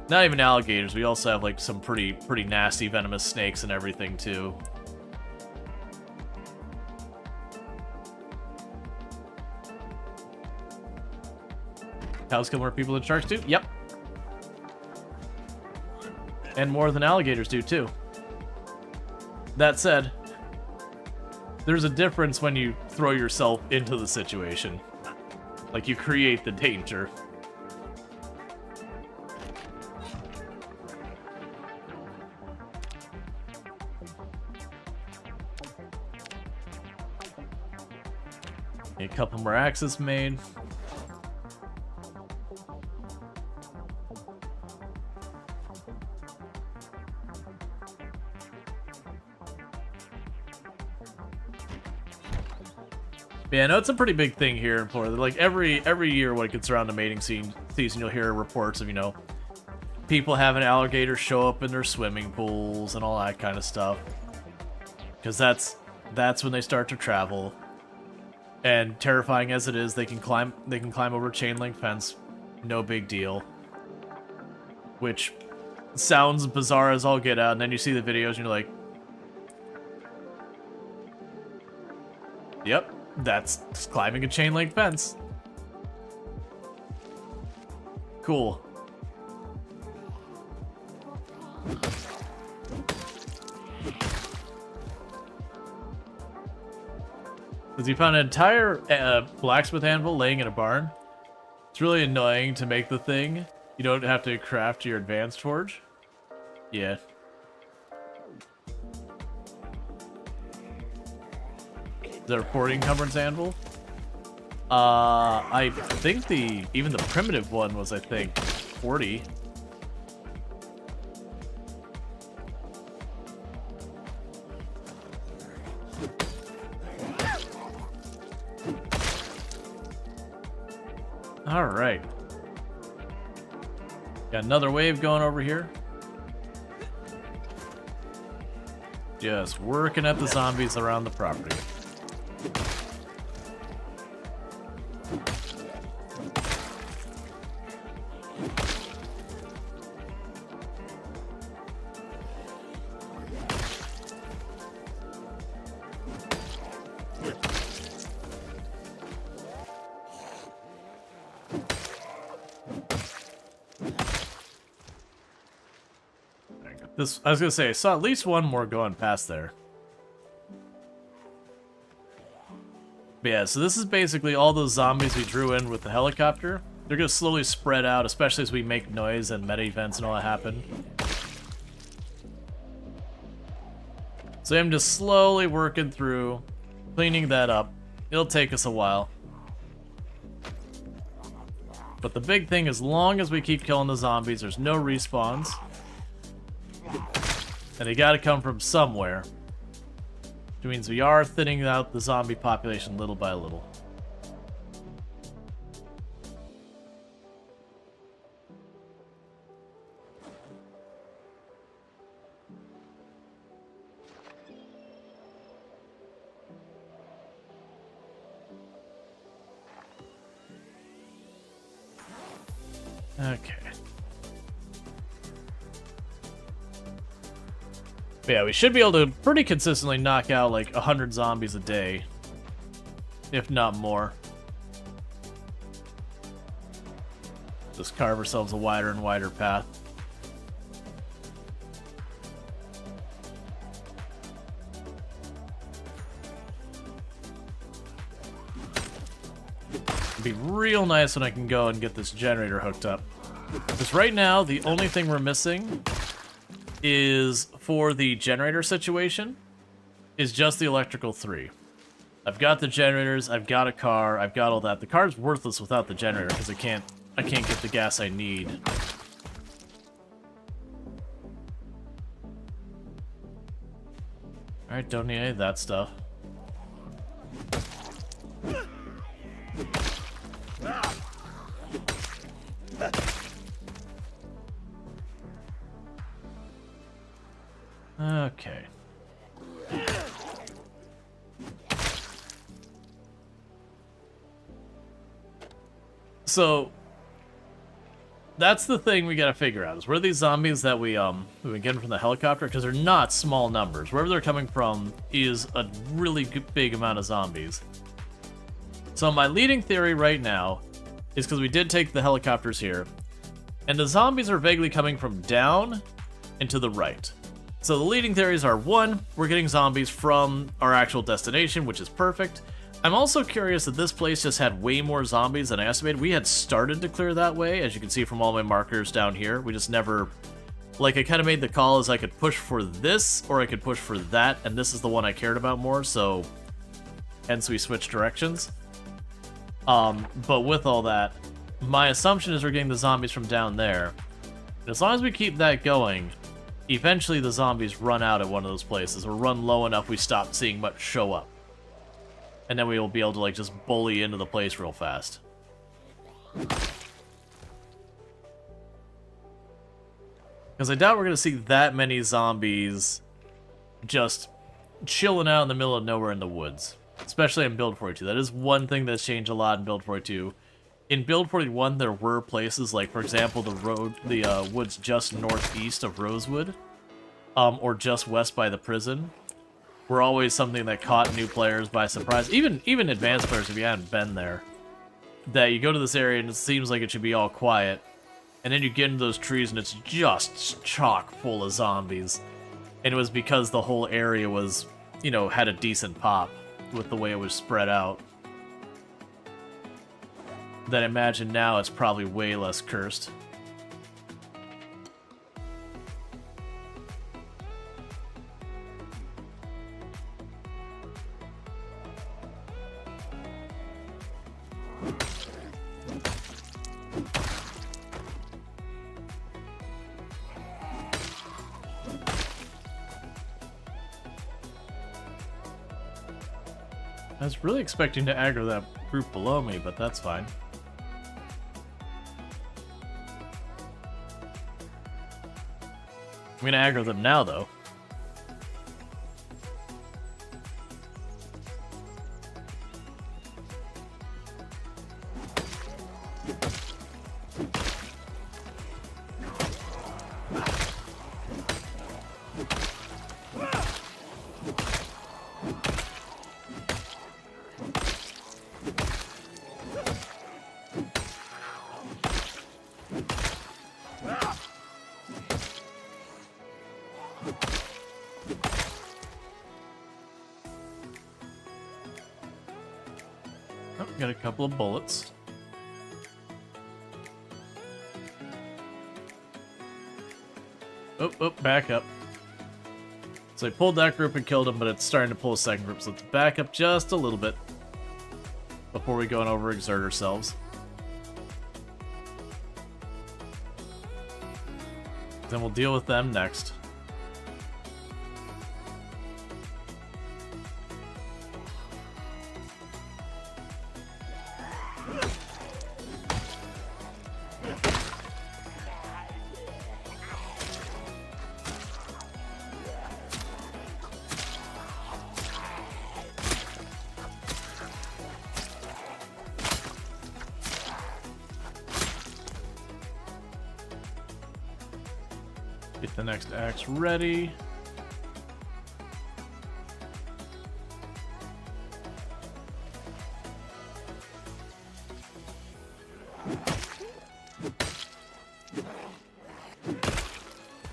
Not even alligators, we also have like some pretty nasty venomous snakes and everything too. Cows kill more people than sharks do? Yep. And more than alligators do too. That said, there's a difference when you throw yourself into the situation. Like you create the danger. A couple more axes made. Yeah, no, it's a pretty big thing here in Florida. Like every year when it gets around the mating season, you'll hear reports of, people having alligators show up in their swimming pools and all that kind of stuff. Because that's when they start to travel. And terrifying as it is, they can climb over chain link fence, no big deal. Which sounds bizarre as all get out, and then you see the videos and you're like, yep, that's climbing a chain link fence. Cool. Because you found an entire blacksmith anvil laying in a barn. It's really annoying to make the thing. You don't have to craft your advanced forge. Yeah. Is that a 40 encumbrance anvil? I think even the primitive one was, I think, 40. Alright. Got another wave going over here. Just working at the zombies around the property. This, I was gonna say, I saw at least one more going past there. But yeah, so this is basically all those zombies we drew in with the helicopter. They're gonna slowly spread out, especially as we make noise and meta events and all that happen. So I'm just slowly working through, cleaning that up. It'll take us a while. But the big thing, as long as we keep killing the zombies, there's no respawns. And they gotta come from somewhere. Which means we are thinning out the zombie population little by little. Okay. But yeah, we should be able to pretty consistently knock out like 100 zombies a day, if not more. Just carve ourselves a wider and wider path. It'd be real nice when I can go and get this generator hooked up. Because right now, the only thing we're missing is, for the generator situation, is just the electrical 3. I've got the generators, I've got a car, I've got all that. The car's worthless without the generator because I can't get the gas I need. Alright, don't need any of that stuff. Okay. So that's the thing we gotta figure out, is where these zombies that we've been getting from the helicopter, because they're not small numbers. Wherever they're coming from is a really big amount of zombies. So my leading theory right now is, because we did take the helicopters here, and the zombies are vaguely coming from down and to the right. So the leading theories are, 1, we're getting zombies from our actual destination, which is perfect. I'm also curious that this place just had way more zombies than I estimated. We had started to clear that way, as you can see from all my markers down here. We just never... Like, I kind of made the call as I could push for this, or I could push for that, and this is the one I cared about more, so... Hence we switched directions. But with all that, my assumption is we're getting the zombies from down there. And as long as we keep that going, eventually the zombies run out at one of those places, or run low enough we stop seeing much show up. And then we will be able to, like, just bully into the place real fast. Because I doubt we're going to see that many zombies just chilling out in the middle of nowhere in the woods. Especially in Build 42. That is one thing that's changed a lot in Build 42. In Build 41, there were places, like, for example, the woods just northeast of Rosewood, or just west by the prison, were always something that caught new players by surprise. Even advanced players, if you hadn't been there. That you go to this area and it seems like it should be all quiet, and then you get into those trees and it's just chock full of zombies. And it was because the whole area was, you know, had a decent pop with the way it was spread out. That I imagine now it's probably way less cursed. I was really expecting to aggro that group below me, but that's fine. I'm gonna aggro them now, though. Got a couple of bullets. Oh, back up. So I pulled that group and killed him, but it's starting to pull a second group, so let's back up just a little bit before we go and overexert ourselves. Then we'll deal with them next. Get the next axe ready.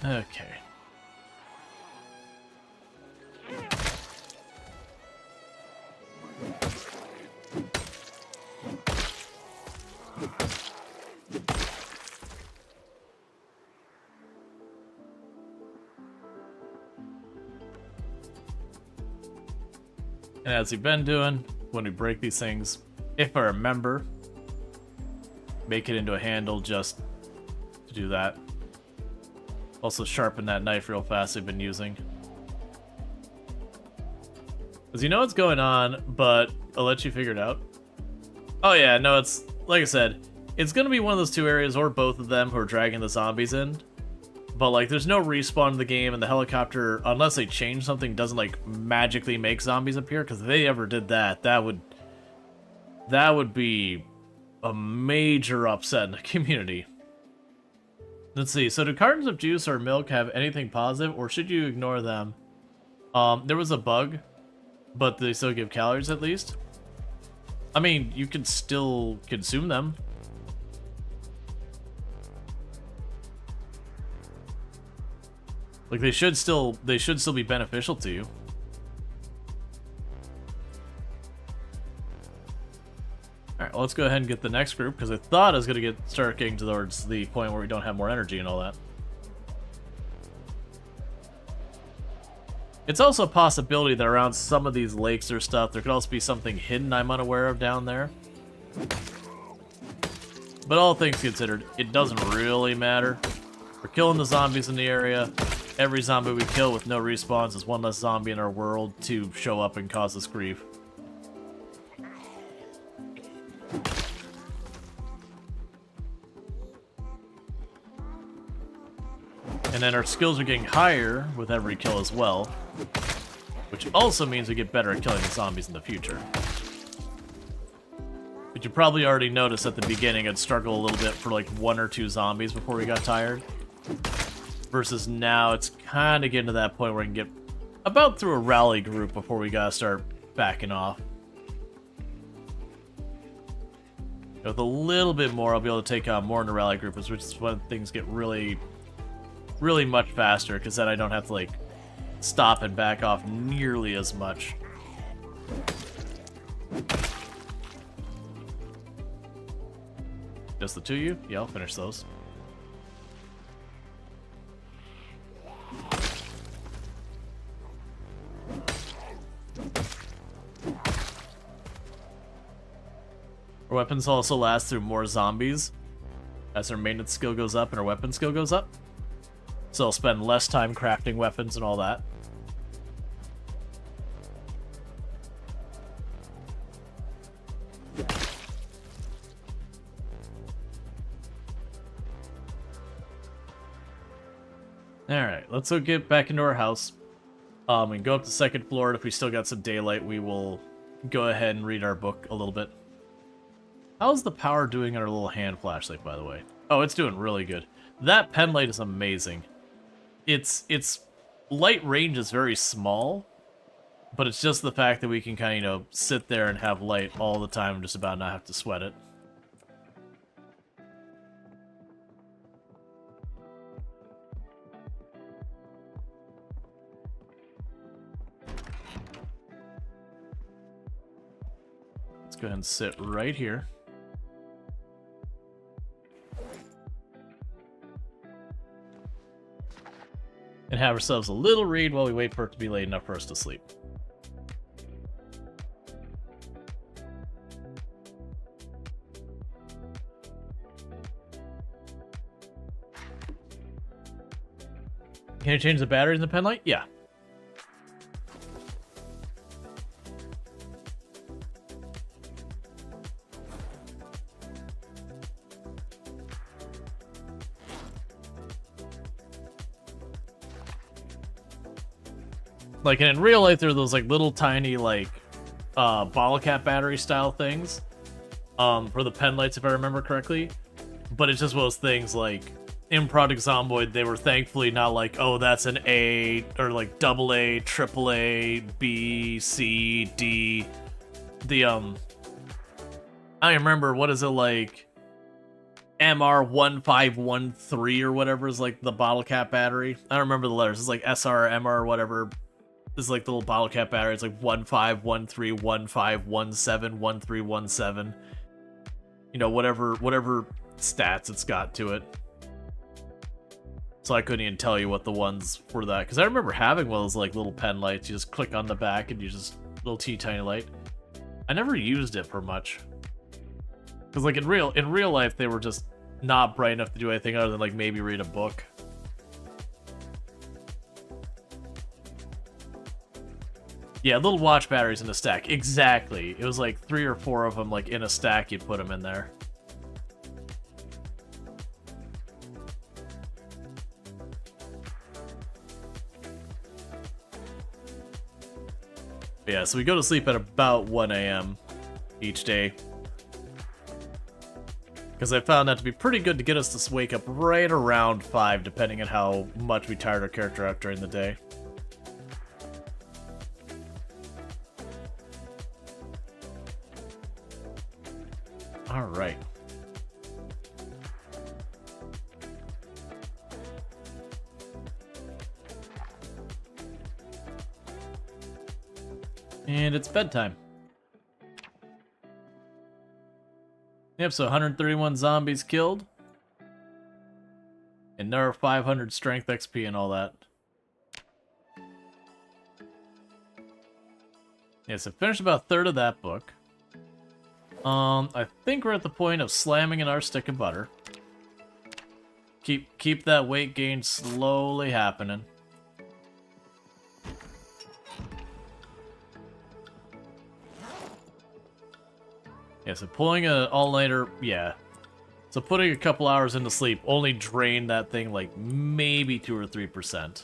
Okay. And as we've been doing, when we break these things, if I remember, make it into a handle just to do that. Also sharpen that knife real fast I've been using. Because you know what's going on, but I'll let you figure it out. Oh yeah, no, it's, like I said, it's going to be one of those two areas, or both of them, who are dragging the zombies in. But, like, there's no respawn in the game, and the helicopter, unless they change something, doesn't, like, magically make zombies appear, because if they ever did that, that would be a major upset in the community. Let's see, so do cartons of juice or milk have anything positive, or should you ignore them? There was a bug, but they still give calories at least. I mean, you can still consume them. Like, they should still be beneficial to you. Alright, well, let's go ahead and get the next group, because I thought I was going to start getting towards the point where we don't have more energy and all that. It's also a possibility that around some of these lakes or stuff, there could also be something hidden I'm unaware of down there. But all things considered, it doesn't really matter. We're killing the zombies in the area. Every zombie we kill with no respawns is one less zombie in our world to show up and cause us grief. And then our skills are getting higher with every kill as well, which also means we get better at killing the zombies in the future. But you probably already noticed at the beginning I'd struggle a little bit for like 1 or 2 zombies before we got tired. Versus now, it's kind of getting to that point where we can get about through a rally group before we gotta start backing off. With a little bit more, I'll be able to take on more in the rally group, which is when things get really, really much faster, because then I don't have to, like, stop and back off nearly as much. Just the 2 of you? Yeah, I'll finish those. Our weapons also last through more zombies as our maintenance skill goes up and our weapon skill goes up. So I'll spend less time crafting weapons and all that. Alright, let's go get back into our house. And go up to the 2nd floor, and if we still got some daylight, we will go ahead and read our book a little bit. How's the power doing on our little hand flashlight, by the way? Oh, it's doing really good. That pen light is amazing. Its light range is very small, but it's just the fact that we can kind of, you know, sit there and have light all the time and just about not have to sweat it. go ahead and sit right here. And have ourselves a little read while we wait for it to be late enough for us to sleep. Can you change the batteries in the pen light? Yeah. Like, and in real life, there are those like little tiny like bottle cap battery style things for the pen lights, if I remember correctly. But it's just one of those things like in Project Zomboid, they were thankfully not like, oh, that's an A or like double A, triple A, B, C, D. The I remember, what is it, like MR1513 or whatever is like the bottle cap battery. I don't remember the letters. It's like SR, MR, or whatever. This is like the little bottle cap battery. It's like 1513, 1517, 1317. You know, whatever stats it's got to it. So I couldn't even tell you what the ones for that. Because I remember having one of those like little pen lights. You just click on the back and you just little teeny tiny light. I never used it for much. Because like in real life, they were just not bright enough to do anything other than like maybe read a book. Yeah, little watch batteries in a stack. Exactly. It was like 3 or 4 of them like in a stack. You'd put them in there. Yeah, so we go to sleep at about 1 a.m. each day. Because I found that to be pretty good to get us to wake up right around 5, depending on how much we tired our character out during the day. Alright. And it's bedtime. Yep, so 131 zombies killed. And another 500 strength XP and all that. Yeah, so finished about a third of that book. I think we're at the point of slamming in our stick of butter. Keep that weight gain slowly happening. Yeah, so pulling an all-nighter, yeah. So putting a couple hours into sleep only drained that thing like maybe 2 or 3%.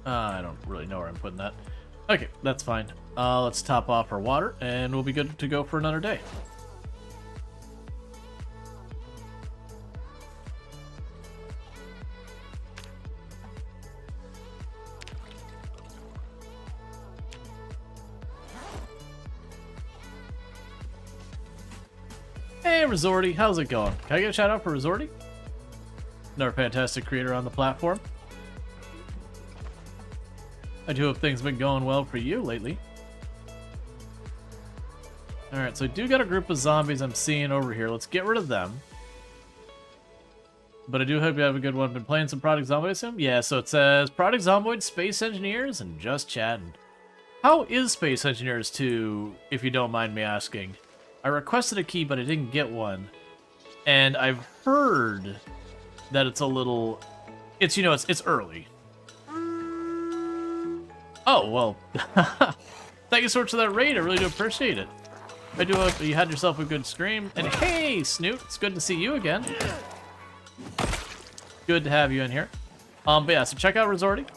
I don't really know where I'm putting that. Okay, that's fine. Let's top off our water, and we'll be good to go for another day. Hey, Resorty, how's it going? Can I get a shout out for Resorty? Another fantastic creator on the platform. I do hope things have been going well for you lately. Alright, so I do got a group of zombies I'm seeing over here. Let's get rid of them. But I do hope you have a good one. Been playing some Project Zomboid, I assume? Yeah, so it says Project Zomboid, Space Engineers, and just chatting. How is Space Engineers 2, if you don't mind me asking? I requested a key, but I didn't get one. And I've heard that it's a little... It's, you know, it's early. Oh, well, thank you so much for that raid. I really do appreciate it. I do hope you had yourself a good stream. And hey, Snoot, it's good to see you again. Good to have you in here. But yeah, so check out Resorty.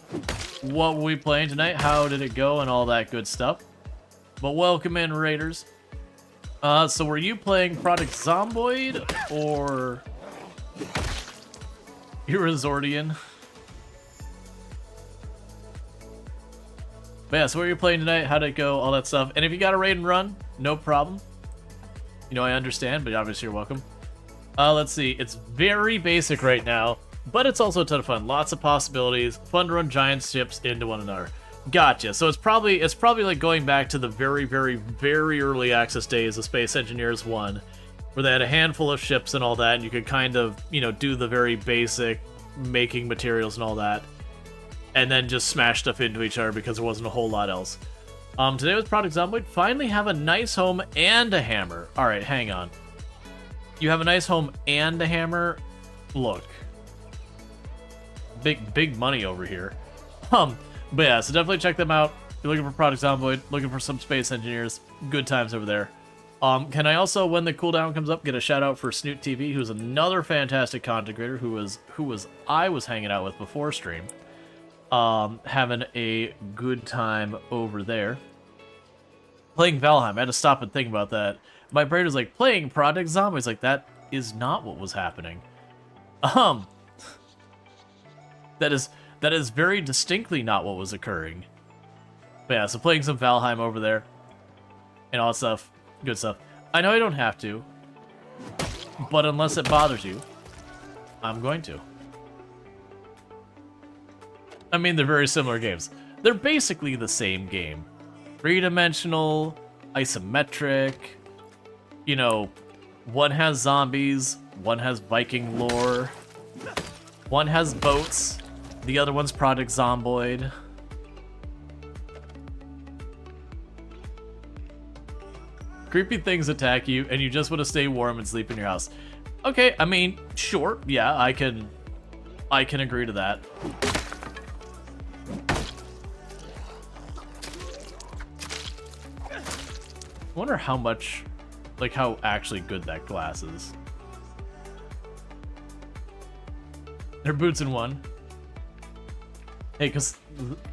What were we playing tonight? How did it go? And all that good stuff. But welcome in, Raiders. So were you playing Project Zomboid or you're Resortian? But yeah, so what are you playing tonight? How did it go? All that stuff. And if you got a raid and run, no problem. You know, I understand, but obviously you're welcome. Let's see. It's very basic right now, but it's also a ton of fun. Lots of possibilities. Fun to run giant ships into one another. Gotcha. So it's probably like going back to the very, very, very early access days of Space Engineers 1, where they had a handful of ships and all that, and you could kind of, you know, do the very basic making materials and all that, and then just smash stuff into each other because there wasn't a whole lot else. Today with Project Zomboid, finally have a nice home and a hammer. All right, hang on. You have a nice home and a hammer? Look. Big money over here. But yeah, so definitely check them out. If you're looking for Project Zomboid, looking for some Space Engineers, good times over there. Can I also, when the cooldown comes up, get a shout out for Snoot TV, who's another fantastic content creator I was hanging out with before stream. Having a good time over there. Playing Valheim, I had to stop and think about that. My brain was like, playing Project Zomboid, like, that is not what was happening. That is very distinctly not what was occurring. But yeah, so playing some Valheim over there. And all that stuff. Good stuff. I know I don't have to. But unless it bothers you, I'm going to. I mean, they're very similar games. They're basically the same game. Three-dimensional, isometric. You know, one has zombies, one has Viking lore, one has boats, the other one's Project Zomboid. Creepy things attack you, and you just want to stay warm and sleep in your house. Okay, I mean, sure, yeah, I can agree to that. I wonder how much, like, how actually good that glass is. Their boots in one. Hey, cause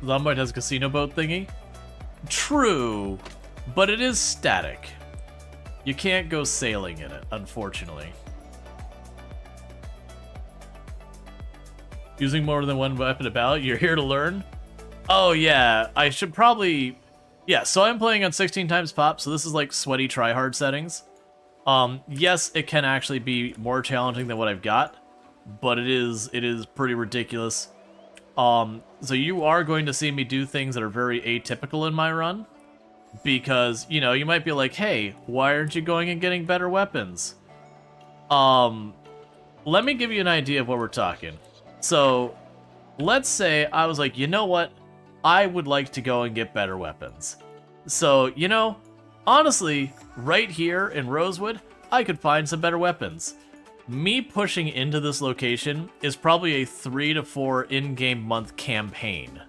Zomboid has a casino boat thingy. True, but it is static. You can't go sailing in it, unfortunately. Using more than one weapon about, you're here to learn? Oh yeah, I should probably... Yeah, so I'm playing on 16 times pop, so this is like sweaty tryhard settings. Yes, it can actually be more challenging than what I've got, but it is pretty ridiculous. So you are going to see me do things that are very atypical in my run, because, you know, you might be like, hey, why aren't you going and getting better weapons? Let me give you an idea of what we're talking. So, let's say I was like, you know what? I would like to go and get better weapons. So, you know, honestly, right here in Rosewood, I could find some better weapons. Me pushing into this location is probably a 3 to 4 in-game month campaign.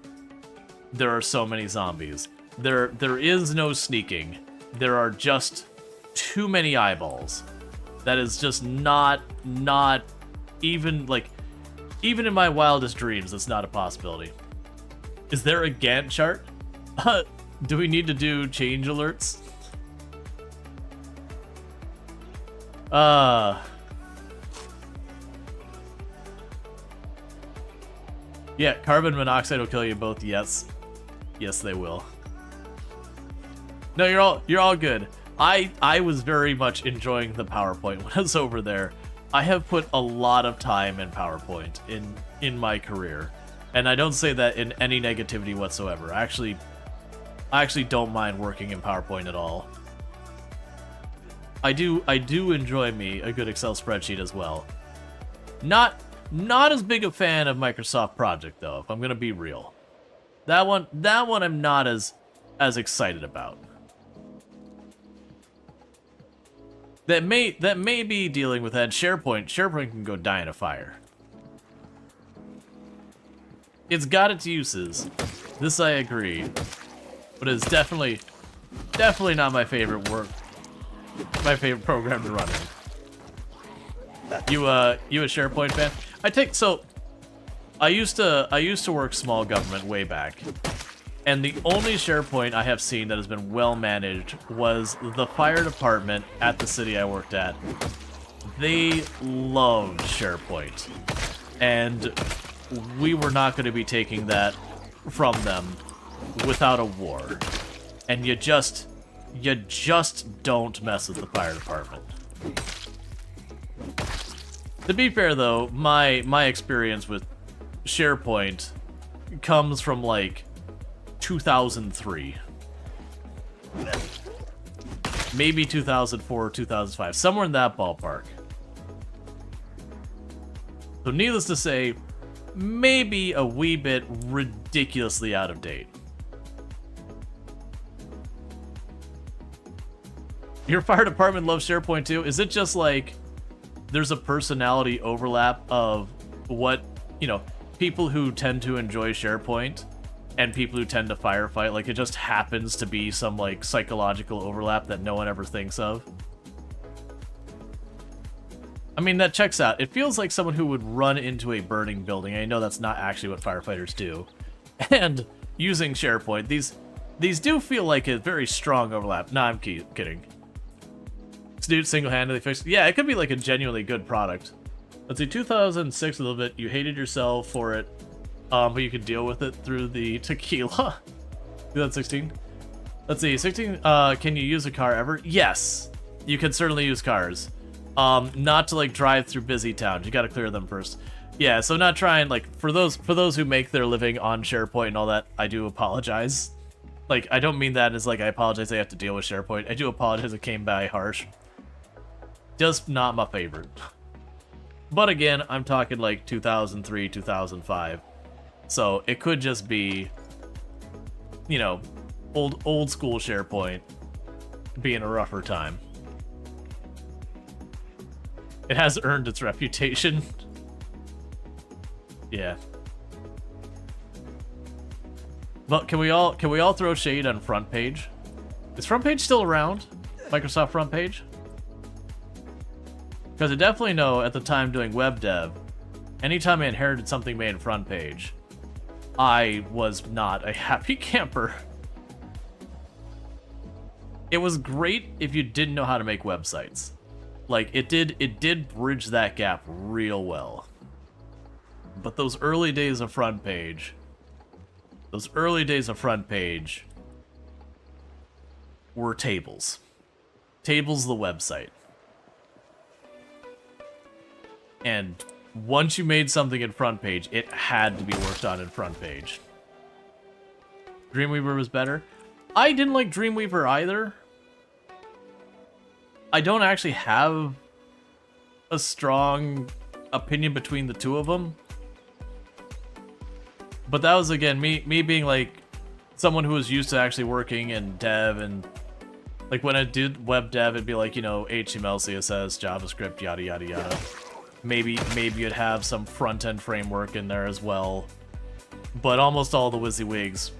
There are so many zombies. There is no sneaking. There are just too many eyeballs. That is just not even, like, even in my wildest dreams, that's not a possibility. Is there a Gantt chart? Do we need to do change alerts? Yeah, carbon monoxide will kill you both. Yes. Yes, they will. No, you're all good. I was very much enjoying the PowerPoint when I was over there. I have put a lot of time in PowerPoint in my career. And I don't say that in any negativity whatsoever. I actually don't mind working in PowerPoint at all. I do enjoy me a good Excel spreadsheet as well. Not as big a fan of Microsoft Project though, if I'm gonna be real. That one I'm not as excited about. That may be dealing with that. SharePoint can go die in a fire. It's got its uses. This I agree. But it's definitely not my favorite program to run in. You a SharePoint fan? I used to work small government way back. And the only SharePoint I have seen that has been well managed was the fire department at the city I worked at. They loved SharePoint. And we were not going to be taking that from them without a war. And you just you just don't mess with the fire department. To be fair, though, my experience with SharePoint comes from, like, 2003. Maybe 2004 or 2005. Somewhere in that ballpark. So needless to say, maybe a wee bit ridiculously out of date. Your fire department loves SharePoint too? Is it just like there's a personality overlap of what, you know, people who tend to enjoy SharePoint and people who tend to firefight? Like, it just happens to be some, like, psychological overlap that no one ever thinks of? I mean, that checks out. It feels like someone who would run into a burning building. I know that's not actually what firefighters do. And using SharePoint, these do feel like a very strong overlap. Nah, I'm kidding. This dude single-handedly fixed. Yeah, it could be like a genuinely good product. Let's see, 2006 a little bit. You hated yourself for it, but you could deal with it through the tequila. 2016. Let's see, 16. Can you use a car ever? Yes, you can certainly use cars. Not to like drive through busy towns. You got to clear them first. Yeah, so not trying, like, for those who make their living on SharePoint and all that, I do apologize. Like, I don't mean that as like I apologize I have to deal with SharePoint. I do apologize it came by harsh. Just not my favorite. But again, I'm talking like 2003, 2005. So it could just be, you know, old school SharePoint being a rougher time. It has earned its reputation. Yeah. But can we all throw shade on front page? Is front page still around? Microsoft front page? Because I definitely know at the time doing web dev, anytime I inherited something made in front page, I was not a happy camper. It was great if you didn't know how to make websites. Like, it did bridge that gap real well. But those early days of front page were tables. Tables the website. And once you made something in front page, it had to be worked on in front page. Dreamweaver was better. I didn't like Dreamweaver either. I don't actually have a strong opinion between the two of them. But that was, again, me being like someone who was used to actually working in dev, and like when I did web dev, it'd be like, you know, HTML, CSS, JavaScript, yada yada yada. Maybe you'd have some front-end framework in there as well. But almost all the WYSIWYGs,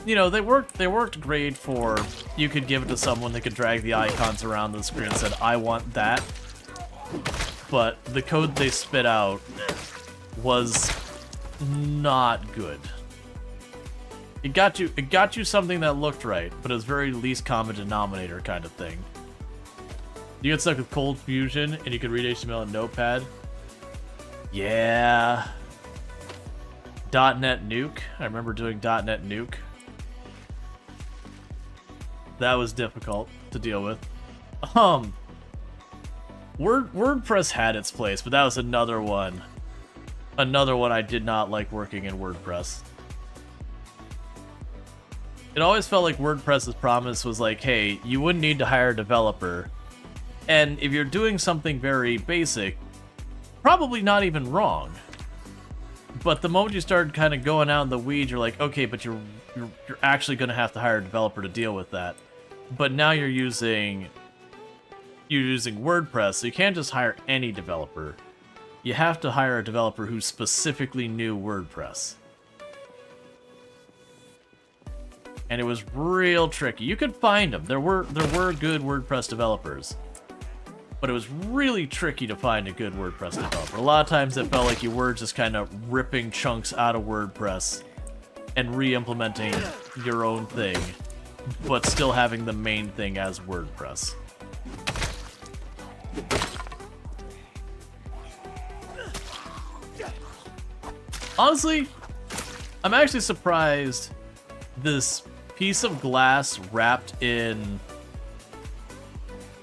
you know, they worked great for, you could give it to someone that could drag the icons around the screen and said, I want that. But the code they spit out was not good. It got you something that looked right, but it was very least common denominator kind of thing. You get stuck with Cold Fusion and you could read HTML in Notepad. Yeah. .NET Nuke. I remember doing .NET Nuke. That was difficult to deal with. WordPress had its place, but that was another one. Another one I did not like working in WordPress. It always felt like WordPress's promise was like, hey, you wouldn't need to hire a developer. And if you're doing something very basic, probably not even wrong. But the moment you start kind of going out in the weeds, you're like, okay, but you're actually going to have to hire a developer to deal with that. But now you're using WordPress, so you can't just hire any developer. You have to hire a developer who specifically knew WordPress. And it was real tricky. You could find them. There were good WordPress developers. But it was really tricky to find a good WordPress developer. A lot of times it felt like you were just kind of ripping chunks out of WordPress and re-implementing your own thing, but still having the main thing as WordPress. Honestly, I'm actually surprised this piece of glass wrapped in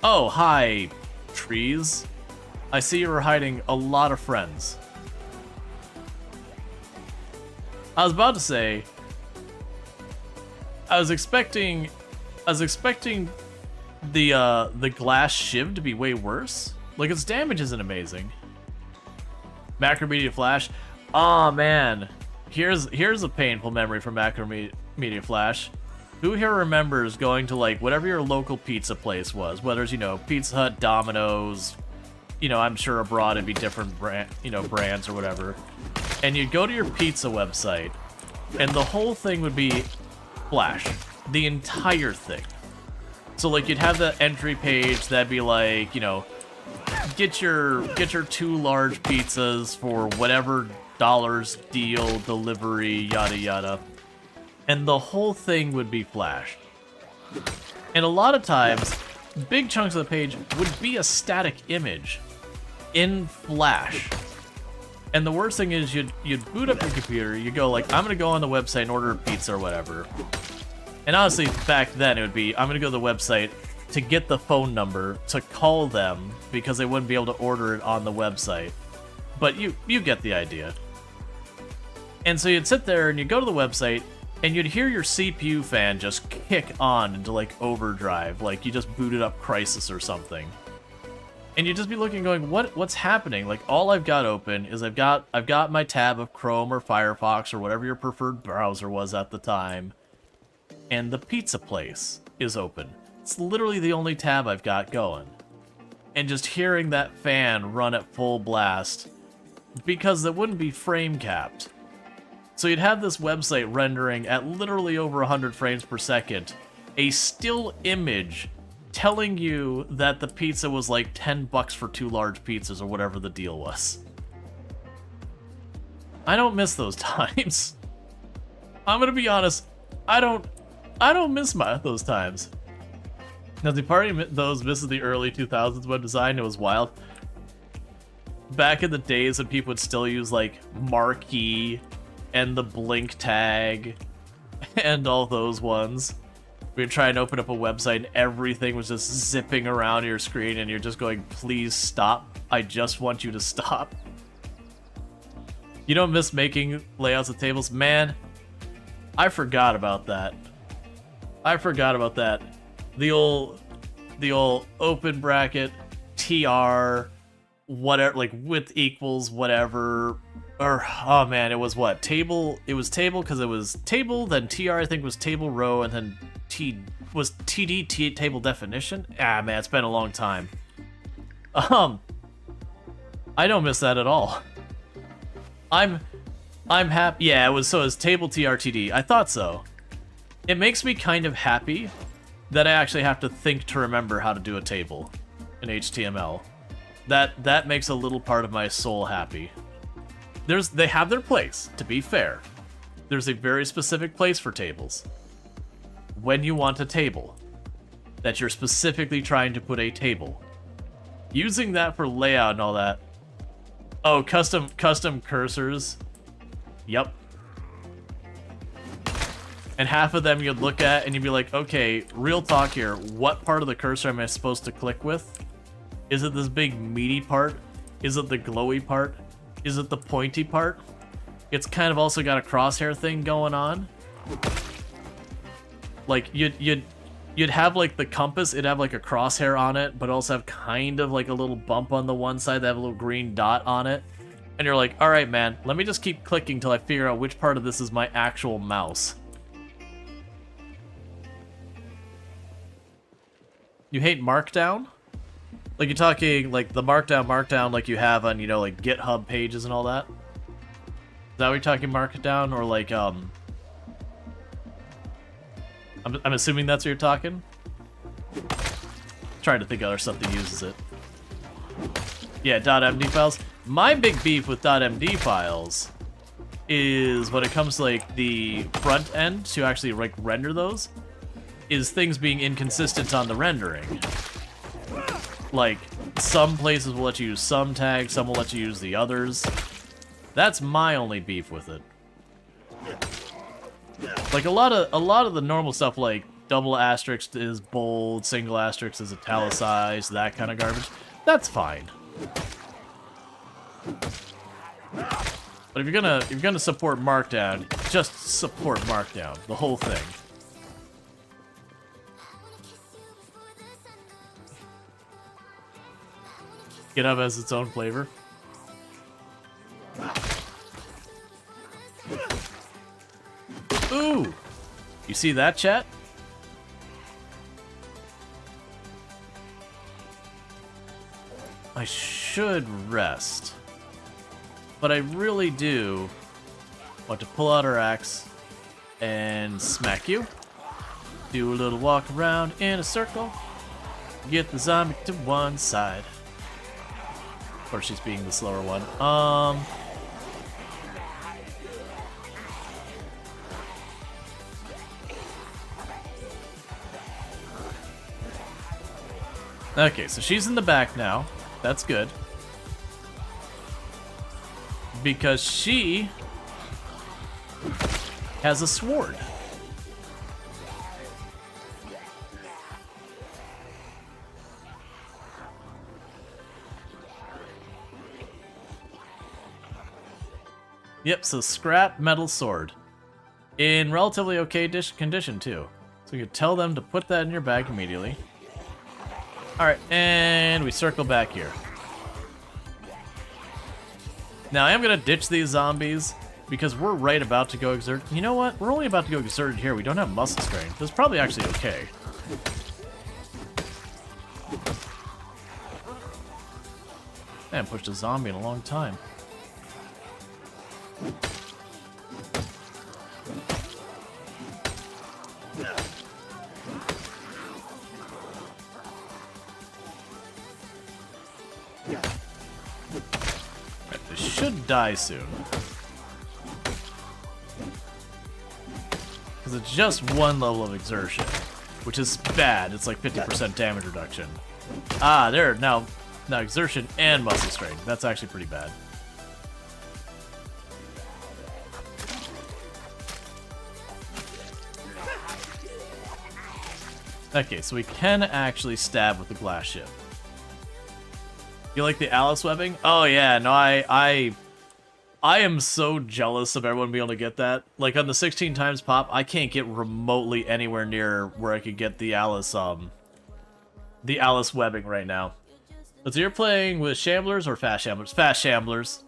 Oh, hi, trees. I see you were hiding a lot of friends. I was about to say, I was expecting the glass shiv to be way worse. Like, its damage isn't amazing. Macromedia Flash. Aw, man. Here's a painful memory from Macromedia Flash. Who here remembers going to, like, whatever your local pizza place was? Whether it's, you know, Pizza Hut, Domino's, you know, I'm sure abroad it'd be different brands or whatever. And you'd go to your pizza website, and the whole thing would be Flash. The entire thing. So, like, you'd have the entry page that'd be like, you know, get your 2 large pizzas for whatever dollars, deal, delivery, yada yada. And the whole thing would be Flash. And a lot of times, big chunks of the page would be a static image in Flash. And the worst thing is you'd boot up your computer, you go like, I'm gonna go on the website and order a pizza or whatever. And honestly, back then it would be, I'm gonna go to the website to get the phone number to call them because they wouldn't be able to order it on the website. But you get the idea. And so you'd sit there and you'd go to the website and you'd hear your CPU fan just kick on into like overdrive, like you just booted up Crysis or something. And you'd just be looking going, what's happening? Like, all I've got open is I've got my tab of Chrome or Firefox or whatever your preferred browser was at the time. And the pizza place is open. It's literally the only tab I've got going. And just hearing that fan run at full blast, because it wouldn't be frame capped. So you'd have this website rendering at literally over 100 frames per second, a still image telling you that the pizza was like $10 for 2 large pizzas or whatever the deal was. I don't miss those times. I'm gonna be honest, I don't miss those times. Now, the party those misses the early 2000s web design. It was wild. Back in the days when people would still use like Marquee and the blink tag and all those ones. We'd try and open up a website and everything was just zipping around your screen and you're just going, please stop. I just want you to stop. You don't miss making layouts of tables? Man, I forgot about that. The old open bracket, TR, whatever, like width equals whatever. Or, oh man, it was what? Table, it was table because it was table, then TR I think was table row, and then was TD table definition? Ah man, it's been a long time. I don't miss that at all. I'm happy. Yeah, it was table TRTD. I thought so. It makes me kind of happy that I actually have to think to remember how to do a table in HTML. That makes a little part of my soul happy. They have their place, to be fair. There's a very specific place for tables. When you want a table, that you're specifically trying to put a table. Using that for layout and all that. Oh, custom cursors. Yep. And half of them you'd look at and you'd be like, okay, real talk here, what part of the cursor am I supposed to click with? Is it this big meaty part? Is it the glowy part? Is it the pointy part? It's kind of also got a crosshair thing going on. Like, you'd have like the compass, it'd have like a crosshair on it, but also have kind of like a little bump on the one side that have a little green dot on it. And you're like, alright man, let me just keep clicking till I figure out which part of this is my actual mouse. You hate Markdown? Like, you're talking, like, the Markdown like you have on, you know, like, GitHub pages and all that? Is that what you're talking Markdown? Or, like, I'm assuming that's what you're talking? Trying to think of other stuff that uses it. Yeah, .md files. My big beef with .md files is when it comes to, like, the front end to actually, like, render those, is things being inconsistent on the rendering. Like, some places will let you use some tags, some will let you use the others. That's my only beef with it. Like, a lot of the normal stuff, like double asterisk is bold, single asterisk is italicized, that kind of garbage. That's fine. But if you're gonna support Markdown, just support Markdown, the whole thing. GitHub has its own flavor. Ooh! You see that, chat? I should rest. But I really do want to pull out our axe and smack you. Do a little walk around in a circle. Get the zombie to one side. Of course, she's being the slower one. Okay, so she's in the back now. That's good. Because she has a sword. Yep, so scrap metal sword. In relatively okay condition, too. So you could tell them to put that in your bag immediately. Alright, and we circle back here. Now, I am going to ditch these zombies because we're right about to go exert. You know what? We're only about to go exert here. We don't have muscle strain. That's probably actually okay. I haven't pushed a zombie in a long time. They should die soon. Because it's just one level of exertion, which is bad. It's like 50% damage reduction. Ah, there. Now exertion and muscle strain. That's actually pretty bad. Okay, so we can actually stab with the glass ship. You like the Alice webbing? Oh yeah, no, I am so jealous of everyone being able to get that. Like on the 16 times pop, I can't get remotely anywhere near where I could get the Alice webbing right now. But so you're playing with Shamblers or Fast Shamblers? Fast Shamblers.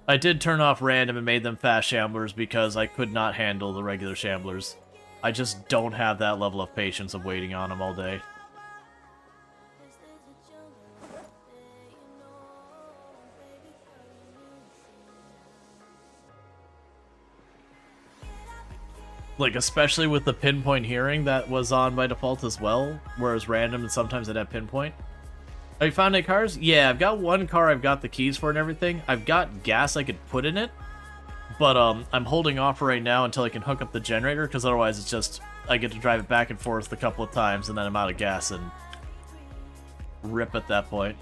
I did turn off random and made them Fast Shamblers because I could not handle the regular Shamblers. I just don't have that level of patience of waiting on them all day. Like, especially with the pinpoint hearing that was on by default as well, whereas random and sometimes I'd have pinpoint. Have you found any cars? Yeah, I've got one car I've got the keys for and everything. I've got gas I could put in it, but I'm holding off right now until I can hook up the generator, because otherwise it's just, I get to drive it back and forth a couple of times and then I'm out of gas and rip at that point.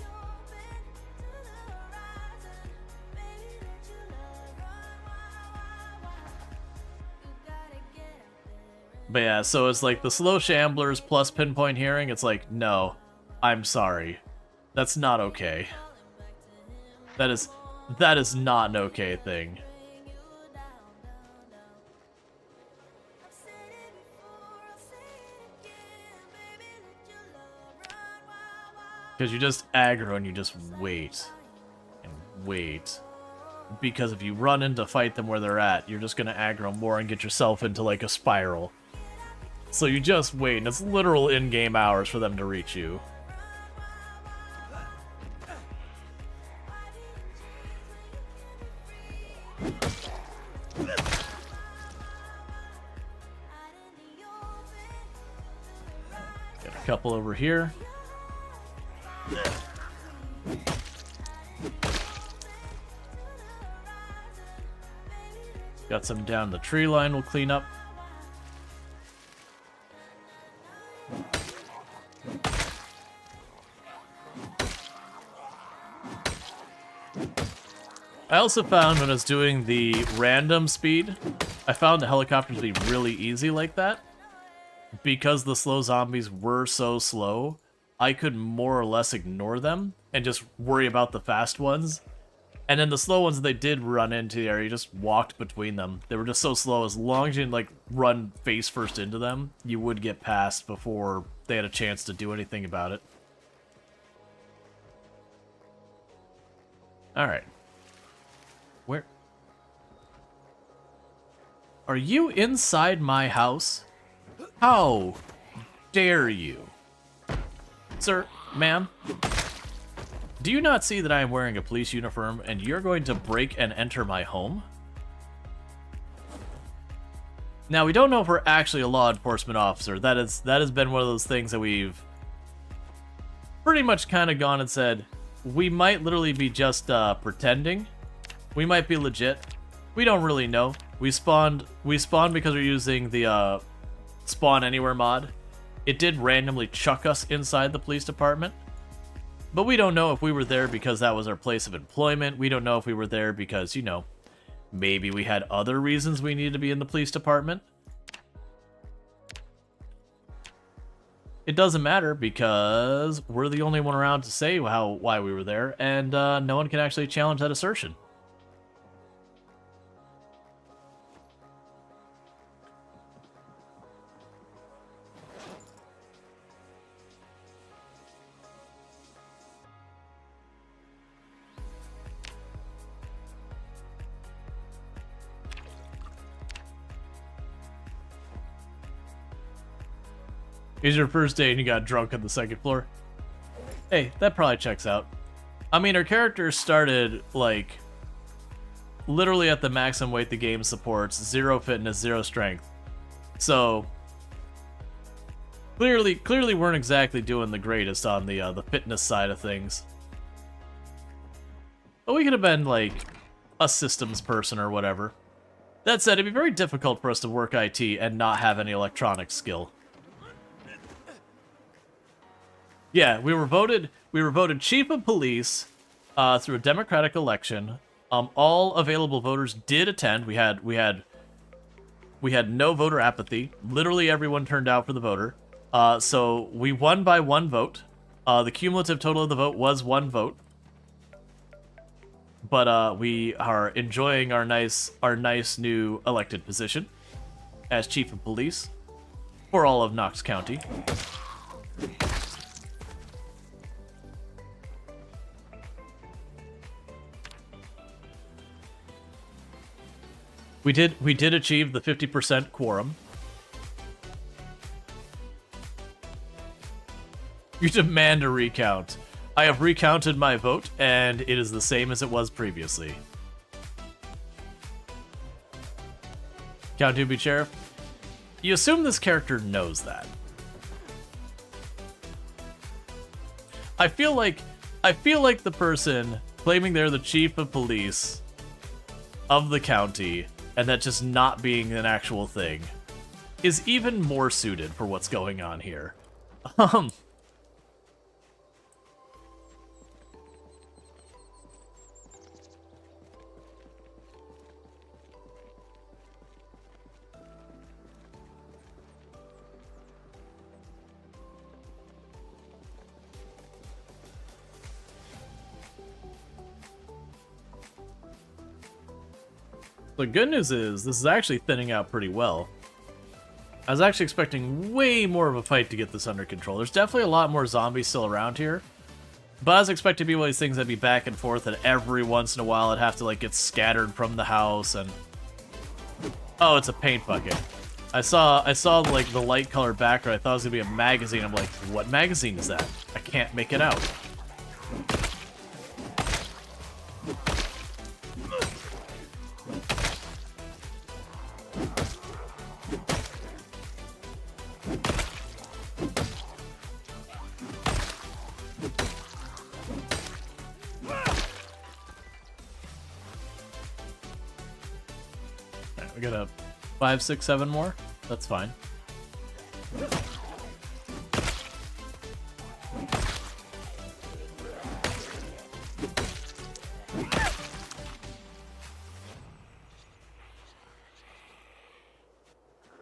But yeah, so it's like the slow Shamblers plus pinpoint hearing, it's like, no, I'm sorry. That's not okay. That is not an okay thing. Because you just aggro and you just wait. And wait. Because if you run in to fight them where they're at, you're just going to aggro more and get yourself into like a spiral. So you just wait, and it's literal in-game hours for them to reach you. Got a couple over here. Got some down the tree line we'll clean up. I also found when I was doing the random speed I found the helicopters to be really easy like that. Because the slow zombies were so slow, I could more or less ignore them and just worry about the fast ones. And then the slow ones that they did run into the area, you just walked between them. They were just so slow, as long as you didn't, like, run face first into them, you would get past before they had a chance to do anything about it. Alright. Where? Are you inside my house? How dare you? Sir, ma'am, do you not see that I am wearing a police uniform and you're going to break and enter my home? Now, we don't know if we're actually a law enforcement officer. That has been one of those things that we've pretty much kind of gone and said, we might literally be just pretending. We might be legit. We don't really know. We spawned because we're using the Spawn Anywhere mod. It did randomly chuck us inside the police department. But we don't know if we were there because that was our place of employment. We don't know if we were there because, you know, maybe we had other reasons we needed to be in the police department. It doesn't matter because we're the only one around to say why we were there, and no one can actually challenge that assertion. It was your first day and you got drunk on the second floor. Hey, that probably checks out. I mean, our character started, like, literally at the maximum weight the game supports. 0 fitness, 0 strength. So, clearly weren't exactly doing the greatest on the fitness side of things. But we could have been, like, a systems person or whatever. That said, it'd be very difficult for us to work IT and not have any electronics skill. Yeah, we were voted chief of police through a democratic election. All available voters did attend. We had no voter apathy. Literally everyone turned out for the voter. So we won by 1 vote. The cumulative total of the vote was 1 vote. But we are enjoying our nice new elected position as chief of police for all of Knox County. We did achieve the 50% quorum. You demand a recount. I have recounted my vote, and it is the same as it was previously. Count Doobie Sheriff, you assume this character knows that. I feel like the person claiming they're the chief of police of the county, and that just not being an actual thing, is even more suited for what's going on here. The good news is, this is actually thinning out pretty well. I was actually expecting way more of a fight to get this under control. There's definitely a lot more zombies still around here. But I was expecting to be one of these things that'd be back and forth, and every once in a while I'd have to, like, get scattered from the house, and... Oh, it's a paint bucket. I saw like, the light colored background. I thought it was gonna be a magazine. I'm like, what magazine is that? I can't make it out. We got a 5, 6, 7 more. That's fine.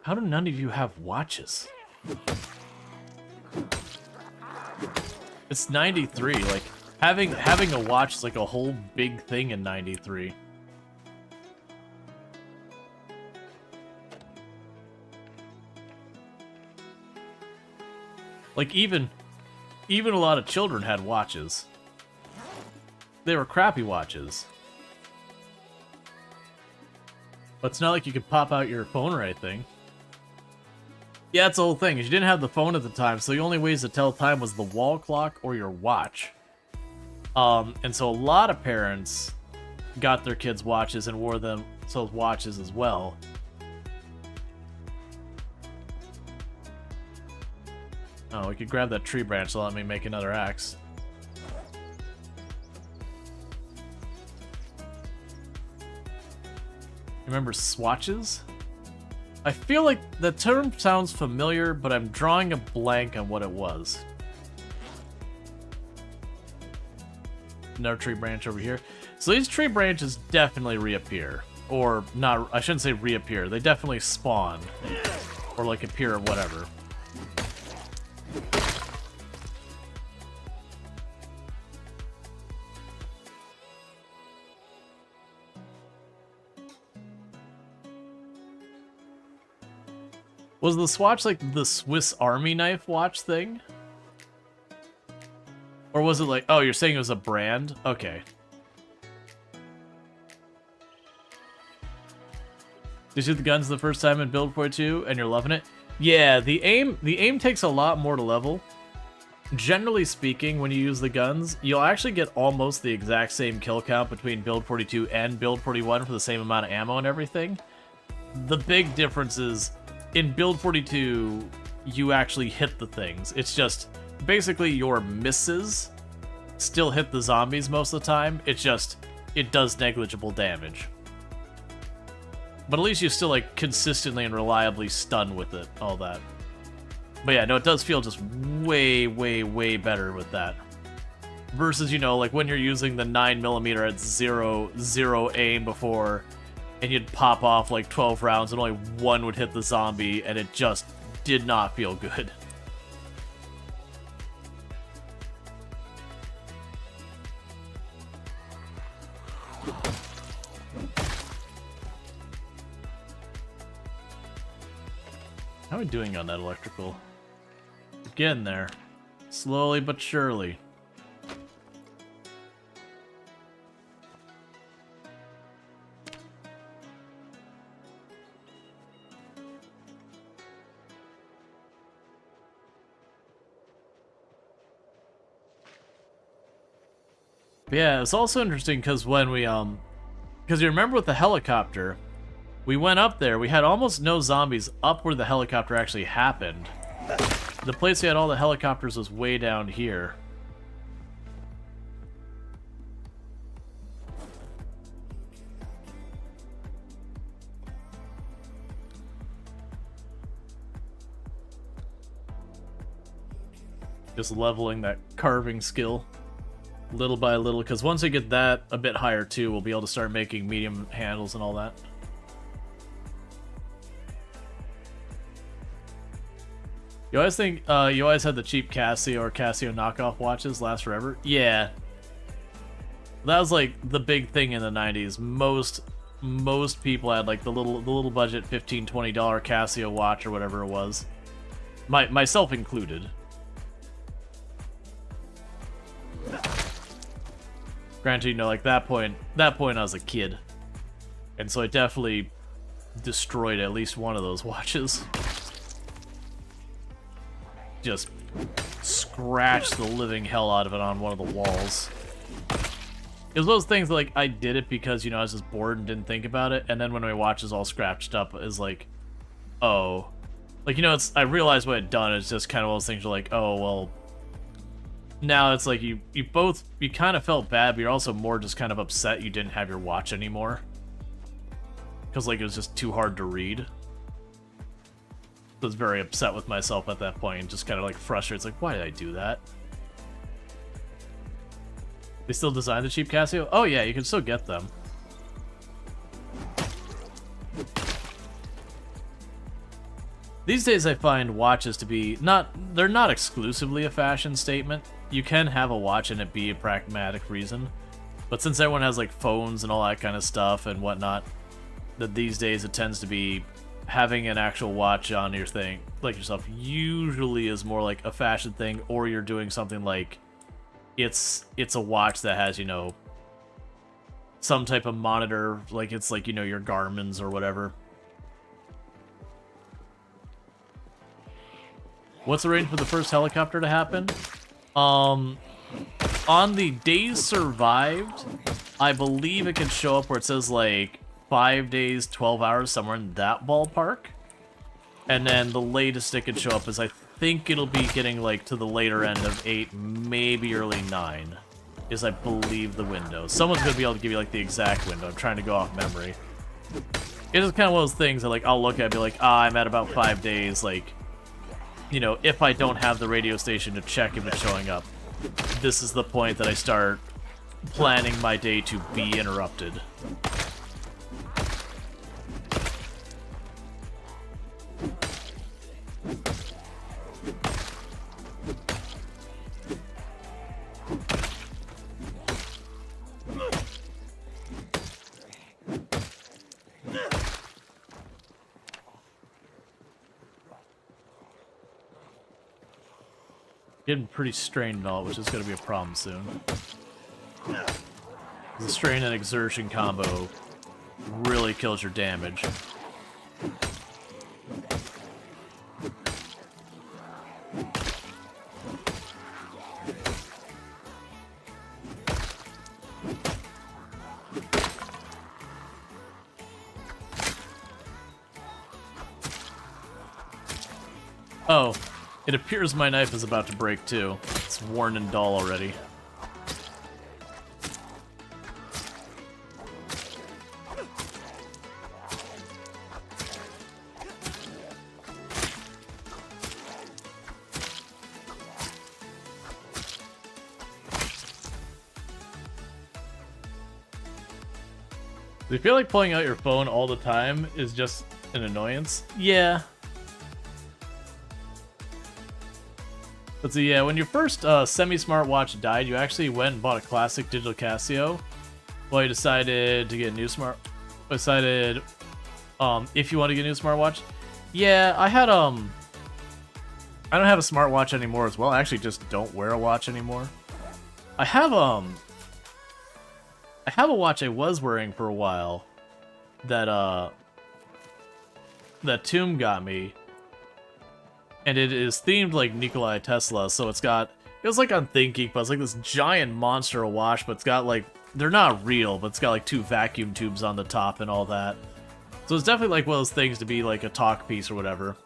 How do none of you have watches? It's 93, like, having a watch is like a whole big thing in 93. Like, even a lot of children had watches. They were crappy watches. But it's not like you could pop out your phone or anything. Yeah, that's the whole thing, is you didn't have the phone at the time, so the only ways to tell time was the wall clock or your watch. And so a lot of parents got their kids watches and wore them those watches as well. Oh, we could grab that tree branch to let me make another axe. Remember swatches? I feel like the term sounds familiar, but I'm drawing a blank on what it was. Another tree branch over here. So these tree branches definitely reappear. Or not, I shouldn't say reappear. They definitely spawn. Or like appear or whatever. Was the swatch like the Swiss Army knife watch thing? Or was it like, oh, you're saying it was a brand? Okay. Did you do the guns the first time in Build 42 and you're loving it? Yeah, the aim takes a lot more to level. Generally speaking, when you use the guns, you'll actually get almost the exact same kill count between Build 42 and Build 41 for the same amount of ammo and everything. The big difference is, in Build 42, you actually hit the things. It's just, basically your misses still hit the zombies most of the time. It's just, it does negligible damage. But at least you still, like, consistently and reliably stun with it, all that. But yeah, no, it does feel just way, way, way better with that. Versus, you know, like when you're using the 9mm at zero aim before, and you'd pop off like 12 rounds and only one would hit the zombie, and it just did not feel good. How are we doing on that electrical? We're getting there. Slowly but surely. But yeah, it's also interesting because when we, because you remember with the helicopter, we went up there, we had almost no zombies up where the helicopter actually happened. The place we had all the helicopters was way down here. Just leveling that carving skill. Little by little, because once we get that a bit higher too, we'll be able to start making medium handles and all that. You always think, you always had the cheap Casio or Casio knockoff watches last forever? Yeah. That was like the big thing in the 90s. Most people had like the little budget $15, $20 Casio watch or whatever it was. Myself included. Granted, you know, like that point I was a kid. And so I definitely destroyed at least one of those watches. Just scratched the living hell out of it on one of the walls. It was those things that, like, I did it because, you know, I was just bored and didn't think about it, and then when my watch is all scratched up, is like, oh. Like, you know, I realized what I'd done, it's just kind of one of those things where like, oh, well, now it's like you kind of felt bad, but you're also more just kind of upset you didn't have your watch anymore. Because, like, it was just too hard to read. I was very upset with myself at that point and just kind of, like, frustrated. It's like, why did I do that? They still design the cheap Casio? Oh, yeah, you can still get them. These days I find watches to be they're not exclusively a fashion statement. You can have a watch and it be a pragmatic reason. But since everyone has like phones and all that kind of stuff and whatnot, that these days it tends to be having an actual watch on your thing, like yourself, usually is more like a fashion thing, or you're doing something like it's a watch that has, you know, some type of monitor, like it's like, you know, your Garmin's or whatever. What's the range for the first helicopter to happen? On the days survived, I believe it can show up where it says like 5 days, 12 hours, somewhere in that ballpark. And then the latest it can show up is, I think it'll be getting like to the later end of 8, maybe early 9, is I believe the window. Someone's gonna be able to give you like the exact window. I'm trying to go off memory. It is kind of one of those things that like I'll look at and be like, I'm at about 5 days, like, you know, if I don't have the radio station to check if it's showing up, this is the point that I start planning my day to be interrupted. Getting pretty strained and all, which is going to be a problem soon. The strain and exertion combo really kills your damage. Oh. It appears my knife is about to break too. It's worn and dull already. Do you feel like pulling out your phone all the time is just an annoyance? Yeah. But so yeah, when your first semi-smart watch died, you actually went and bought a classic digital Casio. Well, you decided to get a new smart... Decided, if you want to get a new smartwatch. Yeah, I had, I don't have a smartwatch anymore as well. I actually just don't wear a watch anymore. I have a watch I was wearing for a while that, that Tomb got me. And it is themed like Nikola Tesla, so it was like on ThinkGeek, but it's like this giant monster of watch, but it's got like, they're not real, but it's got like 2 vacuum tubes on the top and all that. So it's definitely like one of those things to be like a talk piece or whatever.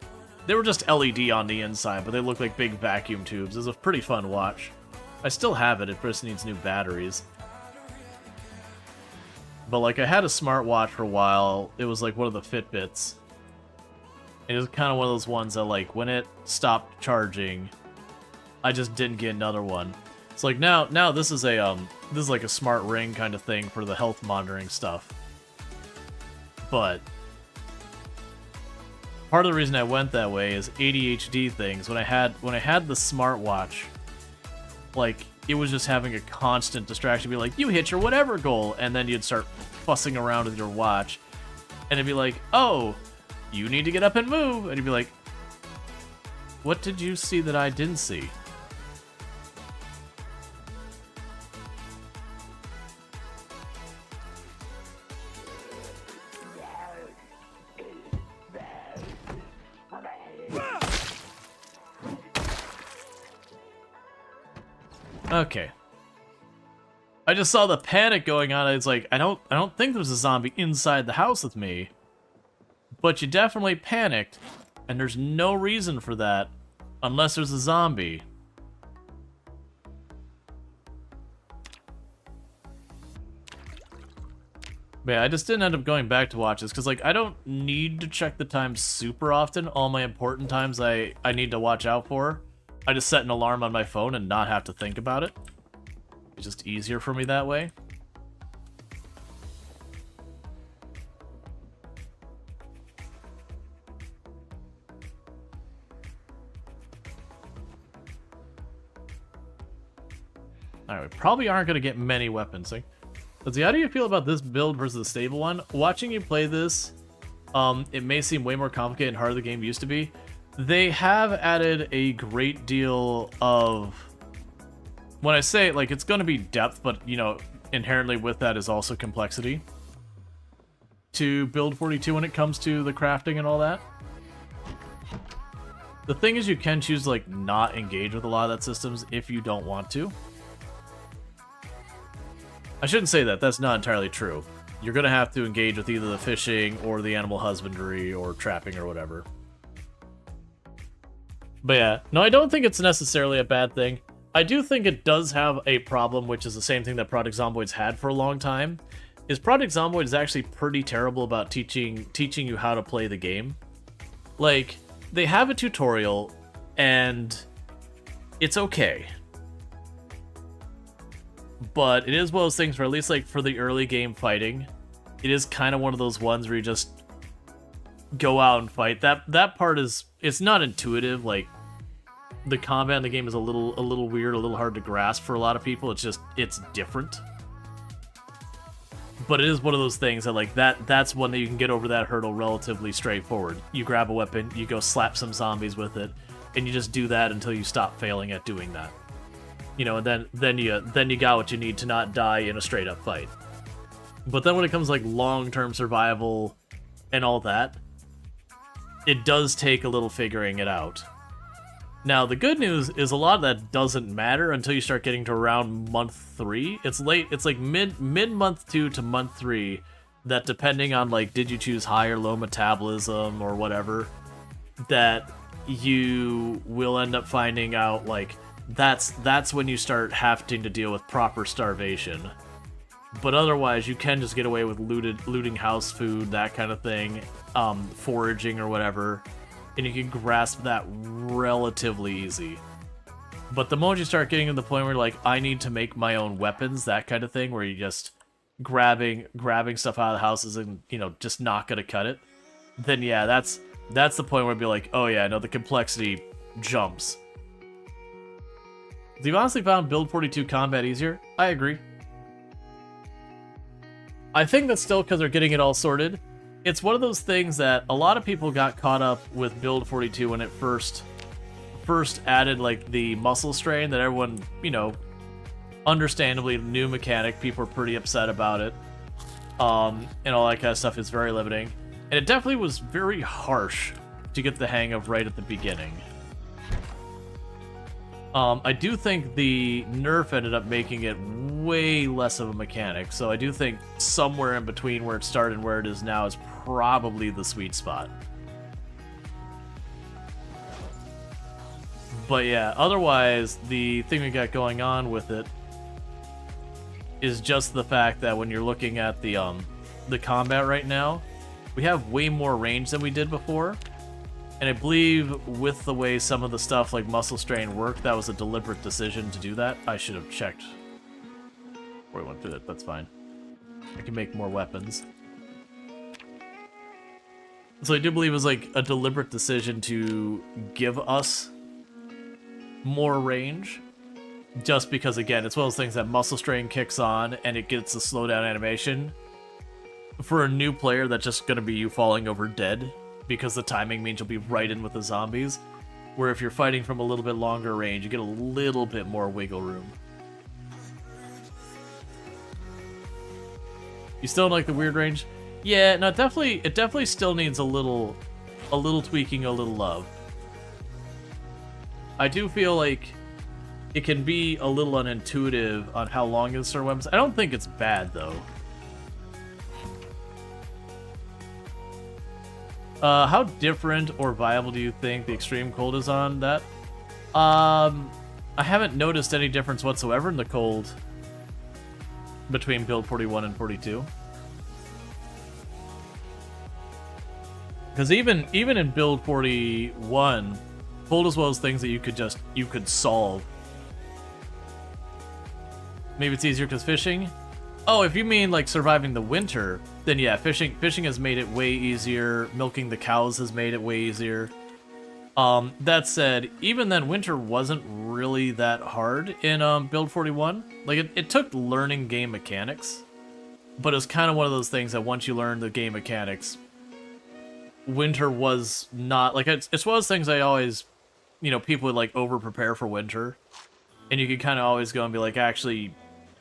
They were just LED on the inside, but they look like big vacuum tubes. It's a pretty fun watch. I still have it, it just needs new batteries. But like I had a smartwatch for a while, it was like one of the Fitbits. It was kind of one of those ones that, like, when it stopped charging, I just didn't get another one. It's like now this is like a smart ring kind of thing for the health monitoring stuff. But part of the reason I went that way is ADHD things. When I had the smartwatch, like, it was just having a constant distraction. Be like, you hit your whatever goal, and then you'd start fussing around with your watch, and it'd be like, oh, you need to get up and move. And you'd be like, what did you see that I didn't see? Okay. I just saw the panic going on. It's like, I don't think there's a zombie inside the house with me. But you definitely panicked, and there's no reason for that unless there's a zombie. But yeah, I just didn't end up going back to watches, because like I don't need to check the time super often. All my important times I need to watch out for, I just set an alarm on my phone and not have to think about it. It's just easier for me that way. Alright, we probably aren't going to get many weapons. Let's see, how do you feel about this build versus the stable one? Watching you play this, it may seem way more complicated and harder than the game used to be. They have added a great deal of... When I say, like, it's going to be depth, but, you know, inherently with that is also complexity to build 42 when it comes to the crafting and all that. The thing is, you can choose to, like, not engage with a lot of that systems if you don't want to. I shouldn't say that. That's not entirely true. You're going to have to engage with either the fishing or the animal husbandry or trapping or whatever. But yeah, no, I don't think it's necessarily a bad thing. I do think it does have a problem, which is the same thing that Project Zomboid's had for a long time, is Project Zomboid is actually pretty terrible about teaching you how to play the game. Like, they have a tutorial, and it's okay. But it is one of those things where, at least like for the early game fighting, it is kind of one of those ones where you just go out and fight. That part is, it's not intuitive. Like, the combat in the game is a little weird, a little hard to grasp for a lot of people. It's just, it's different. But it is one of those things that, like, that's one that you can get over that hurdle relatively straightforward. You grab a weapon, you go slap some zombies with it, and you just do that until you stop failing at doing that. You know, and then you got what you need to not die in a straight up fight. But then when it comes to, like, long-term survival and all that, it does take a little figuring it out. Now, the good news is a lot of that doesn't matter until you start getting to around month 3. It's late, it's like mid-month 2 to month 3, that depending on, like, did you choose high or low metabolism or whatever, that you will end up finding out, like, that's when you start having to deal with proper starvation. But otherwise, you can just get away with looting house food, that kind of thing, foraging or whatever, and you can grasp that relatively easy. But the moment you start getting to the point where you're like, I need to make my own weapons, that kind of thing, where you're just grabbing stuff out of the houses and, you know, just not gonna cut it, then yeah, that's the point where it'd be like, oh yeah, no, the complexity jumps. You've honestly found Build 42 combat easier? I agree. I think that's still because they're getting it all sorted. It's one of those things that a lot of people got caught up with Build 42 when it first added, like, the muscle strain that everyone, you know, understandably, new mechanic, people are pretty upset about it. And all that kind of stuff is very limiting. And it definitely was very harsh to get the hang of right at the beginning. I do think the nerf ended up making it way less of a mechanic, so I do think somewhere in between where it started and where it is now is probably the sweet spot. But yeah, otherwise, the thing we got going on with it is just the fact that when you're looking at the combat right now, we have way more range than we did before. And I believe with the way some of the stuff like muscle strain worked, that was a deliberate decision to do that. I should have checked before we went through it. That's fine. I can make more weapons. So I do believe it was like a deliberate decision to give us more range. Just because, again, it's one of those things that muscle strain kicks on and it gets a slowdown animation. For a new player, that's just going to be you falling over dead, because the timing means you'll be right in with the zombies. Where if you're fighting from a little bit longer range, you get a little bit more wiggle room. You still don't like the weird range? Yeah, no, it definitely still needs a little tweaking, a little love. I do feel like it can be a little unintuitive on how long is certain weapons. I don't think it's bad though. How different or viable do you think the extreme cold is on that? I haven't noticed any difference whatsoever in the cold between build 41 and 42. Because even in build 41, cold is one of those things that you could solve. Maybe it's easier because fishing? Oh, if you mean like surviving the winter, then yeah, fishing has made it way easier. Milking the cows has made it way easier. That said, even then, winter wasn't really that hard in Build 41. Like, it took learning game mechanics, but it's kind of one of those things that once you learn the game mechanics, winter was not... Like, it's one of those things I always... You know, people would, like, over-prepare for winter, and you could kind of always go and be like, actually,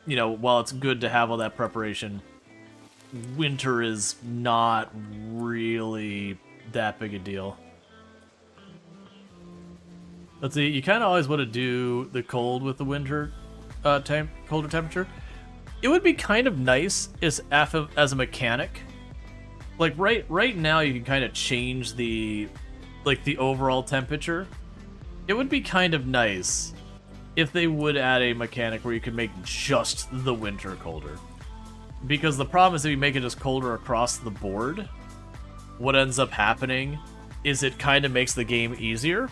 you know, while it's good to have all that preparation, winter is not really that big a deal. Let's see, you kind of always want to do the cold with the winter, colder temperature. It would be kind of nice as a mechanic. Like, right now you can kind of change the overall temperature. It would be kind of nice if they would add a mechanic where you could make just the winter colder. Because the problem is if you make it just colder across the board, what ends up happening is it kind of makes the game easier.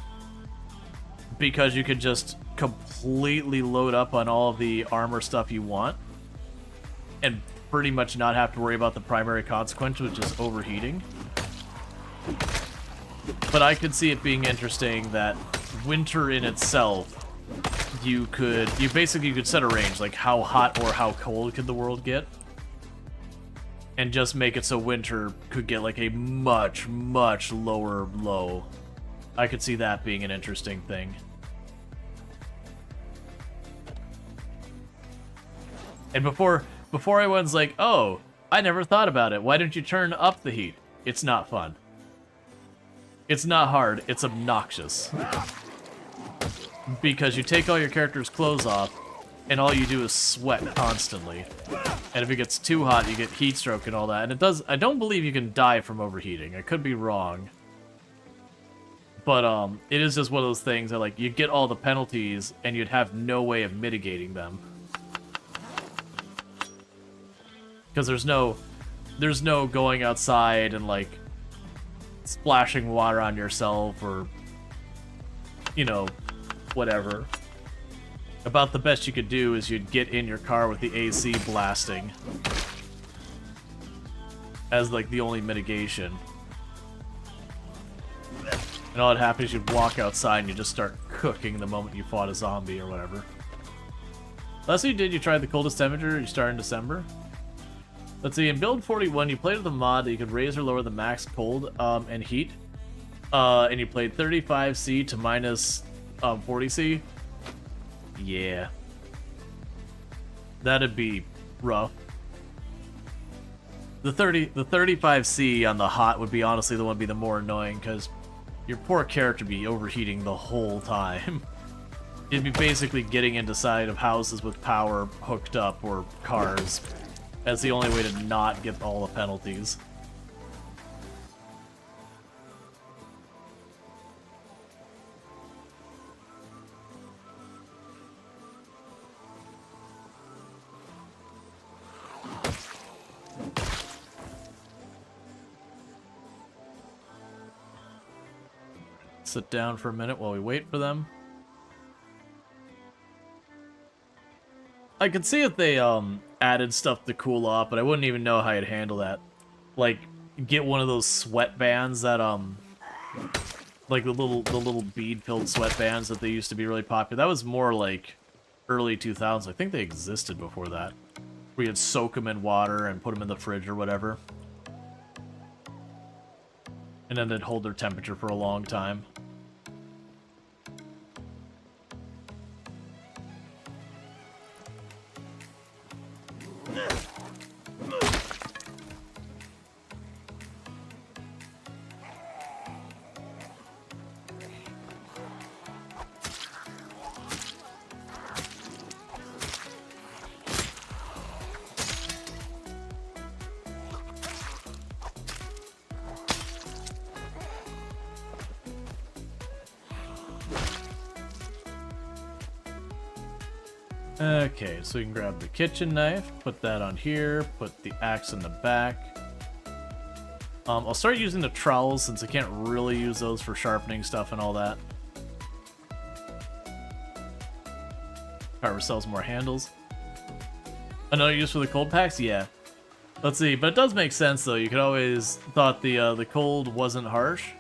Because you could just completely load up on all of the armor stuff you want. And pretty much not have to worry about the primary consequence, which is overheating. But I could see it being interesting that winter in itself, you could set a range, like how hot or how cold could the world get, and just make it so winter could get like a much, much lower low. I could see that being an interesting thing. And before everyone's like, oh, I never thought about it, why don't you turn up the heat? It's not fun. It's not hard, it's obnoxious. Because you take all your character's clothes off, and all you do is sweat constantly. And if it gets too hot, you get heat stroke and all that. And it does, I don't believe you can die from overheating. I could be wrong. But it is just one of those things that, like, you get all the penalties, and you'd have no way of mitigating them. Because there's no going outside and, like, splashing water on yourself or, you know, whatever. About the best you could do is you'd get in your car with the AC blasting as, like, the only mitigation. And all that happens is you'd walk outside and you just start cooking the moment you fought a zombie or whatever. Last you did, you tried the coldest temperature, you start in December. Let's see, in Build 41, you played with a mod that you could raise or lower the max cold and heat. And you played 35C to minus 40C. Yeah. That'd be rough. The 35C on the hot would be honestly the one to be the more annoying, because your poor character would be overheating the whole time. You'd be basically getting into side of houses with power hooked up or cars. That's the only way to not get all the penalties. Sit down for a minute while we wait for them. I could see if they added stuff to cool off, but I wouldn't even know how I'd handle that. Like, get one of those sweatbands that like the little bead-filled sweatbands that they used to be really popular. That was more like early 2000s. I think they existed before that. Where you'd soak them in water and put them in the fridge or whatever. And then they'd hold their temperature for a long time. Okay, so you can grab the kitchen knife, put that on here, put the axe in the back. I'll start using the trowels since I can't really use those for sharpening stuff and all that. Carve ourselves more handles. Another use for the cold packs? Yeah. Let's see, but it does make sense though. You could always thought the cold wasn't harsh,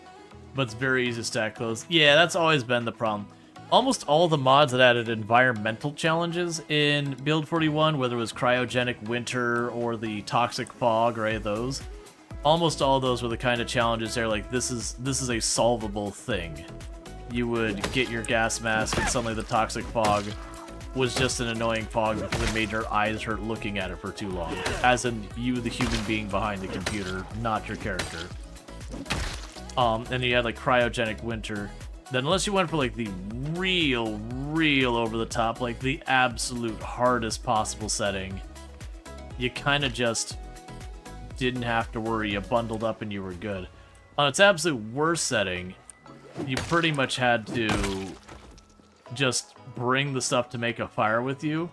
but it's very easy to stack those. Yeah, that's always been the problem. almost all the mods that added environmental challenges in Build 41, whether it was cryogenic winter or the toxic fog or any of those, almost all those were the kind of challenges there, like, this is a solvable thing. You would get your gas mask and suddenly the toxic fog was just an annoying fog because it made your eyes hurt looking at it for too long. As in, you, the human being behind the computer, not your character. And you had, like, cryogenic winter. Then unless you went for, like, the real over the top, like, the absolute hardest possible setting, you kind of just didn't have to worry. You bundled up and you were good. On its absolute worst setting, you pretty much had to just bring the stuff to make a fire with you.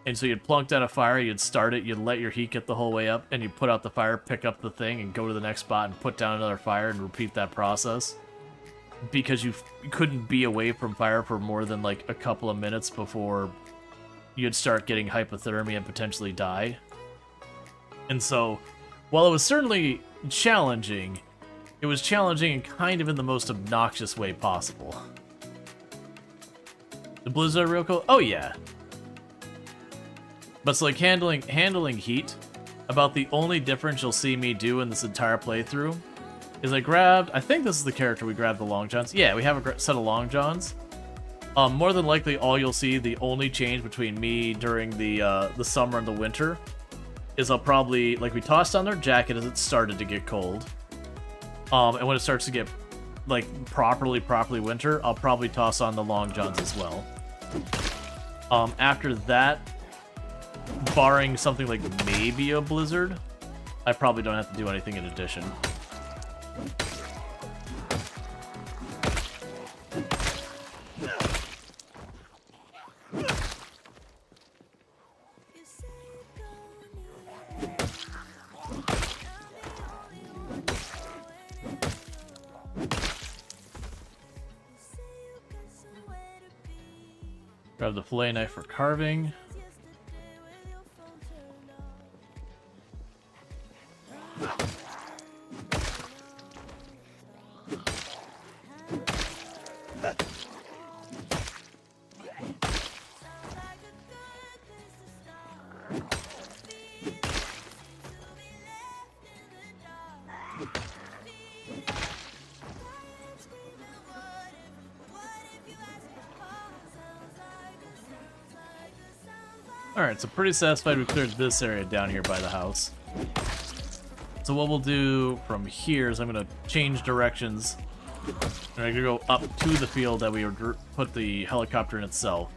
And so you'd plunk down a fire, you'd start it, you'd let your heat get the whole way up, and you'd put out the fire, pick up the thing, and go to the next spot and put down another fire and repeat that process. Because you couldn't be away from fire for more than like a couple of minutes before you'd start getting hypothermia and potentially die. And so, while it was certainly challenging, it was challenging and kind of in the most obnoxious way possible. The blizzard real cool? Oh yeah. But it's like handling heat, about the only difference you'll see me do in this entire playthrough is I grabbed, I think this is the character we grabbed the long johns. Yeah, we have a set of long johns. More than likely all you'll see, the only change between me during the summer and the winter is I'll probably, like, we tossed on their jacket as it started to get cold. And when it starts to get, like, properly winter, I'll probably toss on the long johns as well. After that, barring something like maybe a blizzard, I probably don't have to do anything in addition. Grab the fillet knife for carving. Alright, so pretty satisfied we cleared this area down here by the house. So what we'll do from here is I'm going to change directions. And I'm going to go up to the field that we would put the helicopter in itself.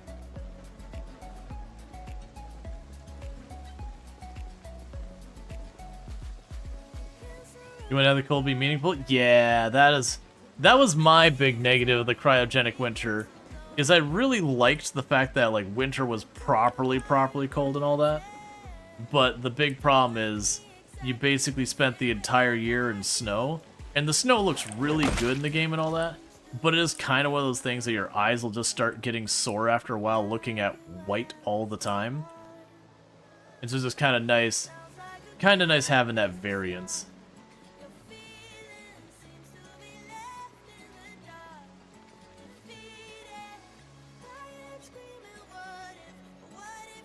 You want to have the cold be meaningful? Yeah, that was my big negative of the cryogenic winter. Is I really liked the fact that, like, winter was properly cold and all that. But the big problem is you basically spent the entire year in snow. And the snow looks really good in the game and all that. But it is kind of one of those things that your eyes will just start getting sore after a while looking at white all the time. And so it's just kind of nice having that variance.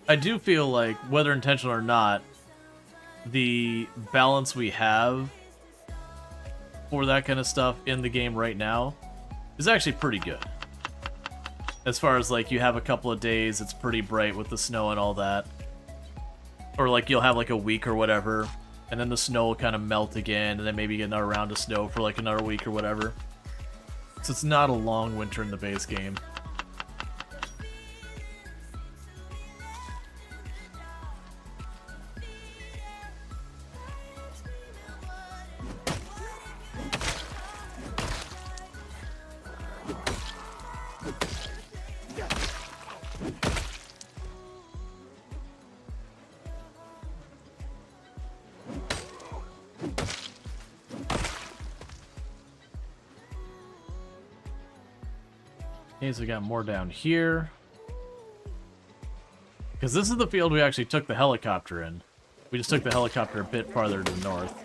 I do feel like, whether intentional or not, the balance we have for that kind of stuff in the game right now is actually pretty good. As far as, like, you have a couple of days, it's pretty bright with the snow and all that. Or, like, you'll have, like, a week or whatever, and then the snow will kind of melt again, and then maybe get another round of snow for, like, another week or whatever. So it's not a long winter in the base game. Okay, so we got more down here. Because this is the field we actually took the helicopter in. We just took the helicopter a bit farther to the north.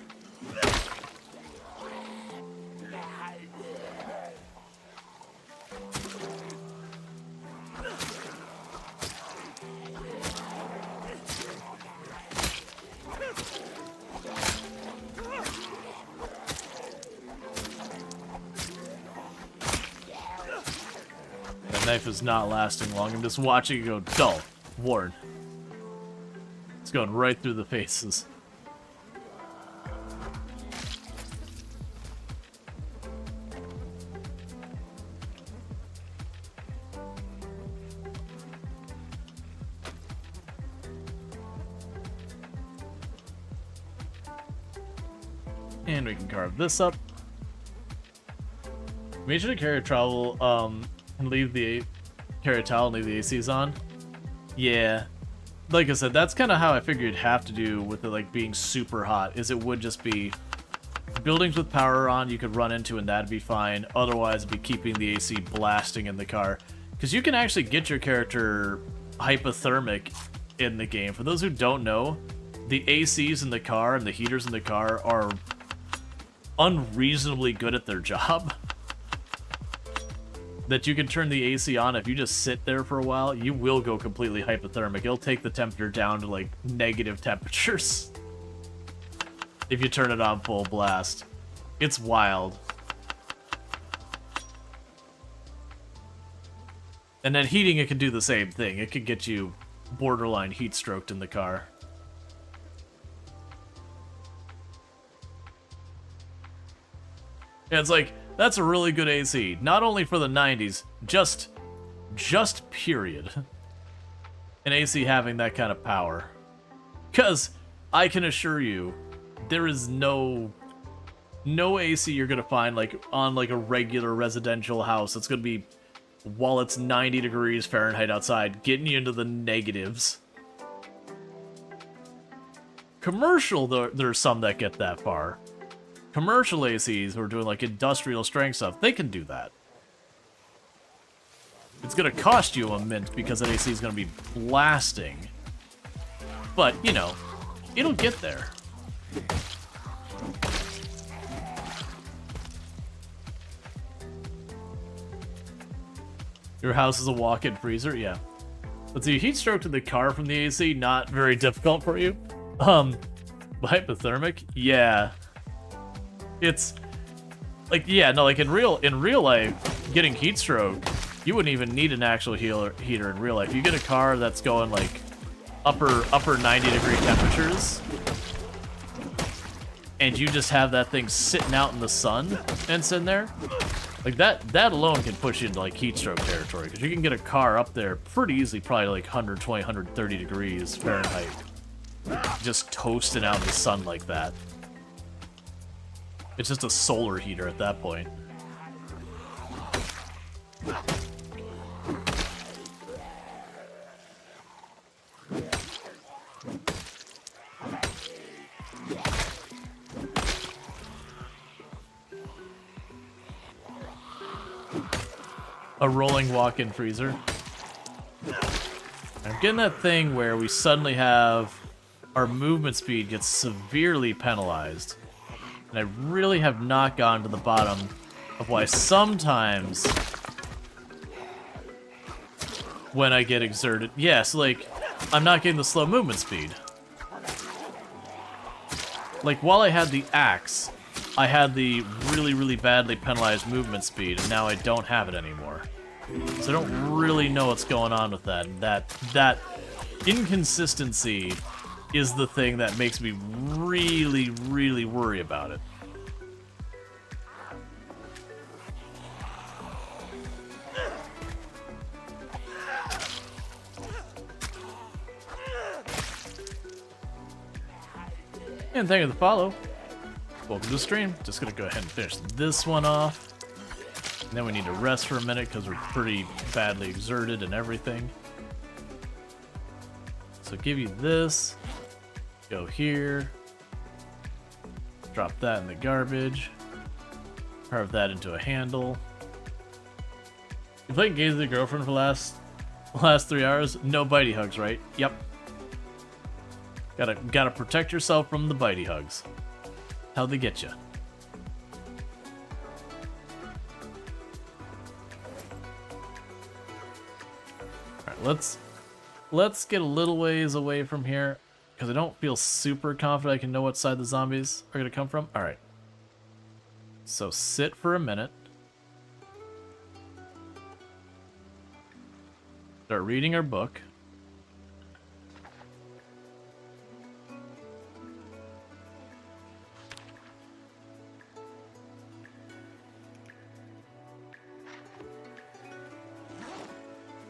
Knife is not lasting long. I'm just watching it go dull. Ward. It's going right through the faces. And we can carve this up. Make sure to carry a trowel, and leave the carry a towel and leave the ACs on. Yeah. Like I said, that's kind of how I figured you'd have to do with it, like, being super hot, is it would just be buildings with power on you could run into and that'd be fine. Otherwise, it'd be keeping the AC blasting in the car. Because you can actually get your character hypothermic in the game. For those who don't know, the ACs in the car and the heaters in the car are unreasonably good at their job. That you can turn the AC on, if you just sit there for a while, you will go completely hypothermic. It'll take the temperature down to, like, negative temperatures. If you turn it on full blast. It's wild. And then heating, it can do the same thing. It could get you borderline heat stroked in the car. Yeah, it's like, that's a really good AC. Not only for the 90s, just period. An AC having that kind of power. Because I can assure you, there is no AC you're gonna find like on like a regular residential house. It's gonna be, while it's 90 degrees Fahrenheit outside, getting you into the negatives. Commercial, there's some that get that far. Commercial ACs who are doing like industrial strength stuff, they can do that. It's gonna cost you a mint because that AC is gonna be blasting. But, you know, it'll get there. Your house is a walk-in freezer? Yeah. Let's see, heat stroke to the car from the AC, not very difficult for you. Hypothermic? Yeah. It's like, yeah, no, like in real life, getting heat stroke, you wouldn't even need an actual heater in real life. You get a car that's going like upper 90 degree temperatures, and you just have that thing sitting out in the sun and sitting there, like that alone can push you into like heat stroke territory, because you can get a car up there pretty easily, probably like 120, 130 degrees Fahrenheit, just toasting out in the sun like that. It's just a solar heater at that point. A rolling walk-in freezer. I'm getting that thing where we suddenly have our movement speed gets severely penalized. And I really have not gotten to the bottom of why sometimes when I get exerted, yes, like, I'm not getting the slow movement speed. Like, while I had the axe, I had the really, really badly penalized movement speed, and now I don't have it anymore. So I don't really know what's going on with that. That inconsistency is the thing that makes me really, really worry about it. And thank you for the follow. Welcome to the stream. Just gonna go ahead and finish this one off. And then we need to rest for a minute because we're pretty badly exerted and everything. So give you this. Go here. Drop that in the garbage. Carve that into a handle. You playing games with your girlfriend for the last 3 hours? No bitey hugs, right? Yep. Gotta protect yourself from the bitey hugs. How'd they get you? Alright, let's get a little ways away from here, because I don't feel super confident I can know what side the zombies are gonna come from. Alright. So sit for a minute. Start reading our book.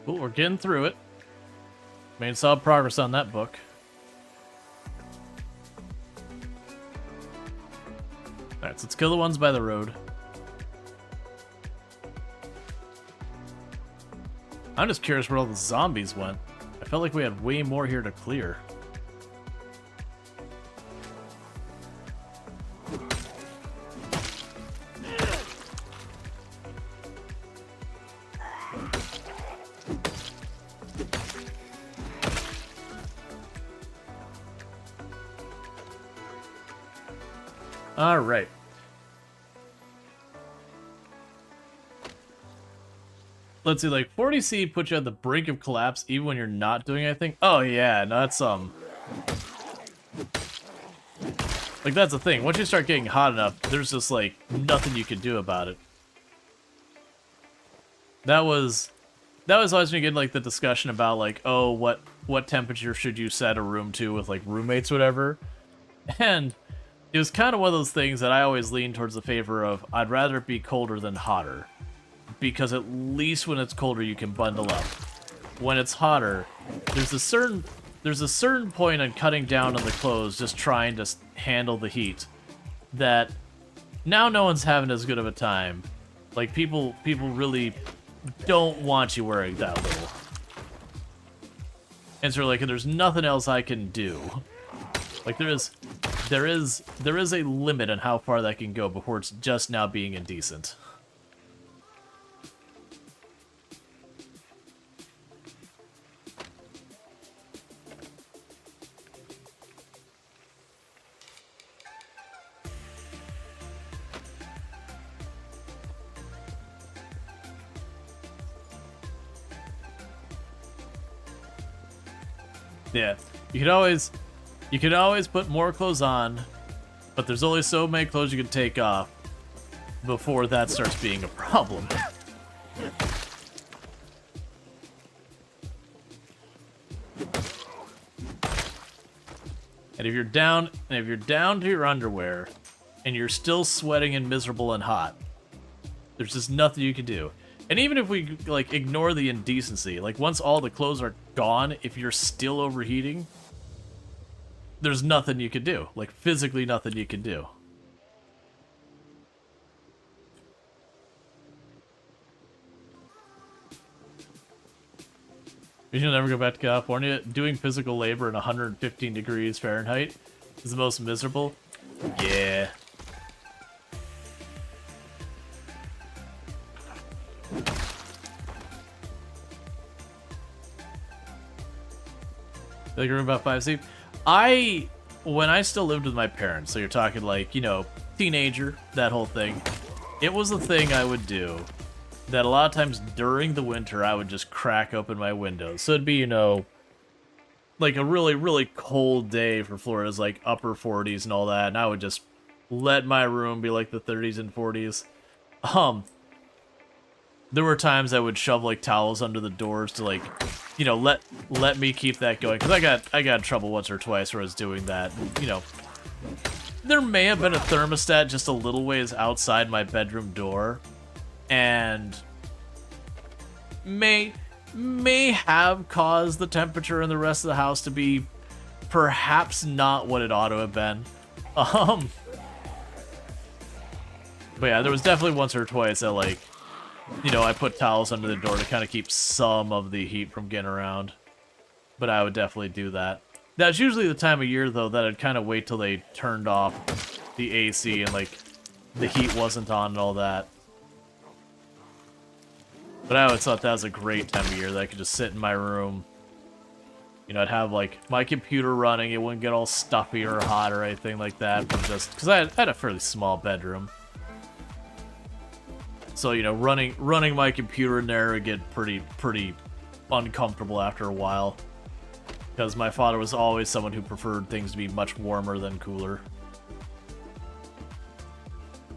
Cool, we're getting through it. Made solid progress on that book. Alright, so let's kill the ones by the road. I'm just curious where all the zombies went. I felt like we had way more here to clear. All right. Let's see, like 40C puts you at the brink of collapse even when you're not doing anything. Oh yeah, no, that's like that's the thing. Once you start getting hot enough, there's just like nothing you can do about it. That was always when you get like the discussion about like, oh, what temperature should you set a room to with like roommates, whatever. And it was kind of one of those things that I always lean towards the favor of I'd rather it be colder than hotter. Because at least when it's colder you can bundle up. When it's hotter, there's a certain point on cutting down on the clothes, just trying to handle the heat, that now no one's having as good of a time. Like people really don't want you wearing that little. And so like there's nothing else I can do. Like there is a limit on how far that can go before it's just now being indecent. Yeah, you could always put more clothes on, but there's only so many clothes you can take off before that starts being a problem. And if you're down to your underwear and you're still sweating and miserable and hot, there's just nothing you can do. And even if we like ignore the indecency, like once all the clothes are gone, if you're still overheating, there's nothing you can do. Like physically nothing you can do. You'll never go back to California. Doing physical labor in 115 degrees Fahrenheit is the most miserable. Yeah. Like room about 5C. When I still lived with my parents, so you're talking like, you know, teenager, that whole thing. It was the thing I would do that a lot of times during the winter I would just crack open my windows. So it'd be, you know, like a really, really cold day for Florida's like upper 40s and all that, and I would just let my room be like the 30s and 40s. There were times I would shove like towels under the doors to like, you know, let me keep that going, because I got in trouble once or twice where I was doing that. You know, there may have been a thermostat just a little ways outside my bedroom door, and may have caused the temperature in the rest of the house to be perhaps not what it ought to have been. But yeah, there was definitely once or twice that like, you know, I put towels under the door to kind of keep some of the heat from getting around. But I would definitely do that. That's usually the time of year, though, that I'd kind of wait till they turned off the AC and, like, the heat wasn't on and all that. But I always thought that was a great time of year, that I could just sit in my room. You know, I'd have, like, my computer running. It wouldn't get all stuffy or hot or anything like that. But just because I had a fairly small bedroom. So, you know, running my computer in there would get pretty uncomfortable after a while. Because my father was always someone who preferred things to be much warmer than cooler.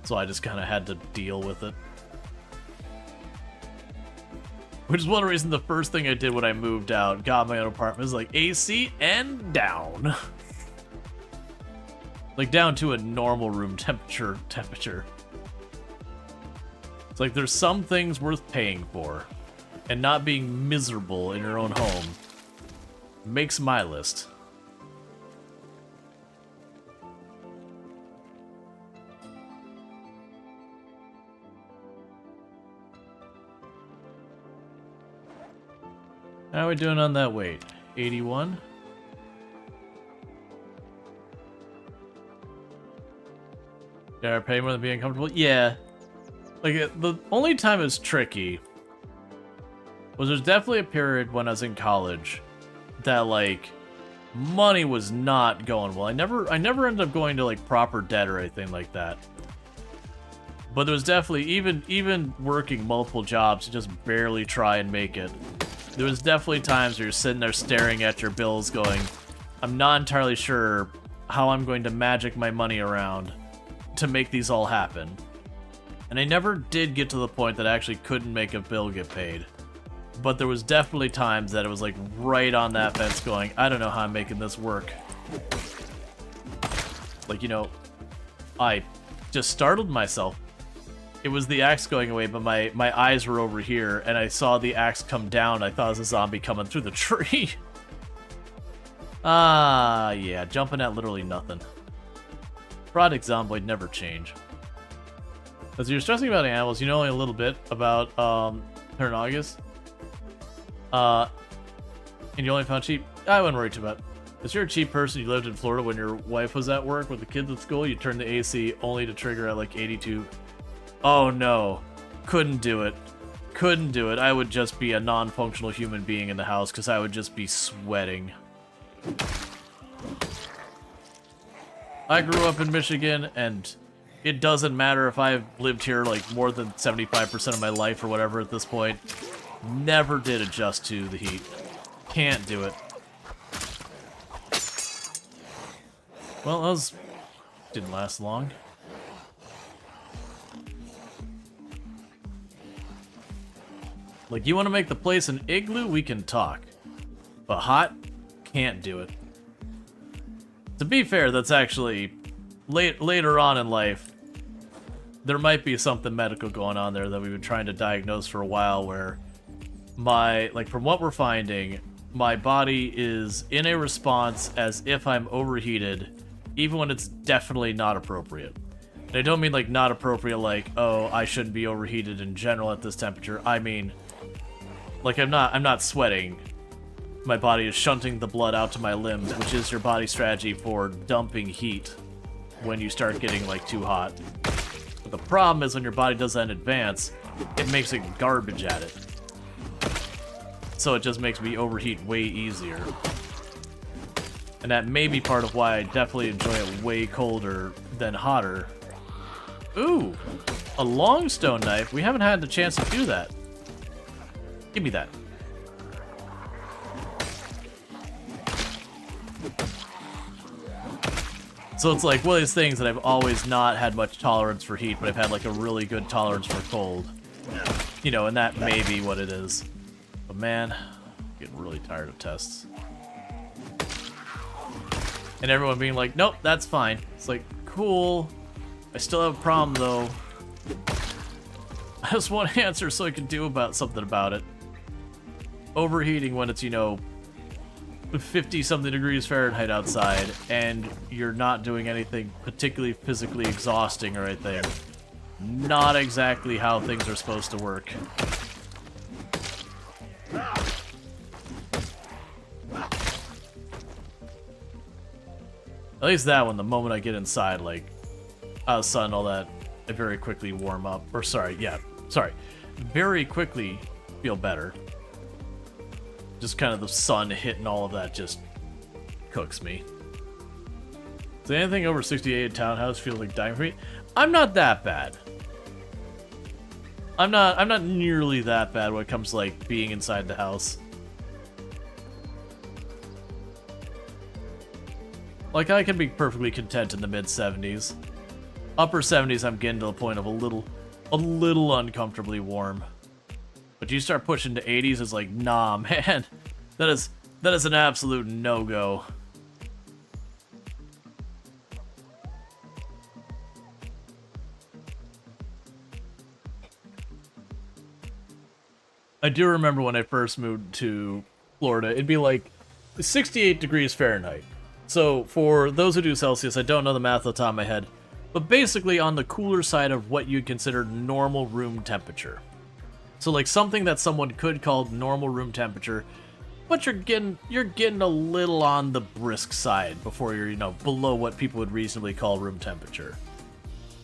So I just kind of had to deal with it. Which is one reason the first thing I did when I moved out, got my own apartment, was like AC and down. Like down to a normal room temperature. It's like there's some things worth paying for, and not being miserable in your own home makes my list. How are we doing on that weight? 81? Yeah, pay more than being uncomfortable? Yeah. Like, the only time it's tricky was there's definitely a period when I was in college that, like, money was not going well. I never ended up going to, like, proper debt or anything like that. But there was definitely, even working multiple jobs to just barely try and make it, there was definitely times where you're sitting there staring at your bills going, I'm not entirely sure how I'm going to magic my money around to make these all happen. And I never did get to the point that I actually couldn't make a bill get paid. But there was definitely times that it was like right on that fence going, I don't know how I'm making this work. Like, you know, I just startled myself. It was the axe going away, but my eyes were over here, and I saw the axe come down. I thought it was a zombie coming through the tree. Ah, yeah, jumping at literally nothing. Product Zomboid never change. As you're stressing about animals, you know only a little bit about Ternagus. And you only found sheep. I wouldn't worry too much. If you're a cheap person, you lived in Florida when your wife was at work with the kids at school, you turned the AC only to trigger at like 82. Oh no, couldn't do it. Couldn't do it. I would just be a non-functional human being in the house because I would just be sweating. I grew up in Michigan, and it doesn't matter if I've lived here like more than 75% of my life or whatever at this point. Never did adjust to the heat. Can't do it. Well, those didn't last long. Like, you want to make the place an igloo? We can talk. But hot? Can't do it. To be fair, that's actually... later on in life, there might be something medical going on there that we've been trying to diagnose for a while where from what we're finding, my body is in a response as if I'm overheated, even when it's definitely not appropriate. And I don't mean, like, not appropriate like, oh, I shouldn't be overheated in general at this temperature. I mean... like, I'm not sweating. My body is shunting the blood out to my limbs, which is your body strategy for dumping heat when you start getting, like, too hot. But the problem is when your body does that in advance, it makes it garbage at it. So it just makes me overheat way easier. And that may be part of why I definitely enjoy it way colder than hotter. Ooh! A long stone knife. We haven't had the chance to do that. Give me that. So it's like one of these things that I've always not had much tolerance for heat, but I've had like a really good tolerance for cold. You know, and that may be what it is. But man, I'm getting really tired of tests. And everyone being like, nope, that's fine. It's like, cool. I still have a problem though. I just want an answer so I can do something about it. Overheating when it's, you know, 50-something degrees Fahrenheit outside, and you're not doing anything particularly physically exhausting or anything. Not exactly how things are supposed to work. At least that one, the moment I get inside, like, outside and all that, I very quickly warm up. Or sorry, very quickly feel better. Just kind of the sun hitting all of that just cooks me. Does anything over 68 townhouse feel like dying for me? I'm not that bad. I'm not nearly that bad when it comes to like being inside the house. Like, I can be perfectly content in the mid-70s. Upper 70s, I'm getting to the point of a little uncomfortably warm. But you start pushing to 80s, it's like, nah, man. That is an absolute no-go. I do remember when I first moved to Florida, it'd be like 68 degrees Fahrenheit. So for those who do Celsius, I don't know the math off the top of my head, but basically on the cooler side of what you'd consider normal room temperature. So like something that someone could call normal room temperature, but you're getting a little on the brisk side before you're, you know, below what people would reasonably call room temperature.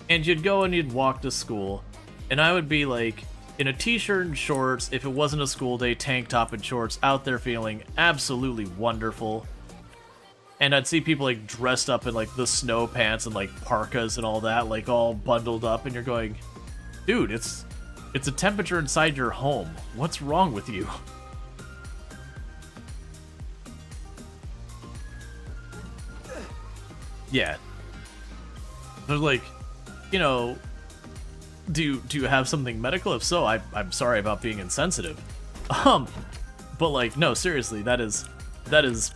And you'd go and you'd walk to school, and I would be like in a t-shirt and shorts, if it wasn't a school day, tank top and shorts, out there feeling absolutely wonderful. And I'd see people like dressed up in like the snow pants and like parkas and all that, like all bundled up, and you're going, dude, it's a temperature inside your home. What's wrong with you? Yeah. They're like, you know, do you have something medical? If so, I'm sorry about being insensitive. But like, no, seriously, that is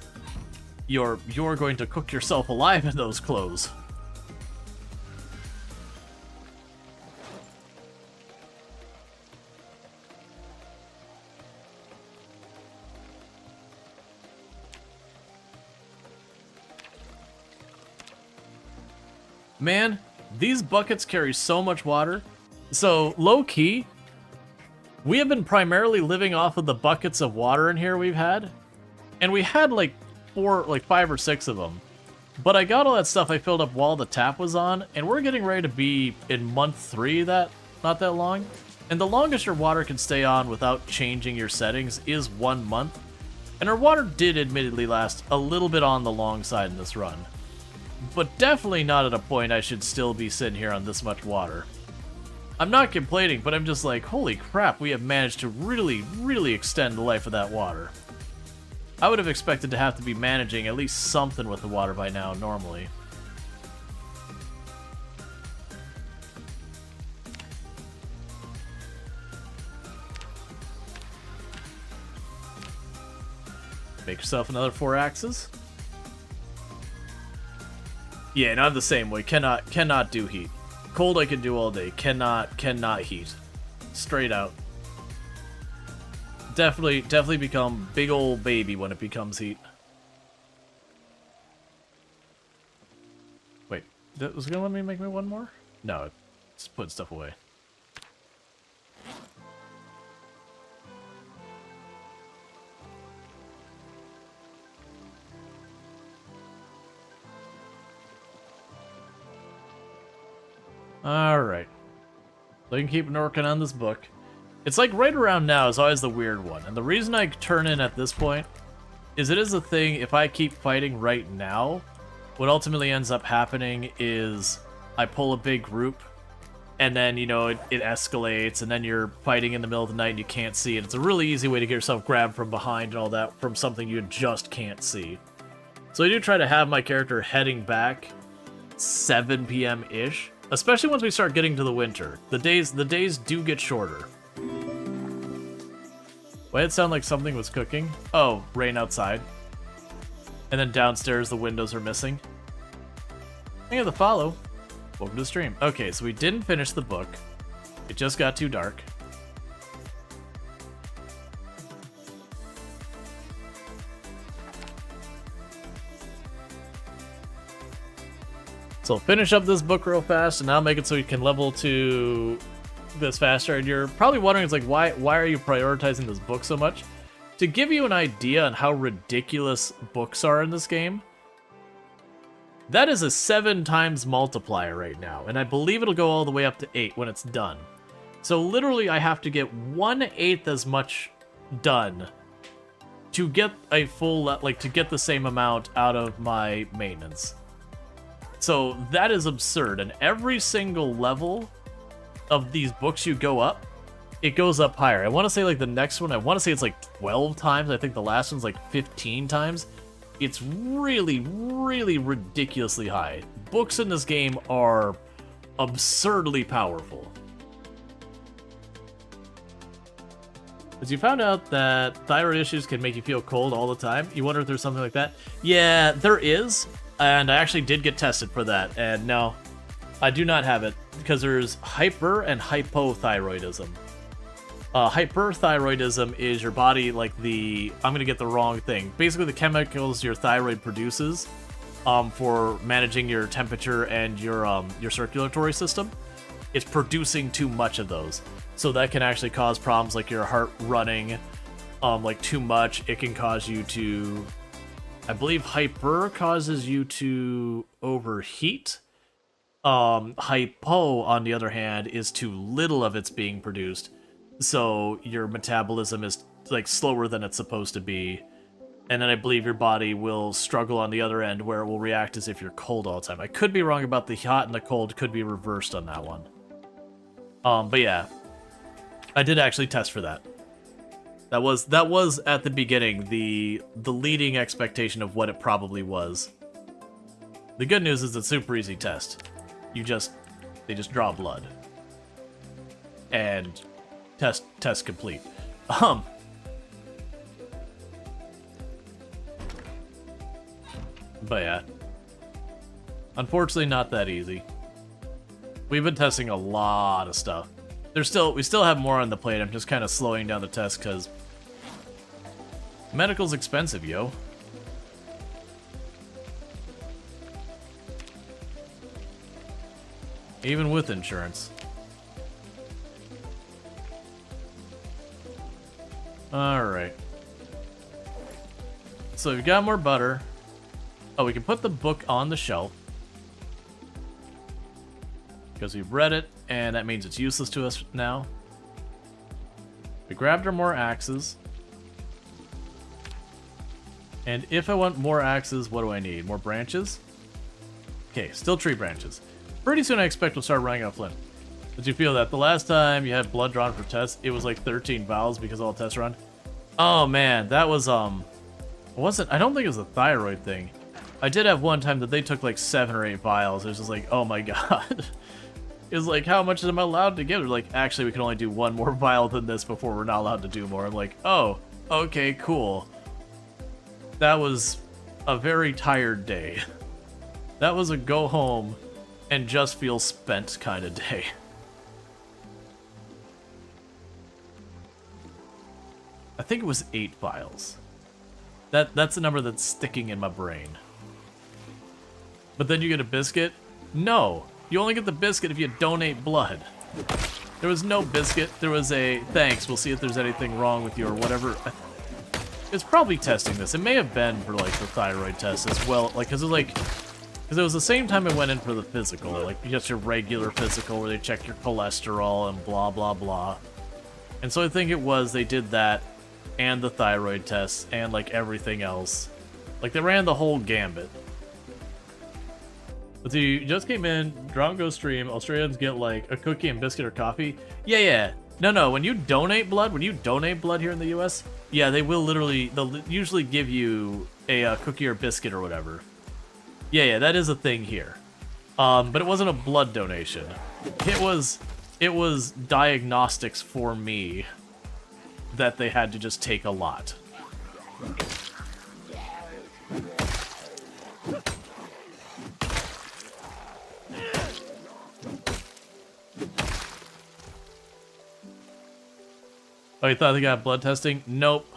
you're going to cook yourself alive in those clothes. Man, these buckets carry so much water. So, low-key, we have been primarily living off of the buckets of water in here we've had. And we had like 5 or 6 of them. But I got all that stuff I filled up while the tap was on, and we're getting ready to be in month 3 not that long. And the longest your water can stay on without changing your settings is 1 month. And our water did admittedly last a little bit on the long side in this run. But definitely not at a point I should still be sitting here on this much water. I'm not complaining, but I'm just like, holy crap, we have managed to really, really extend the life of that water. I would have expected to have to be managing at least something with the water by now, normally. Make yourself another 4 axes. Yeah, not the same way. Cannot do heat. Cold I can do all day. Cannot heat. Straight out. Definitely become big old baby when it becomes heat. Wait, that was gonna let me make me one more? No, it's putting stuff away. Alright. So I can keep working on this book. It's like right around now is always the weird one. And the reason I turn in at this point is it is a thing, if I keep fighting right now, what ultimately ends up happening is I pull a big group, and then, you know, it escalates, and then you're fighting in the middle of the night and you can't see it. It's a really easy way to get yourself grabbed from behind and all that from something you just can't see. So I do try to have my character heading back 7 p.m.-ish. Especially once we start getting to the winter. The days do get shorter. Why did it sound like something was cooking? Oh, rain outside. And then downstairs the windows are missing. Thank you for the follow. Welcome to the stream. Okay, so we didn't finish the book. It just got too dark. So finish up this book real fast, and now make it so you can level to this faster. And you're probably wondering, it's like, why are you prioritizing this book so much? To give you an idea on how ridiculous books are in this game, that is a 7 times multiplier right now, and I believe it'll go all the way up to 8 when it's done. So literally, I have to get 1/8 as much done to get a full, like, to get the same amount out of my maintenance. So that is absurd, and every single level of these books you go up, it goes up higher. I want to say like the next one, I want to say it's like 12 times. I think the last one's like 15 times. It's really, really ridiculously high. Books in this game are absurdly powerful. As you found out that thyroid issues can make you feel cold all the time. You wonder if there's something like that? Yeah, there is. And I actually did get tested for that. And no, I do not have it because there's hyper and hypothyroidism. Hyperthyroidism is your body, like I'm gonna get the wrong thing. Basically, the chemicals your thyroid produces for managing your temperature and your circulatory system, it's producing too much of those. So that can actually cause problems like your heart running, like too much. It can cause you to, I believe hyper causes you to overheat. Hypo, on the other hand, is too little of it's being produced. So your metabolism is like slower than it's supposed to be. And then I believe your body will struggle on the other end where it will react as if you're cold all the time. I could be wrong about the hot and the cold, could be reversed on that one. But yeah, I did actually test for that. That was at the beginning the leading expectation of what it probably was. The good news is it's a super easy test. They just draw blood. And test complete. But yeah. Unfortunately not that easy. We've been testing a lot of stuff. We still have more on the plate. I'm just kind of slowing down the test because medical's expensive, yo. Even with insurance. Alright. So we've got more butter. Oh, we can put the book on the shelf. Because we've read it, and that means it's useless to us now. We grabbed our more axes. And if I want more axes, what do I need? More branches? Okay, still tree branches. Pretty soon I expect we'll start running out of flint. Did you feel that? The last time you had blood drawn for tests, it was like 13 vials because all tests run? Oh man, that was, I don't think it was a thyroid thing. I did have one time that they took like 7 or 8 vials. It was just like, oh my god. It was like, how much am I allowed to give? They're like, actually, we can only do 1 more vial than this before we're not allowed to do more. I'm like, oh, okay, cool. That was a very tired day. That was a go home and just feel spent kind of day. I think it was 8 vials. That's the number that's sticking in my brain. But then you get a biscuit? No! You only get the biscuit if you donate blood. There was no biscuit. There was a, thanks, we'll see if there's anything wrong with you or whatever. It's probably testing this. It may have been for, like, the thyroid test as well. Like, because it was the same time I went in for the physical. Like, just your regular physical where they check your cholesterol and blah, blah, blah. And so I think it was they did that and the thyroid tests and, like, everything else. Like, they ran the whole gambit. But you just came in, Drongo stream, Australians get like a cookie and biscuit or coffee. Yeah. No, when you donate blood here in the US, yeah, they'll usually give you a cookie or biscuit or whatever. Yeah, that is a thing here. But it wasn't a blood donation. It was diagnostics for me that they had to just take a lot. Oh, you thought they got blood testing? Nope.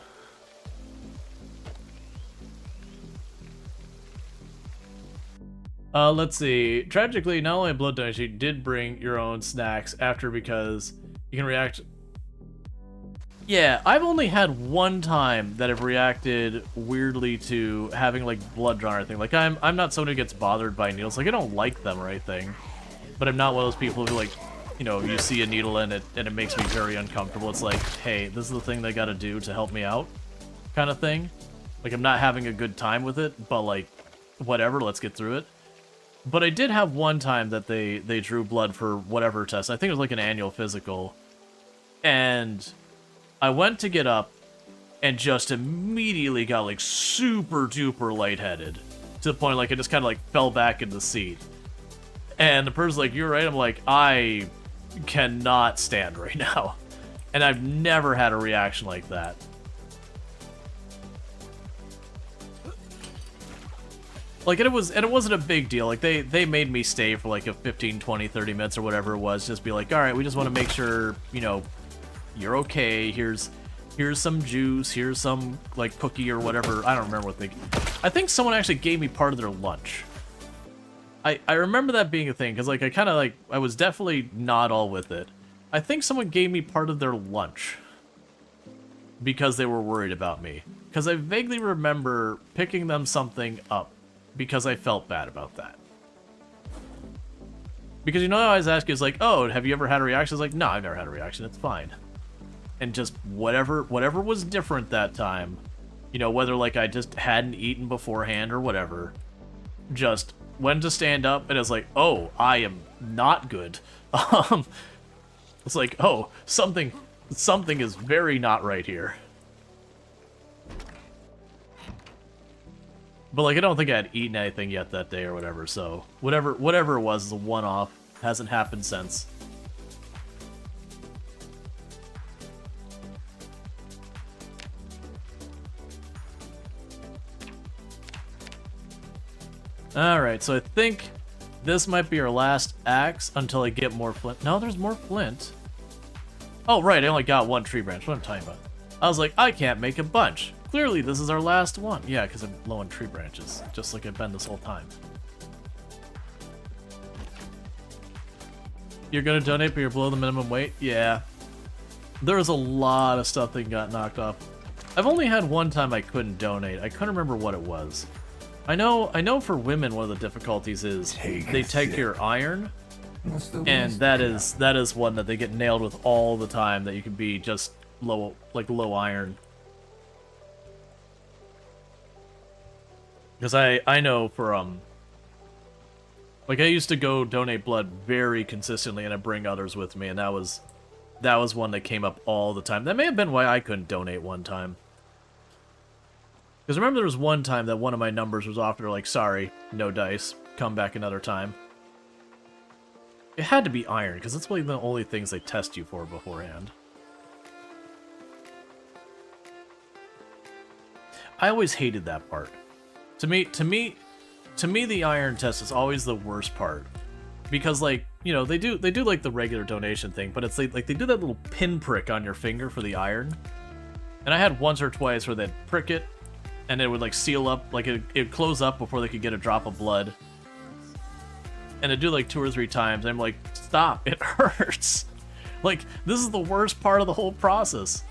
Let's see. Tragically, not only a blood donation, you did bring your own snacks after because you can react. Yeah, I've only had one time that I've reacted weirdly to having like blood drawn or anything. Like I'm not someone who gets bothered by needles. Like I don't like them or anything, but I'm not one of those people who like, you know, you see a needle in it and it makes me very uncomfortable. It's like, hey, this is the thing they gotta do to help me out, kind of thing. Like, I'm not having a good time with it, but like, whatever, let's get through it. But I did have one time that they drew blood for whatever test. I think it was like an annual physical. And I went to get up and just immediately got like super duper lightheaded. To the point like I just kind of like fell back in the seat. And the person's like, you're right. I'm like, I cannot stand right now. And I've never had a reaction like that. Like, and it wasn't a big deal. Like, they made me stay for like a 15, 20, 30 minutes or whatever it was. Just be like, all right, we just want to make sure, you know, you're okay. Here's some juice. Here's some, like, cookie or whatever. I don't remember what they... I think someone actually gave me part of their lunch. I remember that being a thing, because, like, I was definitely not all with it. I think someone gave me part of their lunch because they were worried about me. Because I vaguely remember picking them something up because I felt bad about that. Because, you know, I always ask you, it's like, oh, have you ever had a reaction? It's like, no, I've never had a reaction. It's fine. And just whatever was different that time, you know, whether, like, I just hadn't eaten beforehand or whatever, just went to stand up, and it's like, oh, I am not good. It's like, oh, something is very not right here. But, like, I don't think I had eaten anything yet that day or whatever, so whatever it was is a one-off. Hasn't happened since. Alright, so I think this might be our last axe until I get more flint. No, there's more flint. Oh, right, I only got one tree branch. What am I talking about? I was like, I can't make a bunch. Clearly, this is our last one. Yeah, because I'm low on tree branches, just like I've been this whole time. You're gonna donate, but you're below the minimum weight? Yeah. There was a lot of stuff that got knocked off. I've only had one time I couldn't donate. I couldn't remember what it was. I know for women one of the difficulties is they take your iron, and that is one that they get nailed with all the time, that you can be just low iron. Because I know for like, I used to go donate blood very consistently, and I bring others with me, and that was one that came up all the time. That may have been why I couldn't donate one time. Because remember there was one time that one of my numbers was off, and they're like, sorry, no dice, come back another time. It had to be iron, because that's like the only things they test you for beforehand. I always hated that part. To me, the iron test is always the worst part. Because, like, you know, they do like the regular donation thing, but it's like they do that little pinprick on your finger for the iron. And I had once or twice where they'd prick it, and it would, like, seal up, like, it'd close up before they could get a drop of blood. And it'd do, like, 2 or 3 times, and I'm like, stop, it hurts. Like, this is the worst part of the whole process.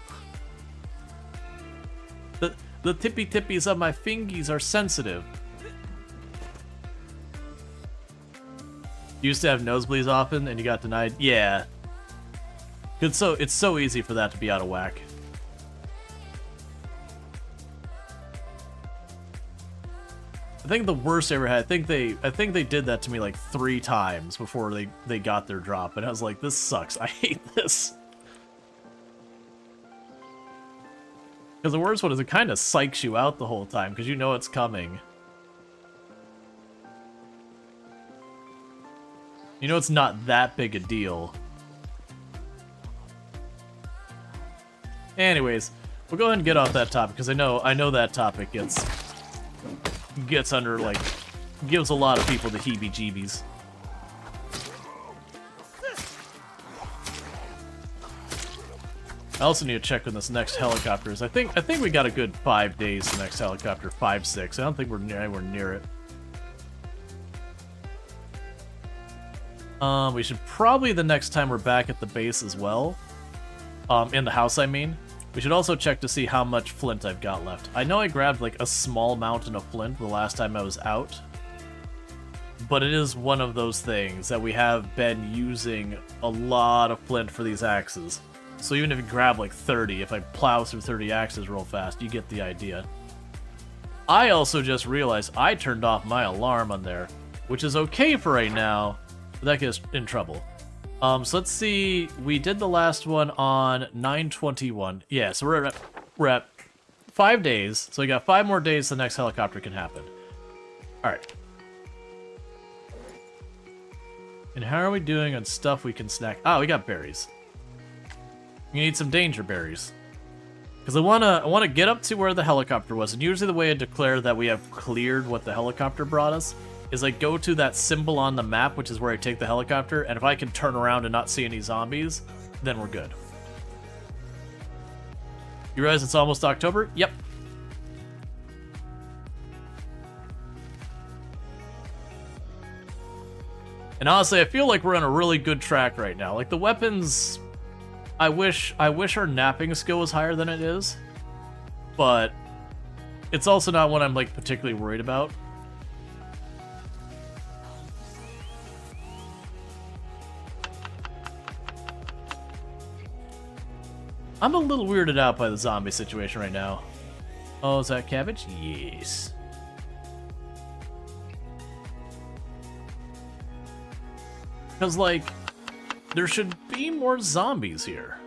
The tippy-tippies of my fingies are sensitive. You used to have nosebleeds often, and you got denied? Yeah. It's so easy for that to be out of whack. I think the worst I ever had, I think they did that to me like 3 times before they got their drop, and I was like, this sucks. I hate this. Because the worst one is it kind of psychs you out the whole time, because you know it's coming. You know it's not that big a deal. Anyways, we'll go ahead and get off that topic, because I know that topic gets under, like, gives a lot of people the heebie-jeebies. I also need to check when this next helicopter is. I think we got a good 5 days to the next helicopter, 5, 6. I don't think we're anywhere near it. We should probably, the next time we're back at the base as well, in the house I mean, we should also check to see how much flint I've got left. I know I grabbed like a small mountain of flint the last time I was out, but it is one of those things that we have been using a lot of flint for these axes. So even if you grab like 30, if I plow through 30 axes real fast, you get the idea. I also just realized I turned off my alarm on there, which is okay for right now, but that gets in trouble. So let's see, we did the last one on 9/21. Yeah, so we're at 5 days, so we got 5 more days the next helicopter can happen. Alright. And how are we doing on stuff we can snack? Oh, we got berries. You need some danger berries. Because I wanna get up to where the helicopter was, and usually the way I declare that we have cleared what the helicopter brought us is I go to that symbol on the map, which is where I take the helicopter, and if I can turn around and not see any zombies, then we're good. You realize it's almost October? Yep. And honestly, I feel like we're on a really good track right now. Like, the weapons... I wish our napping skill was higher than it is, but it's also not what I'm, like, particularly worried about. I'm a little weirded out by the zombie situation right now. Oh, is that cabbage? Yes. Because, like, there should be more zombies here.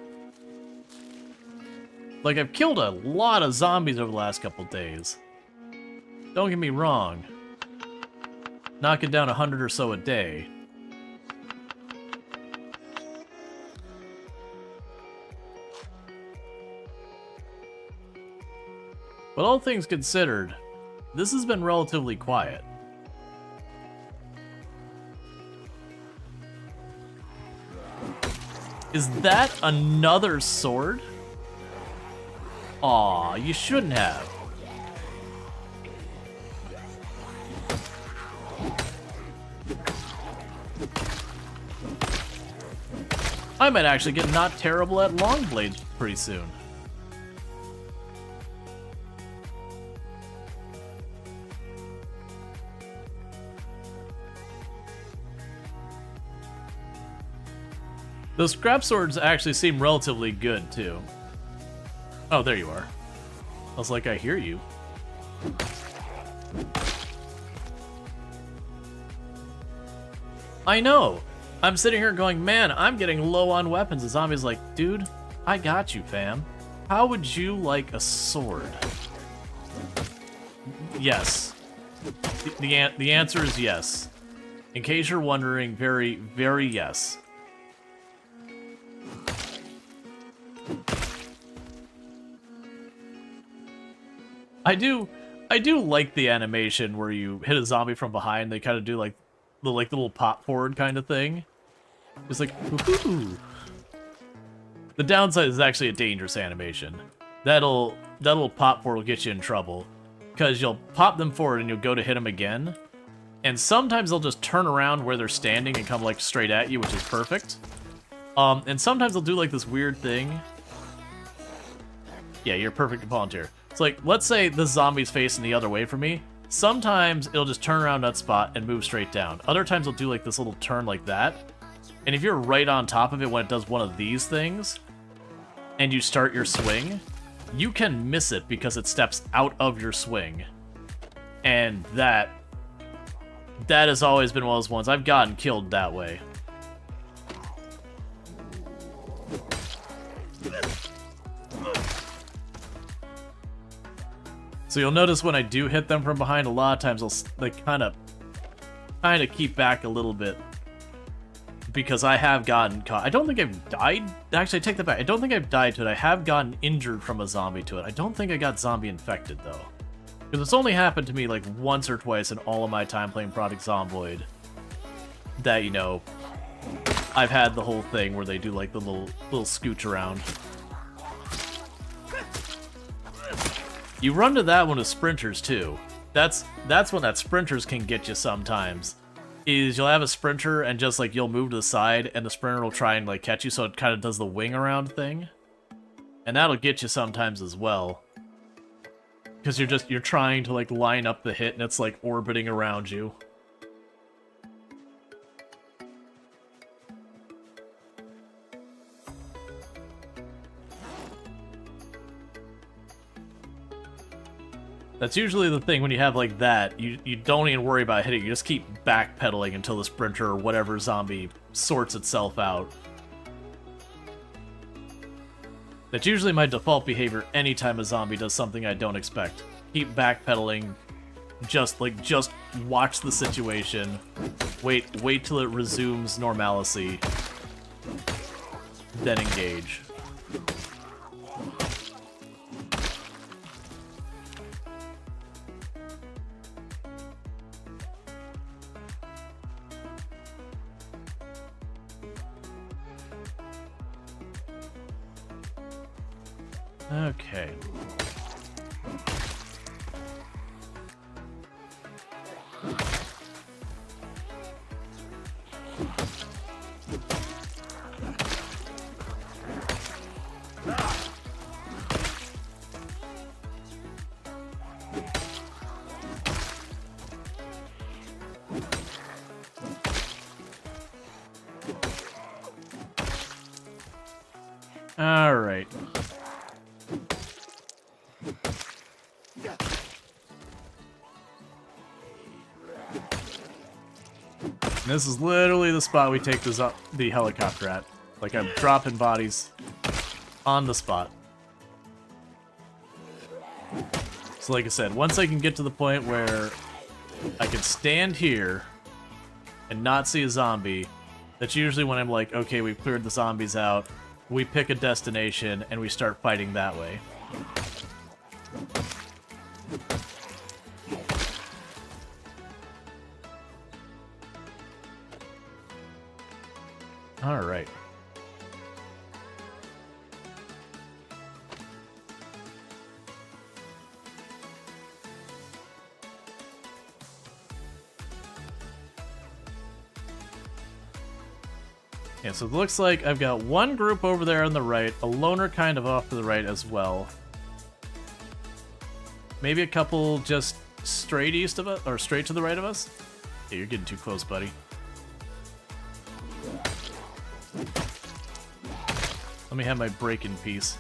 Like, I've killed a lot of zombies over the last couple days. Don't get me wrong. Knocking down 100 or so a day. But all things considered, this has been relatively quiet. Is that another sword? Aw, you shouldn't have. I might actually get not terrible at long blades pretty soon. Those scrap swords actually seem relatively good, too. Oh, there you are. I was like, I hear you. I know! I'm sitting here going, man, I'm getting low on weapons. The zombie's like, dude, I got you, fam. How would you like a sword? Yes. The answer is yes. In case you're wondering, very, very yes. I do like the animation where you hit a zombie from behind. They kind of do like the little pop forward kind of thing. It's like, woohoo! The downside is actually a dangerous animation. That'll pop forward will get you in trouble, because you'll pop them forward and you'll go to hit them again, and sometimes they'll just turn around where they're standing and come like straight at you, which is perfect. And sometimes they'll do like this weird thing. Yeah, you're a perfect volunteer. It's like, let's say the zombie's facing the other way from me. Sometimes it'll just turn around that spot and move straight down. Other times it'll do like this little turn like that. And if you're right on top of it when it does one of these things, and you start your swing, you can miss it because it steps out of your swing. And that has always been one of those ones. I've gotten killed that way. So you'll notice when I do hit them from behind, a lot of times they'll kind of keep back a little bit, because I have gotten caught. I don't think I've died. Actually, I take that back. I don't think I've died to it. I have gotten injured from a zombie to it. I don't think I got zombie infected though, because it's only happened to me like once or twice in all of my time playing Project Zomboid. That, you know, I've had the whole thing where they do like the little scooch around. You run to that one with sprinters too. That's when that sprinters can get you sometimes. Is you'll have a sprinter and just like you'll move to the side and the sprinter will try and like catch you, so it kind of does the wing around thing. And that'll get you sometimes as well. Because you're trying to like line up the hit and it's like orbiting around you. That's usually the thing when you have like that. You don't even worry about hitting. You just keep backpedaling until the sprinter or whatever zombie sorts itself out. That's usually my default behavior anytime a zombie does something I don't expect. Keep backpedaling. Just watch the situation. Wait till it resumes normalcy. Then engage. Okay. All right. This is literally the spot we take the helicopter at. Like, I'm dropping bodies on the spot. So like I said, once I can get to the point where I can stand here and not see a zombie, that's usually when I'm like, okay, we've cleared the zombies out, we pick a destination, and we start fighting that way. All right. Yeah, so it looks like I've got one group over there on the right, a loner kind of off to the right as well. Maybe a couple just straight east of us, or straight to the right of us. Yeah, you're getting too close, buddy. Let me have my break in peace.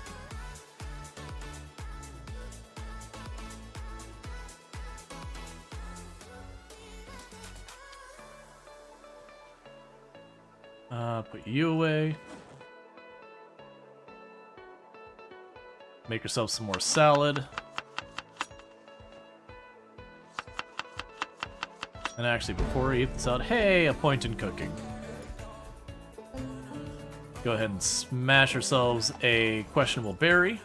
Put you away. Make yourself some more salad. And actually, before I eat this out, hey, a point in cooking. Go ahead and smash ourselves a questionable berry.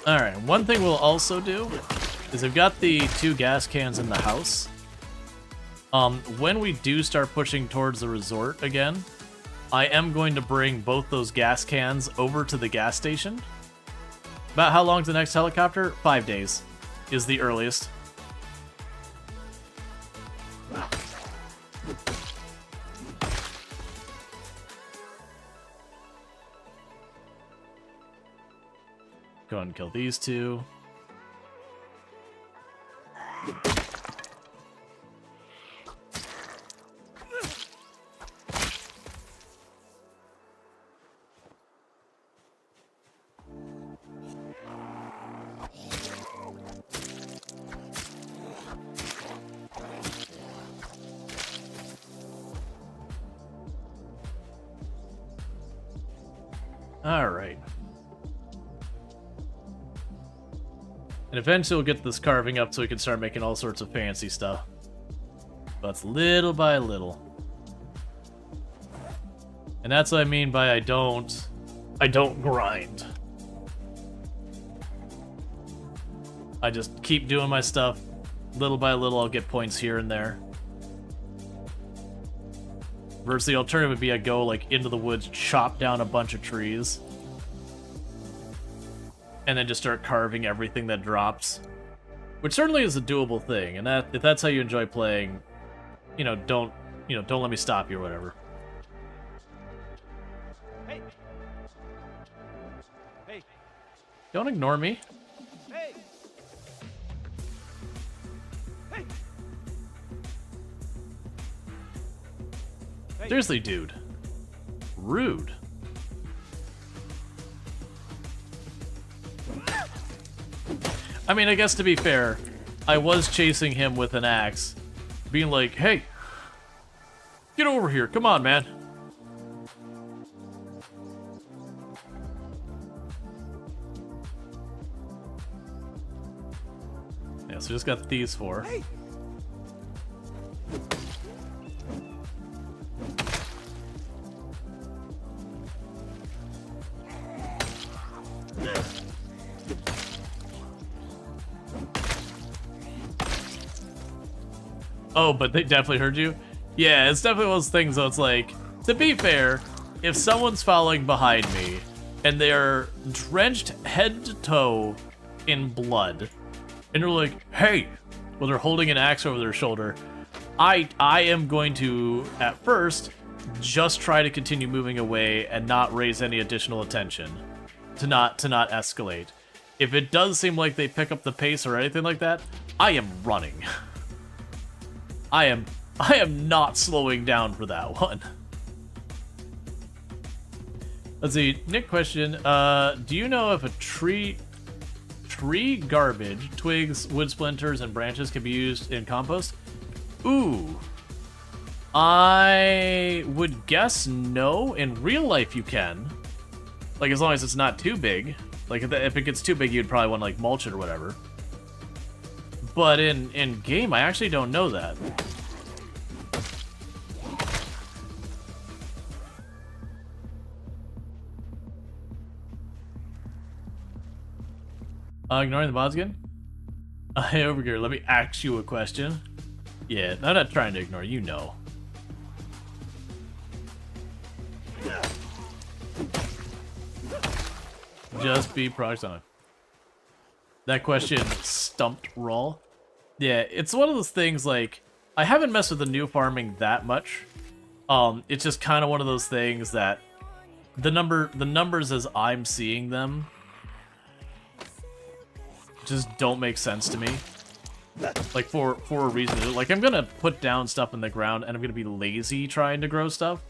Alright, one thing we'll also do is I've got the 2 gas cans in the house. When we do start pushing towards the resort again, I am going to bring both those gas cans over to the gas station. About how long's the next helicopter? 5 days is the earliest. Go ahead and kill these 2. All right. And eventually we'll get this carving up so we can start making all sorts of fancy stuff. But it's little by little. And that's what I mean by I don't grind. I just keep doing my stuff. Little by little I'll get points here and there. Versus the alternative would be I go like into the woods, chop down a bunch of trees, and then just start carving everything that drops. Which certainly is a doable thing, and that if that's how you enjoy playing, don't let me stop you or whatever. Hey. Hey. Don't ignore me. Hey. Hey. Hey. Seriously, dude. Rude. I mean, I guess to be fair, I was chasing him with an axe, being like, hey, get over here, come on, man. Yeah, so just got these 4. Hey. Oh, but they definitely heard you? Yeah, it's definitely one of those things though, it's like, to be fair, if someone's following behind me, and they're drenched head to toe in blood, and they're like, hey, well, they're holding an axe over their shoulder, I am going to, at first, just try to continue moving away and not raise any additional attention, to not escalate. If it does seem like they pick up the pace or anything like that, I am running. I am not slowing down for that one. Let's see, Nick question, do you know if a tree garbage, twigs, wood splinters, and branches can be used in compost? Ooh. I would guess no. In real life you can. Like, as long as it's not too big. Like, if it gets too big, you'd probably want to, like, mulch it or whatever. But in game, I actually don't know that. Ignoring the mods again? Hey, over here, let me ask you a question. Yeah, I'm not trying to ignore you, know. Just be products on it. That question stumped Rual. Yeah, it's one of those things, like, I haven't messed with the new farming that much. It's just kind of one of those things that the numbers as I'm seeing them just don't make sense to me. Like, for a reason. Like, I'm gonna put down stuff in the ground, and I'm gonna be lazy trying to grow stuff.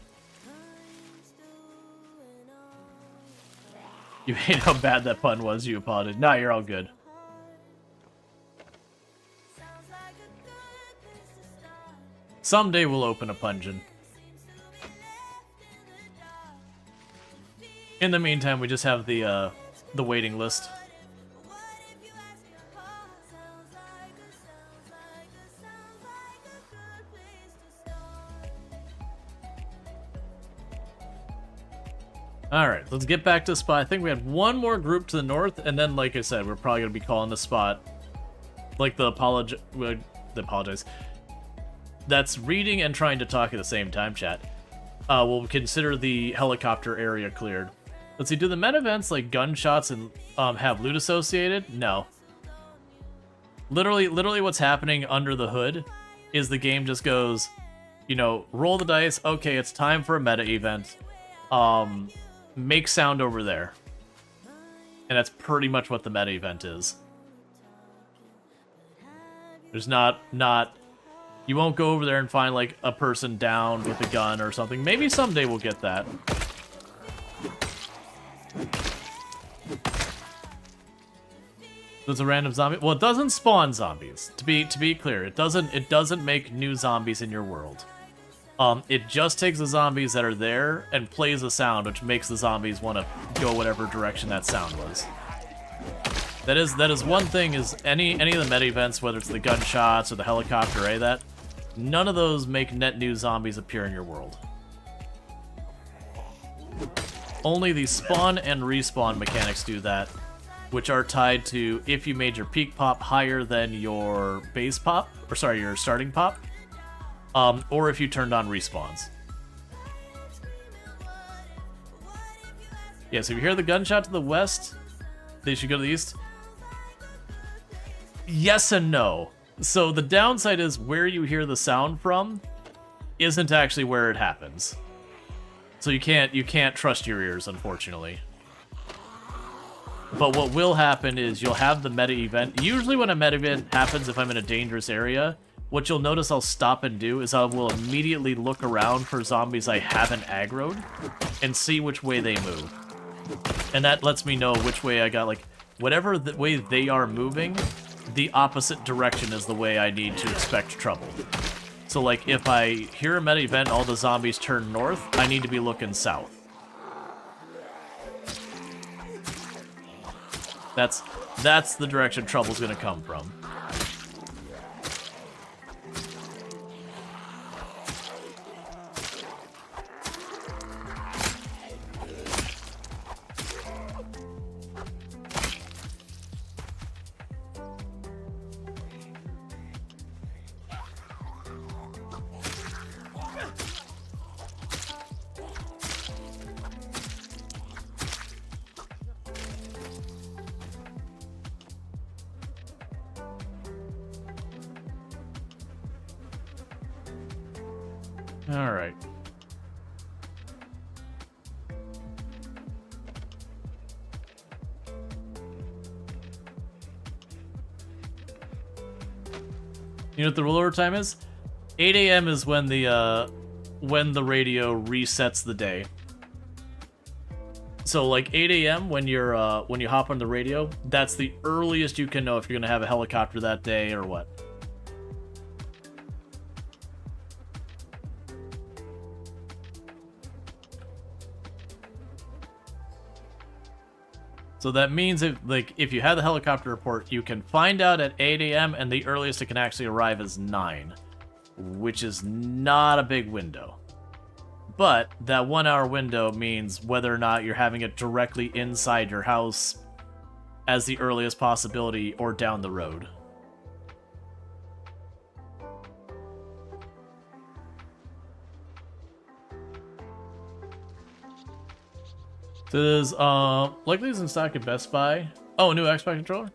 You hate how bad that pun was, you applauded. Nah, you're all good. Someday we'll open a pungeon. In the meantime, we just have the waiting list. Alright, let's get back to the spot. I think we had one more group to the north, and then, like I said, we're probably going to be calling the spot, like the apologize. That's reading and trying to talk at the same time, chat. We'll consider the helicopter area cleared. Let's see, do the meta events, like gunshots, and have loot associated? No. Literally what's happening under the hood is the game just goes, you know, roll the dice, okay, it's time for a meta event. Make sound over there. And that's pretty much what the meta event is. There's not you won't go over there and find like a person down with a gun or something. Maybe someday we'll get that. There's a random zombie. Well, it doesn't spawn zombies. To be clear, it doesn't make new zombies in your world. It just takes the zombies that are there and plays a sound, which makes the zombies want to go whatever direction that sound was. That is one thing, is any of the meta events, whether it's the gunshots or the helicopter or any of that, none of those make net new zombies appear in your world. Only the spawn and respawn mechanics do that, which are tied to if you made your peak pop higher than your base pop, or sorry, your starting pop. Or if you turned on respawns. Yeah, so if you hear the gunshot to the west, they should go to the east. Yes and no. So the downside is where you hear the sound from isn't actually where it happens. So you can't trust your ears, unfortunately. But what will happen is you'll have the meta event. Usually when a meta event happens, if I'm in a dangerous area, what you'll notice I'll stop and do is I will immediately look around for zombies I haven't aggroed and see which way they move. And that lets me know which way I got, like, whatever the way they are moving, the opposite direction is the way I need to expect trouble. So, like, if I hear a meta event, all the zombies turn north, I need to be looking south. That's the direction trouble's gonna come from. All right. You know what the rollover time is? 8 a.m. is when the radio resets the day. So like 8 a.m. when you hop on the radio, that's the earliest you can know if you're gonna have a helicopter that day or what. So that means if you have the helicopter report, you can find out at 8 a.m. and the earliest it can actually arrive is 9, which is not a big window. But that 1 hour window means whether or not you're having it directly inside your house as the earliest possibility or down the road. Says, likely is in stock at Best Buy. Oh, new Xbox controller?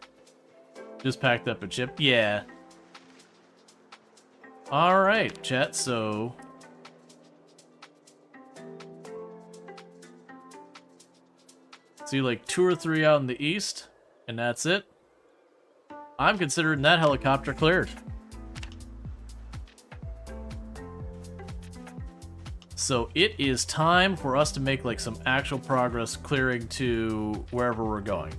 Just packed up a chip. Yeah. Alright, chat, so... see like 2 or 3 out in the east, and that's it. I'm considering that helicopter cleared. So it is time for us to make like some actual progress clearing to wherever we're going.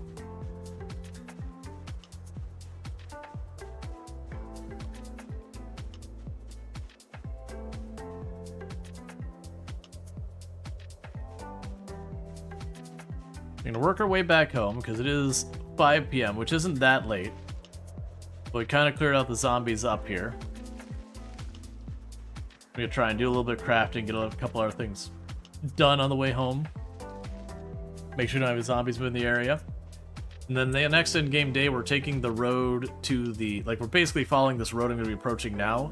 We're gonna work our way back home because it is 5 p.m., which isn't that late. But we kind of cleared out the zombies up here. I'm gonna try and do a little bit of crafting, get a couple other things done on the way home. Make sure we don't have any zombies moving the area. And then the next in-game day, we're taking the road to the... like, we're basically following this road I'm gonna be approaching now.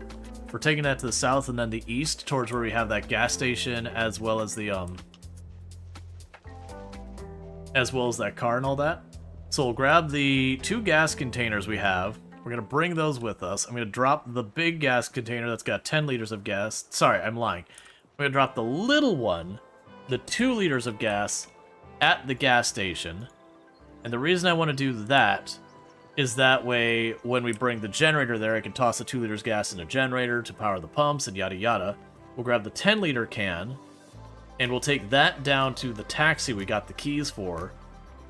We're taking that to the south and then the east, towards where we have that gas station, as well as the, as well as that car and all that. So we'll grab the 2 gas containers we have. We're going to bring those with us. I'm going to drop the big gas container that's got 10 liters of gas. Sorry, I'm lying. I'm going to drop the little one, the 2 liters of gas, at the gas station. And the reason I want to do that is that way when we bring the generator there, I can toss the 2 liters gas in a generator to power the pumps and yada yada. We'll grab the 10-liter can, and we'll take that down to the taxi we got the keys for,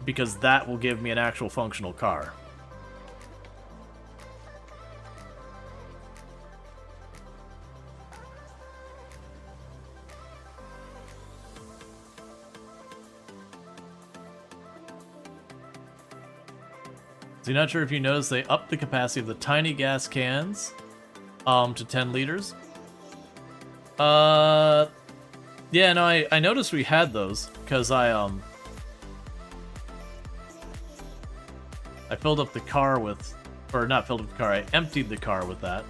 because that will give me an actual functional car. So you're not sure if you noticed they upped the capacity of the tiny gas cans to 10 liters. Yeah, no, I noticed we had those because I filled up the car with, or not filled up the car, I emptied the car with that.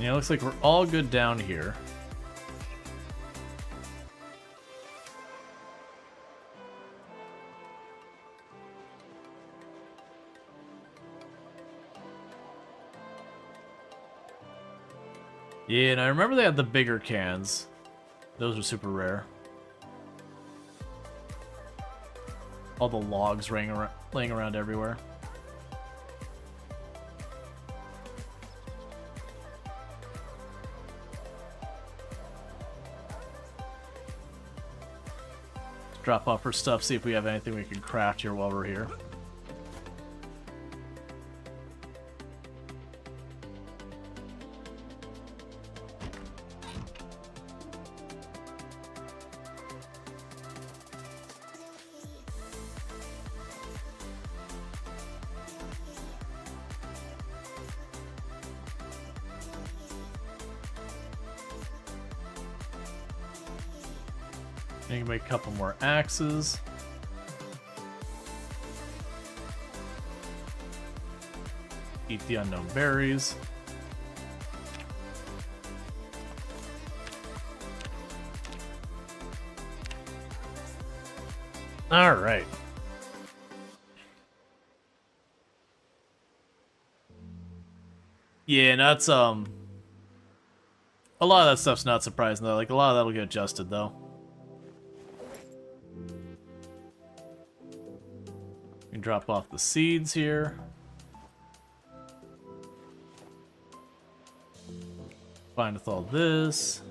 Yeah, looks like we're all good down here. Yeah, and I remember they had the bigger cans. Those are super rare. All the logs laying around everywhere. Drop off her stuff, see if we have anything we can craft here while we're here. You can make a couple more axes. Eat the unknown berries. All right. Yeah, and that's a lot of that stuff's not surprising though. Like a lot of that'll get adjusted though. We can drop off the seeds here. Fine with all this.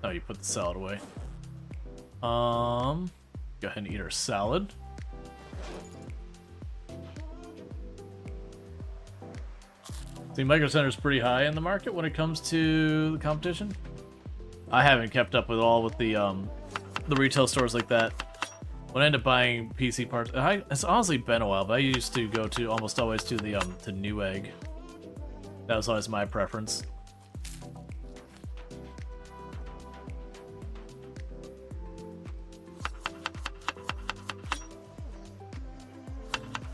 Oh, you put the salad away. Go ahead and eat our salad. See, Micro Center's pretty high in the market when it comes to the competition. I haven't kept up with the retail stores like that. When I end up buying PC parts, it's honestly been a while, but I used to go to almost always to the to Newegg. That was always my preference.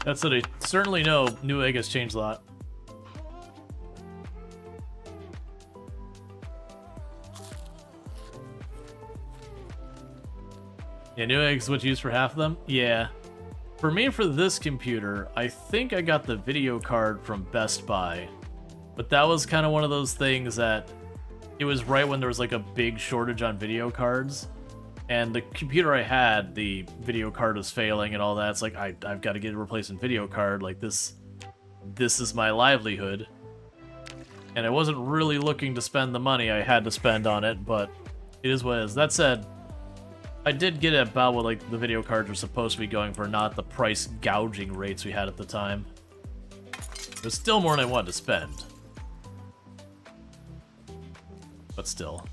That's what I certainly know. Newegg has changed a lot. Yeah, Newegg's what you use for half of them? Yeah. For me, for this computer, I think I got the video card from Best Buy. But that was kind of one of those things that it was right when there was like a big shortage on video cards. And the computer I had, the video card was failing and all that. It's like, I've got to get a replacement video card. Like, this is my livelihood. And I wasn't really looking to spend the money I had to spend on it, but it is what it is. That said, I did get about what like the video cards were supposed to be going for, not the price gouging rates we had at the time. It was still more than I wanted to spend. But still.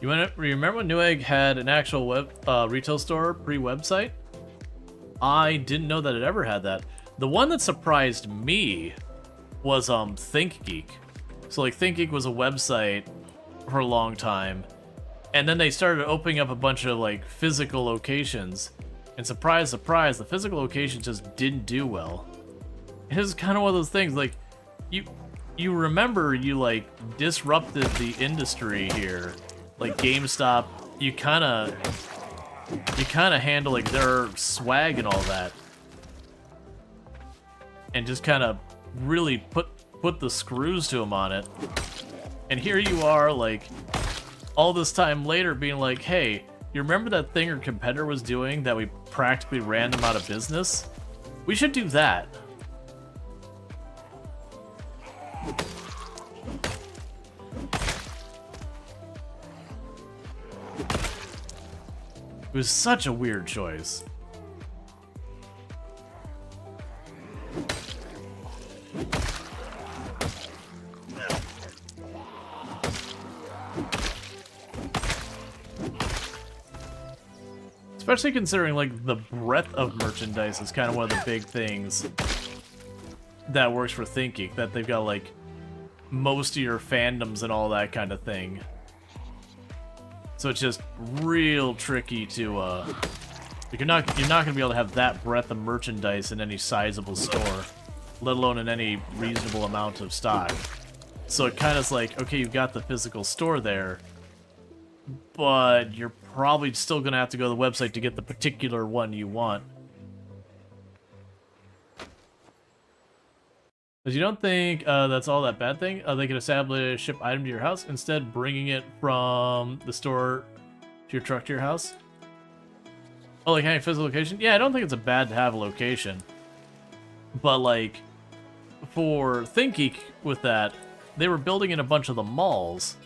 You remember when Newegg had an actual retail store pre-website? I didn't know that it ever had that. The one that surprised me was ThinkGeek. So like ThinkGeek was a website for a long time, and then they started opening up a bunch of like physical locations, and surprise, surprise, the physical locations just didn't do well. It was kind of one of those things like you remember you like disrupted the industry here. Like GameStop, you kind of handle like their swag and all that, and just kind of really put the screws to them on it. And here you are, like all this time later, being like, "Hey, you remember that thing your competitor was doing that we practically ran them out of business? We should do that." It was such a weird choice. Especially considering like the breadth of merchandise is kind of one of the big things that works for ThinkGeek, that they've got like most of your fandoms and all that kind of thing. So it's just real tricky to like you're not gonna be able to have that breadth of merchandise in any sizable store, let alone in any reasonable amount of stock. So it kind of is like, okay, you've got the physical store there, but you're probably still gonna have to go to the website to get the particular one you want. Because you don't think that's all that bad thing? They can establish ship item to your house, instead bringing it from the store to your truck to your house? Oh, like having a physical location? Yeah, I don't think it's a bad to have a location. But like, for ThinkGeek with that, they were building in a bunch of the malls,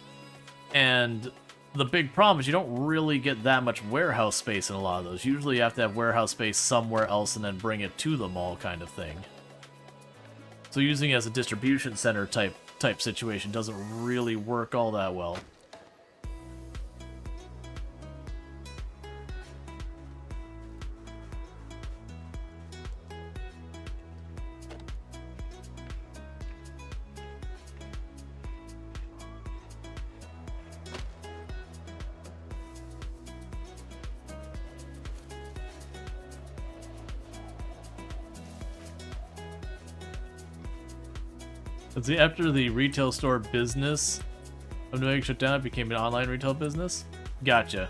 and the big problem is you don't really get that much warehouse space in a lot of those. Usually you have to have warehouse space somewhere else and then bring it to the mall kind of thing. So using it as a distribution center type situation doesn't really work all that well. After the retail store business of New Egg shut down, it became an online retail business. Gotcha.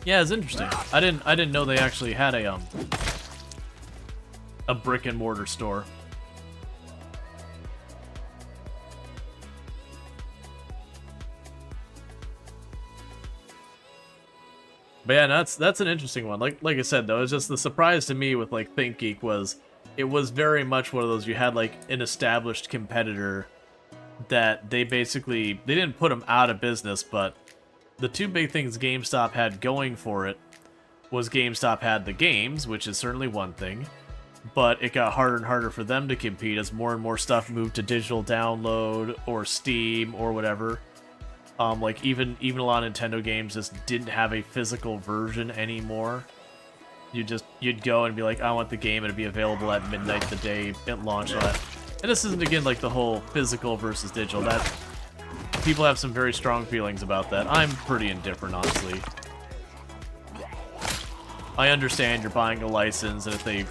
Yeah, it's interesting. I didn't know they actually had a brick and mortar store. But yeah, that's an interesting one. Like I said though, it's just the surprise to me with like ThinkGeek was it was very much one of those, you had like an established competitor that they didn't put them out of business, but the two big things GameStop had going for it was GameStop had the games, which is certainly one thing, but it got harder and harder for them to compete as more and more stuff moved to digital download or Steam or whatever. Like even a lot of Nintendo games just didn't have a physical version anymore. You'd go and be like, I want the game, and it'd be available at midnight the day it launched. And this isn't again like the whole physical versus digital. That people have some very strong feelings about that. I'm pretty indifferent, honestly. I understand you're buying a license, and if they,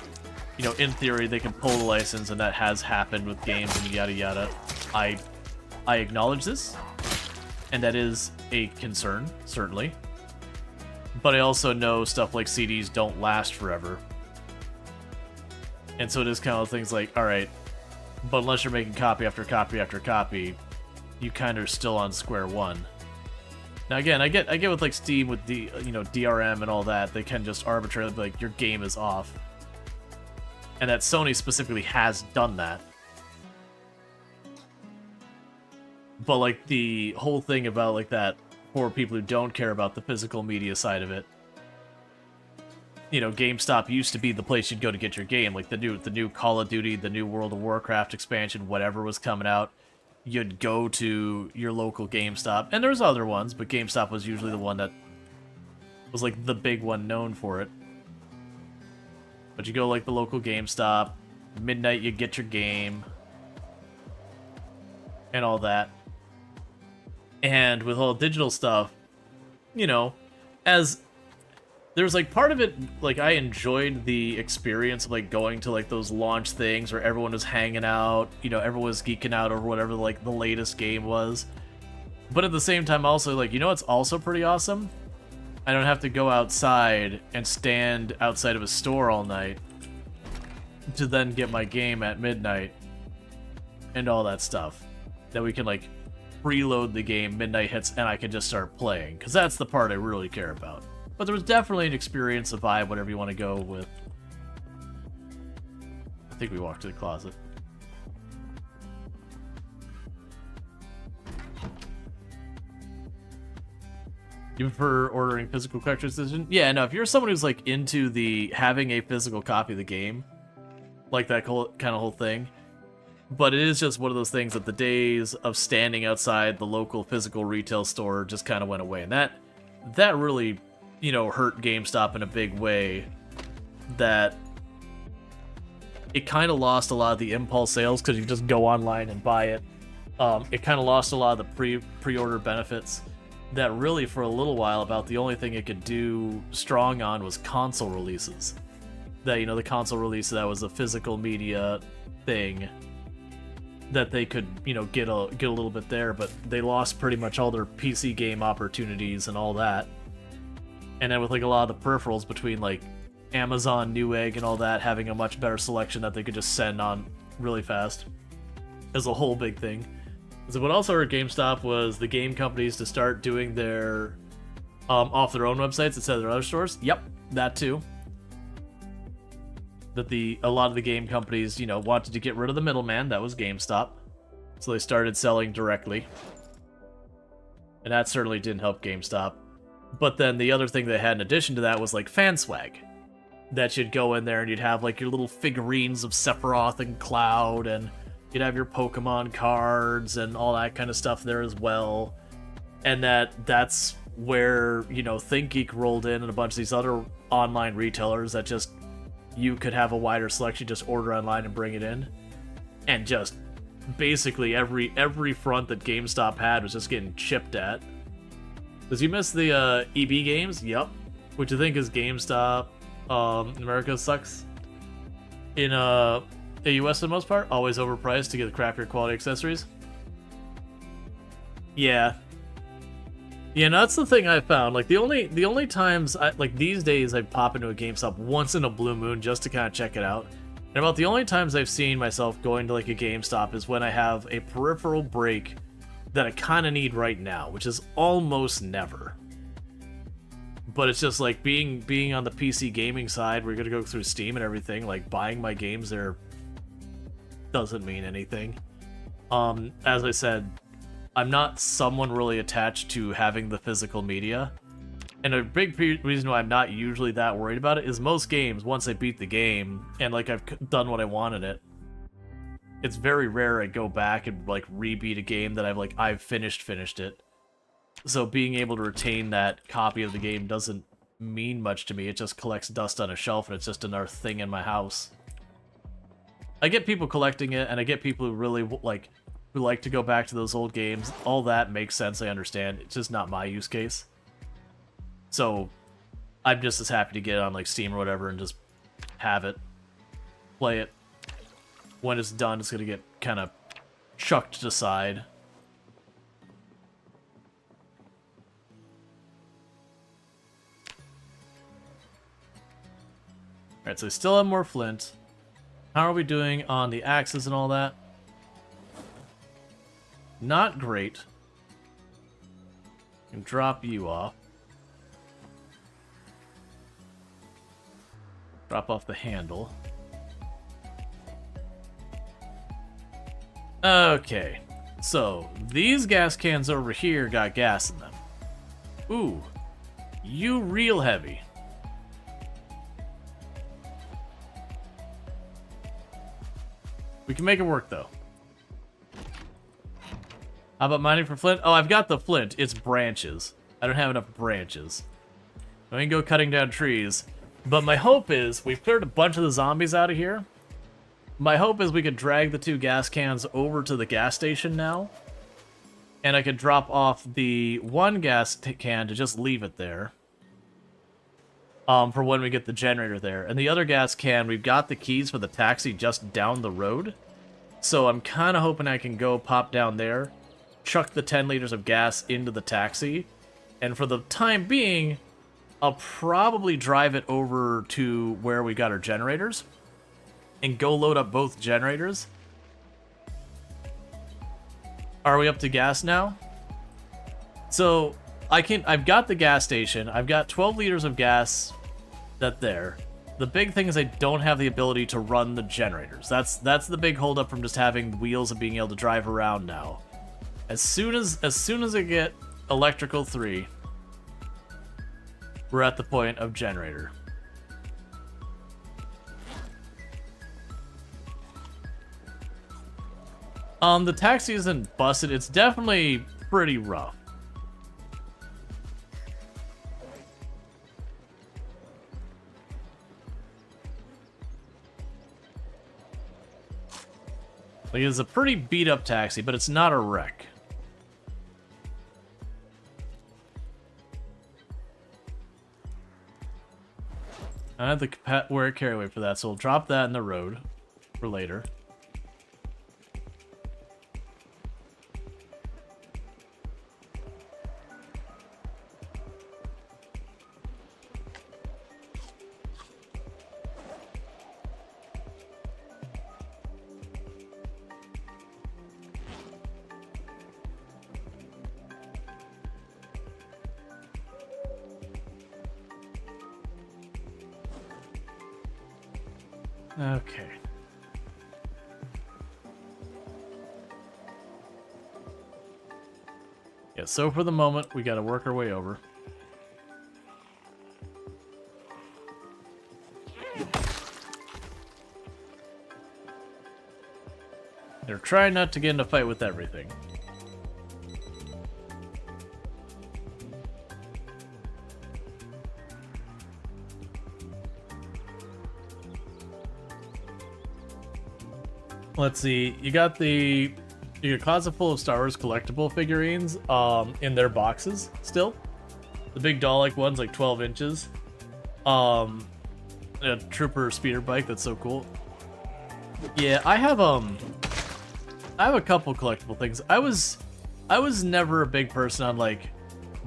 you know, in theory they can pull the license, and that has happened with games and yada yada. I acknowledge this, and that is a concern, certainly. But I also know stuff like CDs don't last forever. And so it is kind of things like, alright, but unless you're making copy after copy after copy, you kind of are still on square one. Now again, I get with like Steam with the, you know, DRM and all that, they can just arbitrarily be like, your game is off. And that Sony specifically has done that. But like the whole thing about like that, for people who don't care about the physical media side of it, you know, GameStop used to be the place you'd go to get your game. Like the new Call of Duty, the new World of Warcraft expansion, whatever was coming out, you'd go to your local GameStop. And there's other ones, but GameStop was usually the one that was like the big one known for it. But you go like the local GameStop, midnight you get your game, and all that. And with all digital stuff, you know, as there's like part of it, like I enjoyed the experience of like going to like those launch things where everyone was hanging out, you know, everyone was geeking out over whatever like the latest game was. But at the same time also, like, you know what's also pretty awesome? I don't have to go outside and stand outside of a store all night to then get my game at midnight and all that stuff. That we can like preload the game, midnight hits, and I can just start playing, because that's the part I really care about. But there was definitely an experience, a vibe, whatever you want to go with. I think we walked to the closet. You prefer ordering physical collector's edition? Yeah, no, if you're someone who's like into the having a physical copy of the game, like that kind of whole thing, but it is just one of those things that the days of standing outside the local physical retail store just kind of went away. And that really, you know, hurt GameStop in a big way. That it kind of lost a lot of the impulse sales because you just go online and buy it. It kind of lost a lot of the pre-order benefits. That really, for a little while, about the only thing it could do strong on was console releases. That, you know, the console release, that was a physical media thing that they could, you know, get a little bit there, but they lost pretty much all their PC game opportunities and all that. And then with like a lot of the peripherals between like Amazon, Newegg, and all that having a much better selection that they could just send on really fast is a whole big thing. So what also hurt GameStop was the game companies to start doing their off their own websites instead of their other stores. Yep, that too. That a lot of the game companies, you know, wanted to get rid of the middleman. That was GameStop. So they started selling directly. And that certainly didn't help GameStop. But then the other thing they had in addition to that was like fan swag. That you'd go in there and you'd have like your little figurines of Sephiroth and Cloud, and you'd have your Pokemon cards and all that kind of stuff there as well. And that's where, you know, ThinkGeek rolled in and a bunch of these other online retailers that just, you could have a wider selection, just order online and bring it in. And just basically every front that GameStop had was just getting chipped at. Does you miss the EB games? Yep. Which I think is GameStop in America sucks. In AUS for the most part, always overpriced to get the crappier quality accessories. Yeah. Yeah, no, that's the thing I found. Like the only times like these days I pop into a GameStop once in a blue moon just to kind of check it out. And about the only times I've seen myself going to like a GameStop is when I have a peripheral break that I kind of need right now, which is almost never. But it's just like being on the PC gaming side, we're gonna go through Steam and everything. Like buying my games there doesn't mean anything. As I said, I'm not someone really attached to having the physical media. And a big reason why I'm not usually that worried about it is most games, once I beat the game, and like I've done what I want in it, it's very rare I go back and like rebeat a game that I've finished it. So being able to retain that copy of the game doesn't mean much to me. It just collects dust on a shelf and it's just another thing in my house. I get people collecting it, and I get people who really who like to go back to those old games. All that makes sense, I understand. It's just not my use case. So I'm just as happy to get it on like Steam or whatever and just have it, play it. When it's done, it's gonna get kind of chucked aside. Alright, so we still have more flint. How are we doing on the axes and all that? Not great. Can drop you off. Drop off the handle. Okay, so these gas cans over here got gas in them. Ooh, you real heavy. We can make it work though. How about mining for flint? Oh, I've got the flint. It's branches. I don't have enough branches. I can go cutting down trees. But my hope is, we've cleared a bunch of the zombies out of here. My hope is we could drag the 2 gas cans over to the gas station now. And I could drop off the 1 gas can to just leave it there. For when we get the generator there. And the other gas can, we've got the keys for the taxi just down the road. So I'm kind of hoping I can go pop down there, chuck the 10 liters of gas into the taxi. And for the time being, I'll probably drive it over to where we got our generators and go load up both generators. Are we up to gas now? So I've got the gas station. I've got 12 liters of gas there. The big thing is I don't have the ability to run the generators. That's the big holdup from just having wheels and being able to drive around now. As soon as I get electrical 3, we're at the point of generator. The taxi isn't busted. It's definitely pretty rough. Like, it's a pretty beat up taxi, but it's not a wreck. I have the where carry weight for that, so we'll drop that in the road for later. Okay. Yeah, so for the moment, we gotta work our way over. They're trying not to get in a fight with everything. Let's see, you got a closet full of Star Wars collectible figurines in their boxes still. The big doll-like ones, like 12 inches. A Trooper speeder bike, that's so cool. Yeah, I have a couple collectible things. I was never a big person on like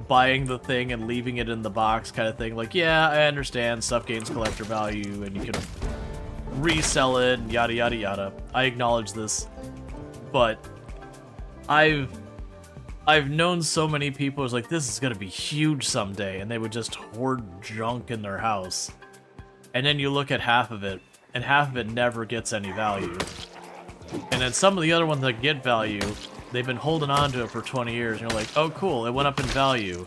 buying the thing and leaving it in the box kind of thing. Like, yeah, I understand stuff gains collector value and you can resell it and yada yada yada. I acknowledge this. But I've known so many people who's like, this is gonna be huge someday, and they would just hoard junk in their house. And then you look at half of it, and half of it never gets any value. And then some of the other ones that get value, they've been holding on to it for 20 years, and you're like, oh cool, it went up in value.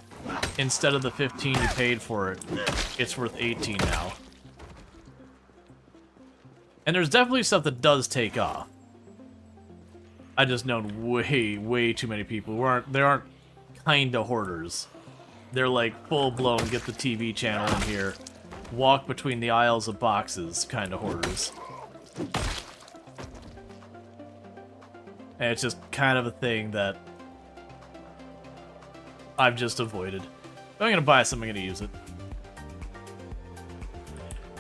Instead of the 15 you paid for it, it's worth 18 now. And there's definitely stuff that does take off. I just known way too many people who aren't kinda hoarders. They're like full-blown, get the TV channel in here, walk between the aisles of boxes kinda hoarders. And it's just kind of a thing that I've just avoided. If I'm gonna buy something, I'm gonna use it.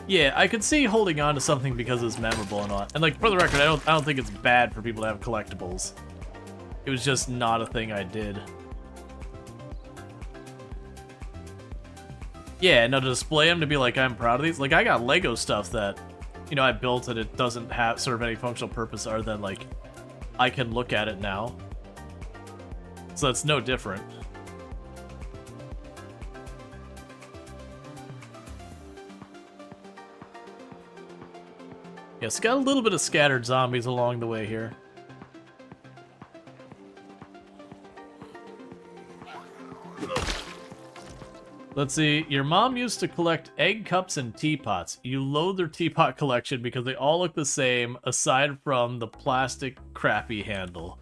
Yeah, I could see holding on to something because it's memorable and all. And like for the record, I don't think it's bad for people to have collectibles. It was just not a thing I did. Yeah, no, to display them, to be like, I'm proud of these. Like, I got Lego stuff that, you know, I built and it doesn't serve any functional purpose other than like, I can look at it now. So it's no different. Yeah, it's got a little bit of scattered zombies along the way here. Let's see, your mom used to collect egg cups and teapots. You loathe their teapot collection because they all look the same, aside from the plastic crappy handle.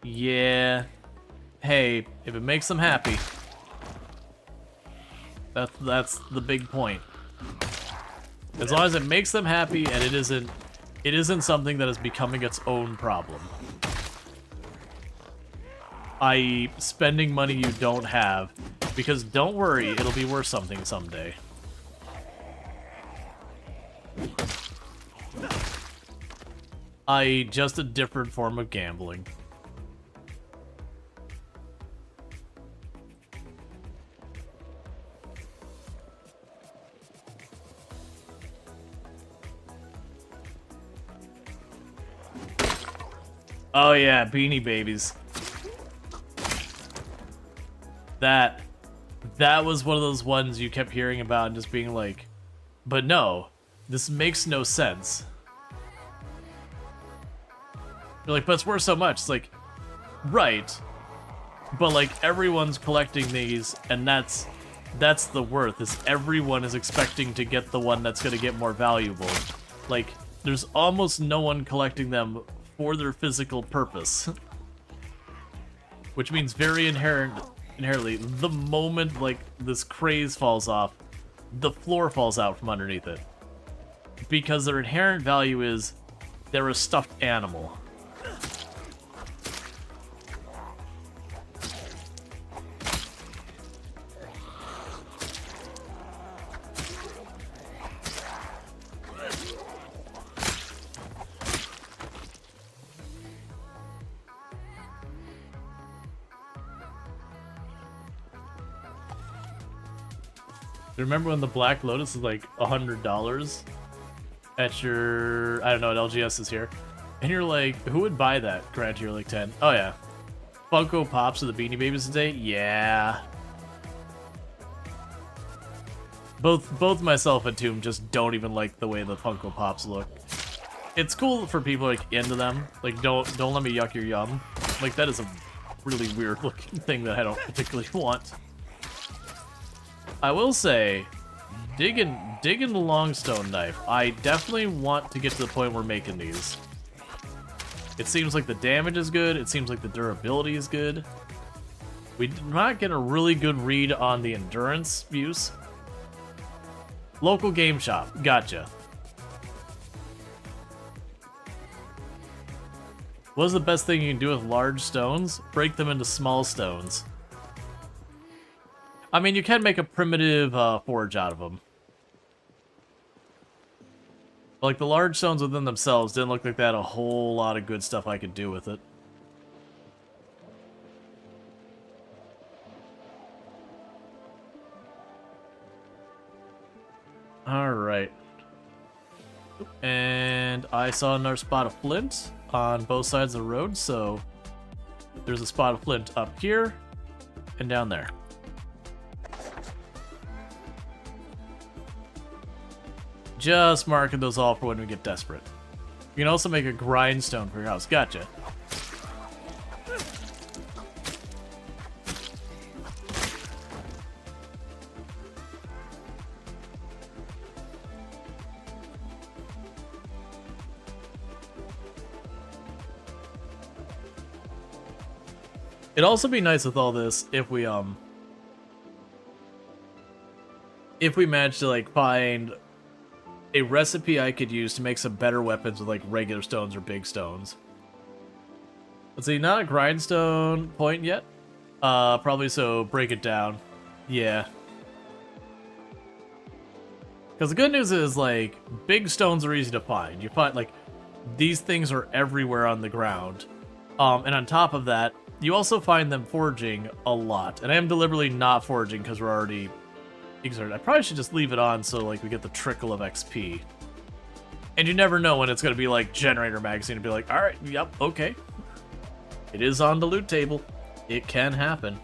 Yeah. Hey, if it makes them happy. That's the big point. As long as it makes them happy and it isn't something that is becoming its own problem. I.e., spending money you don't have, because don't worry, it'll be worth something someday. I.e., just a different form of gambling. Oh yeah, Beanie Babies. That was one of those ones you kept hearing about and just being like, but no, this makes no sense. You're like, but it's worth so much. It's like, right, but like everyone's collecting these, and that's the worth. Is everyone is expecting to get the one that's gonna get more valuable. Like, there's almost no one collecting them for their physical purpose. Which means very inherently, the moment like this craze falls off, the floor falls out from underneath it. Because their inherent value is they're a stuffed animal. Remember when the Black Lotus is like $100 at your, I don't know, at LGS is here, and you're like, who would buy that? Granted, you're like 10. Oh yeah, Funko Pops of the Beanie Babies today. Yeah, both myself and Tomb just don't even like the way the Funko Pops look. It's cool for people like into them. Like don't let me yuck your yum. Like that is a really weird looking thing that I don't particularly want. I will say, digging the Longstone knife, I definitely want to get to the point where we're making these. It seems like the damage is good, it seems like the durability is good. We did not get a really good read on the endurance use. Local game shop, gotcha. What's the best thing you can do with large stones? Break them into small stones. I mean, you can make a primitive forge out of them. Like, the large stones within themselves didn't look like they had a whole lot of good stuff I could do with it. Alright. And I saw another spot of flint on both sides of the road, so there's a spot of flint up here and down there. Just marking those all for when we get desperate. You can also make a grindstone for your house. Gotcha. It'd also be nice with all this if we managed to like find a recipe I could use to make some better weapons with like regular stones or big stones. Let's see, not a grindstone point yet. Probably, so break it down. Yeah. Because the good news is, like, big stones are easy to find. You find, like, these things are everywhere on the ground. And on top of that, you also find them foraging a lot. And I am deliberately not foraging because we're already exerted. I probably should just leave it on so, like, we get the trickle of XP. And you never know when it's going to be, like, Generator Magazine and be like, alright, yep, okay. It is on the loot table. It can happen.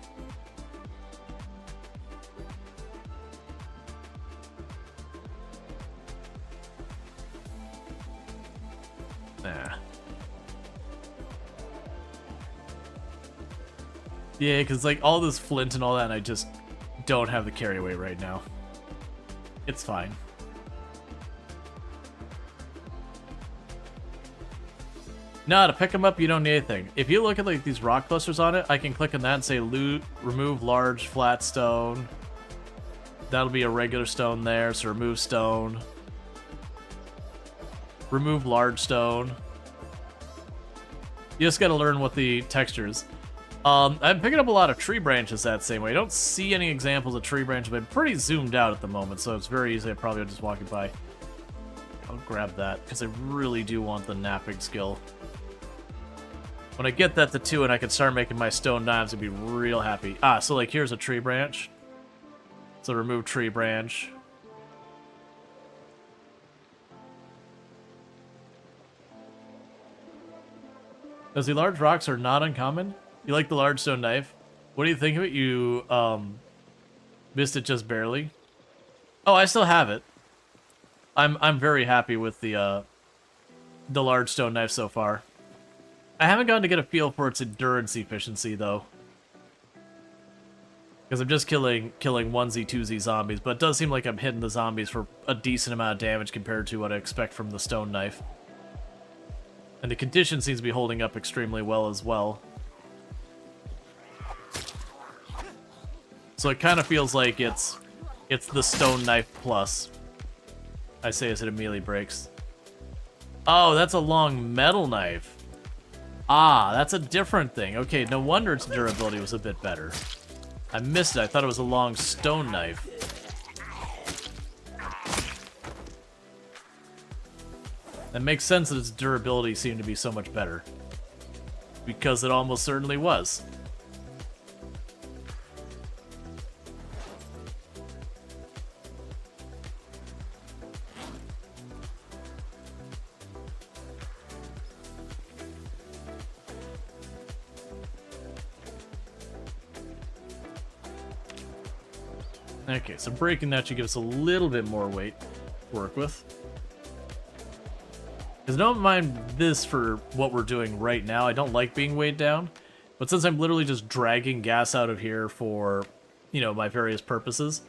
Nah. Yeah, because, like, all this flint and all that, and I just don't have the carry weight right now. It's fine. No, to pick them up, you don't need anything. If you look at like these rock clusters on it, I can click on that and say loot, remove large flat stone. That'll be a regular stone there, so remove stone. Remove large stone. You just gotta learn what the textures. I'm picking up a lot of tree branches that same way. I don't see any examples of tree branches, but I'm pretty zoomed out at the moment, so it's very easy. I probably just walking by. I'll grab that, because I really do want the napping skill. When I get that to 2 and I can start making my stone knives, I'd be real happy. Ah, so like here's a tree branch. So remove tree branch. Does the large rocks are not uncommon? You like the large stone knife? What do you think of it? You missed it just barely. Oh, I still have it. I'm very happy with the large stone knife so far. I haven't gotten to get a feel for its endurance efficiency, though. Because I'm just killing 1Z, 2Z zombies, but it does seem like I'm hitting the zombies for a decent amount of damage compared to what I expect from the stone knife. And the condition seems to be holding up extremely well as well. So it kind of feels like it's the stone knife plus. I say as it immediately breaks. Oh, that's a long metal knife. Ah, that's a different thing. Okay, no wonder its durability was a bit better. I missed it. I thought it was a long stone knife. That makes sense that its durability seemed to be so much better. Because it almost certainly was. Okay, so breaking that should give us a little bit more weight to work with. Because I don't mind this for what we're doing right now. I don't like being weighed down. But since I'm literally just dragging gas out of here for, you know, my various purposes.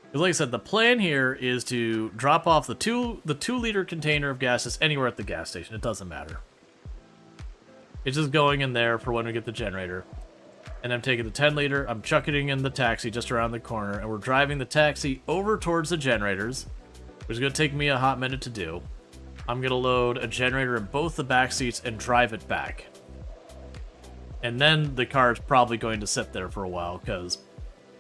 Because like I said, the plan here is to drop off the 2-liter container of gas just anywhere at the gas station. It doesn't matter. It's just going in there for when we get the generator. And I'm taking the 10-liter, I'm chucking it in the taxi just around the corner, and we're driving the taxi over towards the generators, which is going to take me a hot minute to do. I'm going to load a generator in both the back seats and drive it back. And then the car is probably going to sit there for a while, because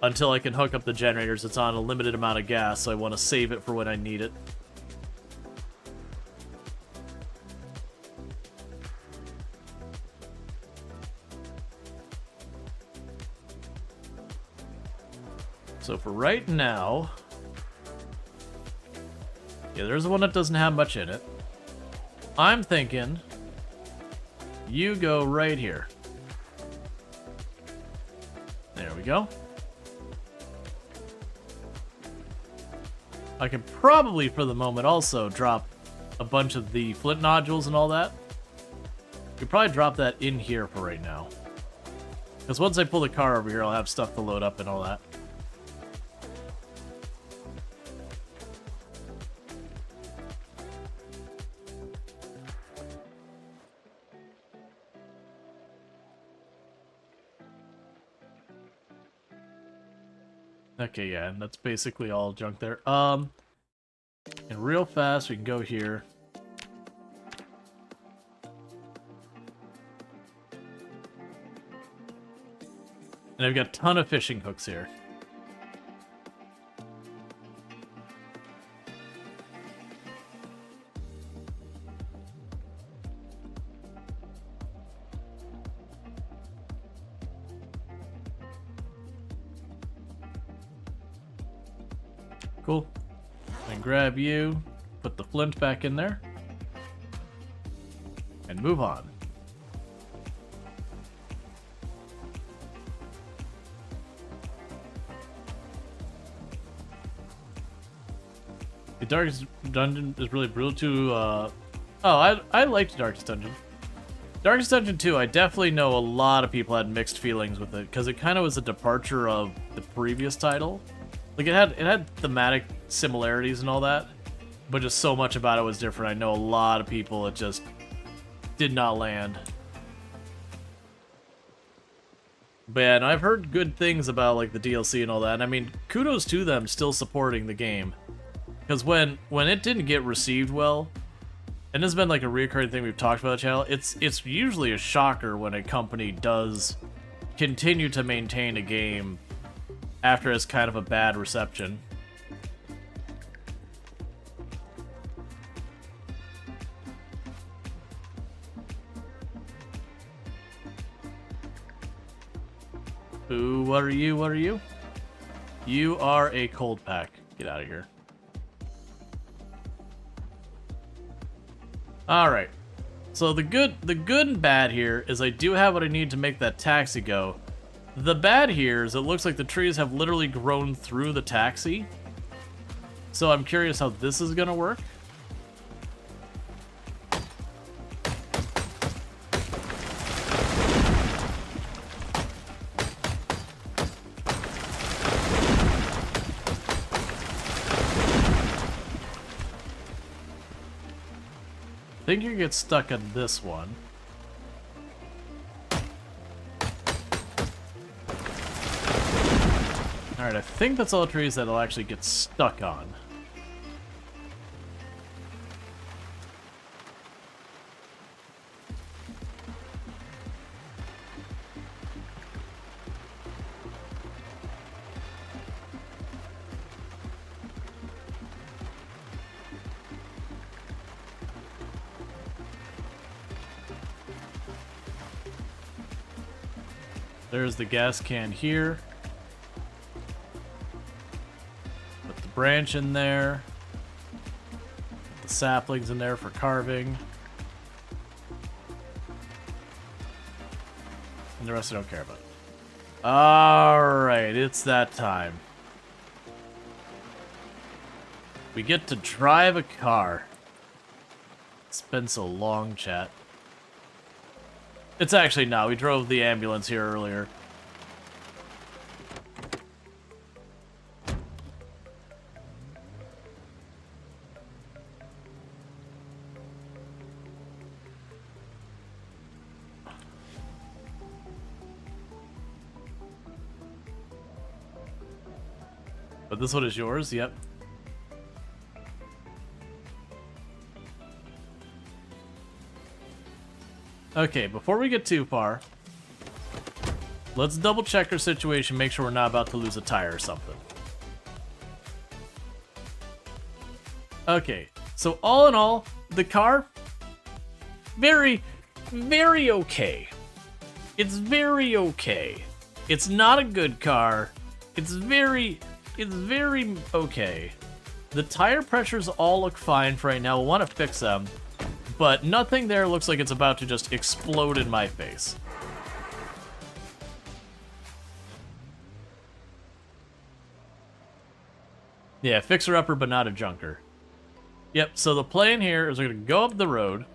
until I can hook up the generators, it's on a limited amount of gas, so I want to save it for when I need it. So for right now... Yeah, there's the one that doesn't have much in it. I'm thinking... You go right here. There we go. I can probably, for the moment, also drop a bunch of the flint nodules and all that. Could probably drop that in here for right now. Because once I pull the car over here, I'll have stuff to load up and all that. Okay, yeah, and that's basically all junk there. And real fast, we can go here. And I've got a ton of fishing hooks here. Cool. And grab you, put the flint back in there, and move on. The Darkest Dungeon is really brutal too. I liked Darkest Dungeon. Darkest Dungeon 2, I definitely know a lot of people had mixed feelings with it, because it kind of was a departure of the previous title. Like, it had thematic similarities and all that, but just so much about it was different. I know a lot of people, it just did not land. But yeah, and I've heard good things about, like, the DLC and all that, and I mean, kudos to them still supporting the game. Because when it didn't get received well, and this has been, like, a recurring thing we've talked about on the channel, it's usually a shocker when a company does continue to maintain a game after it's kind of a bad reception. Ooh, what are you? What are you? You are a cold pack. Get out of here. Alright. So the good and bad here is I do have what I need to make that taxi go. The bad here is it looks like the trees have literally grown through the taxi. So I'm curious how this is gonna work. I think you get stuck on this one. Alright, I think that's all the trees that it'll actually get stuck on. There's the gas can here. Put the branch in there. Put the saplings in there for carving. And the rest I don't care about. Alright, it's that time. We get to drive a car. It's been so long, chat. It's actually not. We drove the ambulance here earlier. But this one is yours? Yep. Okay, before we get too far, let's double check our situation, make sure we're not about to lose a tire or something. Okay, so all in all, the car, very, very okay. It's very okay. It's not a good car. It's very, it's very okay. The tire pressures all look fine for right now. We'll want to fix them, but nothing there looks like it's about to just explode in my face. Yeah, fixer-upper, but not a junker. Yep, so the plan here is we're going to go up the road.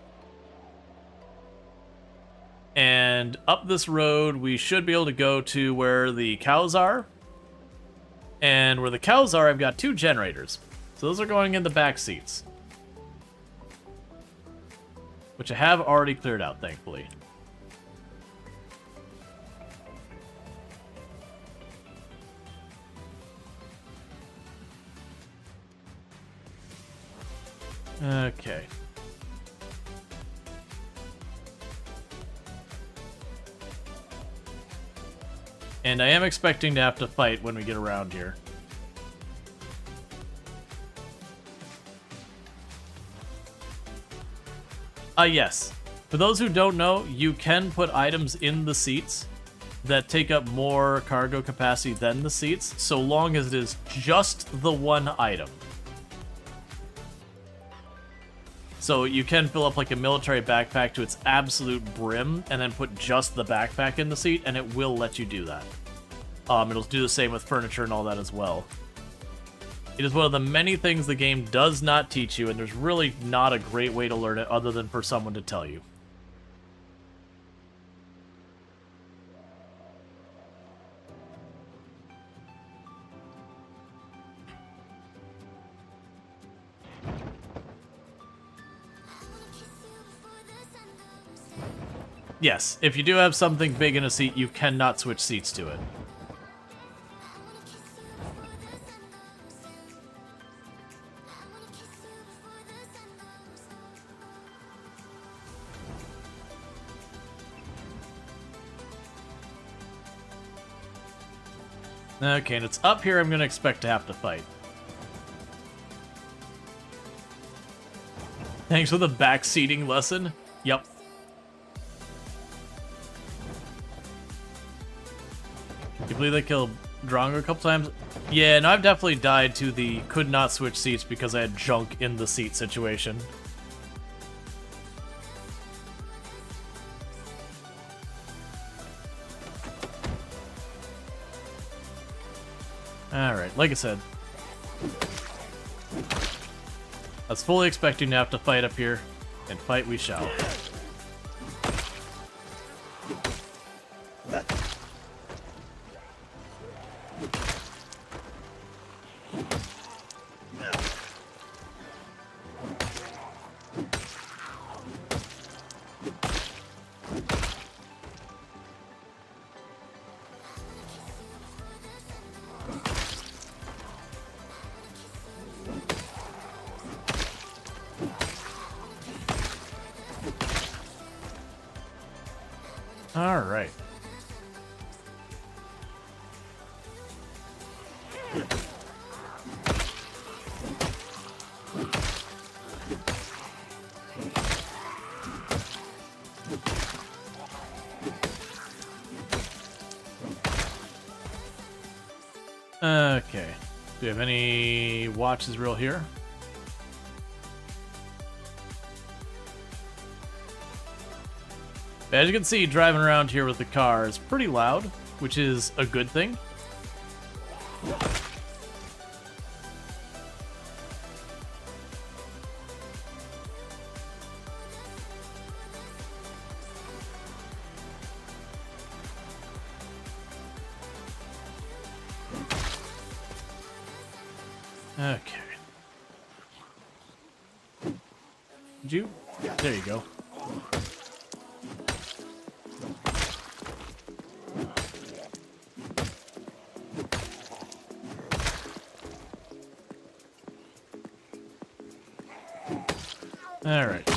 And up this road, we should be able to go to where the cows are. And where the cows are, I've got 2 generators. So those are going in the back seats. Which I have already cleared out, thankfully. Okay. And I am expecting to have to fight when we get around here. Yes. For those who don't know, you can put items in the seats that take up more cargo capacity than the seats, so long as it is just the one item. So you can fill up like a military backpack to its absolute brim and then put just the backpack in the seat, and it will let you do that. It'll do the same with furniture and all that as well. It is one of the many things the game does not teach you, and there's really not a great way to learn it other than for someone to tell you. Yes, if you do have something big in a seat, you cannot switch seats to it. Okay, and it's up here I'm going to expect to have to fight. Thanks for the backseating lesson. Yep. You believe they killed Drongo a couple times? Yeah, and I've definitely died to the could not switch seats because I had junk in the seat situation. Alright, like I said. I was fully expecting to have to fight up here, and fight we shall. Alright. Okay. Do we have any watches real here? As you can see, driving around here with the car is pretty loud, which is a good thing. Okay. Did you? There you go. All right.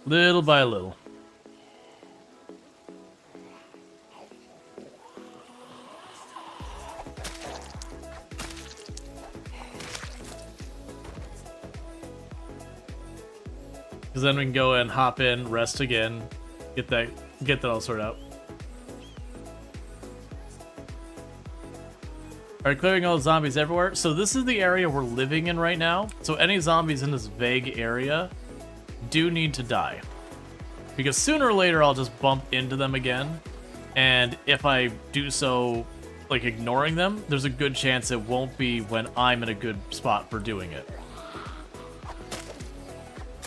Little by little. Because then we can go and hop in, rest again, get that all sorted out. Alright, clearing all the zombies everywhere. So this is the area we're living in right now. So any zombies in this vague area do need to die. Because sooner or later I'll just bump into them again. And if I do so, like ignoring them, there's a good chance it won't be when I'm in a good spot for doing it.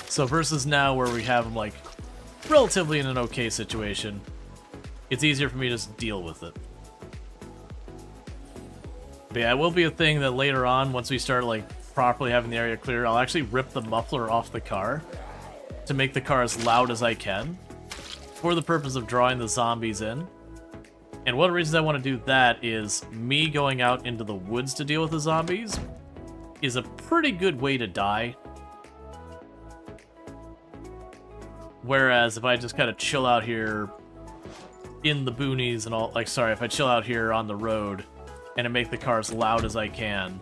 So versus now where we have them like relatively in an okay situation, it's easier for me to just deal with it. But yeah, it will be a thing that later on, once we start like properly having the area clear, I'll actually rip the muffler off the car to make the car as loud as I can for the purpose of drawing the zombies in. And one of the reasons I want to do that is me going out into the woods to deal with the zombies is a pretty good way to die. Whereas if I just kind of chill out here in the boonies and all, like, sorry, if I chill out here on the road and I make the car as loud as I can,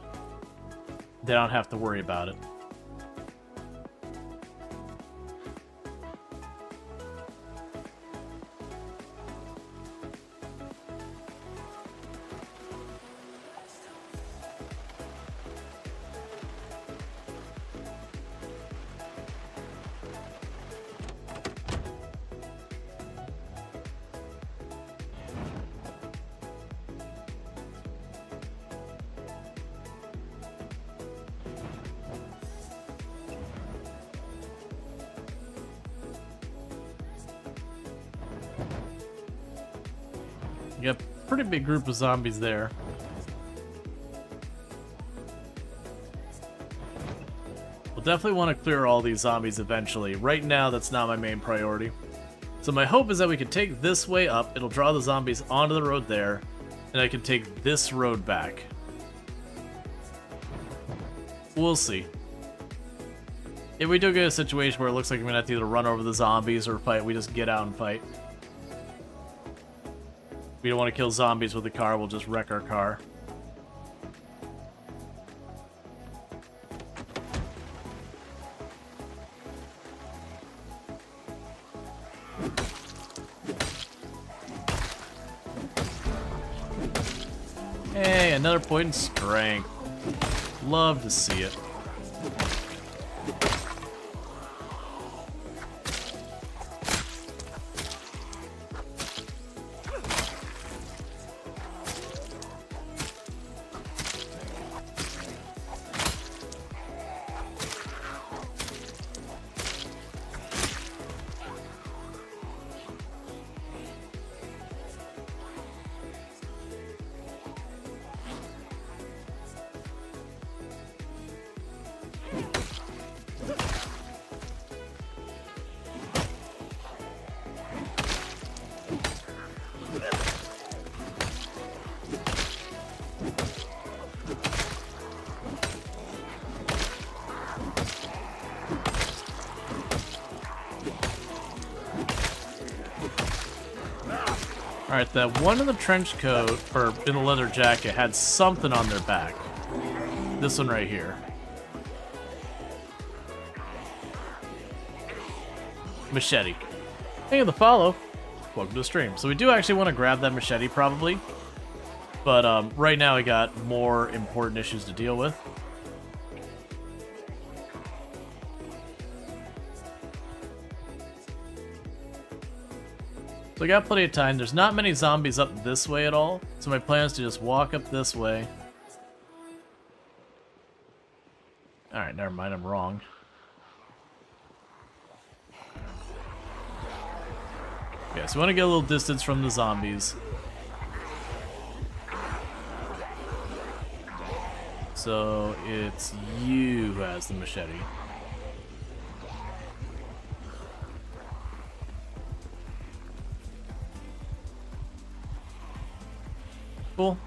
then I don't have to worry about it. You got a pretty big group of zombies there. We'll definitely want to clear all these zombies eventually. Right now, that's not my main priority. So my hope is that we can take this way up, it'll draw the zombies onto the road there, and I can take this road back. We'll see. If we do get a situation where it looks like I'm going to have to either run over the zombies or fight, we just get out and fight. We don't want to kill zombies with the car, we'll just wreck our car. Hey, another point in strength. Love to see it. Alright, that one in the trench coat, or in the leather jacket, had something on their back. This one right here. Machete. Hey, the follow. Welcome to the stream. So we do actually want to grab that machete, probably. But right now I got more important issues to deal with. So I got plenty of time. There's not many zombies up this way at all. So my plan is to just walk up this way. Alright, never mind, I'm wrong. Yeah, so we want to get a little distance from the zombies. So it's you who has the machete. Cool.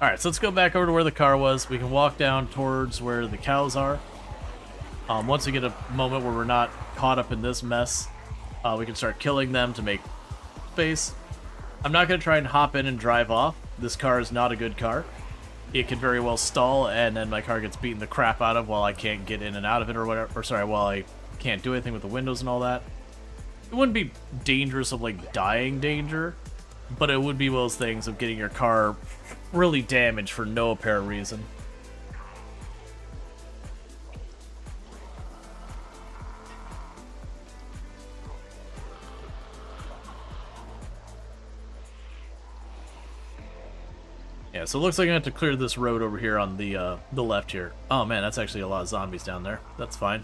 Alright, so let's go back over to where the car was. We can walk down towards where the cows are. Once we get a moment where we're not caught up in this mess, we can start killing them to make space. I'm not going to try and hop in and drive off. This car is not a good car. It could very well stall, and then my car gets beaten the crap out of while I can't get in and out of it or whatever. Or sorry, while I can't do anything with the windows and all that. It wouldn't be dangerous of like dying danger, but it would be one of those things of getting your car really damaged for no apparent reason. Yeah, so it looks like I have to clear this road over here on the left here. Oh man, that's actually a lot of zombies down there. That's fine.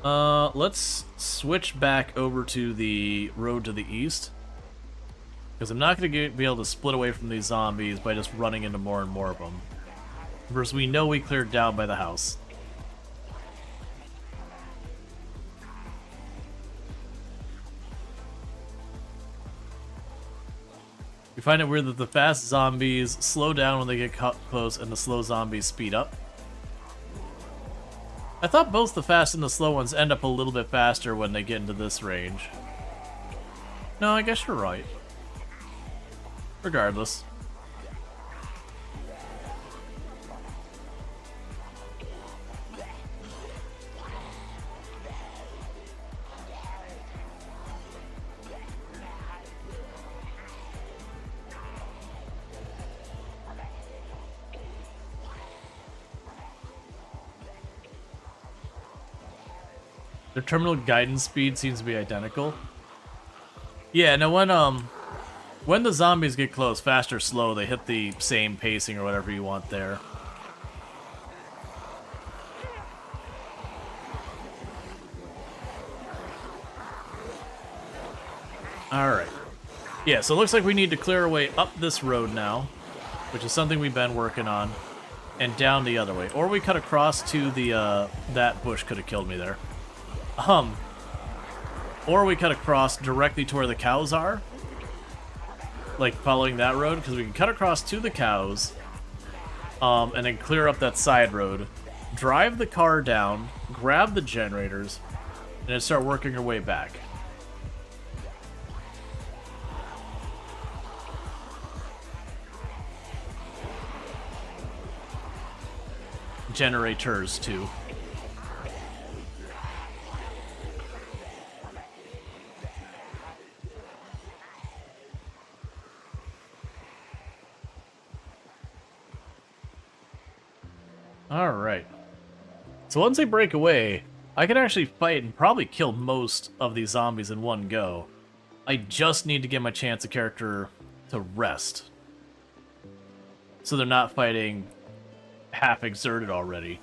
Let's switch back over to the road to the east. Because I'm not going to be able to split away from these zombies by just running into more and more of them. Versus we know we cleared down by the house. We find it weird that the fast zombies slow down when they get close and the slow zombies speed up. I thought both the fast and the slow ones end up a little bit faster when they get into this range. No, I guess you're right. Regardless. Their terminal guidance speed seems to be identical. Yeah, no, when the zombies get close, fast or slow, they hit the same pacing or whatever you want there. Alright. Yeah, so it looks like we need to clear our way up this road now, which is something we've been working on, and down the other way. Or we cut across to the, that bush could have killed me there. Or we cut across directly to where the cows are. Like, following that road, because we can cut across to the cows, and then clear up that side road, drive the car down, grab the generators, and then start working our way back. Generators, too. Alright. So once they break away, I can actually fight and probably kill most of these zombies in one go. I just need to give my chance of character to rest. So they're not fighting half exerted already.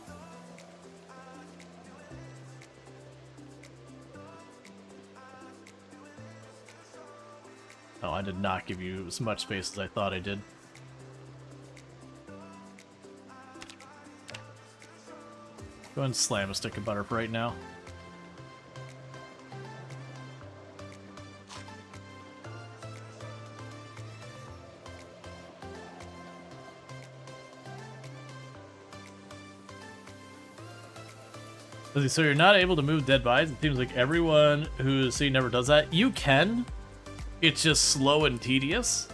Oh, I did not give you as much space as I thought I did. Go ahead and slam a stick of butter for right now. So you're not able to move dead bodies? It seems like everyone who's seen never does that. You can. It's just slow and tedious.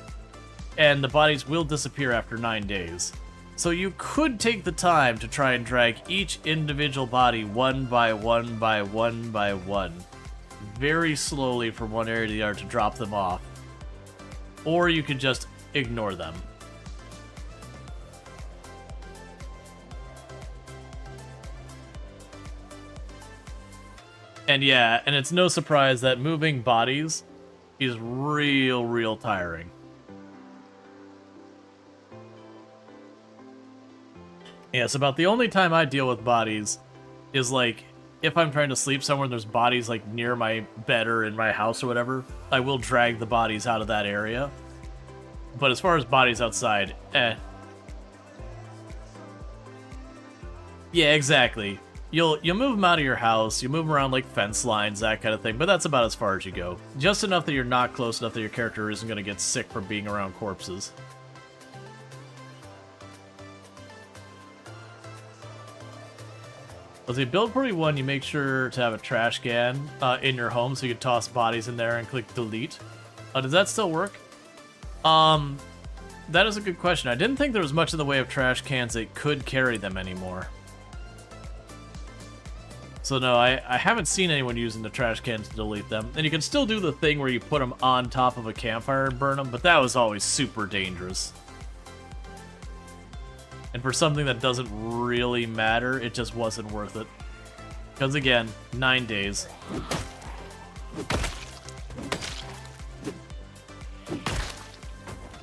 And the bodies will disappear after 9 days. So you could take the time to try and drag each individual body one by one by one by one, very slowly from one area to the other to drop them off. Or you could just ignore them. And yeah, and it's no surprise that moving bodies is real tiring. Yeah, it's about the only time I deal with bodies is like if I'm trying to sleep somewhere and there's bodies like near my bed or in my house or whatever, I will drag the bodies out of that area. But as far as bodies outside, Yeah, exactly. You'll move them out of your house, you move them around like fence lines, that kind of thing, but that's about as far as you go. Just enough that you're not close enough that your character isn't going to get sick from being around corpses. As you build 41, you make sure to have a trash can in your home so you can toss bodies in there and click delete. Does that still work? That is a good question. I didn't think there was much in the way of trash cans that could carry them anymore. So no, I haven't seen anyone using the trash cans to delete them. And you can still do the thing where you put them on top of a campfire and burn them, but that was always super dangerous. And for something that doesn't really matter, it just wasn't worth it. Because again, 9 days.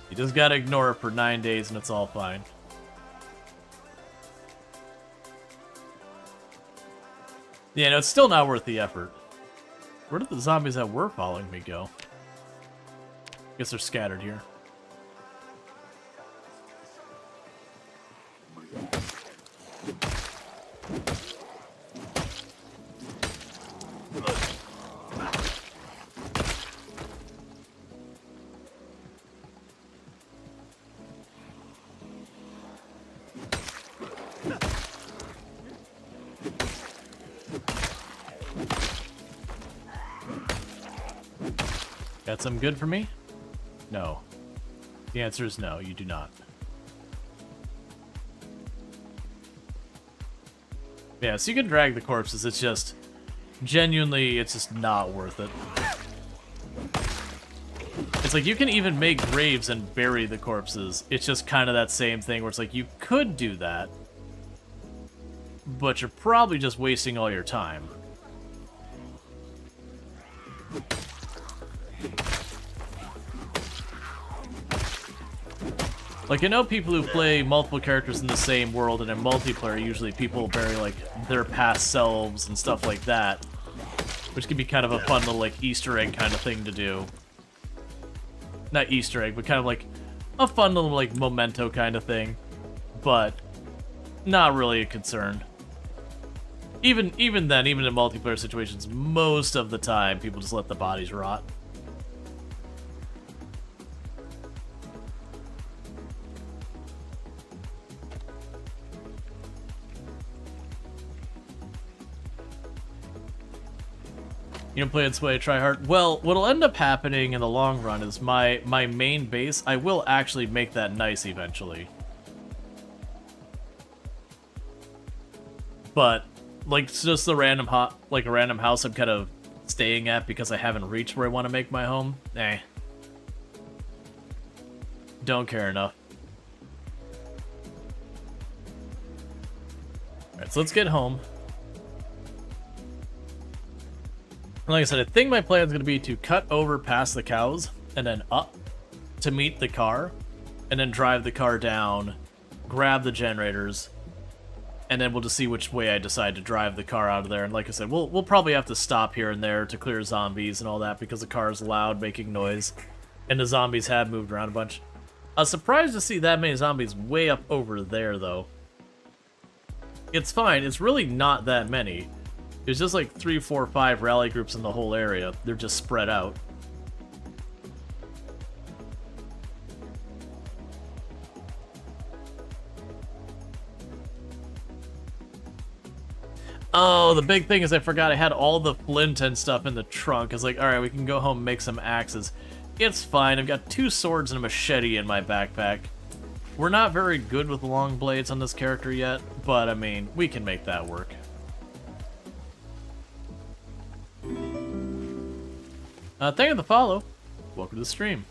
You just gotta ignore it for 9 days and it's all fine. Yeah, no, it's still not worth the effort. Where did the zombies that were following me go? Guess they're scattered here. Got some good for me? No. The answer is no, you do not. Yeah, so you can drag the corpses, it's just... Genuinely, it's just not worth it. It's like, you can even make graves and bury the corpses. It's just kind of that same thing where it's like, you could do that, but you're probably just wasting all your time. Like, I know people who play multiple characters in the same world, and in multiplayer, usually people bury, like, their past selves and stuff like that. Which can be kind of a fun little, like, Easter egg kind of thing to do. Not Easter egg, but kind of like a fun little, like, memento kind of thing. But not really a concern. Even then, even in multiplayer situations, most of the time, people just let the bodies rot. You don't play and sway, try hard. Well, what'll end up happening in the long run is my main base, I will actually make that nice eventually. But, like, it's just the random a random house I'm kind of staying at because I haven't reached where I want to make my home. Eh. Don't care enough. Alright, so let's get home. Like I said, I think my plan is going to be to cut over past the cows and then up to meet the car, and then drive the car down, grab the generators, and then we'll just see which way I decide to drive the car out of there. And like I said, we'll probably have to stop here and there to clear zombies and all that because the car is loud, making noise, and the zombies have moved around a bunch. I was surprised to see that many zombies way up over there, though. It's fine. It's really not that many. There's just like 3, 4, 5 rally groups in the whole area. They're just spread out. Oh, the big thing is I forgot I had all the flint and stuff in the trunk. It's like, alright, we can go home and make some axes. It's fine. I've got 2 swords and a machete in my backpack. We're not very good with long blades on this character yet, but I mean, we can make that work. Thank you for the follow. Welcome to the stream.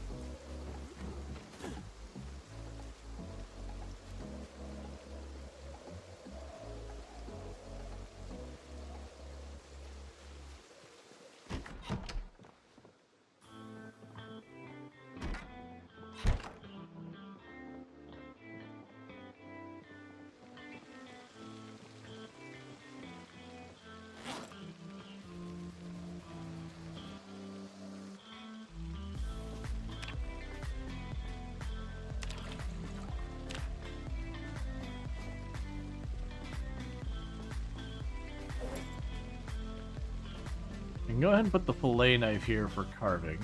You can go ahead and put the fillet knife here for carving.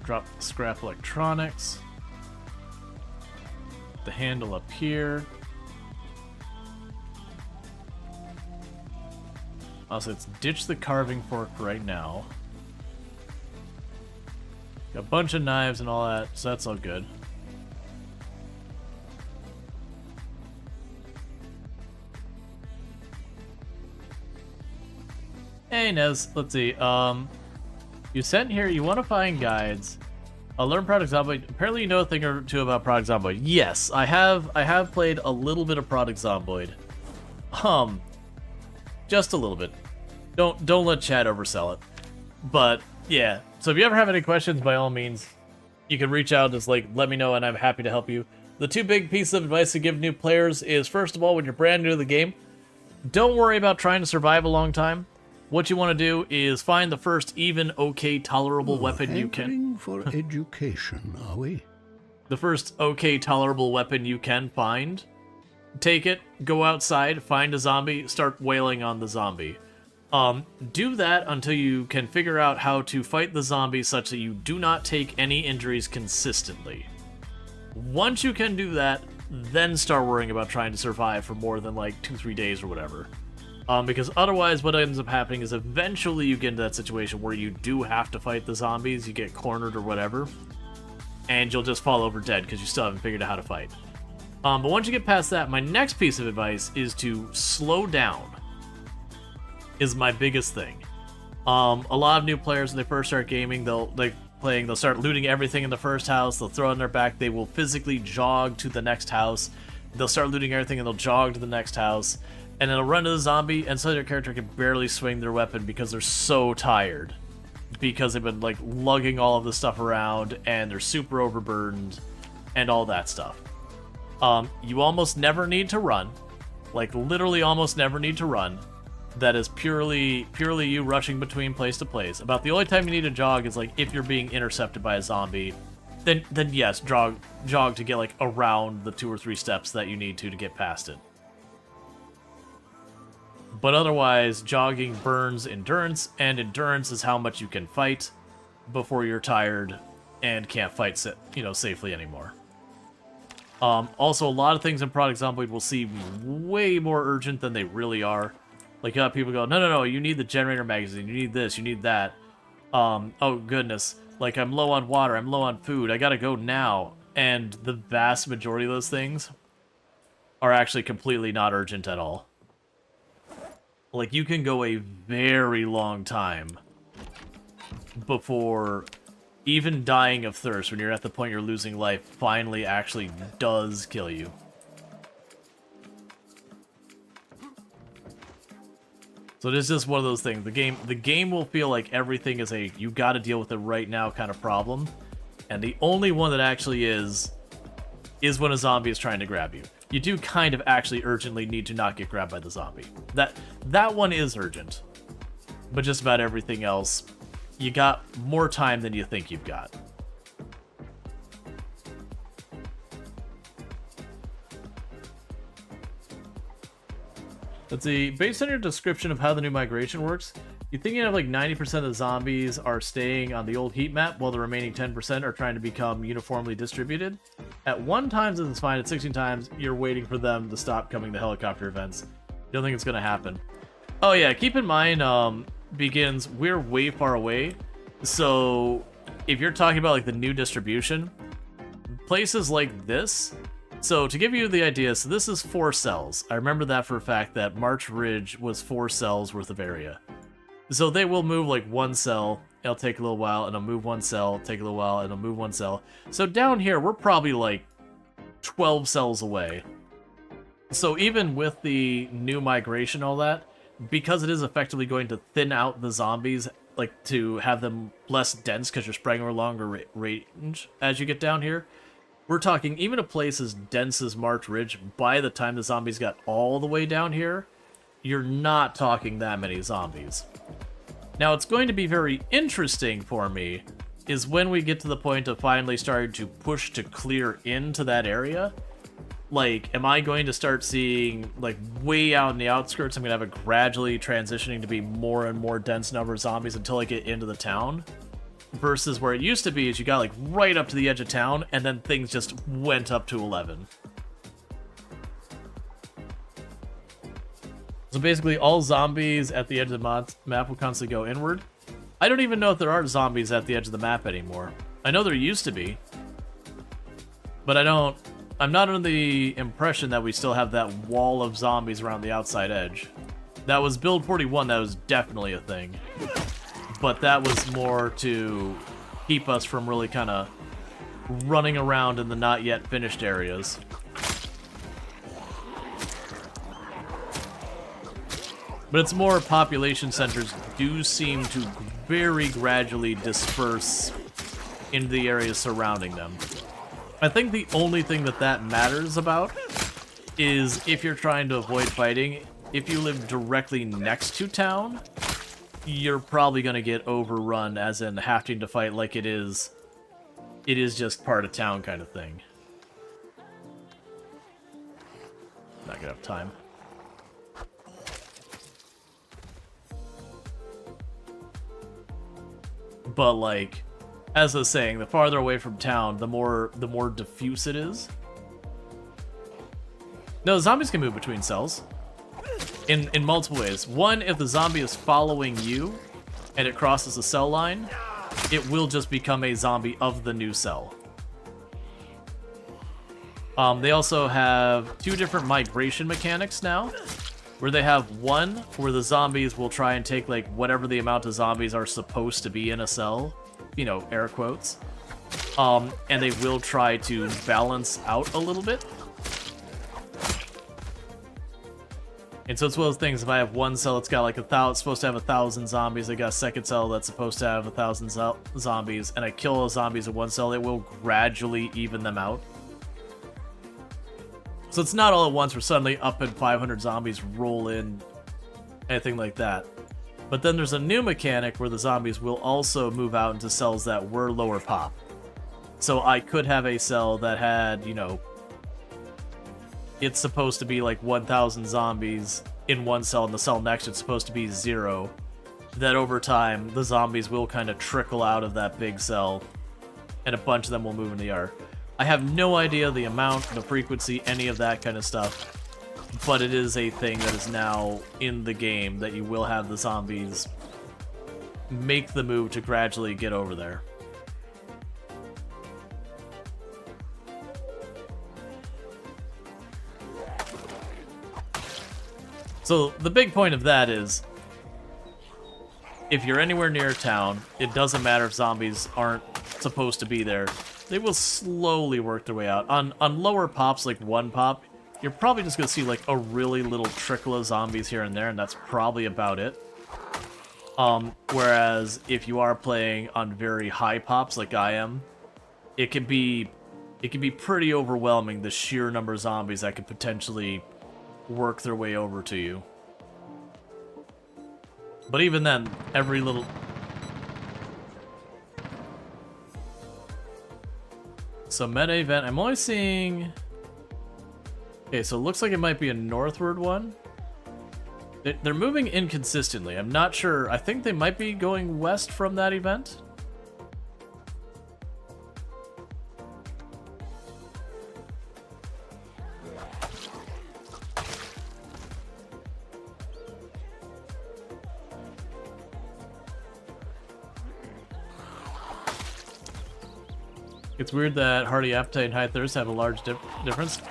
Drop the scrap electronics. The handle up here. Also, let's ditch the carving fork right now. Got a bunch of knives and all that, so that's all good. Hey, Nez. Let's see. You sent here, you want to find guides. Learn Product Zomboid. Apparently you know a thing or two about Product Zomboid. Yes, I have played a little bit of Product Zomboid. Just a little bit. Don't let Chad oversell it. But, yeah. So if you ever have any questions, by all means, you can reach out, just like, let me know, and I'm happy to help you. The two big pieces of advice to give new players is, first of all, when you're brand new to the game, don't worry about trying to survive a long time. What you want to do is find the first even okay tolerable weapon you can. Hankering for education, are we? The first okay tolerable weapon you can find. Take it, go outside, find a zombie, start wailing on the zombie. Do that until you can figure out how to fight the zombie such that you do not take any injuries consistently. Once you can do that, then start worrying about trying to survive for more than like 2-3 days or whatever. Because otherwise what ends up happening is eventually you get into that situation where you do have to fight the zombies, you get cornered or whatever, and you'll just fall over dead because you still haven't figured out how to fight. But once you get past that, my next piece of advice is to slow down, is my biggest thing. A lot of new players, when they first start gaming, they'll start looting everything in the first house, they'll throw it in their back, they will physically jog to the next house, they'll start looting everything and they'll jog to the next house, and it'll run to the zombie, and so their character can barely swing their weapon because they're so tired. Because they've been, like, lugging all of this stuff around, and they're super overburdened, and all that stuff. You almost never need to run. Like, literally almost never need to run. That is purely you rushing between place to place. About the only time you need to jog is, like, if you're being intercepted by a zombie. Then yes, jog to get, like, around the 2 or 3 steps that you need to get past it. But otherwise, jogging burns endurance, and endurance is how much you can fight before you're tired and can't fight safely anymore. Also, a lot of things in Product Zomboid will seem way more urgent than they really are. Like, you have people go, no, you need the generator magazine, you need this, you need that. Oh goodness, like, I'm low on water, I'm low on food, I gotta go now. And the vast majority of those things are actually completely not urgent at all. Like, you can go a very long time before even dying of thirst, when you're at the point you're losing life, finally actually does kill you. So it is just one of those things. The game will feel like everything is a you gotta deal with it right now kind of problem. And the only one that actually is when a zombie is trying to grab you. You do kind of actually urgently need to not get grabbed by the zombie. That one is urgent. But just about everything else, you got more time than you think you've got. Let's see, based on your description of how the new migration works, you think you have like 90% of the zombies are staying on the old heat map while the remaining 10% are trying to become uniformly distributed? At 1 times it's fine, at 16 times you're waiting for them to stop coming to helicopter events. You don't think it's gonna happen. Oh yeah, keep in mind, Begins, we're way far away, so if you're talking about like the new distribution, places like this, so to give you the idea, so this is 4 cells. I remember that for a fact that March Ridge was 4 cells worth of area. So they will move like 1 cell, it'll take a little while, and it'll move 1 cell, take a little while, and it'll move 1 cell. So down here, we're probably like 12 cells away. So even with the new migration and all that, because it is effectively going to thin out the zombies, like to have them less dense because you're spreading over longer range as you get down here, we're talking even a place as dense as March Ridge, by the time the zombies got all the way down here, you're not talking that many zombies. Now, it's going to be very interesting for me is when we get to the point of finally starting to push to clear into that area. Like, am I going to start seeing, like, way out in the outskirts, I'm going to have it gradually transitioning to be more and more dense number of zombies until I get into the town? Versus where it used to be is you got, like, right up to the edge of town, and then things just went up to 11. So basically, all zombies at the edge of the map will constantly go inward. I don't even know if there are zombies at the edge of the map anymore. I know there used to be. But I'm not under the impression that we still have that wall of zombies around the outside edge. That was build 41, that was definitely a thing. But that was more to keep us from really kind of running around in the not yet finished areas. But it's more population centers do seem to very gradually disperse into the areas surrounding them. I think the only thing that matters about is if you're trying to avoid fighting. If you live directly next to town, you're probably going to get overrun, as in having to fight like it is just part of town kind of thing. Not gonna have time. But like, as I was saying, the farther away from town, the more diffuse it is. No, zombies can move between cells. In multiple ways. One, if the zombie is following you and it crosses the cell line, it will just become a zombie of the new cell. They also have 2 different migration mechanics now, where they have one where the zombies will try and take like whatever the amount of zombies are supposed to be in a cell, you know, air quotes, and they will try to balance out a little bit. And so it's one of those things, if I have one cell that's got like it's supposed to have 1,000 zombies, I got a second cell that's supposed to have 1,000 zombies, and I kill those zombies in one cell, it will gradually even them out. So it's not all at once where suddenly up and 500 zombies roll in, anything like that. But then there's a new mechanic where the zombies will also move out into cells that were lower pop. So I could have a cell that had, you know, it's supposed to be like 1,000 zombies in one cell, and the cell next it's supposed to be 0. That over time, the zombies will kind of trickle out of that big cell, and a bunch of them will move into the yard. I have no idea the amount, the frequency, any of that kind of stuff, but it is a thing that is now in the game, that you will have the zombies make the move to gradually get over there. So the big point of that is, if you're anywhere near town, it doesn't matter if zombies aren't supposed to be there. They will slowly work their way out. On lower pops, like 1 pop, you're probably just going to see like a really little trickle of zombies here and there, and that's probably about it. Whereas if you are playing on very high pops like I am, it can be pretty overwhelming, the sheer number of zombies that could potentially work their way over to you. But even then, every little... So meta event, I'm only seeing... Okay, so it looks like it might be a northward one. They're moving inconsistently. I'm not sure. I think they might be going west from that event. It's weird that Hearty Appetite and High Thirst have a large difference.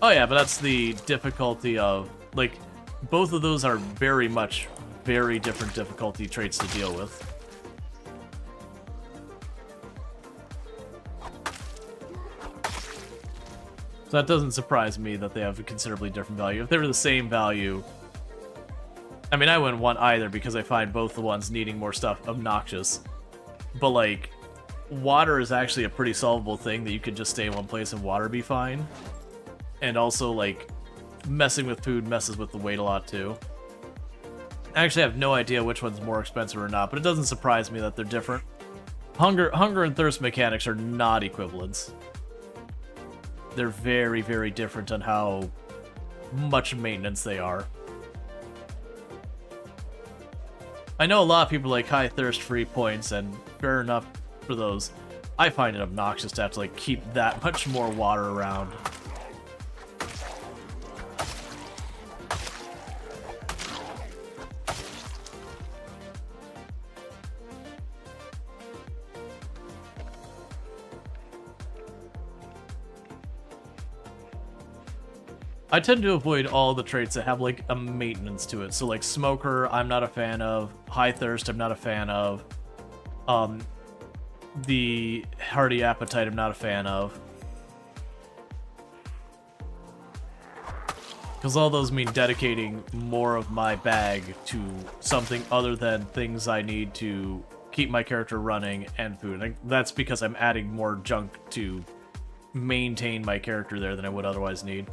Oh yeah, but that's the difficulty of, like, both of those are very different difficulty traits to deal with. So that doesn't surprise me that they have a considerably different value. If they were the same value, I mean, I wouldn't want either, because I find both the ones needing more stuff obnoxious. But, like, water is actually a pretty solvable thing, that you could just stay in one place and water be fine. And also, like, messing with food messes with the weight a lot, too. I actually have no idea which one's more expensive or not, but it doesn't surprise me that they're different. Hunger and thirst mechanics are not equivalents. They're very, very different on how much maintenance they are. I know a lot of people like high thirst free points, and fair enough for those. I find it obnoxious to have to, like, keep that much more water around. I tend to avoid all the traits that have like a maintenance to it. So like Smoker, I'm not a fan of. High Thirst, I'm not a fan of. The Hearty Appetite, I'm not a fan of. Because all those mean dedicating more of my bag to something other than things I need to keep my character running and food. And that's because I'm adding more junk to maintain my character there than I would otherwise need.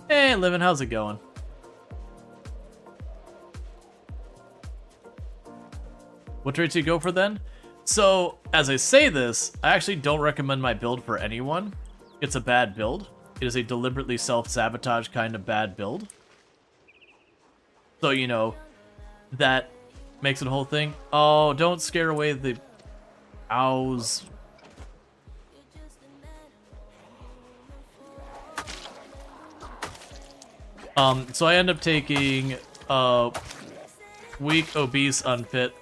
Hey, Livin', how's it going? What traits do you go for then? So, as I say this, I actually don't recommend my build for anyone. It's a bad build. It is a deliberately self-sabotage kind of bad build. So, you know, that makes it a whole thing. Oh, don't scare away the owls. So I end up taking weak, obese, unfit,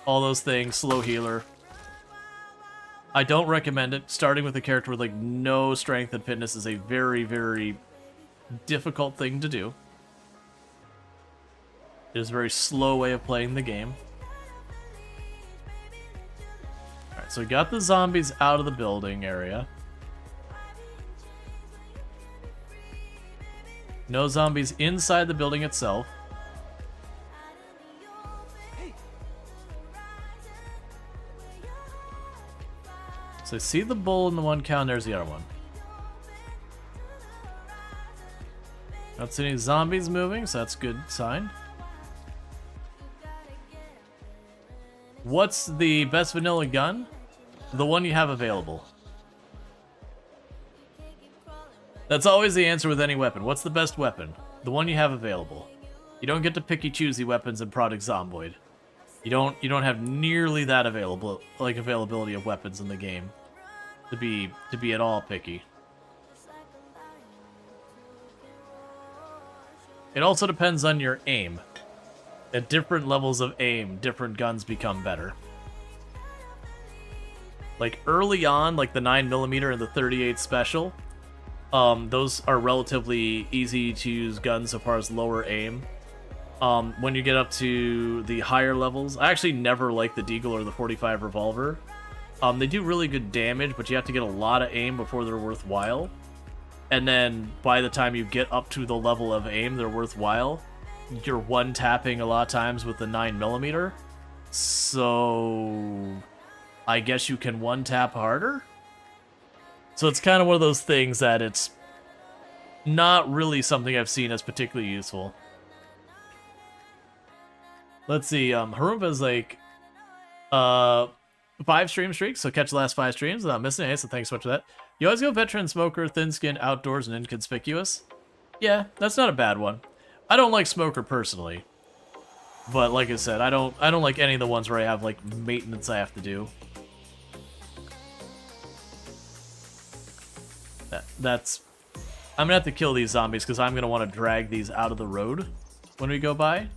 all those things, slow healer. I don't recommend it. Starting with a character with like no strength and fitness is a very, very difficult thing to do. It is a very slow way of playing the game. Alright, so we got the zombies out of the building area. No zombies inside the building itself. So I see the bull in the one cow, and there's the other one. Don't see any zombies moving, so that's a good sign. What's the best vanilla gun? The one you have available. That's always the answer with any weapon. What's the best weapon? The one you have available. You don't get to picky choosy weapons in Project Zomboid. You don't have nearly that availability of weapons in the game to be at all picky. It also depends on your aim. At different levels of aim, different guns become better. Like early on, like the 9mm and the 38 Special, those are relatively easy to use guns so far as lower aim. When you get up to the higher levels, I actually never liked the Deagle or the 45 revolver. They do really good damage, but you have to get a lot of aim before they're worthwhile. And then by the time you get up to the level of aim they're worthwhile, you're one-tapping a lot of times with the 9mm. So I guess you can one-tap harder? So it's kind of one of those things that it's not really something I've seen as particularly useful. Let's see, Harumpa's like 5 stream streaks, so catch the last 5 streams without missing any, so thanks so much for that. You always go veteran, smoker, thin-skinned, outdoors, and inconspicuous? Yeah, that's not a bad one. I don't like smoker personally. But like I said, I don't like any of the ones where I have like maintenance I have to do. That's I'm gonna have to kill these zombies because I'm gonna want to drag these out of the road when we go by.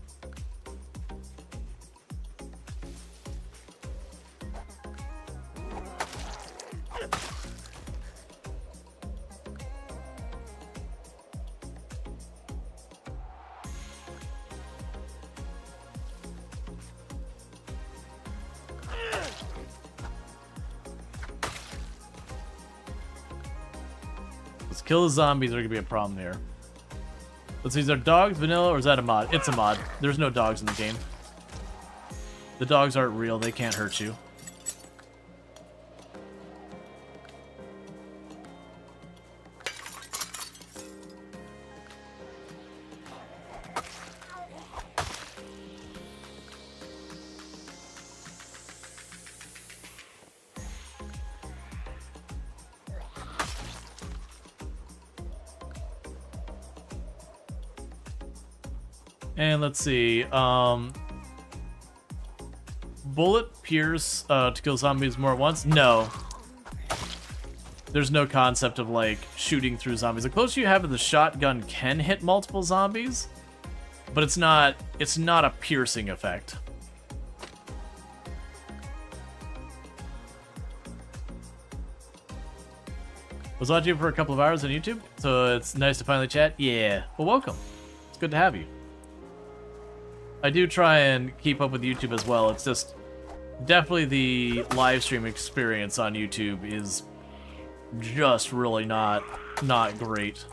Kill the zombies are gonna be a problem here. Let's see, is there dogs, vanilla, or is that a mod? It's a mod. There's no dogs in the game. The dogs aren't real, they can't hurt you. And let's see, bullet pierce to kill zombies more at once? No. There's no concept of like shooting through zombies. The closer you have to the shotgun can hit multiple zombies, but it's not a piercing effect. Was watching you for a couple of hours on YouTube, so it's nice to finally chat. Yeah, well, welcome. It's good to have you. I do try and keep up with YouTube as well. It's just definitely the live stream experience on YouTube is just really not great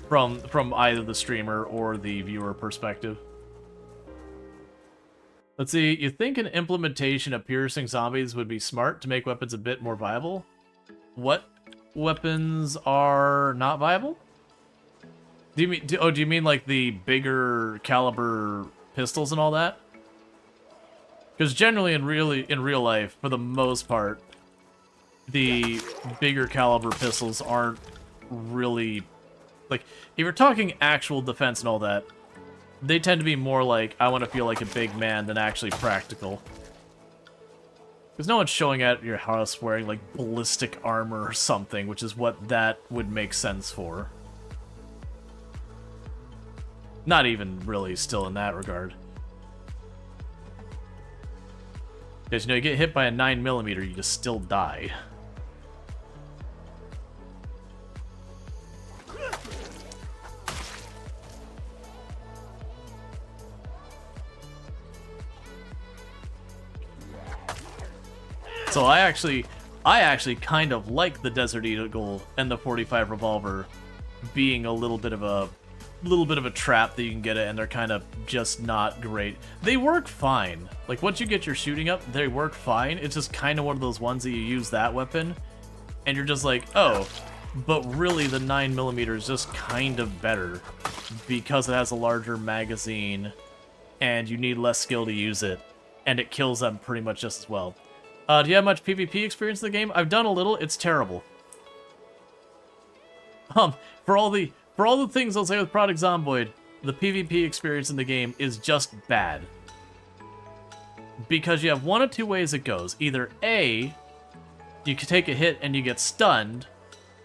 from either the streamer or the viewer perspective. Let's see, you think an implementation of piercing zombies would be smart to make weapons a bit more viable? What weapons are not viable? Do you mean do you mean like the bigger caliber pistols and all that? Because generally in real life, for the most part, the bigger caliber pistols aren't really like, if you're talking actual defense and all that, they tend to be more like, I want to feel like a big man than actually practical. Because no one's showing at your house wearing, like, ballistic armor or something, which is what that would make sense for. Not even really still in that regard. Because, you know, you get hit by a 9mm, you just still die. So I actually kind of like the Desert Eagle and the 45 revolver being a little bit of a trap that you can get it, and they're kind of just not great. They work fine. Like, once you get your shooting up, they work fine. It's just kind of one of those ones that you use that weapon, and you're just like, oh, but really the 9mm is just kind of better because it has a larger magazine, and you need less skill to use it, and it kills them pretty much just as well. Do you have much PvP experience in the game? I've done a little. It's terrible. For all the things I'll say with Product Zomboid, the PvP experience in the game is just bad. Because you have one of two ways it goes. Either A, you can take a hit and you get stunned,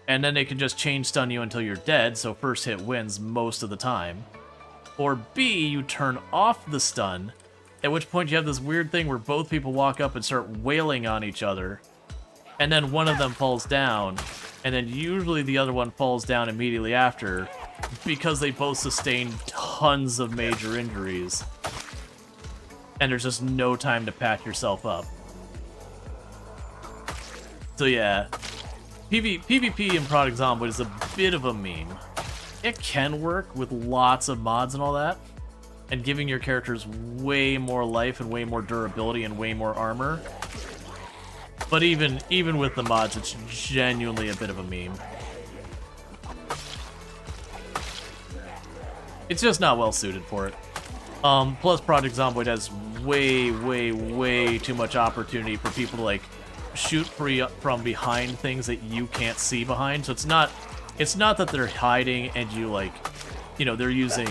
and then they can just chain stun you until you're dead, so first hit wins most of the time. Or B, you turn off the stun, at which point you have this weird thing where both people walk up and start wailing on each other, and then one of them falls down, and then usually the other one falls down immediately after, because they both sustain tons of major injuries. And there's just no time to patch yourself up. So yeah, PvP in Product Zomboid is a bit of a meme. It can work with lots of mods and all that, and giving your characters way more life and way more durability and way more armor. But even with the mods, it's genuinely a bit of a meme. It's just not well suited for it. Plus Project Zomboid has way too much opportunity for people to, like, shoot from behind things that you can't see behind. So it's not that they're hiding and you, like, you know, they're using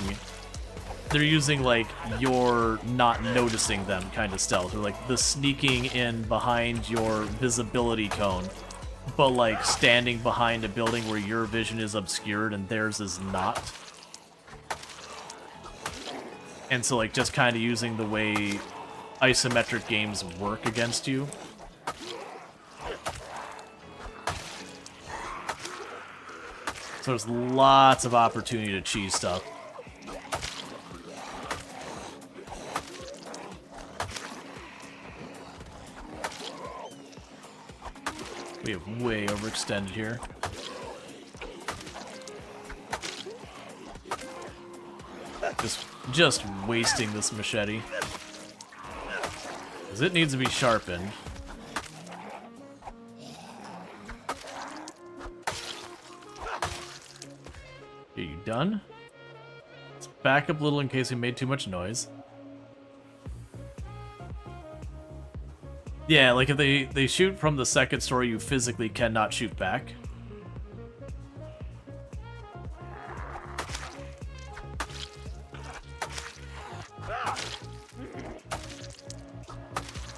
like you're not noticing them kind of stealth, or like the sneaking in behind your visibility cone, but like standing behind a building where your vision is obscured and theirs is not. And so like just kind of using the way isometric games work against you. So there's lots of opportunity to cheese stuff. We have way overextended here. Just wasting this machete. Because it needs to be sharpened. Are you done? Let's back up a little in case we made too much noise. Yeah, like if they shoot from the second story, you physically cannot shoot back.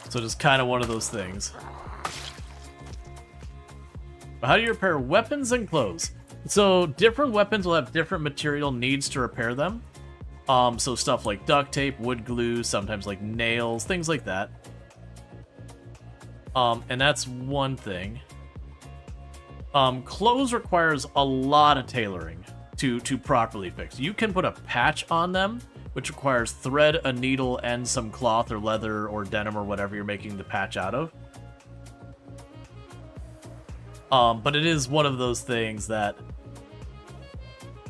So just kind of one of those things. But how do you repair weapons and clothes? So different weapons will have different material needs to repair them. So stuff like duct tape, wood glue, sometimes like nails, things like that. And that's one thing. Clothes requires a lot of tailoring to properly fix. You can put a patch on them, which requires thread, a needle, and some cloth or leather or denim or whatever you're making the patch out of. But it is one of those things that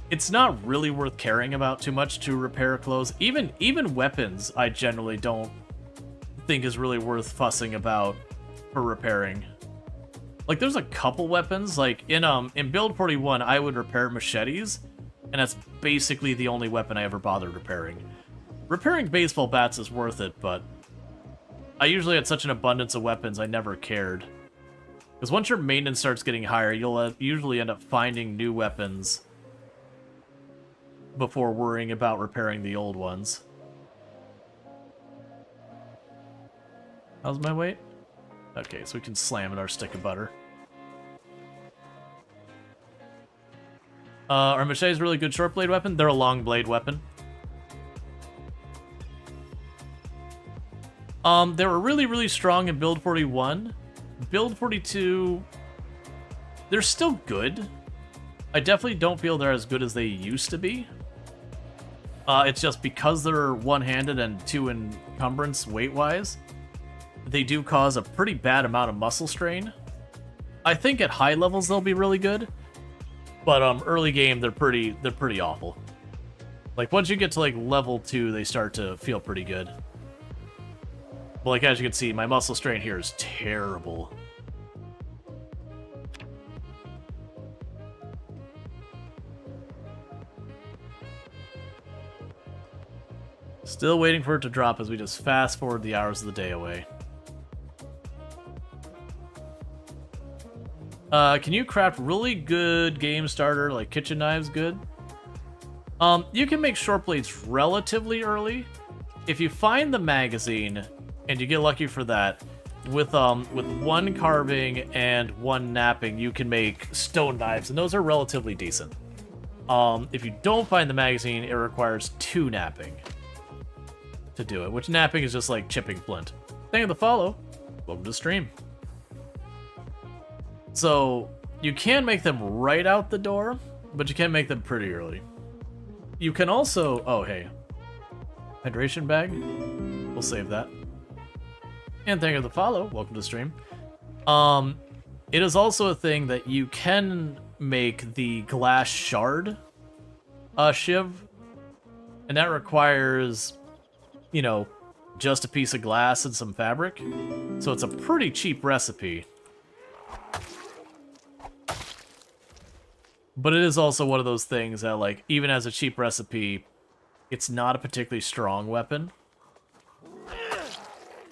it's not really worth caring about too much to repair clothes. Even weapons, I generally don't think is really worth fussing about for repairing. Like, there's a couple weapons, like, in Build 41, I would repair machetes, and that's basically the only weapon I ever bothered repairing. Repairing baseball bats is worth it, but I usually had such an abundance of weapons, I never cared. Because once your maintenance starts getting higher, you'll usually end up finding new weapons before worrying about repairing the old ones. How's my weight? Okay, so we can slam at our stick of butter. Our machete is a really good short blade weapon. They're a long blade weapon. They were really, really strong in Build 41. Build 42, they're still good. I definitely don't feel they're as good as they used to be. It's just because they're one-handed and two encumbrance weight-wise, they do cause a pretty bad amount of muscle strain. I think at high levels they'll be really good, but early game they're pretty awful. Like once you get to like level 2, they start to feel pretty good. But like as you can see, my muscle strain here is terrible. Still waiting for it to drop as we just fast forward the hours of the day away. Can you craft really good game starter, like kitchen knives good? You can make short blades relatively early. If you find the magazine, and you get lucky for that, with one carving and one napping, you can make stone knives, and those are relatively decent. If you don't find the magazine, it requires 2 napping to do it, which napping is just like chipping flint. Thank you for the follow. Welcome to the stream. So, you can make them right out the door, but you can make them pretty early. You can also... Oh, hey. Hydration bag? We'll save that. And thank you for the follow. Welcome to the stream. It is also a thing that you can make the glass shard shiv, and that requires, you know, just a piece of glass and some fabric. So it's a pretty cheap recipe. But it is also one of those things that, like, even as a cheap recipe, it's not a particularly strong weapon.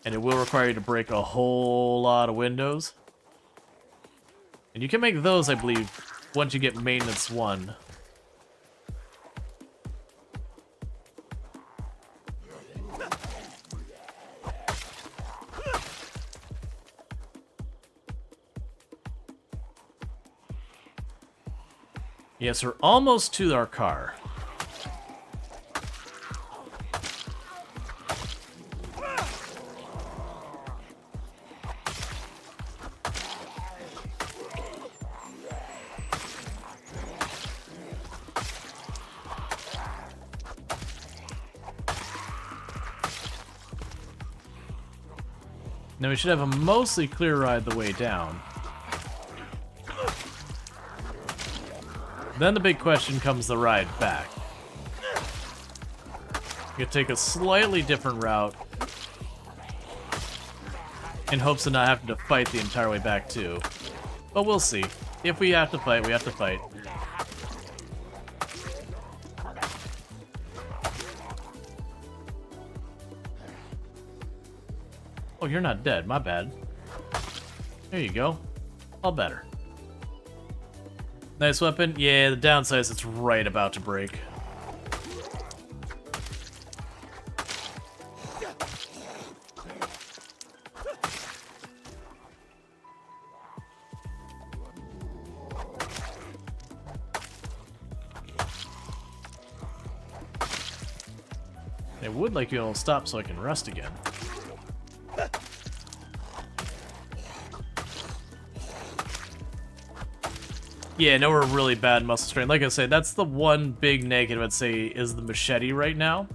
And it will require you to break a whole lot of windows. And you can make those, I believe, once you get maintenance 1. Yes, we're almost to our car. Now we should have a mostly clear ride the way down. Then the big question comes the ride back. You could take a slightly different route in hopes of not having to fight the entire way back too. But we'll see. If we have to fight, we have to fight. Oh, you're not dead. My bad. There you go. All better. Nice weapon. Yeah, the downside is it's right about to break. I would like you all to stop so I can rest again. Yeah, no, we're really bad muscle strain. Like I said, that's the one big negative I'd say is the machete right now.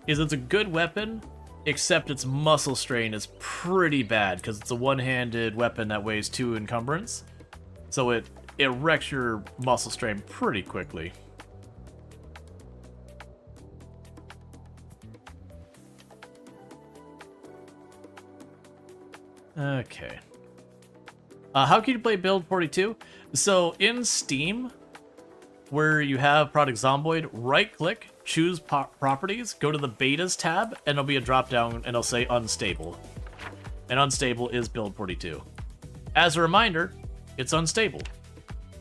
Is it's a good weapon, except its muscle strain is pretty bad because it's a one-handed weapon that weighs 2 encumbrance. So it wrecks your muscle strain pretty quickly. Okay. How can you play Build 42? So in Steam, where you have product Zomboid, right-click, choose properties, go to the betas tab, and there'll be a drop-down, and it'll say unstable. And unstable is Build 42. As a reminder, it's unstable.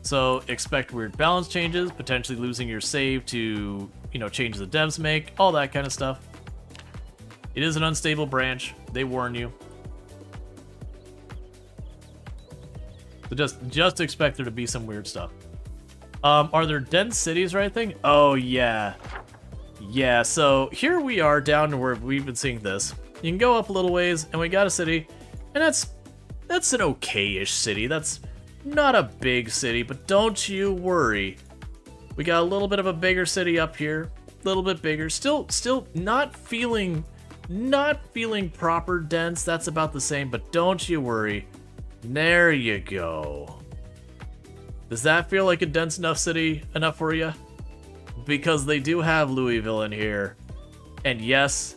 So expect weird balance changes, potentially losing your save to, changes the devs make, all that kind of stuff. It is an unstable branch. They warn you. So just expect there to be some weird stuff. Are there dense cities or anything? Oh, yeah. Yeah, so here we are down to where we've been seeing this. You can go up a little ways, and we got a city, and that's an okay-ish city. That's not a big city, but don't you worry. We got a little bit of a bigger city up here. A little bit bigger. Still not feeling proper dense. That's about the same, but don't you worry. There you go. Does that feel like a dense enough city enough for you? Because they do have Louisville in here. And yes,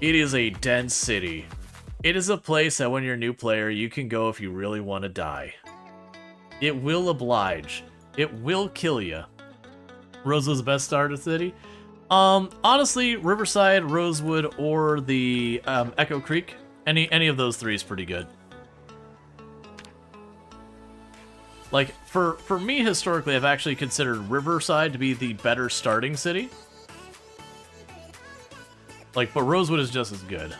it is a dense city. It is a place that when you're a new player, you can go if you really want to die. It will oblige. It will kill you. Rosewood's the best starter city? Honestly, Riverside, Rosewood, or the Echo Creek. Any of those three is pretty good. Like, for me, historically, I've actually considered Riverside to be the better starting city. Like, but Rosewood is just as good.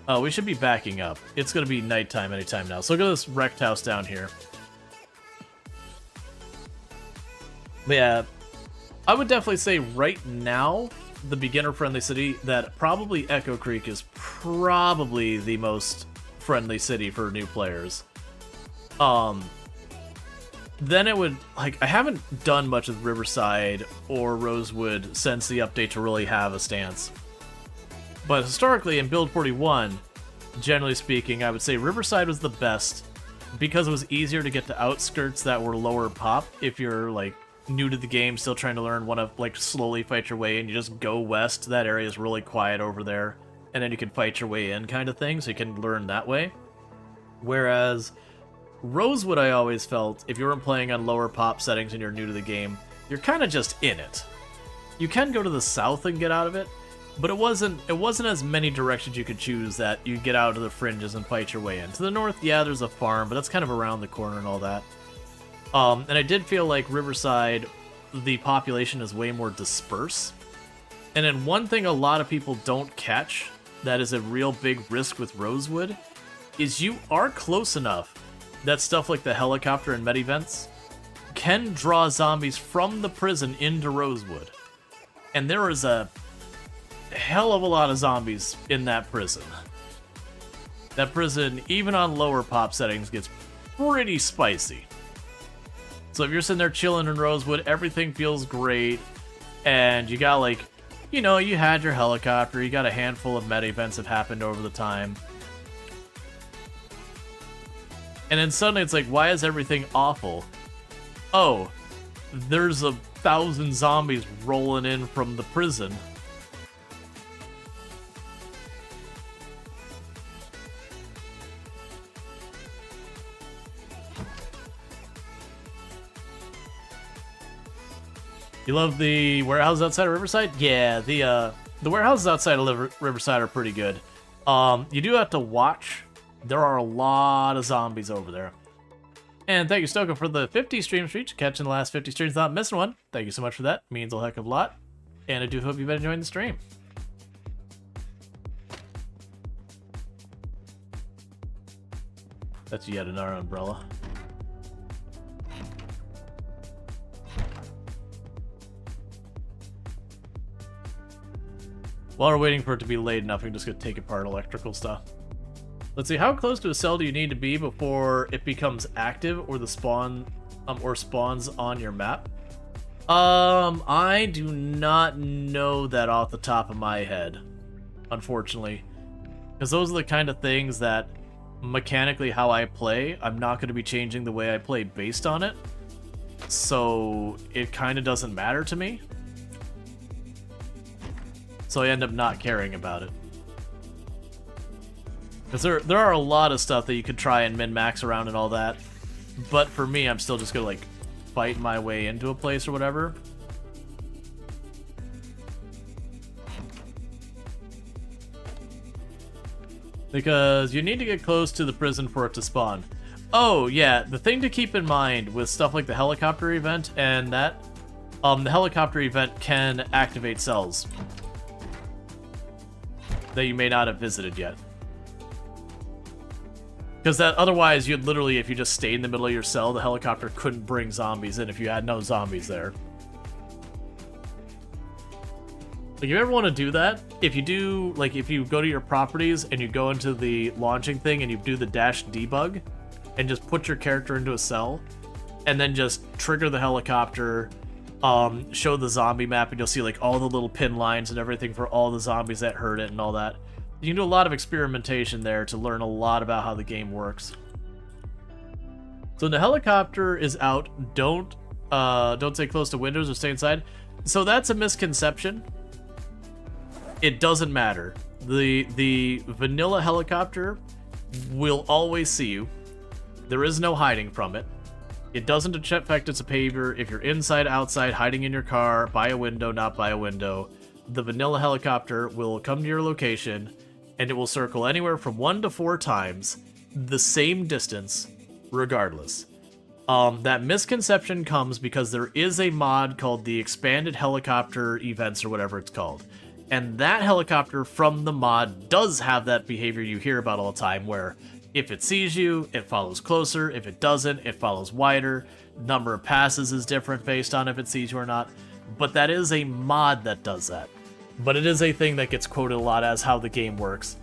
Oh, we should be backing up. It's going to be nighttime anytime now. So look at this wrecked house down here. But yeah, I would definitely say right now, the beginner-friendly city, that probably Echo Creek is probably the most friendly city for new players. Then it would, like, I haven't done much with Riverside or Rosewood since the update to really have a stance. But historically, in Build 41, generally speaking, I would say Riverside was the best because it was easier to get to outskirts that were lower pop. If you're, like, new to the game, still trying to learn, want to, like, slowly fight your way in, you just go west. That area is really quiet over there. And then you can fight your way in kind of thing, so you can learn that way. Whereas Rosewood, I always felt, if you weren't playing on lower pop settings and you're new to the game, you're kind of just in it. You can go to the south and get out of it, but it wasn't as many directions you could choose that you get out of the fringes and fight your way in. To the north, yeah, there's a farm, but that's kind of around the corner and all that. And I did feel like Riverside, the population is way more dispersed. And then one thing a lot of people don't catch that is a real big risk with Rosewood is you are close enough that stuff like the helicopter and med events can draw zombies from the prison into Rosewood. And there is a hell of a lot of zombies in that prison. That prison, even on lower pop settings, gets pretty spicy. So if you're sitting there chilling in Rosewood, everything feels great, and you got, like, you had your helicopter, you got a handful of med events that happened over the time. And then suddenly it's like, why is everything awful? Oh, there's 1,000 zombies rolling in from the prison. You love the warehouses outside of Riverside? Yeah, the warehouses outside of Riverside are pretty good. You do have to watch. There are a lot of zombies over there. And thank you, Stoka, for the 50 stream streaks. Catching the last 50 streams, not missing one. Thank you so much for that. Means a heck of a lot. And I do hope you've been enjoying the stream. That's yet another umbrella. While we're waiting for it to be late enough, we can just go take apart electrical stuff. Let's see, how close to a cell do you need to be before it becomes active or the spawn or spawns on your map. I do not know that off the top of my head, unfortunately. Because those are the kind of things that, mechanically how I play, I'm not going to be changing the way I play based on it. So, it kind of doesn't matter to me. So I end up not caring about it. Because there are a lot of stuff that you could try and min-max around and all that. But for me, I'm still just going to, like, fight my way into a place or whatever. Because you need to get close to the prison for it to spawn. Oh, yeah, the thing to keep in mind with stuff like the helicopter event and that, the helicopter event can activate cells that you may not have visited yet. Because that otherwise, you'd literally, if you just stayed in the middle of your cell, the helicopter couldn't bring zombies in if you had no zombies there. Like, if you ever want to do that, if you do, like, if you go to your properties and you go into the launching thing and you do the dash debug and just put your character into a cell and then just trigger the helicopter, show the zombie map, and you'll see, like, all the little pin lines and everything for all the zombies that heard it and all that. You can do a lot of experimentation there to learn a lot about how the game works. So when the helicopter is out, don't stay close to windows or stay inside. So that's a misconception. It doesn't matter. The vanilla helicopter will always see you. There is no hiding from it. It doesn't affect its behavior if you're inside, outside, hiding in your car, by a window, not by a window. The vanilla helicopter will come to your location, and it will circle anywhere from 1 to 4 times the same distance, regardless. That misconception comes because there is a mod called the Expanded Helicopter Events, or whatever it's called. And that helicopter from the mod does have that behavior you hear about all the time, where if it sees you, it follows closer. If it doesn't, it follows wider. Number of passes is different based on if it sees you or not. But that is a mod that does that. But it is a thing that gets quoted a lot as how the game works.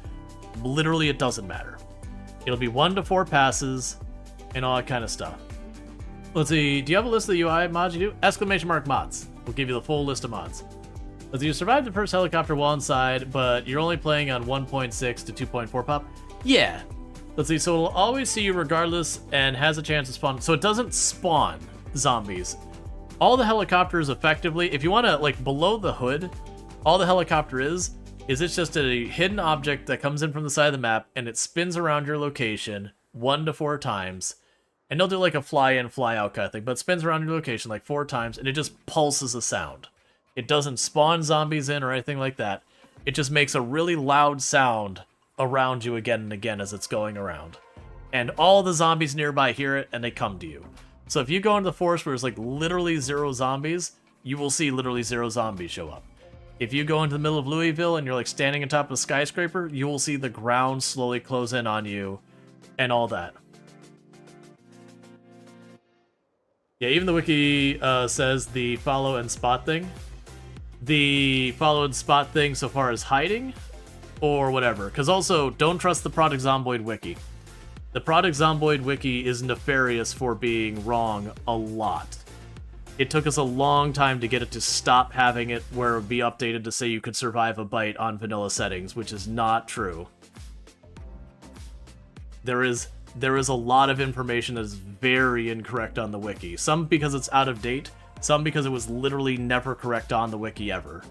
Literally, it doesn't matter. It'll be 1 to 4 passes and all that kind of stuff. Let's see, do you have a list of the UI mods you do? Exclamation mark mods. We'll give you the full list of mods. Let's see, you survived the first helicopter while inside, but you're only playing on 1.6 to 2.4 pop? Yeah. Let's see, so it'll always see you regardless and has a chance to spawn. So it doesn't spawn zombies. All the helicopters effectively, if you want to, like, below the hood, all the helicopter is it's just a hidden object that comes in from the side of the map, and it spins around your location 1 to 4 times. And they'll do like a fly in, fly out kind of thing, but it spins around your location like 4 times, and it just pulses a sound. It doesn't spawn zombies in or anything like that. It just makes a really loud sound around you again and again as it's going around. And all the zombies nearby hear it, and they come to you. So if you go into the forest where there's like literally 0 zombies, you will see literally 0 zombies show up. If you go into the middle of Louisville and you're like standing on top of a skyscraper, you will see the ground slowly close in on you and all that. Yeah, even the wiki says the follow and spot thing. The follow and spot thing so far as hiding or whatever. Because also, don't trust the Product Zomboid wiki. The Product Zomboid wiki is nefarious for being wrong a lot. It took us a long time to get it to stop having it where it would be updated to say you could survive a bite on vanilla settings, which is not true. There is a lot of information that is very incorrect on the wiki. Some because it's out of date, some because it was literally never correct on the wiki ever.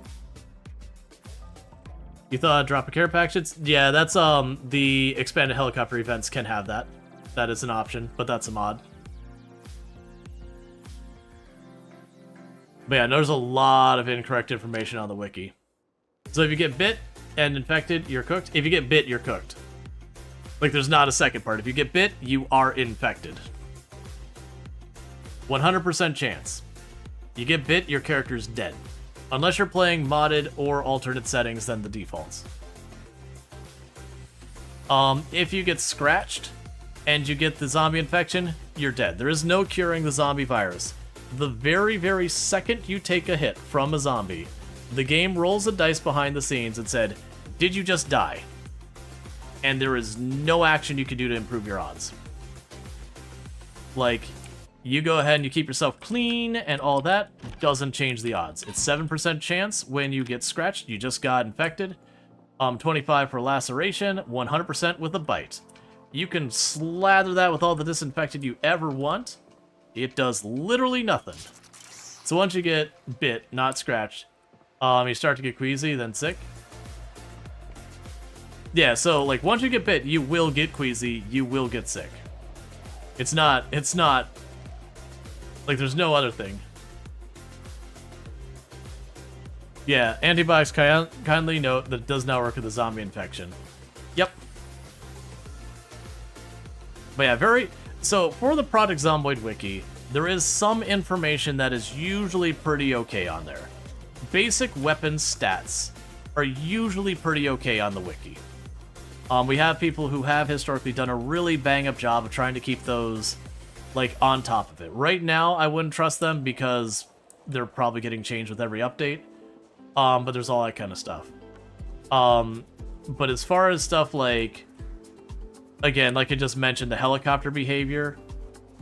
You thought drop a care package? Yeah, that's the expanded helicopter events can have that. That is an option, but that's a mod. But yeah, there's a lot of incorrect information on the wiki. So if you get bit and infected, you're cooked. If you get bit, you're cooked. Like, there's not a second part. If you get bit, you are infected. 100% chance. You get bit, your character's dead. Unless you're playing modded or alternate settings than the defaults. If you get scratched and you get the zombie infection, you're dead. There is no curing the zombie virus. The very, very second you take a hit from a zombie, the game rolls a dice behind the scenes and said, did you just die? And there is no action you can do to improve your odds. Like, You go ahead and you keep yourself clean and all that. Doesn't change the odds. It's 7% chance when you get scratched, you just got infected. 25 for laceration, 100% with a bite. You can slather that with all the disinfectant you ever want. It does literally nothing. So once you get bit, not scratched, you start to get queasy, then sick. Yeah, so like once you get bit, you will get queasy, you will get sick. It's not like there's no other thing. Yeah, antibiotics kindly note that it does not work with the zombie infection. Yep. But yeah, so for the Project Zomboid wiki, there is some information that is usually pretty okay on there. Basic weapon stats are usually pretty okay on the wiki. We have people who have historically done a really bang-up job of trying to keep those, like, on top of it. Right now, I wouldn't trust them because they're probably getting changed with every update. But there's all that kind of stuff. But as far as stuff like, again, like I just mentioned, the helicopter behavior,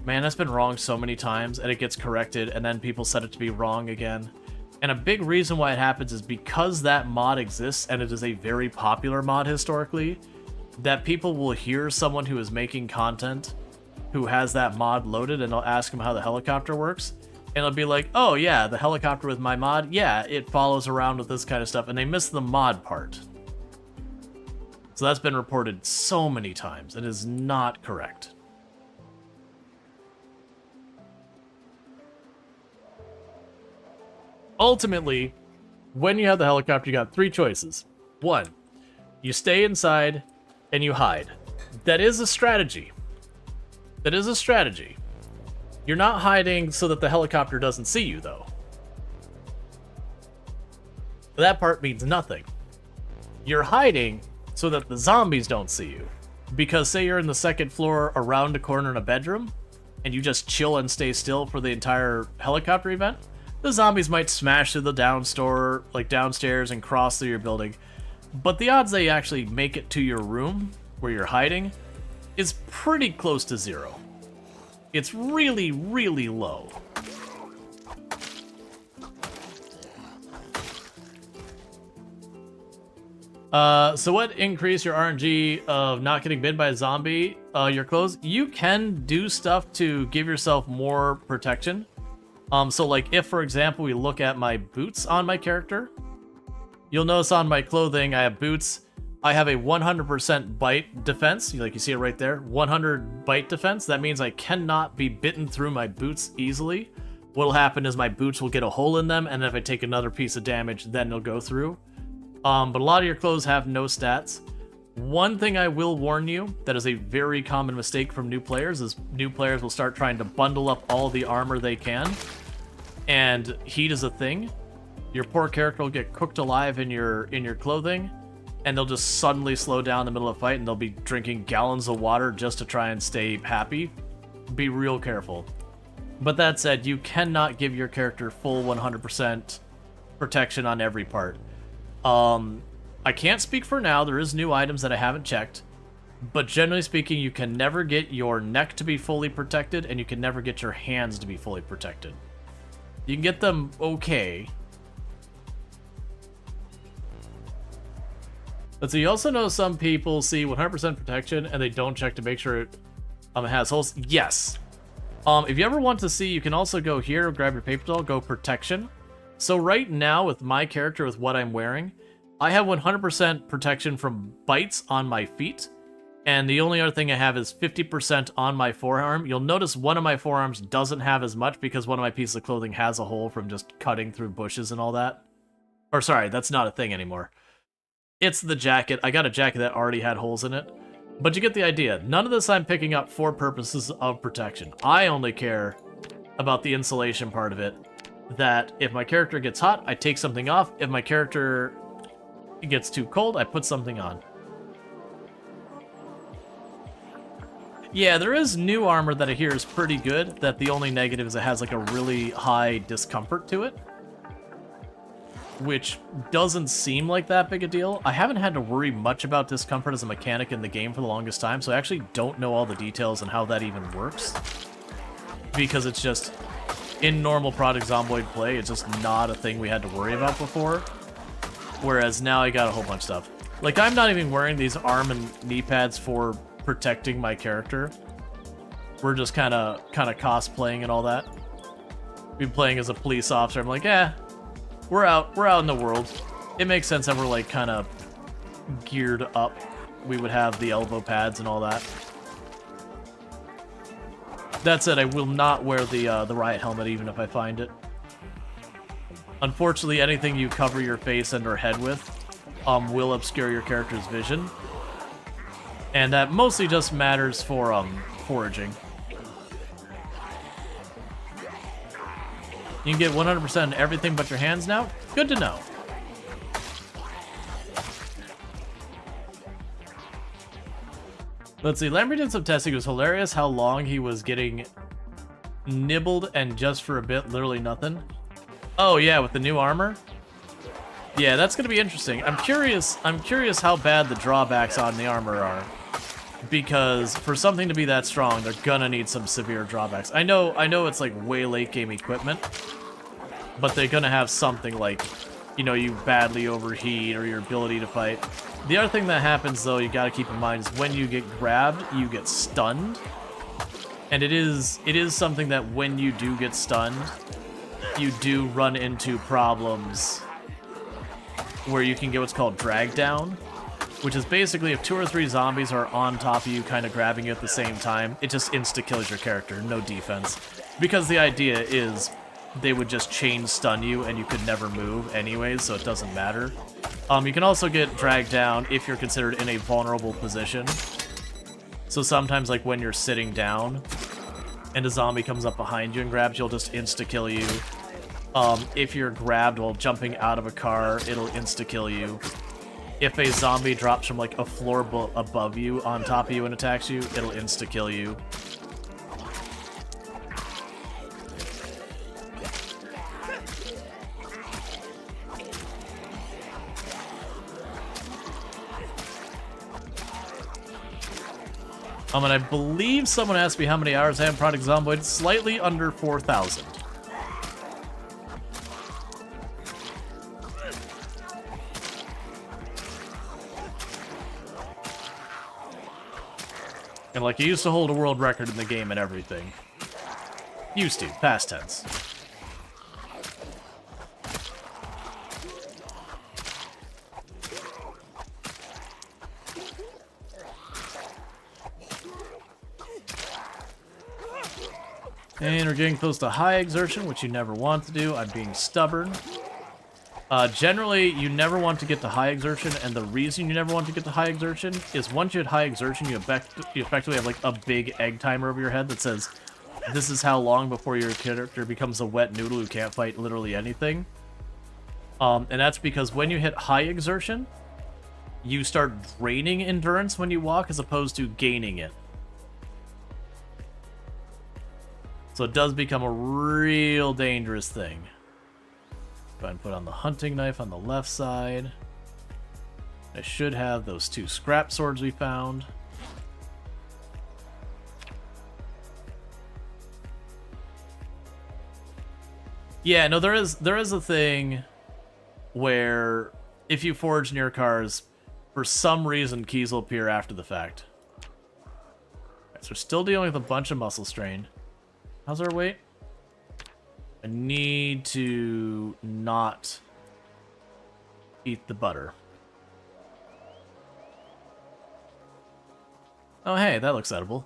man, that's been wrong so many times, and it gets corrected, and then people set it to be wrong again. And a big reason why it happens is because that mod exists, and it is a very popular mod historically, that people will hear someone who is making content who has that mod loaded, and they'll ask them how the helicopter works. And it'll be like, oh yeah, the helicopter with my mod, yeah, it follows around with this kind of stuff, and they miss the mod part. So that's been reported so many times. It is not correct. Ultimately, when you have the helicopter, you got 3 choices. 1, you stay inside and you hide. That is a strategy. That is a strategy. You're not hiding so that the helicopter doesn't see you, though. That part means nothing. You're hiding so that the zombies don't see you. Because say you're in the 2nd floor around a corner in a bedroom, and you just chill and stay still for the entire helicopter event, the zombies might smash through the downstairs and cross through your building. But the odds they actually make it to your room, where you're hiding, is pretty close to 0. It's really, really low. So what increase your RNG of not getting bitten by a zombie? Your clothes? You can do stuff to give yourself more protection. So like if, for example, we look at my boots on my character, you'll notice on my clothing I have boots. I have a 100% bite defense, like you see it right there, 100 bite defense. That means I cannot be bitten through my boots easily. What'll happen is my boots will get a hole in them, and if I take another piece of damage, then they'll go through. But a lot of your clothes have no stats. One thing I will warn you, that is a very common mistake from new players, is new players will start trying to bundle up all the armor they can, and heat is a thing. Your poor character will get cooked alive in your clothing, and they'll just suddenly slow down in the middle of a fight, and they'll be drinking gallons of water just to try and stay happy. Be real careful. But that said, you cannot give your character full 100% protection on every part. I can't speak for now, there is new items that I haven't checked, but generally speaking, you can never get your neck to be fully protected, and you can never get your hands to be fully protected. You can get them okay. But so you also know some people see 100% protection and they don't check to make sure it has holes. Yes. If you ever want to see, you can also go here, grab your paper doll, go protection. So right now with my character, with what I'm wearing, I have 100% protection from bites on my feet. And the only other thing I have is 50% on my forearm. You'll notice one of my forearms doesn't have as much because one of my pieces of clothing has a hole from just cutting through bushes and all that. Or sorry, that's not a thing anymore. It's the jacket. I got a jacket that already had holes in it. But you get the idea. None of this I'm picking up for purposes of protection. I only care about the insulation part of it. That if my character gets hot, I take something off. If my character gets too cold, I put something on. Yeah, there is new armor that I hear is pretty good, that the only negative is it has like a really high discomfort to it. Which doesn't seem like that big a deal. I haven't had to worry much about discomfort as a mechanic in the game for the longest time, so I actually don't know all the details and how that even works. because it's just, in normal Project Zomboid play, it's just not a thing we had to worry about before. Whereas now I got a whole bunch of stuff. Like, I'm not even wearing these arm and knee pads for protecting my character. We're just kind of cosplaying and all that. Been playing as a police officer. I'm like, we're out in the world. It makes sense that we're like kind of geared up. We would have the elbow pads and all that. That said, I will not wear the riot helmet even if I find it. Unfortunately, anything you cover your face and or head with will obscure your character's vision. And that mostly just matters for foraging. You can get 100% everything but your hands now? Good to know. Let's see, Lambert did some testing. It was hilarious how long he was getting nibbled and just for a bit, literally nothing. Oh yeah, with the new armor? Yeah, that's gonna be interesting. I'm curious how bad the drawbacks on the armor are. Because for something to be that strong, they're gonna need some severe drawbacks. I know it's like way late game equipment, but they're gonna have something like, you know, you badly overheat or your ability to fight. The other thing that happens though, you gotta keep in mind, is when you get grabbed, you get stunned. And it is something that when you do get stunned, you do run into problems where you can get what's called drag down, which is basically if 2 or 3 zombies are on top of you kind of grabbing you at the same time, it just insta-kills your character, no defense. Because the idea is they would just chain stun you and you could never move anyways, so it doesn't matter. You can also get dragged down if you're considered in a vulnerable position. So sometimes, like when you're sitting down and a zombie comes up behind you and grabs you, you'll just insta-kill you. If you're grabbed while jumping out of a car, it'll insta-kill you. If a zombie drops from like a floor above you on top of you and attacks you, it'll insta-kill you. And I believe someone asked me how many hours I have in Project Zomboid. Slightly under 4,000. And like, I used to hold a world record in the game and everything. Used to, past tense. And we're getting close to high exertion, which you never want to do. I'm being stubborn. Generally, you never want to get to high exertion, and the reason you never want to get to high exertion is once you hit high exertion, you effectively have like a big egg timer over your head that says, this is how long before your character becomes a wet noodle who can't fight literally anything. And that's because when you hit high exertion, you start draining endurance when you walk as opposed to gaining it. So it does become a real dangerous thing. Go ahead and put on the hunting knife on the left side. I should have those 2 scrap swords we found. Yeah, no, there is a thing where if you forage near cars, for some reason keys will appear after the fact. Alright, so we're still dealing with a bunch of muscle strain. How's our weight? I need to not eat the butter. Oh, hey, that looks edible.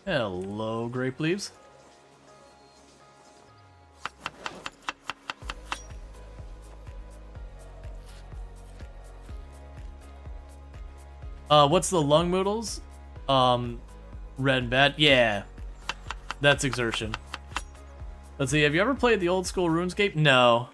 Hello, grape leaves. What's the lung noodles? Red and bad? Yeah. That's exertion. Let's see, have you ever played the old school RuneScape? No.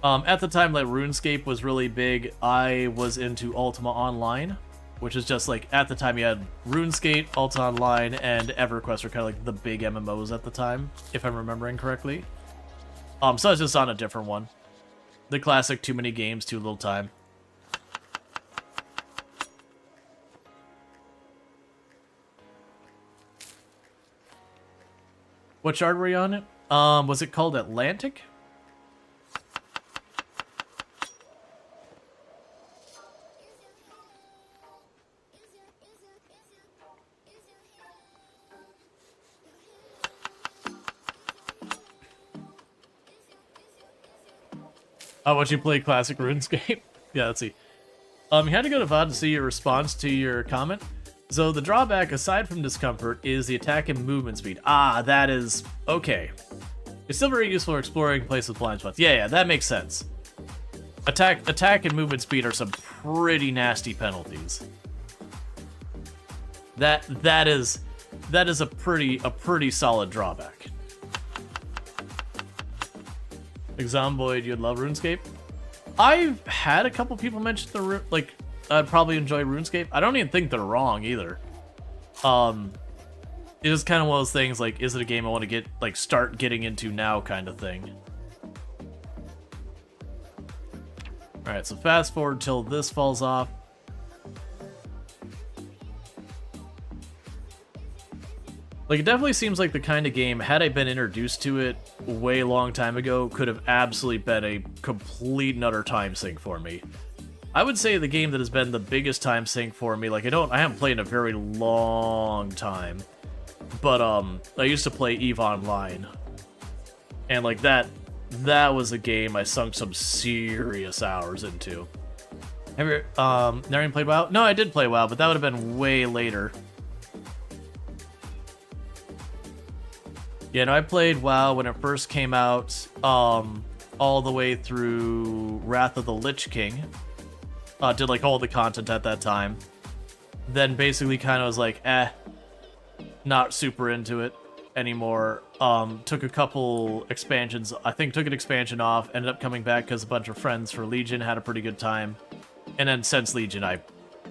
At the time, like, RuneScape was really big, I was into Ultima Online, which is just like, at the time you had RuneScape, Ultima Online, and EverQuest were kind of like the big MMOs at the time, if I'm remembering correctly. So I was just on a different one. The classic too many games, too little time. What shard were you on it? Was it called Atlantic? Oh, would you play classic RuneScape? Yeah, let's see. You had to go to VOD to see your response to your comment. So the drawback, aside from discomfort, is the attack and movement speed. Ah, that is... okay. It's still very useful for exploring places with blind spots. Yeah, that makes sense. Attack and movement speed are some pretty nasty penalties. That is a pretty solid drawback. Like Zomboid, you'd love RuneScape? I've had a couple people mention I'd probably enjoy RuneScape. I don't even think they're wrong either. It is kind of one of those things, like, is it a game I want to start getting into now kind of thing. Alright, so fast forward till this falls off. Like, it definitely seems like the kind of game, had I been introduced to it way long time ago, could have absolutely been a complete and utter time sink for me. I would say the game that has been the biggest time sink for me, like, I haven't played in a very long time, but, I used to play EVE Online, and, like, that was a game I sunk some serious hours into. Have you, never even played WoW? No, I did play WoW, but that would have been way later. Yeah, no, I played WoW when it first came out, all the way through Wrath of the Lich King. Did, like, all the content at that time. Then basically kind of was like, not super into it anymore. Took a couple expansions, I think took an expansion off, ended up coming back because a bunch of friends for Legion had a pretty good time. And then since Legion, I've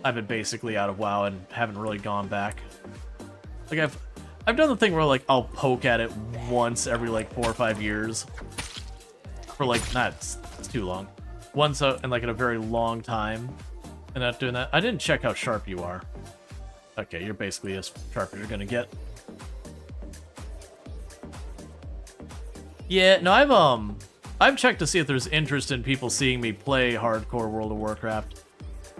been basically out of WoW and haven't really gone back. Like, I've done the thing where, like, I'll poke at it once every, like, 4 or 5 years. For, like, it's too long. Once in, like, in a very long time. And not doing that. I didn't check how sharp you are. Okay, you're basically as sharp as you're gonna get. Yeah, no, I've checked to see if there's interest in people seeing me play hardcore World of Warcraft.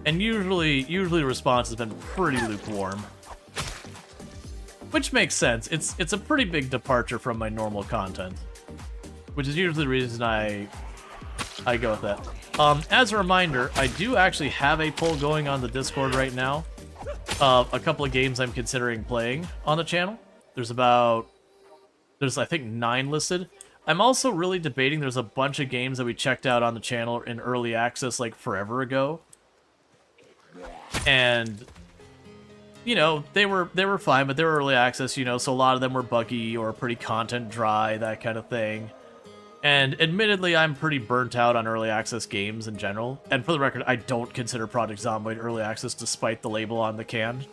And usually the response has been pretty lukewarm. Which makes sense. It's a pretty big departure from my normal content, which is usually the reason I go with that. As a reminder, I do actually have a poll going on the Discord right now. A couple of games I'm considering playing on the channel. There's I think 9 listed. I'm also really debating. There's a bunch of games that we checked out on the channel in early access like forever ago, and you know, they were fine, but they were early access, you know, so a lot of them were buggy or pretty content dry, that kind of thing. And admittedly, I'm pretty burnt out on early access games in general. And for the record, I don't consider Project Zomboid early access despite the label on the can.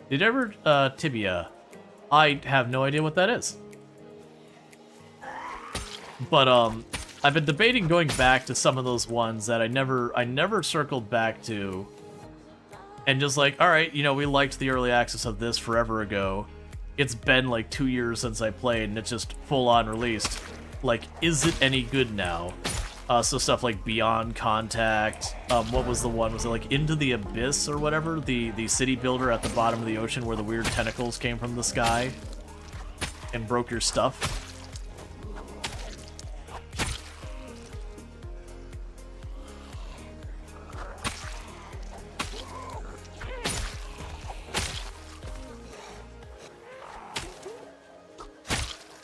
Did you ever, Tibia? I have no idea what that is. But, I've been debating going back to some of those ones that I never circled back to. And just like, alright, you know, we liked the early access of this forever ago. It's been like 2 years since I played, and it's just full-on released. Like, is it any good now? So stuff like Beyond Contact, what was the one? Was it like Into the Abyss or whatever? The city builder at the bottom of the ocean where the weird tentacles came from the sky and broke your stuff?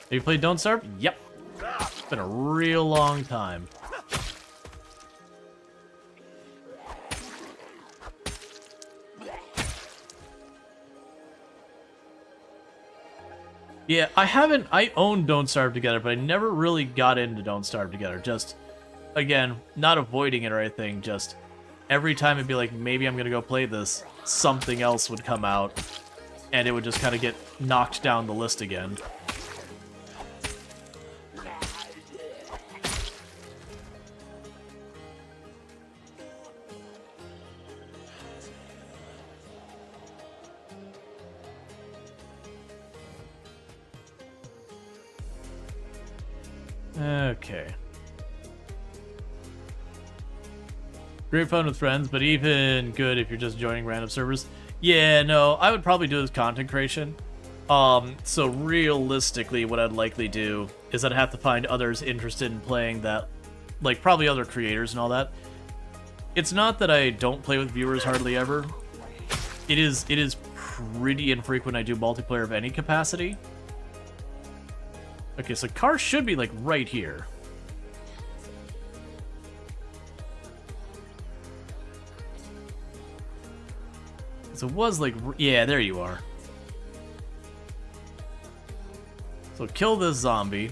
Have you played Don't Starve? Yep. It's been a real long time. Yeah, I own Don't Starve Together, but I never really got into Don't Starve Together. Just, again, not avoiding it or anything, just every time it'd be like, maybe I'm gonna go play this, something else would come out, and it would just kind of get knocked down the list again. Okay. Great fun with friends, but even good if you're just joining random servers. Yeah, no, I would probably do this content creation. So realistically, what I'd likely do is I'd have to find others interested in playing that, like probably other creators and all that. It's not that I don't play with viewers hardly ever. It is pretty infrequent I do multiplayer of any capacity. Okay, so car should be like right here. So it was like, yeah, there you are. So kill this zombie,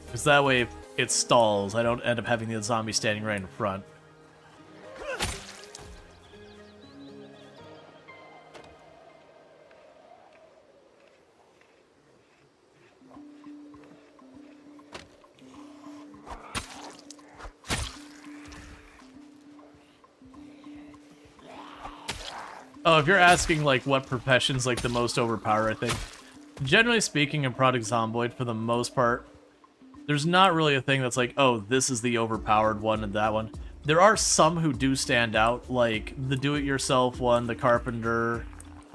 because that way if it stalls, I don't end up having the zombie standing right in front. Oh, if you're asking, like, what profession's, like, the most overpowered, I think. Generally speaking, in Product Zomboid, for the most part, there's not really a thing that's like, oh, this is the overpowered one and that one. There are some who do stand out, like the do-it-yourself one, the carpenter,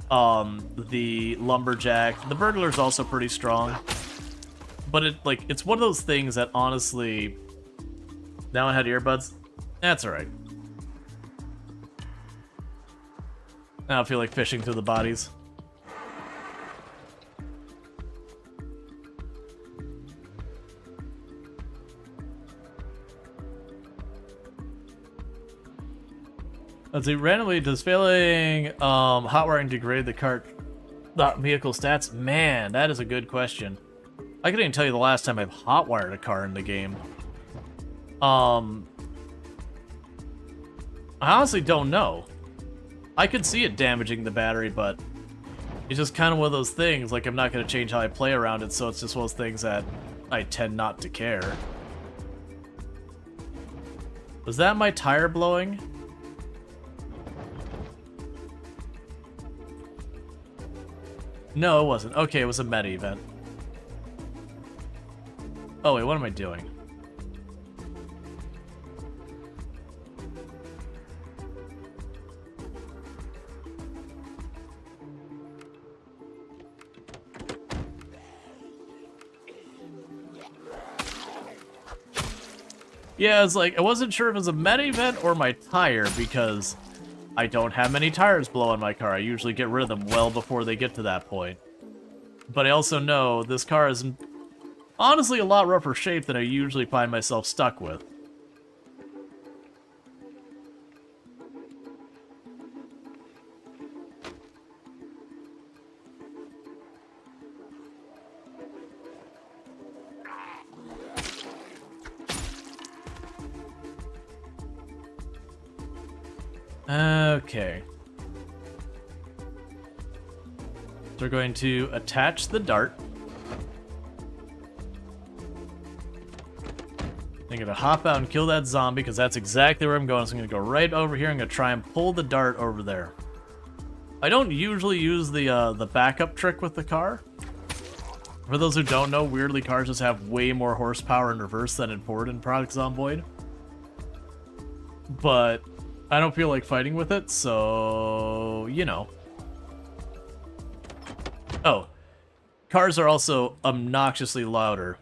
the lumberjack. The burglar's also pretty strong. But it's one of those things that honestly... Now I had earbuds? That's alright. I don't feel like fishing through the bodies. Let's see, randomly, does failing hot wiring degrade the vehicle stats? Man, that is a good question. I couldn't even tell you the last time I've hot wired a car in the game. I honestly don't know. I could see it damaging the battery, but it's just kind of one of those things, like I'm not going to change how I play around it, so it's just one of those things that I tend not to care. Was that my tire blowing? No, it wasn't. Okay, it was a meta event. Oh wait, what am I doing? Yeah, I was like, I wasn't sure if it was a meta event or my tire, because I don't have many tires blow on my car. I usually get rid of them well before they get to that point. But I also know this car is honestly a lot rougher shape than I usually find myself stuck with. Okay. So we're going to attach the dart. I'm gonna hop out and kill that zombie, because that's exactly where I'm going. So I'm gonna go right over here. I'm gonna try and pull the dart over there. I don't usually use the backup trick with the car. For those who don't know, weirdly cars just have way more horsepower in reverse than in forward in Product Zomboid. But I don't feel like fighting with it, so, you know. Oh, cars are also obnoxiously louder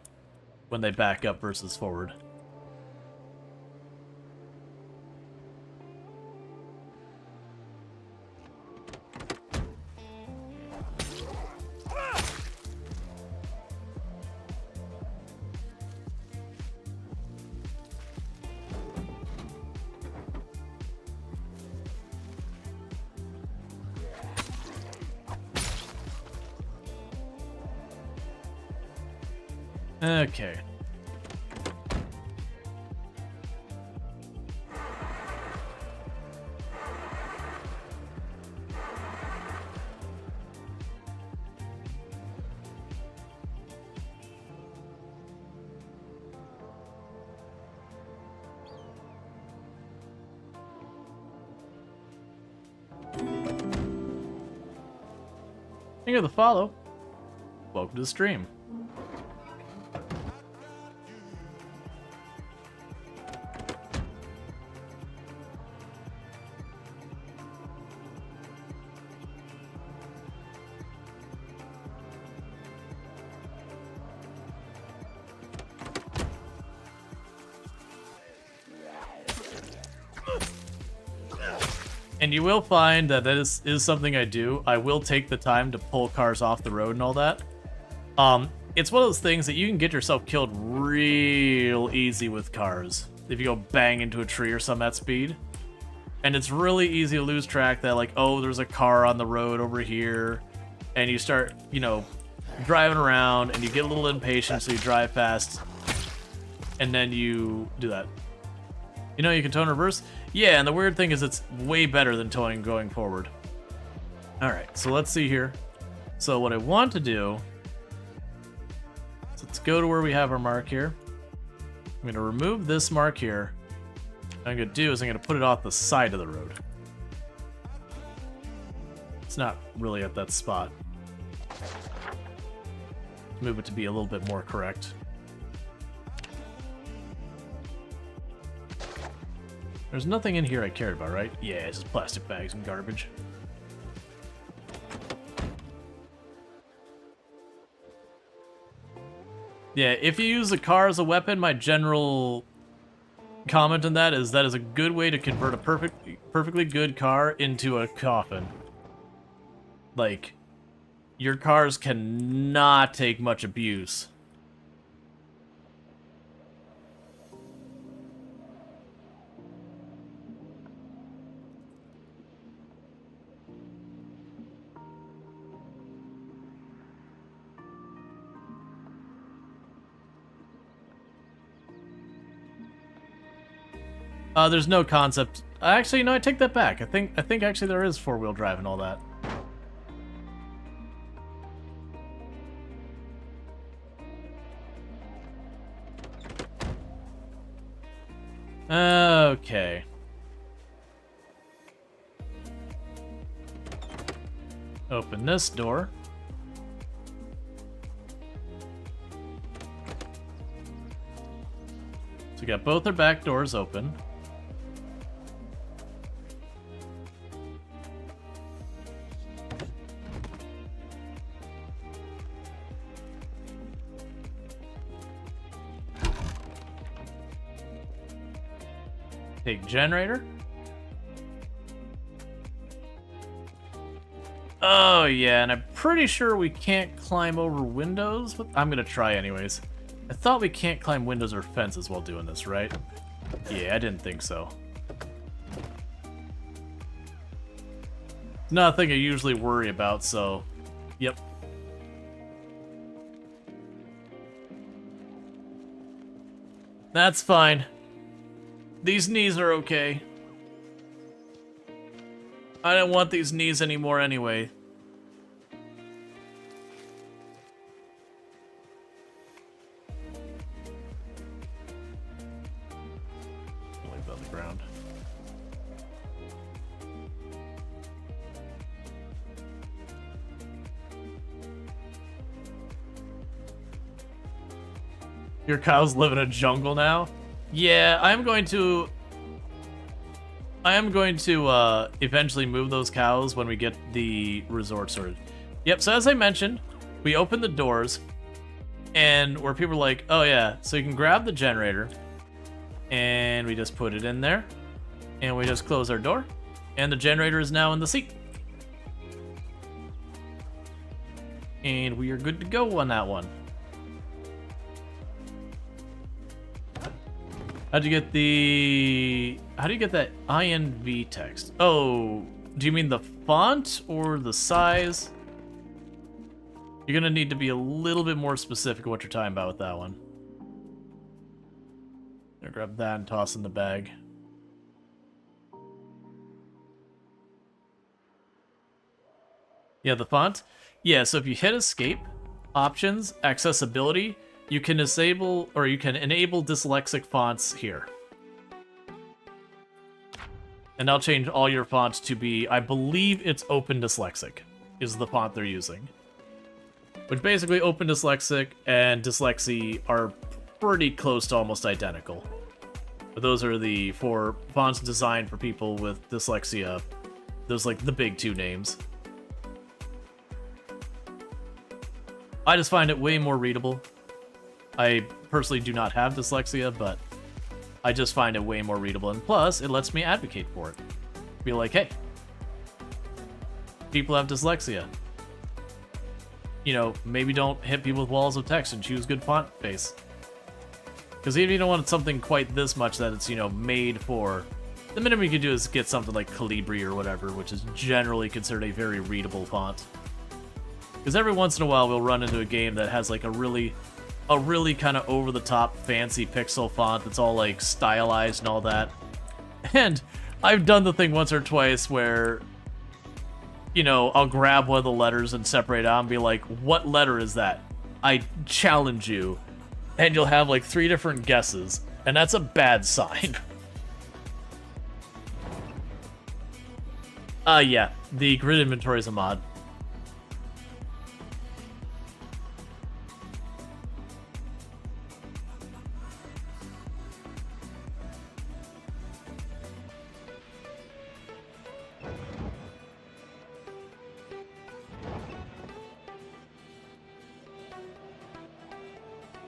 when they back up versus forward. Okay. Thank you for the follow. Welcome to the stream. And you will find that is something I do. I will take the time to pull cars off the road and all that. It's one of those things that you can get yourself killed real easy with cars if you go bang into a tree or something at speed. And it's really easy to lose track that, like, oh, there's a car on the road over here. And you start, you know, driving around and you get a little impatient, so you drive fast. And then you do that. You know, you can tow in reverse. Yeah, and the weird thing is it's way better than towing going forward. Alright, so let's see here. So what I want to do is let's go to where we have our mark here. I'm going to remove this mark here. What I'm going to do is I'm going to put it off the side of the road. It's not really at that spot. Move it to be a little bit more correct. There's nothing in here I cared about, right? Yeah, it's just plastic bags and garbage. Yeah, if you use a car as a weapon, my general comment on that is a good way to convert a perfectly good car into a coffin. Like, your cars cannot take much abuse. There's no concept. Actually, no, I take that back. I think actually there is four-wheel drive and all that. Okay. Open this door. So we got both our back doors open. Take generator. Oh yeah, and I'm pretty sure we can't climb over windows. I'm gonna try anyways. I thought we can't climb windows or fences while doing this, right? Yeah, I didn't think so. Nothing I usually worry about, so yep. That's fine. These knees are okay. I don't want these knees anymore anyway. Leave that on the ground. Your cows live in a jungle now? Yeah, I am going to eventually move those cows when we get the resort sorted. Yep, so as I mentioned, we open the doors, and where people are like, oh yeah, so you can grab the generator, and we just put it in there, and we just close our door, and the generator is now in the seat. And we are good to go on that one. How do you get that INV text? Oh, do you mean the font or the size? You're gonna need to be a little bit more specific what you're talking about with that one. I'll grab that and toss in the bag. Yeah, the font? Yeah, so if you hit escape, options, accessibility, you can disable or you can enable dyslexic fonts here. And I'll change all your fonts to be, I believe it's Open Dyslexic is the font they're using. Which basically Open Dyslexic and Dyslexie are pretty close to almost identical. But those are the 4 fonts designed for people with dyslexia. Those like the big 2 names. I just find it way more readable. I personally do not have dyslexia, but I just find it way more readable, and plus, it lets me advocate for it. Be like, hey, people have dyslexia. You know, maybe don't hit people with walls of text and choose good font face. Because even if you don't want something quite this much that it's, you know, made for... The minimum you could do is get something like Calibri or whatever, which is generally considered a very readable font. Because every once in a while we'll run into a game that has like a really kind of over-the-top fancy pixel font that's all like stylized and all that. And I've done the thing once or twice where, you know, I'll grab one of the letters and separate it out and be like, what letter is that? I challenge you. And you'll have like 3 different guesses, and that's a bad sign. Yeah, the grid inventory is a mod.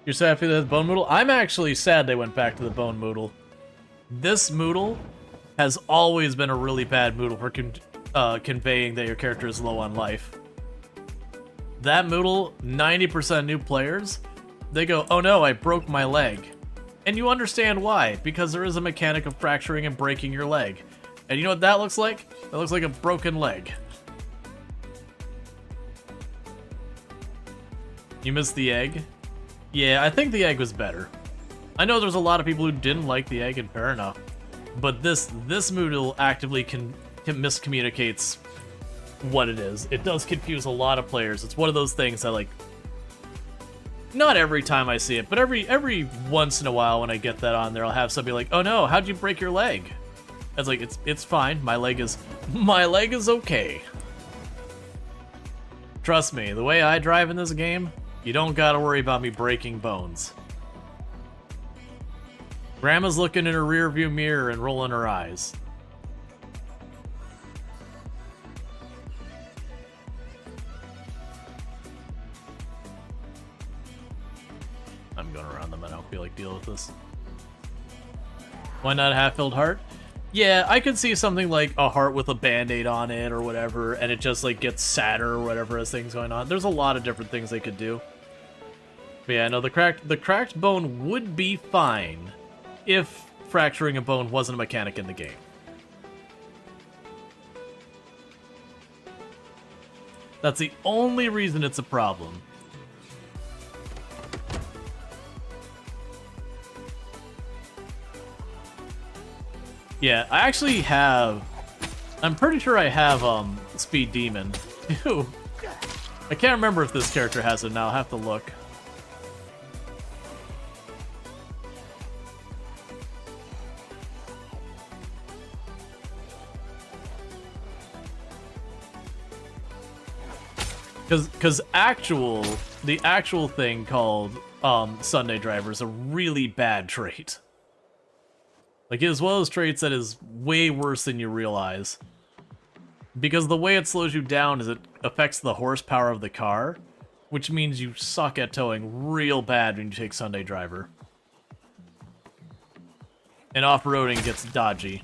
You're sad for the bone moodle? I'm actually sad they went back to the bone moodle. This moodle has always been a really bad moodle for conveying that your character is low on life. That moodle, 90% new players, they go, oh no, I broke my leg. And you understand why, because there is a mechanic of fracturing and breaking your leg. And you know what that looks like? That looks like a broken leg. You missed the egg? Yeah, I think the egg was better. I know there's a lot of people who didn't like the egg, and fair enough. But this Moodle actively miscommunicates what it is. It does confuse a lot of players. It's one of those things that, like, not every time I see it, but every once in a while when I get that on there, I'll have somebody like, oh no, how'd you break your leg? It's like, it's fine. My leg is okay. Trust me, the way I drive in this game, you don't gotta worry about me breaking bones. Grandma's looking in her rearview mirror and rolling her eyes. I'm going around them. I don't feel like dealing with this. Why not a half-filled heart? Yeah, I could see something like a heart with a band-aid on it or whatever, and it just like gets sadder or whatever as things going on. There's a lot of different things they could do. But yeah, no, the cracked bone would be fine if fracturing a bone wasn't a mechanic in the game. That's the only reason it's a problem. Yeah, I actually have... I'm pretty sure I have, Speed Demon. Ew. I can't remember if this character has it now. I'll have to look. Because the actual thing called Sunday Driver is a really bad trait. Like, it is one of those traits that is way worse than you realize. Because the way it slows you down is it affects the horsepower of the car, which means you suck at towing real bad when you take Sunday Driver. And off-roading gets dodgy.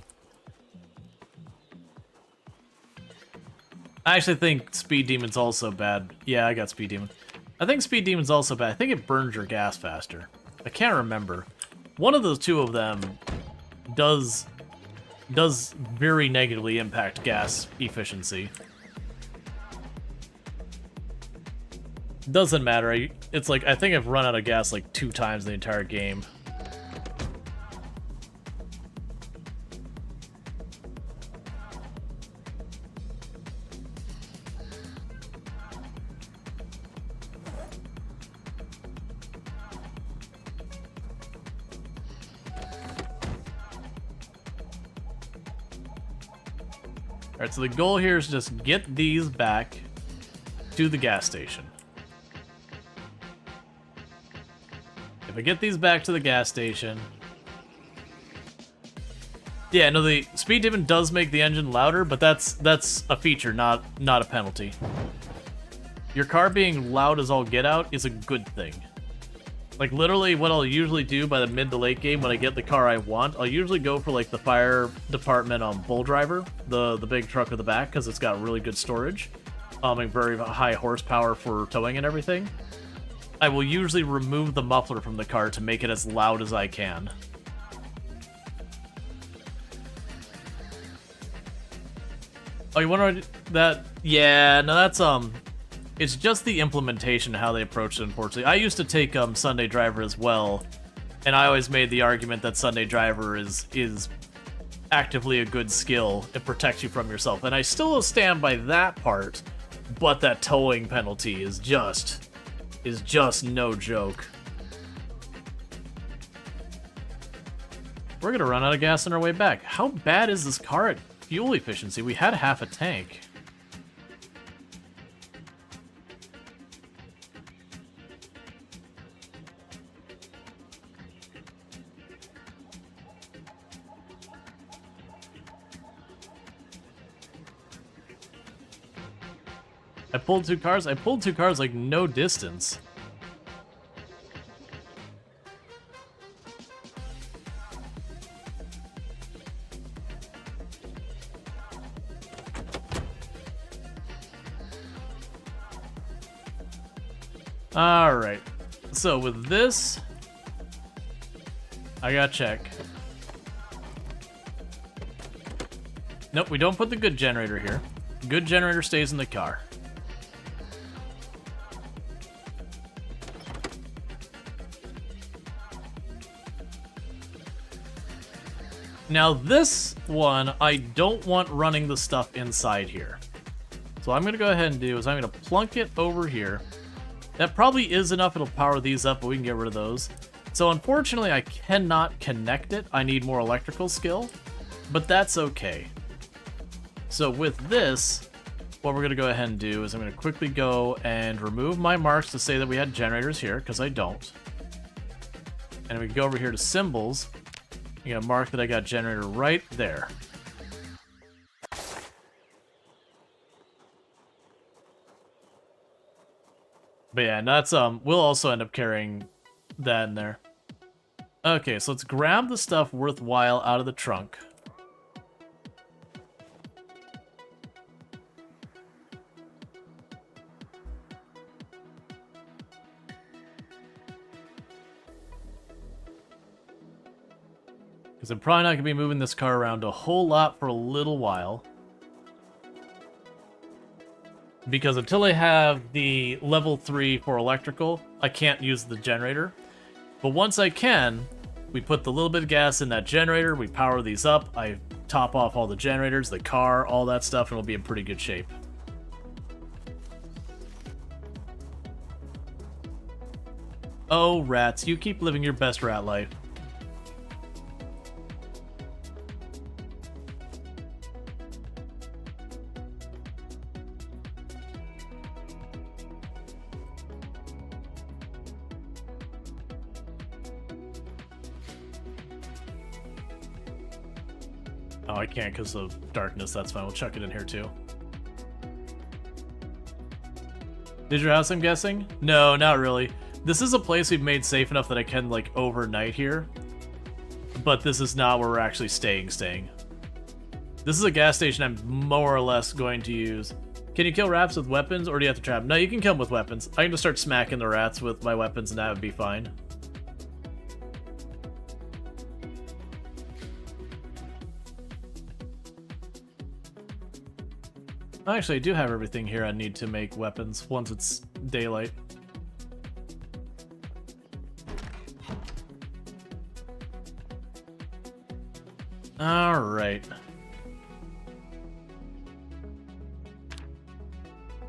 I actually think Speed Demon's also bad. Yeah, I got Speed Demon. I think Speed Demon's also bad. I think it burns your gas faster. I can't remember. One of those two of them does very negatively impact gas efficiency. Doesn't matter. It's like, I think I've run out of gas like 2 times in the entire game. Alright, so the goal here is just get these back to the gas station. If I get these back to the gas station... Yeah, no, the Speed Demon does make the engine louder, but that's a feature, not a penalty. Your car being loud as all get out is a good thing. Like, literally, what I'll usually do by the mid to late game when I get the car I want, I'll usually go for, like, the fire department bull driver, the big truck with the back, because it's got really good storage, and very high horsepower for towing and everything. I will usually remove the muffler from the car to make it as loud as I can. Oh, you wonder that? Yeah, no, that's, it's just the implementation, how they approach it, unfortunately. I used to take Sunday Driver as well, and I always made the argument that Sunday Driver is actively a good skill. It protects you from yourself, and I still stand by that part, but that towing penalty is just no joke. We're gonna run out of gas on our way back. How bad is this car at fuel efficiency? We had half a tank. I pulled two cars? I pulled two cars like no distance. Alright. So with this, I gotta check. Nope, we don't put the good generator here. Good generator stays in the car. Now this one, I don't want running the stuff inside here. So what I'm gonna go ahead and do is I'm gonna plunk it over here. That probably is enough, it'll power these up, but we can get rid of those. So unfortunately, I cannot connect it. I need more electrical skill, but that's okay. So with this, what we're gonna go ahead and do is I'm gonna quickly go and remove my marks to say that we had generators here, because I don't. And we can go over here to symbols. You gotta mark that I got generator right there. But yeah, that's we'll also end up carrying that in there. Okay, so let's grab the stuff worthwhile out of the trunk. Because I'm probably not going to be moving this car around a whole lot for a little while. Because until I have the level 3 for electrical, I can't use the generator. But once I can, we put the little bit of gas in that generator, we power these up, I top off all the generators, the car, all that stuff, and we'll be in pretty good shape. Oh, rats, you keep living your best rat life. Oh, I can't because of darkness. That's fine. We'll chuck it in here too. Did your house, I'm guessing? No, not really. This is a place we've made safe enough that I can, like, overnight here. But this is not where we're actually staying. This is a gas station I'm more or less going to use. Can you kill rats with weapons, or do you have to trap them? No, you can kill them with weapons. I can just start smacking the rats with my weapons, and that would be fine. Actually, I do have everything here I need to make weapons once it's daylight. Alright.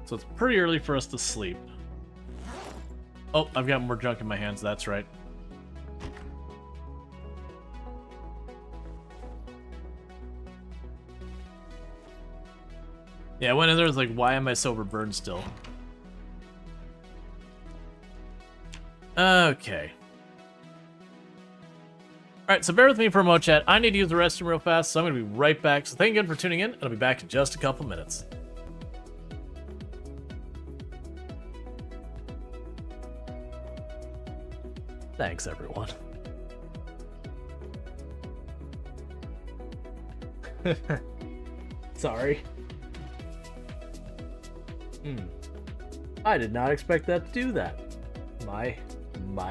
So it's pretty early for us to sleep. Oh, I've got more junk in my hands, that's right. Yeah, I went in there, I was like, why am I so overburned still? Okay. Alright, so bear with me for a moment, chat. I need to use the restroom real fast, so I'm going to be right back. So thank you again for tuning in, and I'll be back in just a couple minutes. Thanks, everyone. Sorry. I did not expect that to do that. My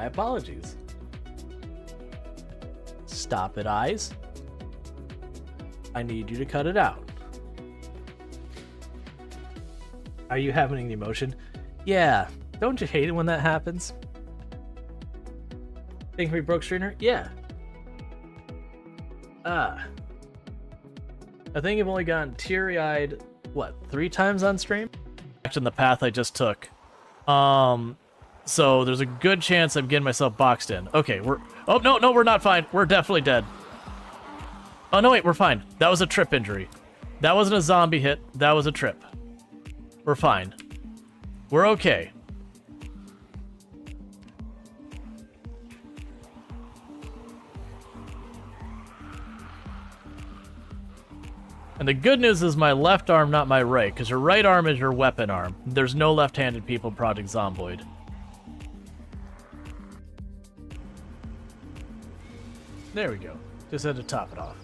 apologies. Stop it, eyes. I need you to cut it out. Are you having an emotion? Yeah. Don't you hate it when that happens? Think we broke Strainer? Yeah. I think I've only gotten teary-eyed, what, 3 times on stream? In the path I just took. So there's a good chance I'm getting myself boxed in. Okay, oh, no, we're not fine. We're definitely dead. Oh, no, wait, we're fine. That was a trip injury. That wasn't a zombie hit. That was a trip. We're fine. We're okay. And the good news is my left arm, not my right, because your right arm is your weapon arm. There's no left-handed people Project Zomboid. There we go. Just had to top it off.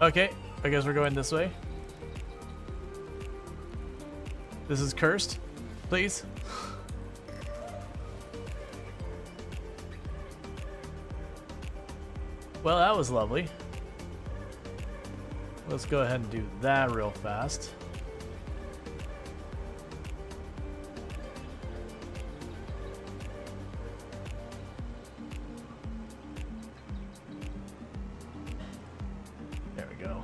Okay, I guess we're going this way. This is cursed. Please. Well, that was lovely. Let's go ahead and do that real fast. There we go.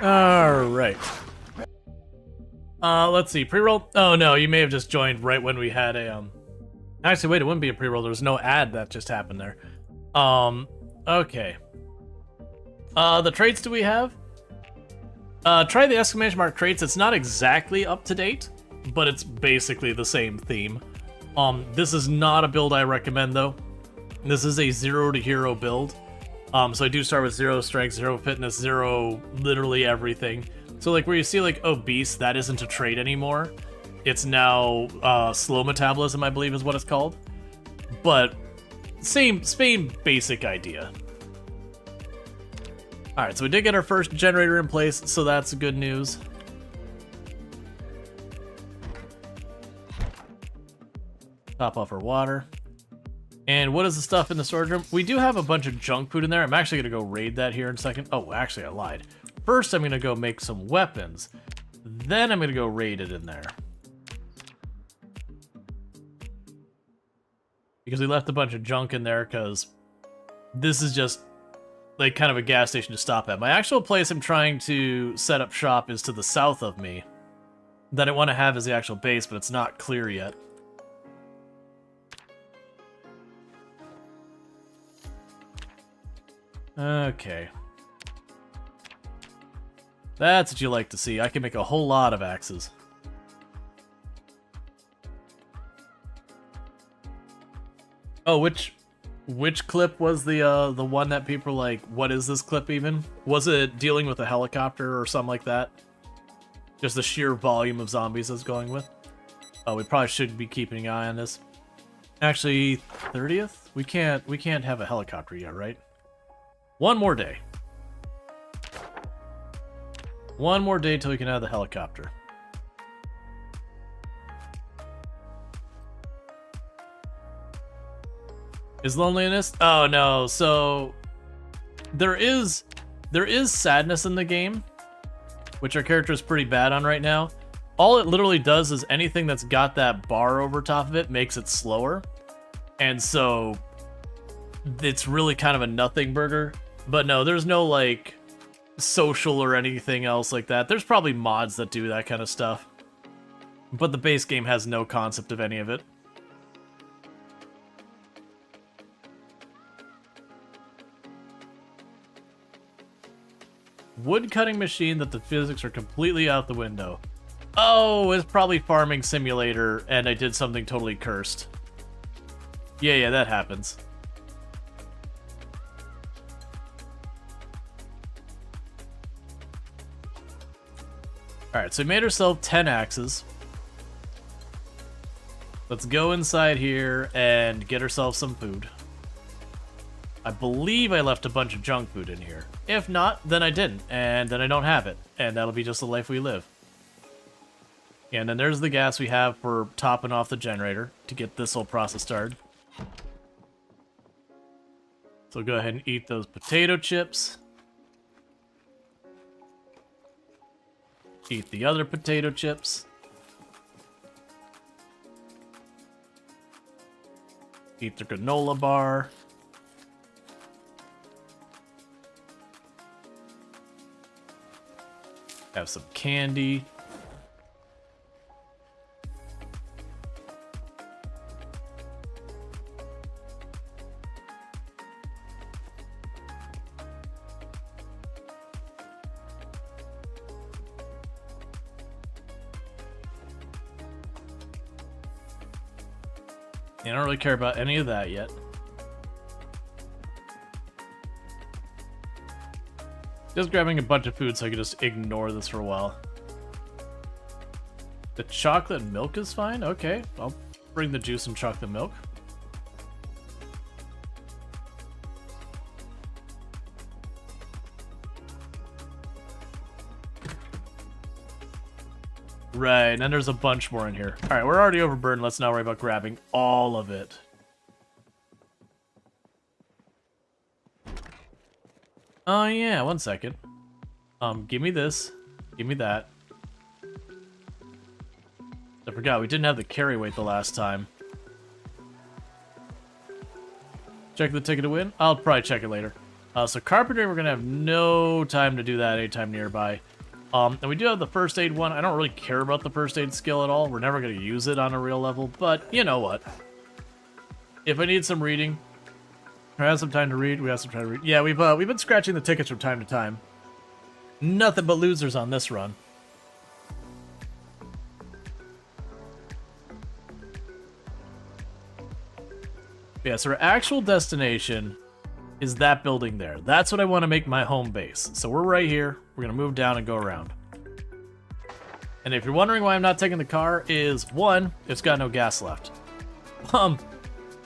Alright. Let's see. Pre-roll? Oh no, you may have just joined right when we had a, Actually, wait, it wouldn't be a pre-roll. There was no ad that just happened there. Okay. The traits do we have? Try the exclamation mark traits. It's not exactly up to date, but it's basically the same theme. This is not a build I recommend, though. This is a 0 to hero build. So I do start with 0 strength, 0 fitness, 0 literally everything. So like where you see like obese, that isn't a trait anymore. It's now slow metabolism, I believe is what it's called. But same basic idea. Alright, so we did get our first generator in place, so that's good news. Top off our water. And what is the stuff in the storage room? We do have a bunch of junk food in there. I'm actually going to go raid that here in a second. Oh, actually, I lied. First, I'm going to go make some weapons. Then I'm going to go raid it in there. Because we left a bunch of junk in there because this is just like kind of a gas station to stop at. My actual place I'm trying to set up shop is to the south of me. That I want to have as the actual base, but it's not clear yet. Okay. That's what you like to see. I can make a whole lot of axes. Oh, which clip was the one that people were like, what is this clip even? Was it dealing with a helicopter or something like that? Just the sheer volume of zombies it's going with? Oh, we probably should be keeping an eye on this. Actually, 30th? We can't have a helicopter yet, right? One more day. One more day till we can have the helicopter. Is loneliness? Oh no, so there is sadness in the game, which our character is pretty bad on right now. All it literally does is anything that's got that bar over top of it makes it slower. And so it's really kind of a nothing burger. But no, there's no like social or anything else like that. There's probably mods that do that kind of stuff. But the base game has no concept of any of it. Wood cutting machine that the physics are completely out the window. Oh, it's probably Farming Simulator, and I did something totally cursed. Yeah, that happens. Alright, so we made ourselves 10 axes. Let's go inside here and get ourselves some food. I believe I left a bunch of junk food in here. If not, then I didn't, and then I don't have it. And that'll be just the life we live. Yeah, and then there's the gas we have for topping off the generator to get this whole process started. So go ahead and eat those potato chips. Eat the other potato chips. Eat the granola bar. Have some candy. I don't really care about any of that yet. Just grabbing a bunch of food so I can just ignore this for a while. The chocolate milk is fine? Okay, I'll bring the juice and chocolate milk. Right, and then there's a bunch more in here. Alright, we're already overburdened. Let's not worry about grabbing all of it. Oh yeah, one second. Give me this. Give me that. I forgot, we didn't have the carry weight the last time. Check the ticket to win? I'll probably check it later. So carpentry, we're gonna have no time to do that anytime nearby. And we do have the first aid one. I don't really care about the first aid skill at all. We're never going to use it on a real level, but you know what? If I need some reading, or have some time to read, we have some time to read. Yeah, we've been scratching the tickets from time to time. Nothing but losers on this run. Yeah, so our actual destination is that building there. That's what I want to make my home base. So we're right here. We're going to move down and go around. And if you're wondering why I'm not taking the car, is one, it's got no gas left. And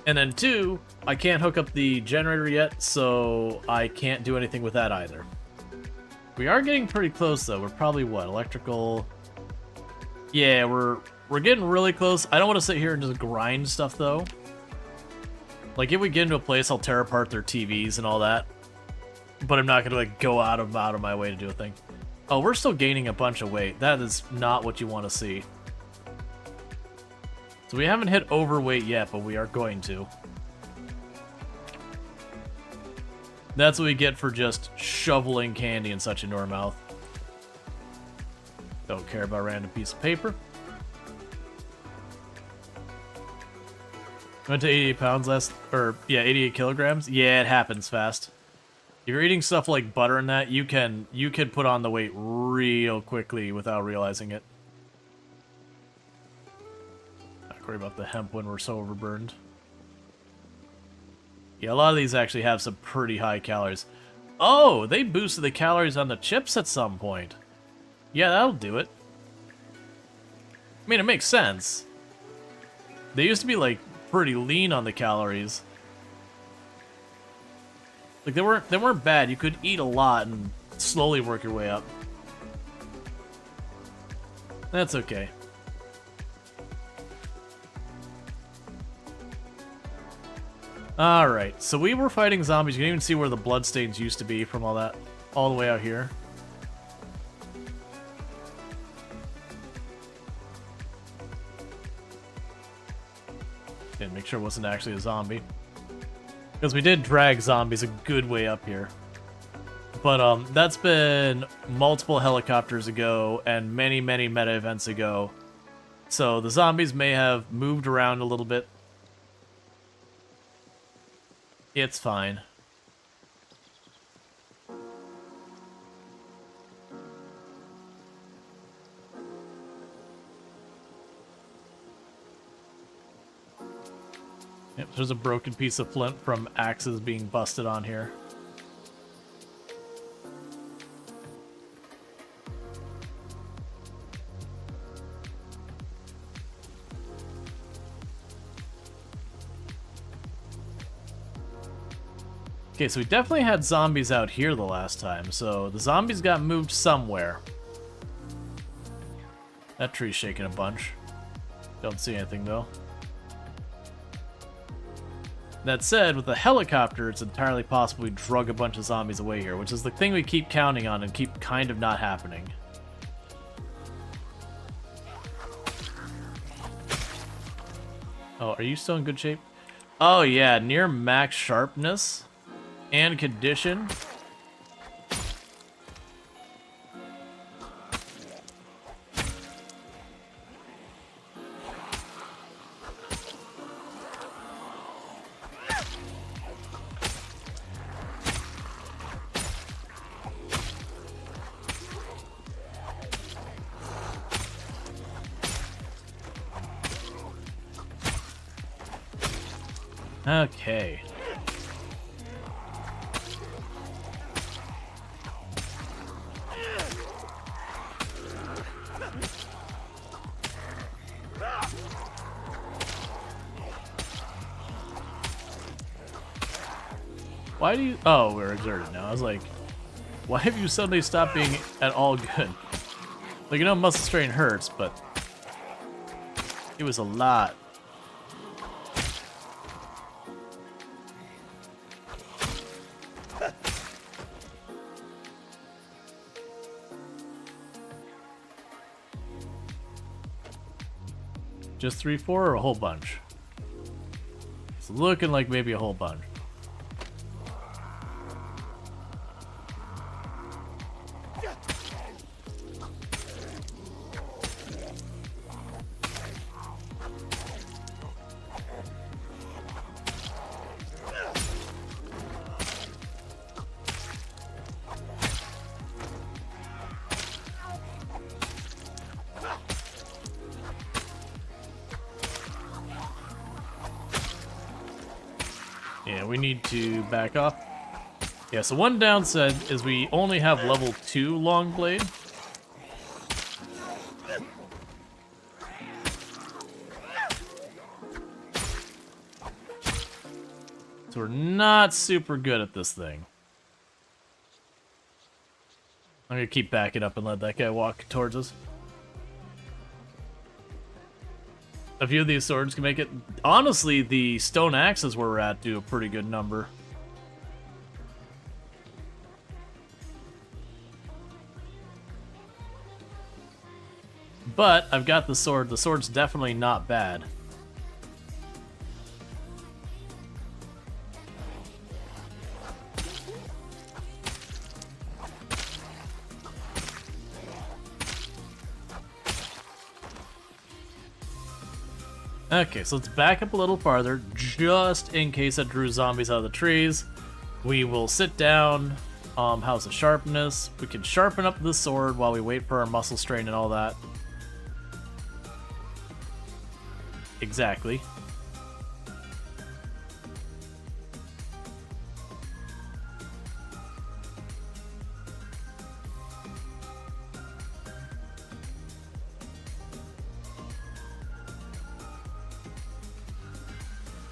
then two, I can't hook up the generator yet, so I can't do anything with that either. We are getting pretty close though. We're probably what, electrical? Yeah, we're getting really close. I don't want to sit here and just grind stuff though. Like, if we get into a place, I'll tear apart their TVs and all that. But I'm not gonna, like, go out of my way to do a thing. Oh, we're still gaining a bunch of weight. That is not what you want to see. So we haven't hit overweight yet, but we are going to. That's what we get for just shoveling candy and such into our mouth. Don't care about a random piece of paper. Went to 88 pounds last, or yeah, 88 kilograms. Yeah, it happens fast. If you're eating stuff like butter and that, you can put on the weight real quickly without realizing it. Not worry about the hemp when we're so overburned. Yeah, a lot of these actually have some pretty high calories. Oh, they boosted the calories on the chips at some point. Yeah, that'll do it. I mean, it makes sense. They used to be like pretty lean on the calories. Like they weren't bad. You could eat a lot and slowly work your way up. That's okay. Alright, so we were fighting zombies. You can even see where the bloodstains used to be from all that, all the way out here. Make sure it wasn't actually a zombie. Because we did drag zombies a good way up here. But that's been multiple helicopters ago and many, many meta events ago. So the zombies may have moved around a little bit. It's fine. Yep, there's a broken piece of flint from axes being busted on here. Okay, so we definitely had zombies out here the last time, so the zombies got moved somewhere. That tree's shaking a bunch. Don't see anything, though. That said, with the helicopter, it's entirely possible we drug a bunch of zombies away here, which is the thing we keep counting on and keep kind of not happening. Oh, are you still in good shape? Oh yeah, near max sharpness and condition. Okay. Why do you... Oh, we're exerted now. I was like, why have you suddenly stopped being at all good? Like, you know, muscle strain hurts, but it was a lot. Just 3-4 or a whole bunch? It's looking like maybe a whole bunch. Yeah, we need to back off. Yeah, so one downside is we only have level 2 long blade. So we're not super good at this thing. I'm gonna keep backing up and let that guy walk towards us. A few of these swords can make it. Honestly, the stone axes where we're at do a pretty good number. But I've got the sword. The sword's definitely not bad. Okay, so let's back up a little farther, just in case it drew zombies out of the trees. We will sit down. How's the sharpness? We can sharpen up the sword while we wait for our muscle strain and all that. Exactly.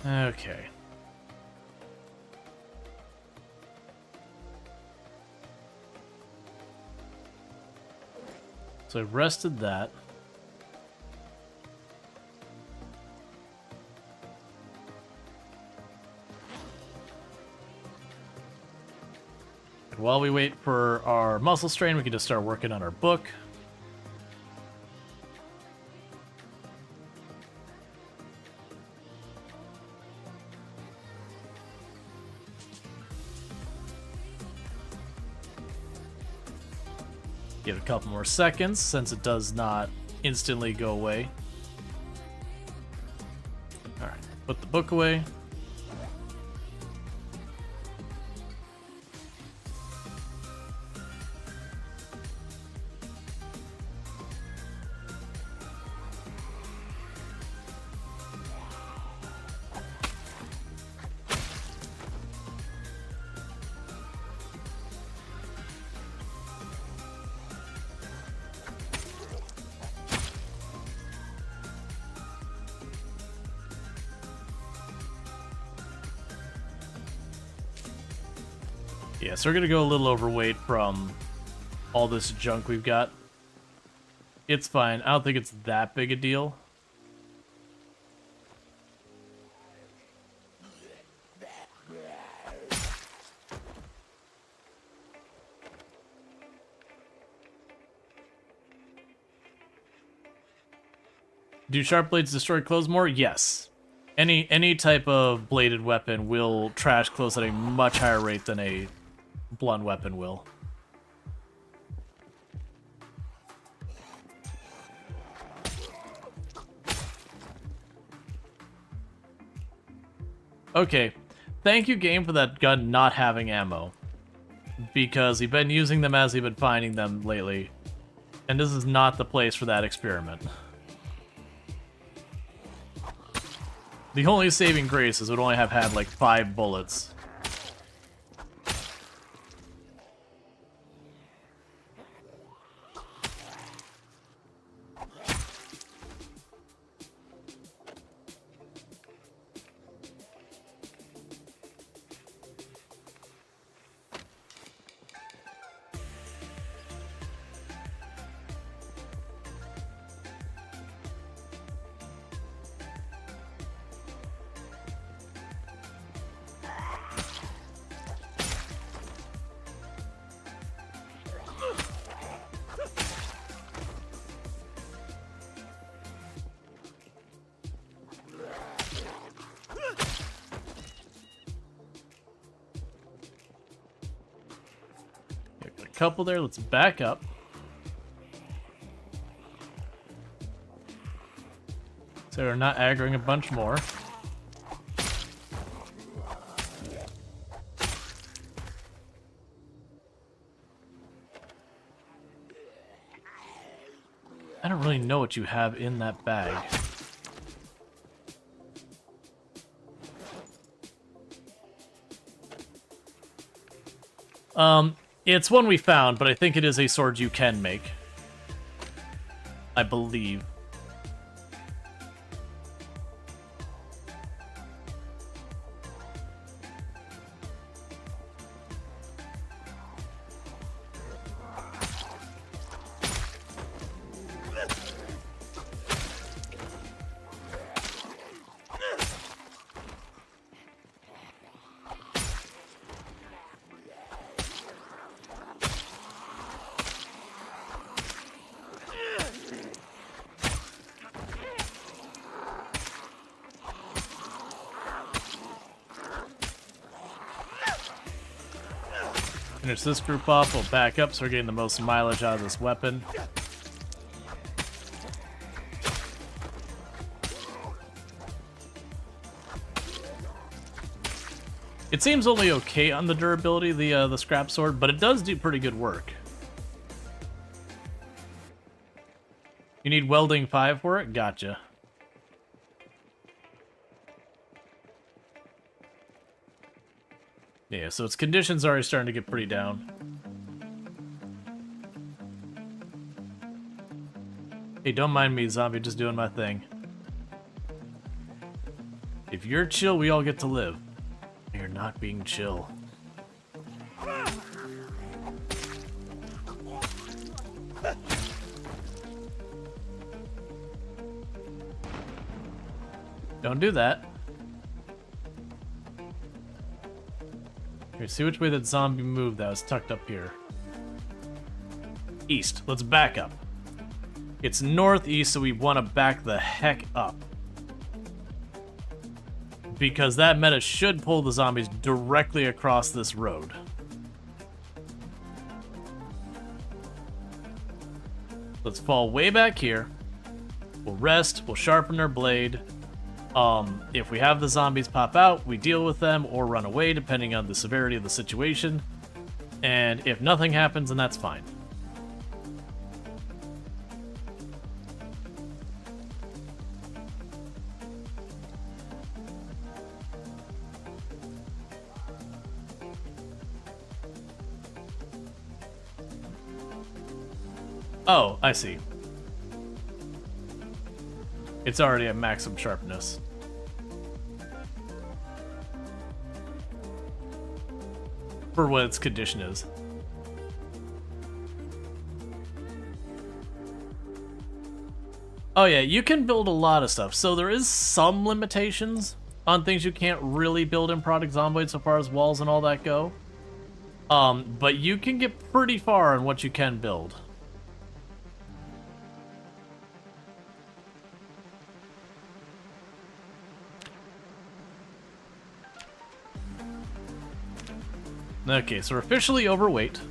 Okay. So I rested that. And while we wait for our muscle strain, we can just start working on our book. Give it a couple more seconds since it does not instantly go away. Put the book away. Yeah, so we're gonna go a little overweight from all this junk we've got. It's fine. I don't think it's that big a deal. Do sharp blades destroy clothes more? Yes. Any type of bladed weapon will trash clothes at a much higher rate than a blunt weapon will. Okay, thank you, game, for that gun not having ammo. Because we've been using them as we've been finding them lately. And this is not the place for that experiment. The only saving grace is it would only have had like 5 bullets. Couple there. Let's back up. So we're not aggroing a bunch more. I don't really know what you have in that bag. It's one we found, but I think it is a sword you can make. I believe. Finish this group off, we'll back up so we're getting the most mileage out of this weapon. It seems only okay on the durability, the scrap sword, but it does do pretty good work. You need welding 5 for it? Gotcha. Yeah, so its conditions are already starting to get pretty down. Hey, don't mind me, zombie, just doing my thing. If you're chill, we all get to live. You're not being chill. Don't do that. Here, see which way that zombie moved that was tucked up here. East. Let's back up. It's northeast, so we want to back the heck up. Because that meta should pull the zombies directly across this road. Let's fall way back here. We'll rest, we'll sharpen our blade. If we have the zombies pop out, we deal with them or run away, depending on the severity of the situation. And if nothing happens, then that's fine. Oh, I see. It's already at maximum sharpness. For what its condition is. Oh yeah, you can build a lot of stuff. So there is some limitations on things you can't really build in Product Zomboid so far as walls and all that go. But you can get pretty far on what you can build. Okay, so we're officially overweight.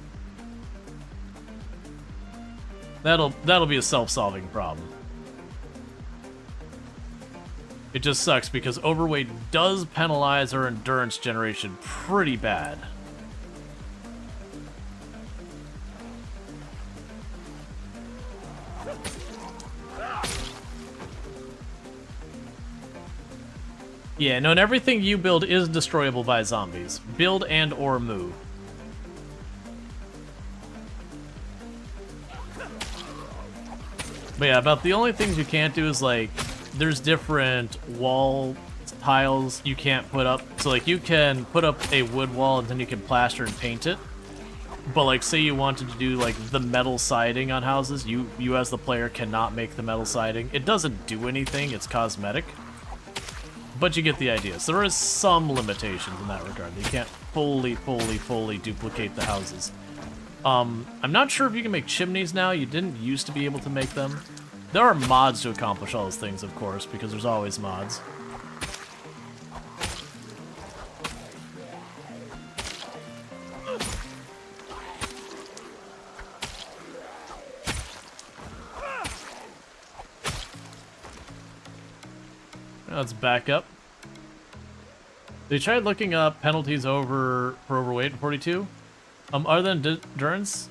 That'll be a self-solving problem. It just sucks because overweight does penalize our endurance generation pretty bad. Yeah, no, and everything you build is destroyable by zombies. Build and or move. But yeah, about the only things you can't do is, like, there's different wall tiles you can't put up. So, like, you can put up a wood wall and then you can plaster and paint it. But, like, say you wanted to do, like, the metal siding on houses, you as the player cannot make the metal siding. It doesn't do anything, it's cosmetic. But you get the idea. So there is some limitations in that regard. You can't fully duplicate the houses. I'm not sure if you can make chimneys now. You didn't used to be able to make them. There are mods to accomplish all those things, of course, because there's always mods. Let's back up. They tried looking up penalties for overweight in 42. Other than endurance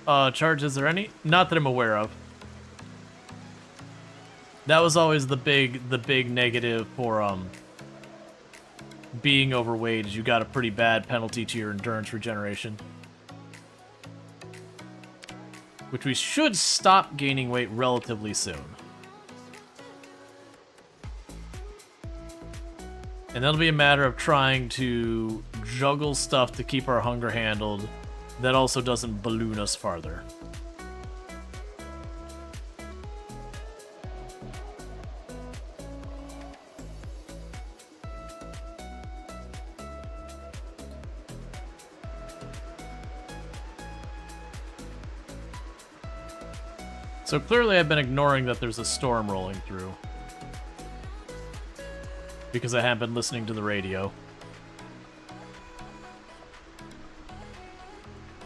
charges, are there any? Not that I'm aware of. That was always the big negative for being overweight, is you got a pretty bad penalty to your endurance regeneration. Which we should stop gaining weight relatively soon. And that'll be a matter of trying to juggle stuff to keep our hunger handled that also doesn't balloon us farther. So clearly I've been ignoring that there's a storm rolling through, because I have been listening to the radio.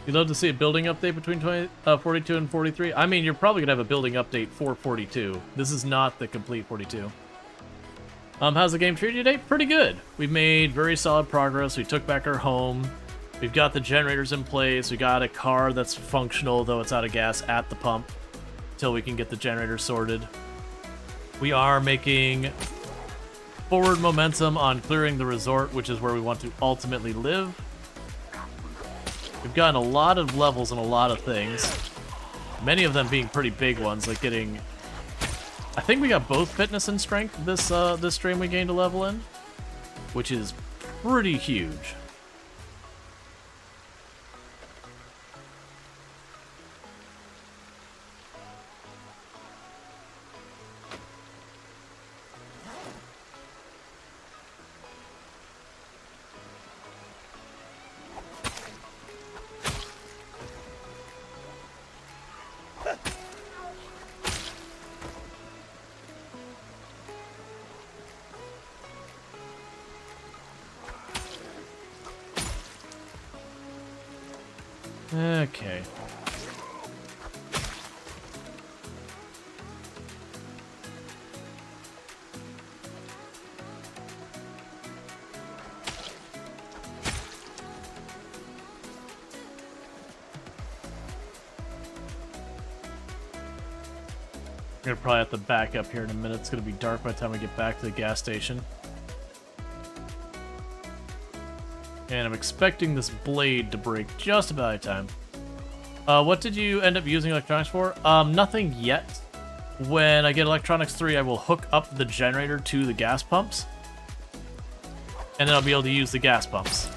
You'd love to see a building update between 42 and 43? I mean, you're probably going to have a building update for 42. This is not the complete 42. How's the game treated you today? Pretty good. We've made very solid progress. We took back our home. We've got the generators in place. We got a car that's functional, though it's out of gas, at the pump, until we can get the generator sorted. We are making forward momentum on clearing the resort, which is where we want to ultimately live. We've gotten a lot of levels and a lot of things. Many of them being pretty big ones, like getting... I think we got both fitness and strength this stream we gained a level in, which is pretty huge. Okay. We're gonna probably have to back up here in a minute. It's gonna be dark by the time we get back to the gas station. And I'm expecting this blade to break just about in time. What did you end up using electronics for? Nothing yet. When I get electronics 3, I will hook up the generator to the gas pumps. And then I'll be able to use the gas pumps.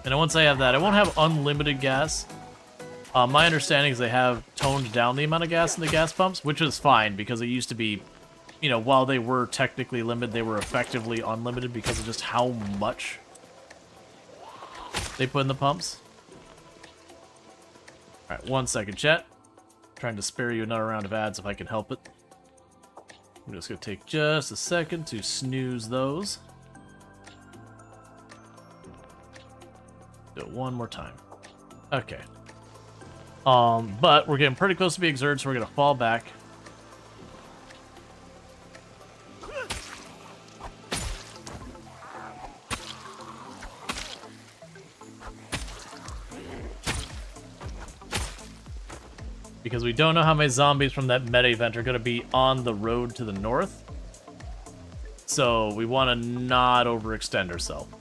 And then once I have that, I won't have unlimited gas. My understanding is they have toned down the amount of gas in the gas pumps, which is fine because it used to be, you know, while they were technically limited, they were effectively unlimited because of just how much they put in the pumps. Alright, 1 second, chat. Trying to spare you another round of ads if I can help it. I'm just going to take just a second to snooze those. Do it one more time. Okay. But we're getting pretty close to being exerted, so we're going to fall back. Because we don't know how many zombies from that meta event are going to be on the road to the north. So we want to not overextend ourselves.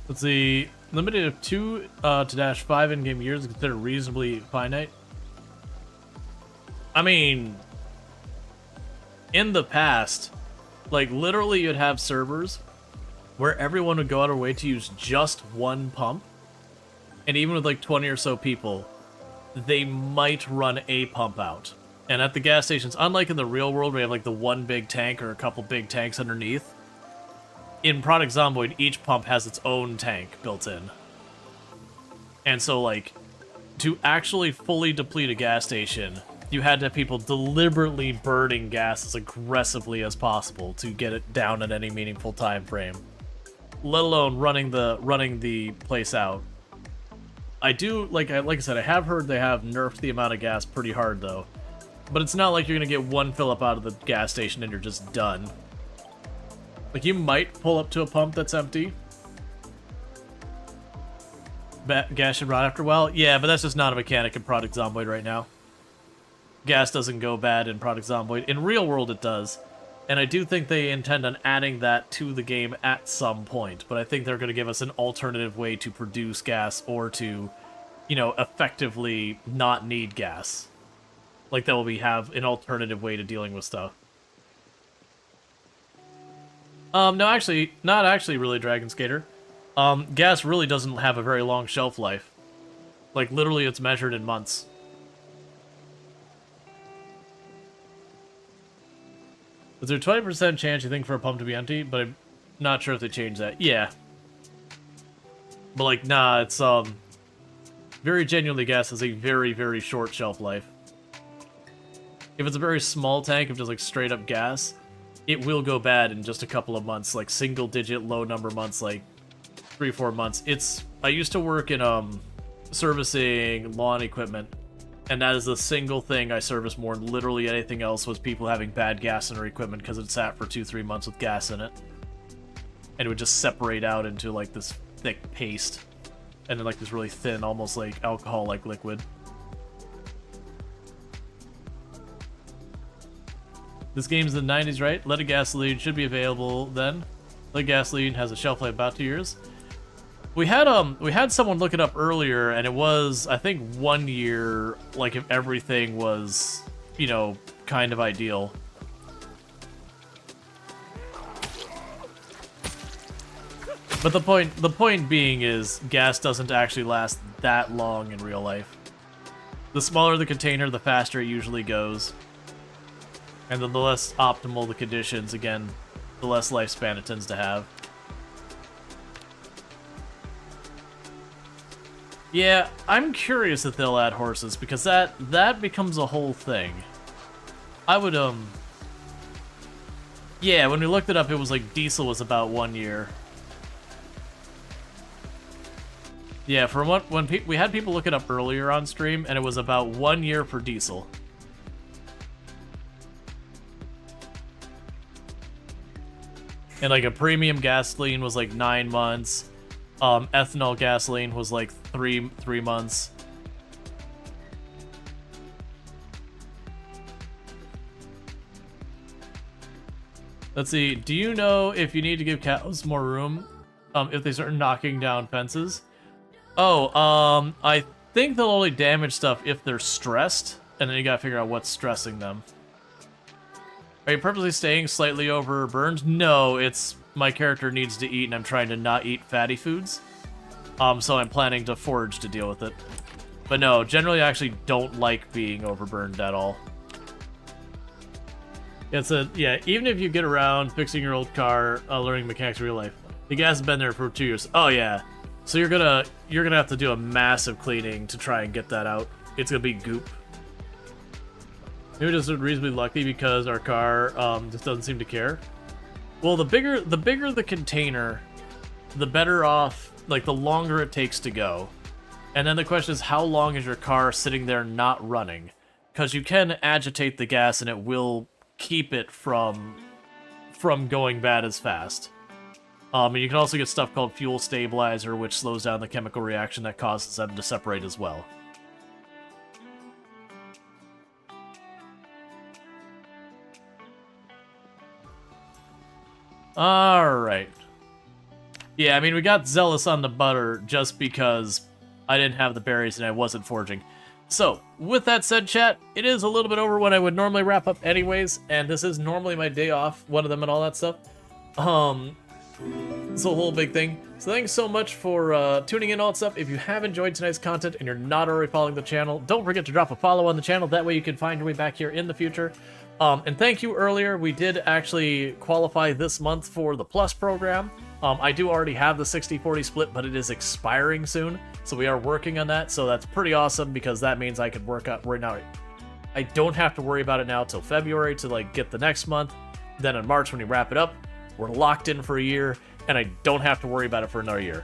Let's see. Limited of 2 to dash 5 in-game years is considered reasonably finite. I mean, in the past, like literally you'd have servers where everyone would go out of their way to use just one pump. And even with like 20 or so people, they might run a pump out. And at the gas stations, unlike in the real world where you have like the one big tank or a couple big tanks underneath, in Product Zomboid, each pump has its own tank built in. And so, like, to actually fully deplete a gas station, you had to have people deliberately burning gas as aggressively as possible to get it down at any meaningful time frame. Let alone running the place out. I do, like I said, I have heard they have nerfed the amount of gas pretty hard, though. But it's not like you're gonna get one fill up out of the gas station and you're just done. Like, you might pull up to a pump that's empty. Gas should run after a while. Yeah, but that's just not a mechanic in Product Zomboid right now. Gas doesn't go bad in Product Zomboid. In real world, it does. And I do think they intend on adding that to the game at some point. But I think they're going to give us an alternative way to produce gas or to, you know, effectively not need gas. Like, that will have an alternative way to dealing with stuff. No, actually, not actually really, Dragon Skater. Gas really doesn't have a very long shelf life. Like, literally, it's measured in months. Is there a 20% chance you think for a pump to be empty? But I'm not sure if they changed that. Yeah. But, like, nah, it's, very genuinely gas has a very, very short shelf life. If it's a very small tank of just, like, straight-up gas, it will go bad in just a couple of months, like single-digit, low-number months, like 3-4 months. I used to work in servicing lawn equipment, and that is the single thing I service more than literally anything else was people having bad gas in their equipment because it sat for 2-3 months with gas in it, and it would just separate out into like this thick paste, and then like this really thin, almost like alcohol-like liquid. This game's in the 90s, right? Leaded gasoline should be available then. Leaded gasoline has a shelf life about 2 years. We had someone look it up earlier, and it was, I think, 1 year, like if everything was, you know, kind of ideal. But the point being is gas doesn't actually last that long in real life. The smaller the container, the faster it usually goes. And then the less optimal the conditions, again, the less lifespan it tends to have. Yeah, I'm curious if they'll add horses, because that becomes a whole thing. I would, yeah, when we looked it up, it was like diesel was about 1 year. Yeah, from what when we had people look it up earlier on stream, and it was about 1 year for diesel. And like a premium gasoline was like 9 months. Ethanol gasoline was like three months. Let's see. Do you know if you need to give cows more room if they start knocking down fences? Oh, I think they'll only damage stuff if they're stressed, and then you gotta figure out what's stressing them. Are you purposely staying slightly over burned? No, it's my character needs to eat, and I'm trying to not eat fatty foods. So I'm planning to forage to deal with it. But no, generally I actually don't like being overburned at all. Yeah, even if you get around fixing your old car, learning mechanics in real life, the gas has been there for 2 years. Oh yeah, so you're gonna have to do a massive cleaning to try and get that out. It's gonna be goop. Maybe we're just reasonably lucky because our car just doesn't seem to care. Well, the bigger the container, the better off. Like the longer it takes to go, and then the question is how long is your car sitting there not running? Because you can agitate the gas and it will keep it from going bad as fast. And you can also get stuff called fuel stabilizer, which slows down the chemical reaction that causes them to separate as well. Alright. Yeah, I mean, we got zealous on the butter just because I didn't have the berries and I wasn't foraging. So, with that said, chat, it is a little bit over when I would normally wrap up anyways, and this is normally my day off, one of them and all that stuff. It's a whole big thing. So thanks so much for tuning in all that stuff. If you have enjoyed tonight's content and you're not already following the channel, don't forget to drop a follow on the channel. That way you can find your way back here in the future. And thank you earlier. We did actually qualify this month for the Plus program. I do already have the 60-40 split, but it is expiring soon. So we are working on that. So that's pretty awesome because that means I could work out right now. I don't have to worry about it now till February to like get the next month. Then in March when we wrap it up, we're locked in for a year and I don't have to worry about it for another year.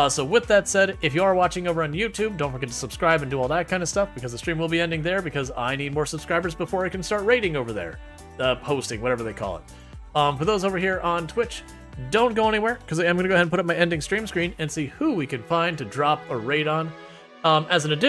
So with that said, if you are watching over on YouTube, don't forget to subscribe and do all that kind of stuff because the stream will be ending there because I need more subscribers before I can start rating over there. Hosting, whatever they call it. For those over here on Twitch, don't go anywhere because I am going to go ahead and put up my ending stream screen and see who we can find to drop a raid on. As an addition,